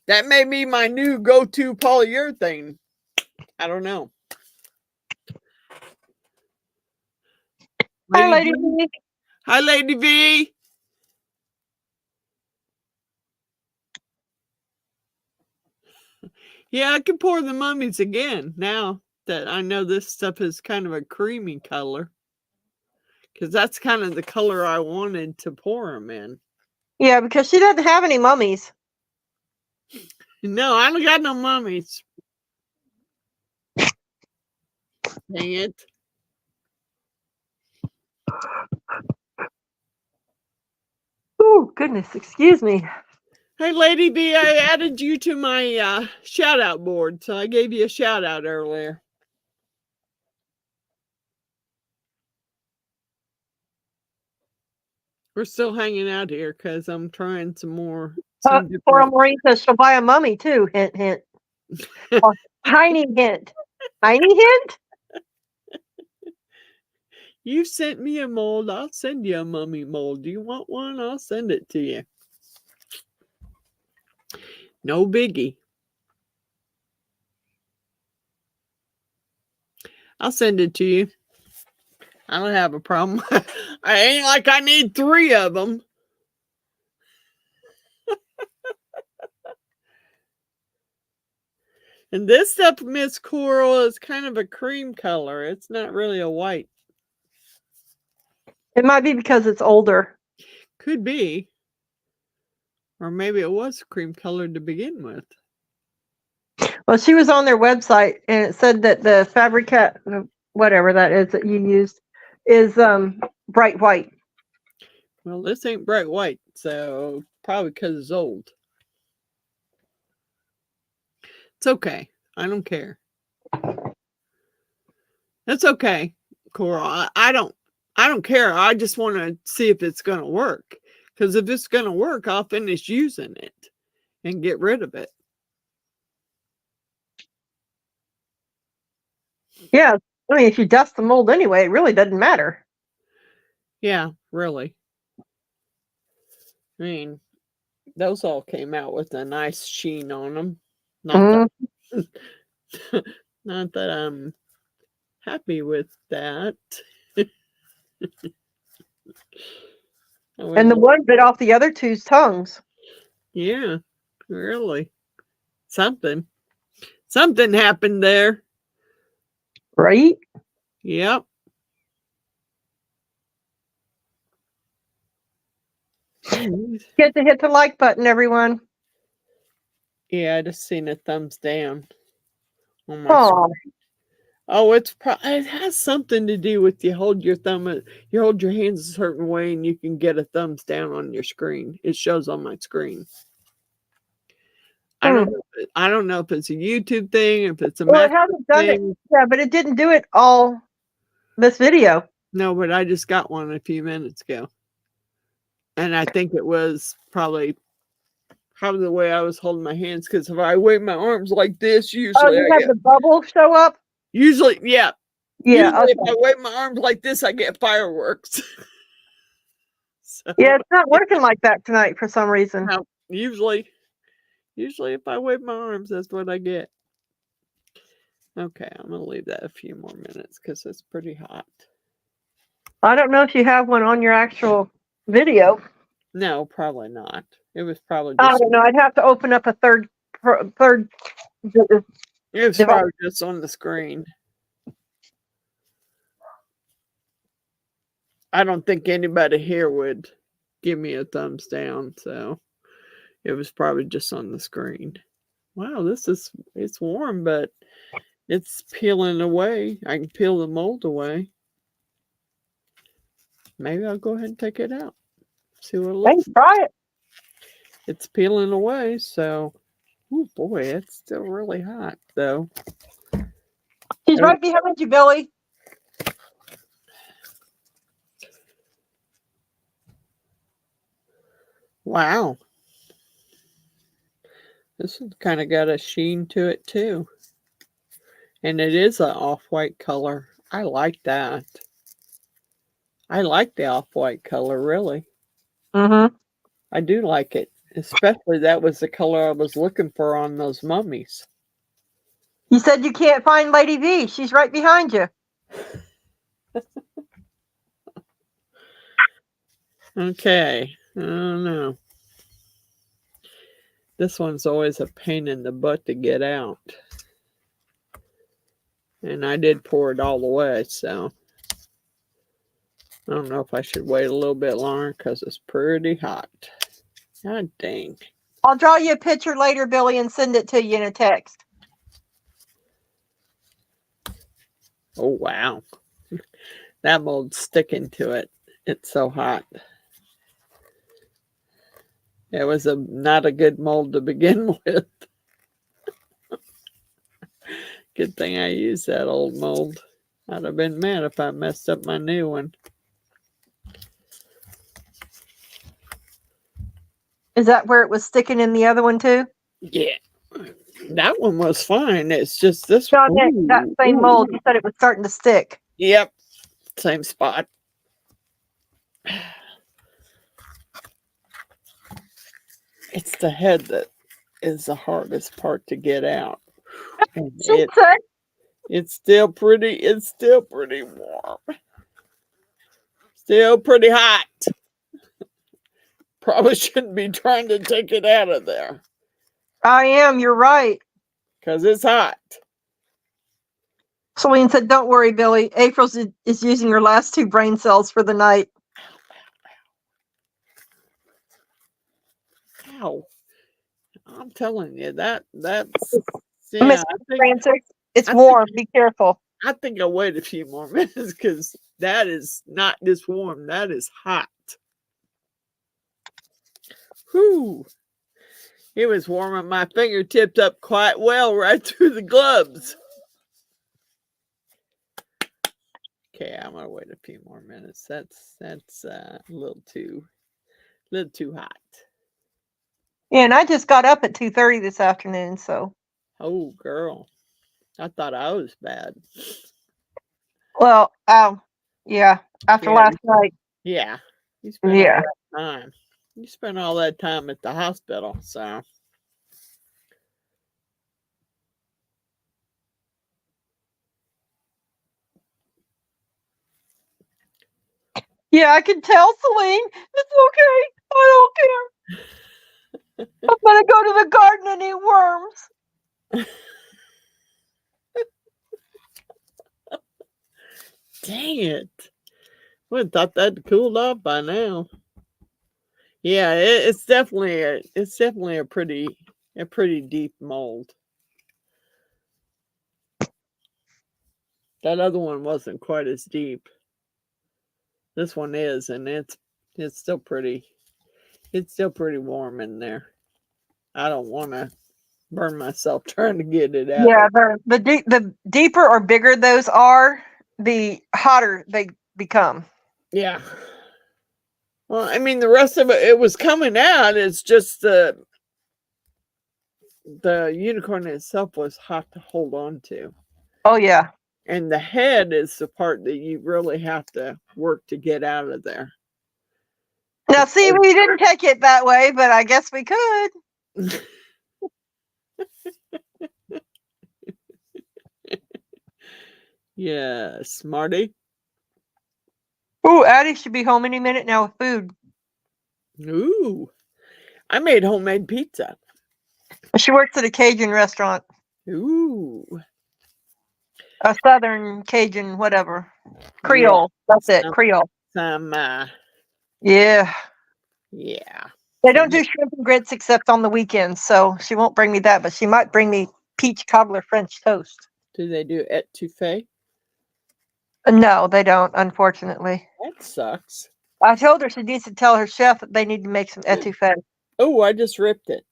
That may be my new go-to polyurethane. I don't know. Hi, Lady V. Hi, Lady V. Yeah, I can pour the mummies again now that I know this stuff is kind of a creamy color. Because that's kind of the color I wanted to pour them in. Yeah, because she doesn't have any mummies. No, I don't got no mummies. Dang it. Oh, goodness. Excuse me. Hey, Lady B, I added you to my shout out board, so I gave you a shout out earlier. We're still hanging out here because I'm trying some more. Poor Maureen says she'll buy a mummy too. Hint, hint. Tiny hint. Tiny hint? You sent me a mold. I'll send you a mummy mold. Do you want one? I'll send it to you. No biggie. I'll send it to you. I don't have a problem. I ain't like I need 3 of them. And this stuff, Miss Coral, is kind of a cream color. It's not really a white. It might be because it's older. Could be. Or maybe it was cream colored to begin with. Well, she was on their website and it said that the Fabricat, whatever that is that you used, is bright white. Well, this ain't bright white, so probably because it's old. It's okay. I don't care. That's okay, Coral. I don't care. I just want to see if it's going to work. Because if it's going to work, I'll finish using it and get rid of it. Yeah. I mean, if you dust the mold anyway, it really doesn't matter. Yeah, really. I mean, those all came out with a nice sheen on them. Not that I'm happy with that. And the one bit off the other two's tongues. Yeah, really. Something happened there. Right? Yep. Get to hit the like button, everyone. Yeah, I just seen a thumbs down on my Oh, screen. Oh, it has something to do with you hold your you hold your hands a certain way, and you can get a thumbs down on your screen. It shows on my screen. I don't know if it's a YouTube thing, if it's a well, it Mac hasn't done it. thing. Yeah, but it didn't do it all this video. No, but I just got one a few minutes ago, and I think it was probably the way I was holding my hands. Because if I wave my arms like this, Oh, usually you I have get the bubble show up? usually yeah. Yeah. Usually, if Okay. I wave my arms like this, I get fireworks. So Yeah, it's not working like that tonight for some reason. now, usually if I wave my arms, that's what I get. Okay, I'm gonna leave that a few more minutes because it's pretty hot. I don't know if you have one on your actual video. No, probably not. It was probably I just don't know. I'd have to open up a third it was device. probably just on the screen. I don't think anybody here would give me a thumbs down, so it was probably just on the screen. Wow, it's warm, but it's peeling away. I can peel the mold away. Maybe I'll go ahead and take it out. See what it looks like. Try it. It's peeling away, so oh boy, it's still really hot though. She's right behind you, Billy. Wow. This one's kind of got a sheen to it too. And it is an off-white color. I like that. I like the off-white color, really. Mm-hmm. I do like it. Especially that was the color I was looking for on those mummies. You said you can't find Lady V. She's right behind you. Okay. I don't know. This one's always a pain in the butt to get out. And I did pour it all the way, so I don't know if I should wait a little bit longer because it's pretty hot. God dang. I'll draw you a picture later, Billy, and send it to you in a text. Oh, wow. That mold's sticking to it. It's so hot. It was not a good mold to begin with. Good thing I used that old mold. I'd have been mad if I messed up my new one. Is that where it was sticking in the other one too? Yeah. That one was fine. It's just this John, that same mold, you said it was starting to stick. Yep. Same spot. It's the head that is the hardest part to get out. And it's still pretty warm. Still pretty hot. Probably shouldn't be trying to take it out of there. I am, you're right. Because it's hot. Celine said, don't worry, Billy. April is using her last 2 brain cells for the night. Ow. I'm telling you, that's yeah. It's warm. Be careful. I think I'll wait a few more minutes because that is not just warm, that is hot. Whew. It was warming my fingertips up quite well right through the gloves. Okay, I'm gonna wait a few more minutes. That's a little too hot. Yeah, and I just got up at 2:30 this afternoon, so. Oh, girl. I thought I was bad. Well, yeah, after last night. Yeah. You spent all that time. You spent all that time at the hospital, so. Yeah, I can tell, Celine. It's okay. I don't care. I'm gonna go to the garden and eat worms. Dang it. I would have thought that'd cooled off by now. Yeah, it's definitely a pretty deep mold. That other one wasn't quite as deep. This one is, and it's still pretty. It's still pretty warm in there. I don't want to burn myself trying to get it out Yeah, of. the deeper or bigger those are, the hotter they become. Yeah. Well, I mean, the rest of it was coming out. It's just the unicorn itself was hot to hold on to. Oh yeah. And the head is the part that you really have to work to get out of there. Now, see, we didn't take it that way, but I guess we could. Yeah, smarty. Ooh, Addie should be home any minute now with food. Ooh, I made homemade pizza. She works at a Cajun restaurant, Ooh, a Southern Cajun, whatever, yeah. Creole. That's it, Some, Creole. some Yeah, yeah. they don't Some, do shrimp and grits except on the weekends, so she won't bring me that, but she might bring me peach cobbler French toast. do they do etouffee? No, they don't, unfortunately. That sucks. I told her she needs to tell her chef that they need to make some etouffee. Oh, I just ripped it.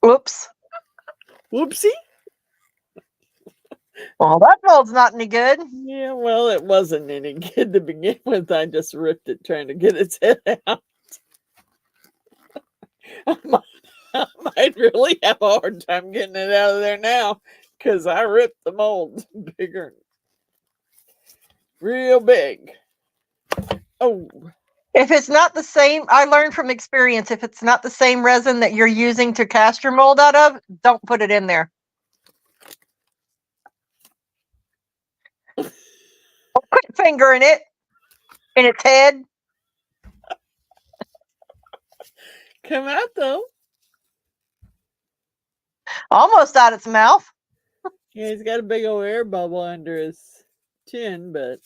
Oops. Whoopsie. Well, that mold's not any good. Yeah, well, it wasn't any good to begin with. I just ripped it trying to get its head out. I might really have a hard time getting it out of there now because I ripped the mold bigger, real big. Oh, If it's not the same, I learned from experience, if it's not the same resin that you're using to cast your mold out of, don't put it in there. Quit fingering it in its head. come out though. Almost out its mouth. Yeah, he's got a big old air bubble under his chin, but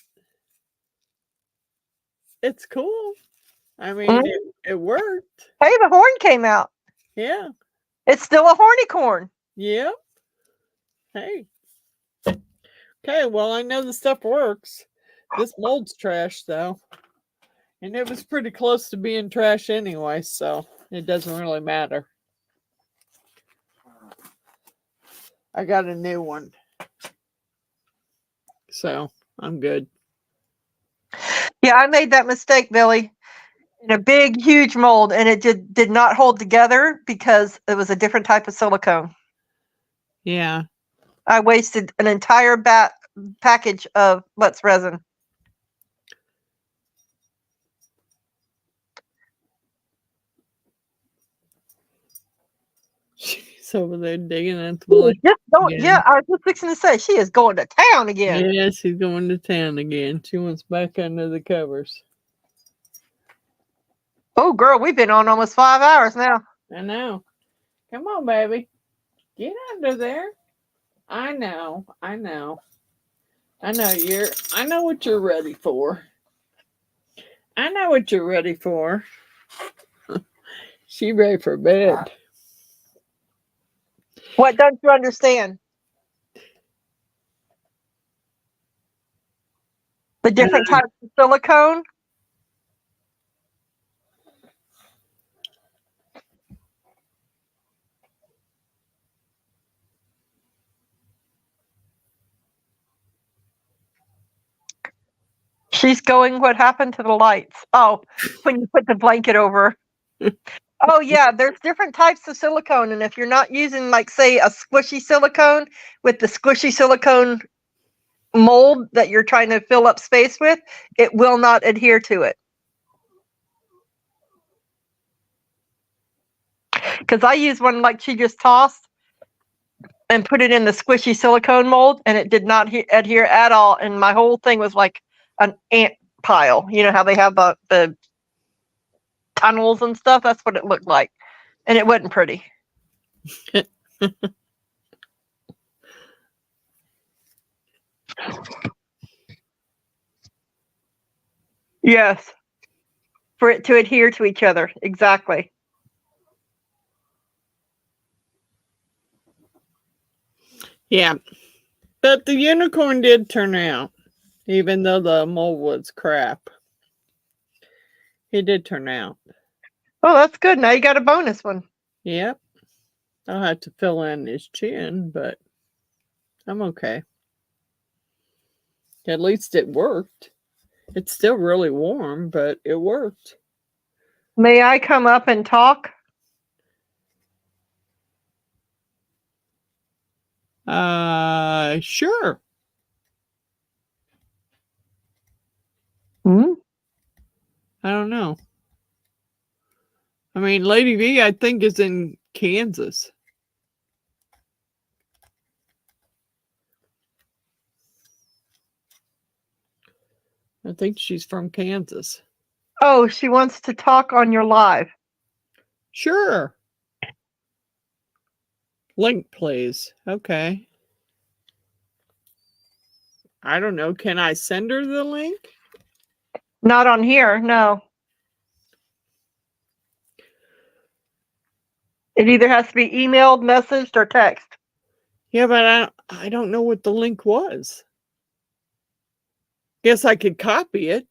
it's cool. I mean, it worked. Hey, the horn came out. Yeah. It's still a horny corn. Yeah. Hey. Okay, well, I know the stuff works. This mold's trash, though. And it was pretty close to being trash anyway, so it doesn't really matter. I got a new one. So I'm good. Yeah, I made that mistake, Billy, in a big, huge mold, and it did not hold together because it was a different type of silicone. Yeah. I wasted an entire package of Let's Resin. She's over there digging at the blanket. Yeah, I was just fixing to say, she is going to town again. Yeah, she's going to town again. She wants back under the covers. Oh, girl, we've been on almost 5 hours now. I know. Come on, baby. Get under there. I know. I know what you're ready for. I know what you're ready for. She ready for bed. What don't you understand? The different types of silicone? She's going, what happened to the lights? Oh, when you put the blanket over. Oh, yeah, there's different types of silicone. And if you're not using, like, say, a squishy silicone with the squishy silicone mold that you're trying to fill up space with, it will not adhere to it. Because I used one like she just tossed and put it in the squishy silicone mold, and it did not adhere at all. And my whole thing was like an ant pile. You know how they have the tunnels and stuff? That's what it looked like. And it wasn't pretty. Yes. For it to adhere to each other. Exactly. Yeah. But the unicorn did turn out, even though the mold was crap. It did turn out. Oh, that's good. Now you got a bonus one. Yep. I'll have to fill in his chin, but I'm okay. At least it worked. It's still really warm, but it worked. May I come up and talk? Sure. Hmm? I don't know. I mean, Lady V, I think, is in Kansas. I think she's from Kansas. Oh, she wants to talk on your live. Sure. Link, please. Okay. I don't know. Can I send her the link? Not on here, no. It either has to be emailed, messaged, or text. Yeah, but I don't know what the link was. Guess I could copy it.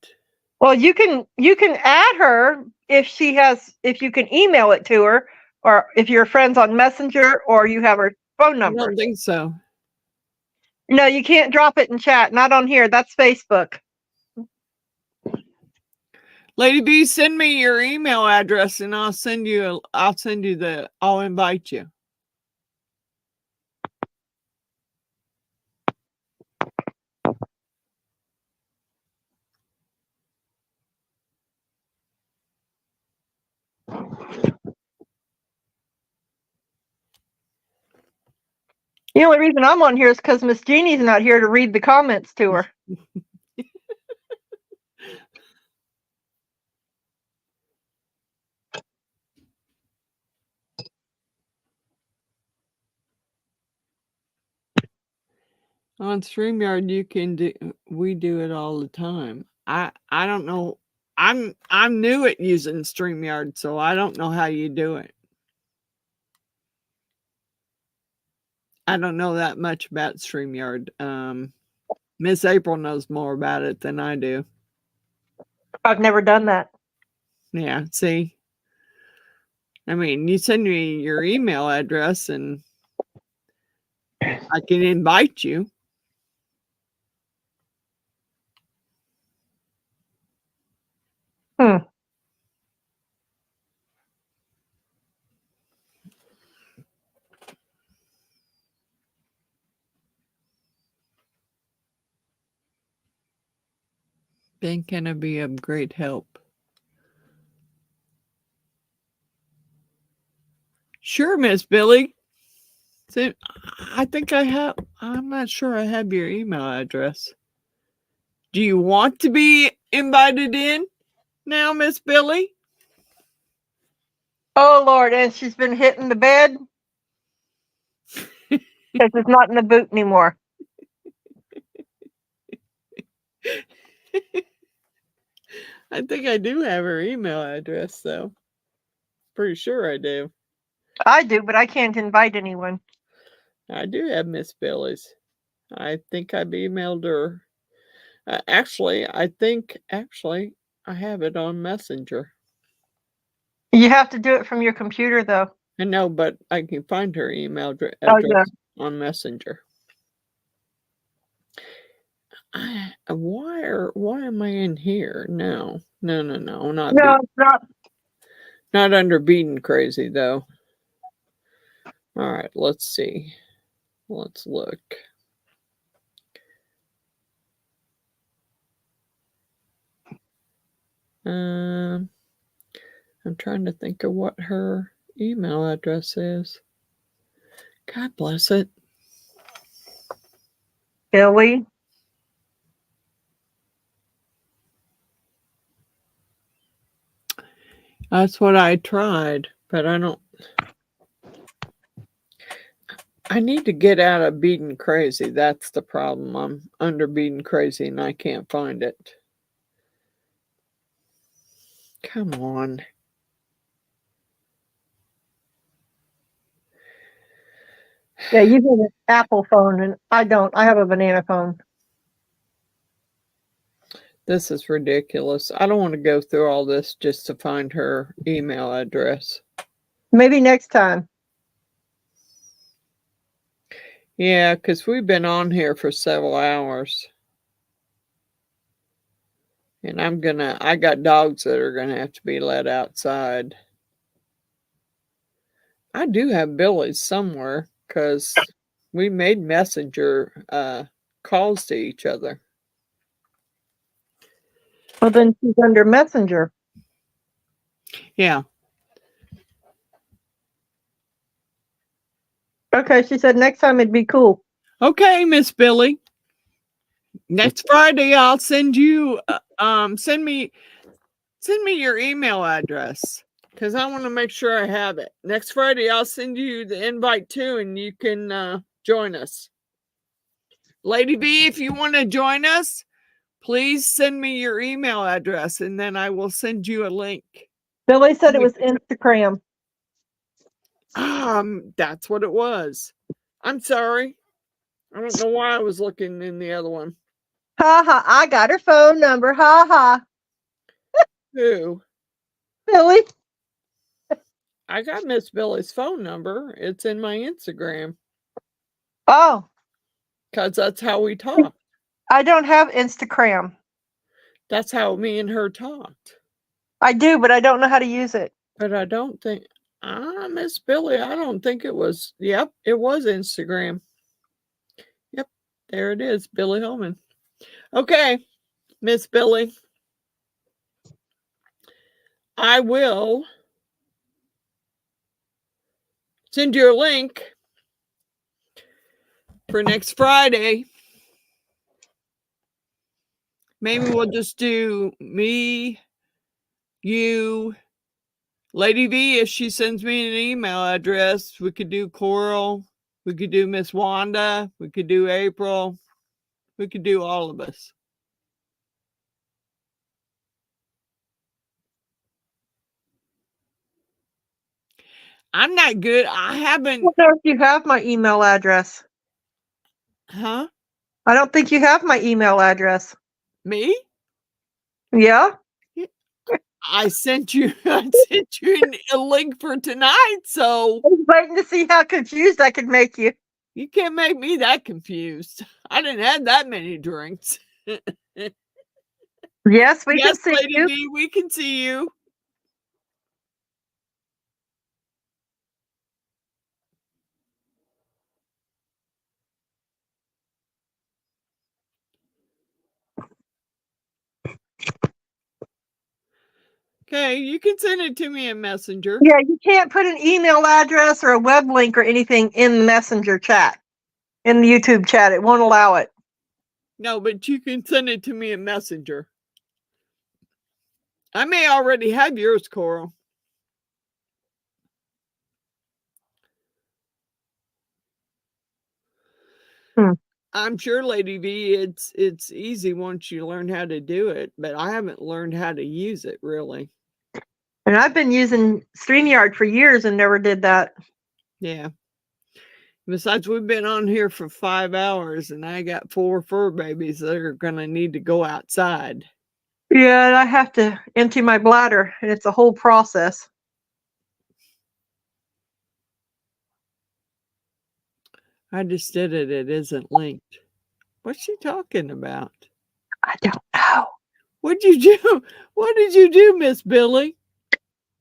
Well, you can add her if you can email it to her, or if you're friends on Messenger, or you have her phone I number. don't think so. No, you can't drop it in chat. Not on here. That's Facebook. Lady B, send me your email address and I'll invite you. The only reason I'm on here is because Miss Jeannie's not here to read the comments to her. On StreamYard, we do it all the time. I don't know. I'm new at using StreamYard, so I don't know how you do it. I don't know that much about StreamYard. Miss April knows more about it than I do. I've never done that. Yeah, see? I mean, you send me your email address and I can invite you. Hmm. Ben, can I be of great help? Sure, Miss Billy. So, I think I'm not sure I have your email address. Do you want to be invited in now, Miss Billy? Oh, Lord, and she's been hitting the bed because it's not in the boot anymore. I think I do have her email address, though. Pretty sure I do. I do, but I can't invite anyone. I do have Miss Billy's. I think I've emailed her. Actually, I have it on Messenger. You have to do it from your computer, though. I know, but I can find her email address on Messenger. Why am I in here? No, not under Beaten Crazy though. All right, let's see. Let's look. I'm trying to think of what her email address is. God bless it. Billy. That's what I tried, but I need to get out of Beaten Crazy. That's the problem. I'm under Beaten Crazy and I can't find it. Come on. Yeah, you have an Apple phone and I don't. I have a banana phone. This is ridiculous. I don't want to go through all this just to find her email address. Maybe next time. Yeah, because we've been on here for several hours. And I got dogs that are gonna have to be let outside. I do have Billy's somewhere because we made messenger calls to each other. Well, then she's under Messenger. Yeah. Okay, she said next time it'd be cool. Okay, Miss Billy. Next Friday, I'll send you. Send me your email address because I want to make sure I have it. Next Friday, I'll send you the invite too, and you can join us. Lady B, if you want to join us, please send me your email address, and then I will send you a link. Billy said it was Instagram. That's what it was. I'm sorry. I don't know why I was looking in the other one. Ha ha, I got her phone number. Ha ha. Who? Billy. I got Miss Billy's phone number. It's in my Instagram. Oh. Because that's how we talk. I don't have Instagram. That's how me and her talked. I do, but I don't know how to use it. But I don't think, Miss Billy, I don't think it was. Yep, it was Instagram. Yep, there it is, Billy Holman. Okay, Miss Billy. I will send you a link for next Friday. Maybe we'll just do me, you, Lady V, if she sends me an email address. We could do Coral. We could do Miss Wanda. We could do April. We could do all of us. I'm not good. I haven't. I don't know if you have my email address. Huh? I don't think you have my email address. Me? Yeah? I sent you a link for tonight, so I was waiting to see how confused I could make you. you can't make me that confused. I didn't have that many drinks. Yes, we can Yes, see Lady you. V, we can see you. Okay, you can send it to me in Messenger. Yeah, you can't put an email address or a web link or anything in the Messenger chat, in the YouTube chat. It won't allow it. No, but you can send it to me in Messenger. I may already have yours, Coral. I'm sure, Lady V, it's easy once you learn how to do it, but I haven't learned how to use it really. And I've been using StreamYard for years and never did that. Yeah. Besides, we've been on here for 5 hours and I got 4 fur babies that are going to need to go outside. Yeah, and I have to empty my bladder, and it's a whole process. I just did it. It isn't linked. What's she talking about? I don't know. What'd you do? What did you do, Miss Billy?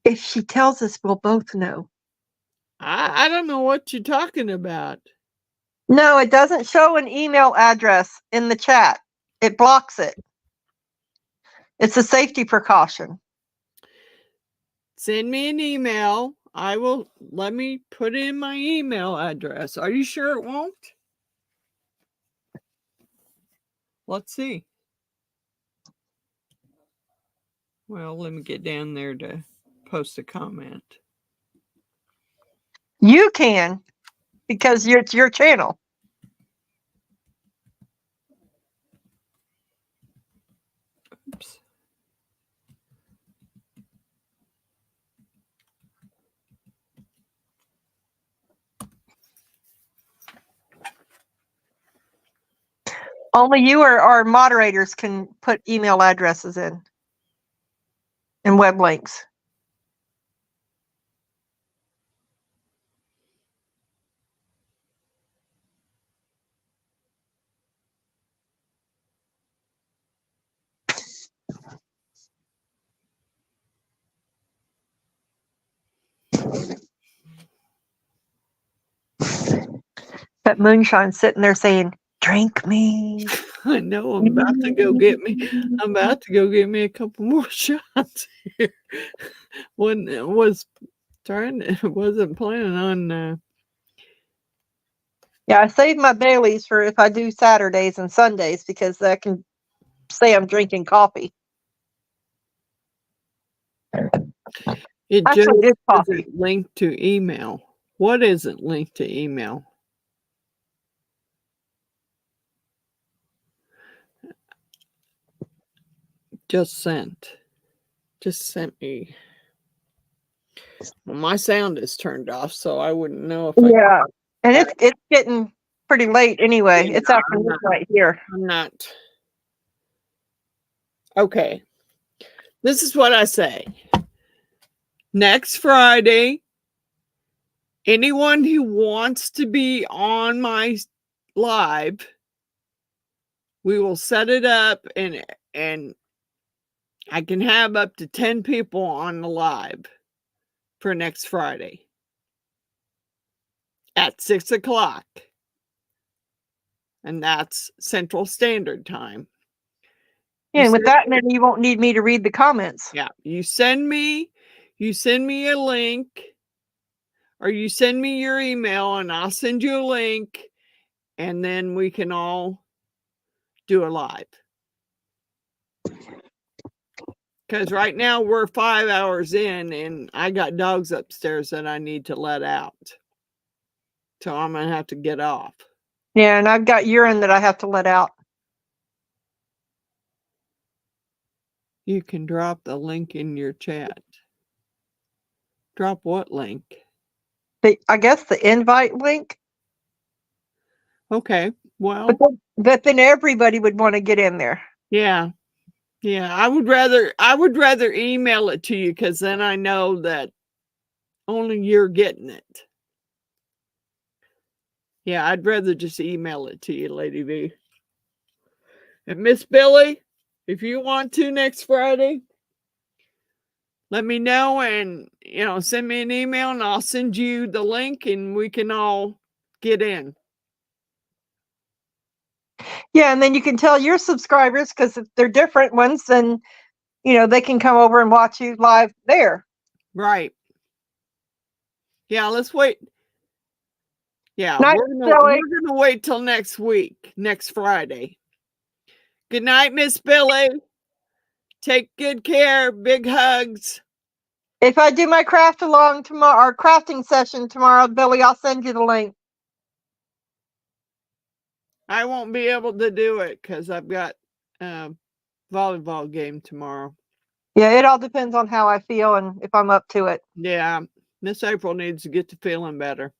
If she tells us, we'll both know. I don't know what you're talking about. No, it doesn't show an email address in the chat. It blocks it. It's a safety precaution. Send me an email. Let me put in my email address. Are you sure it won't? Let's see. Well, let me get down there to post a comment. You can, because it's your channel. Oops. Only you or our moderators can put email addresses in and web links. That moonshine's sitting there saying, "Drink me." I know I'm about to go get me. I'm about to go get me a couple more shots here. Wasn't planning on. Yeah, I save my Baileys for if I do Saturdays and Sundays because I can say I'm drinking coffee. It Actually, just it is coffee. isn't linked to email. What isn't linked to email? Just sent. Just sent me. Well, my sound is turned off, so I wouldn't know if Yeah, and it's getting pretty late anyway. Yeah, It's after midnight here. I'm not. Okay. This is what I say. Next Friday, anyone who wants to be on my live, we will set it up and I can have up to 10 people on the live for next Friday at 6 o'clock. And that's Central Standard Time. Yeah, and with that, then you won't need me to read the comments. Yeah, you send me a link, or you send me your email and I'll send you a link, and then we can all do a live. Because right now we're 5 hours in and I got dogs upstairs that I need to let out. So I'm going to have to get off. Yeah, and I've got urine that I have to let out. You can drop the link in your chat. Drop what link? I guess the invite link. Okay, well. But then everybody would want to get in there. Yeah. Yeah, I would rather email it to you because then I know that only you're getting it. Yeah, I'd rather just email it to you, Lady V. And Miss Billy, if you want to next Friday, let me know and, send me an email and I'll send you the link and we can all get in. Yeah, and then you can tell your subscribers, because if they're different ones, then, they can come over and watch you live there. Right. Yeah, let's wait. Yeah, Night, we're gonna wait till next week, next Friday. Good night, Miss Billy. Take good care. Big hugs. If I do my craft along tomorrow, or crafting session tomorrow, Billy, I'll send you the link. I won't be able to do it because I've got a volleyball game tomorrow. Yeah, it all depends on how I feel and if I'm up to it. Yeah, Miss April needs to get to feeling better.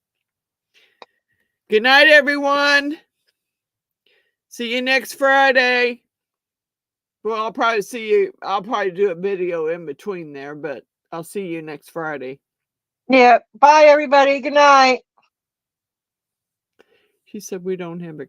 Good night, everyone. See you next Friday. Well, I'll probably do a video in between there, but I'll see you next Friday. Yeah, bye, everybody. Good night. She said we don't have a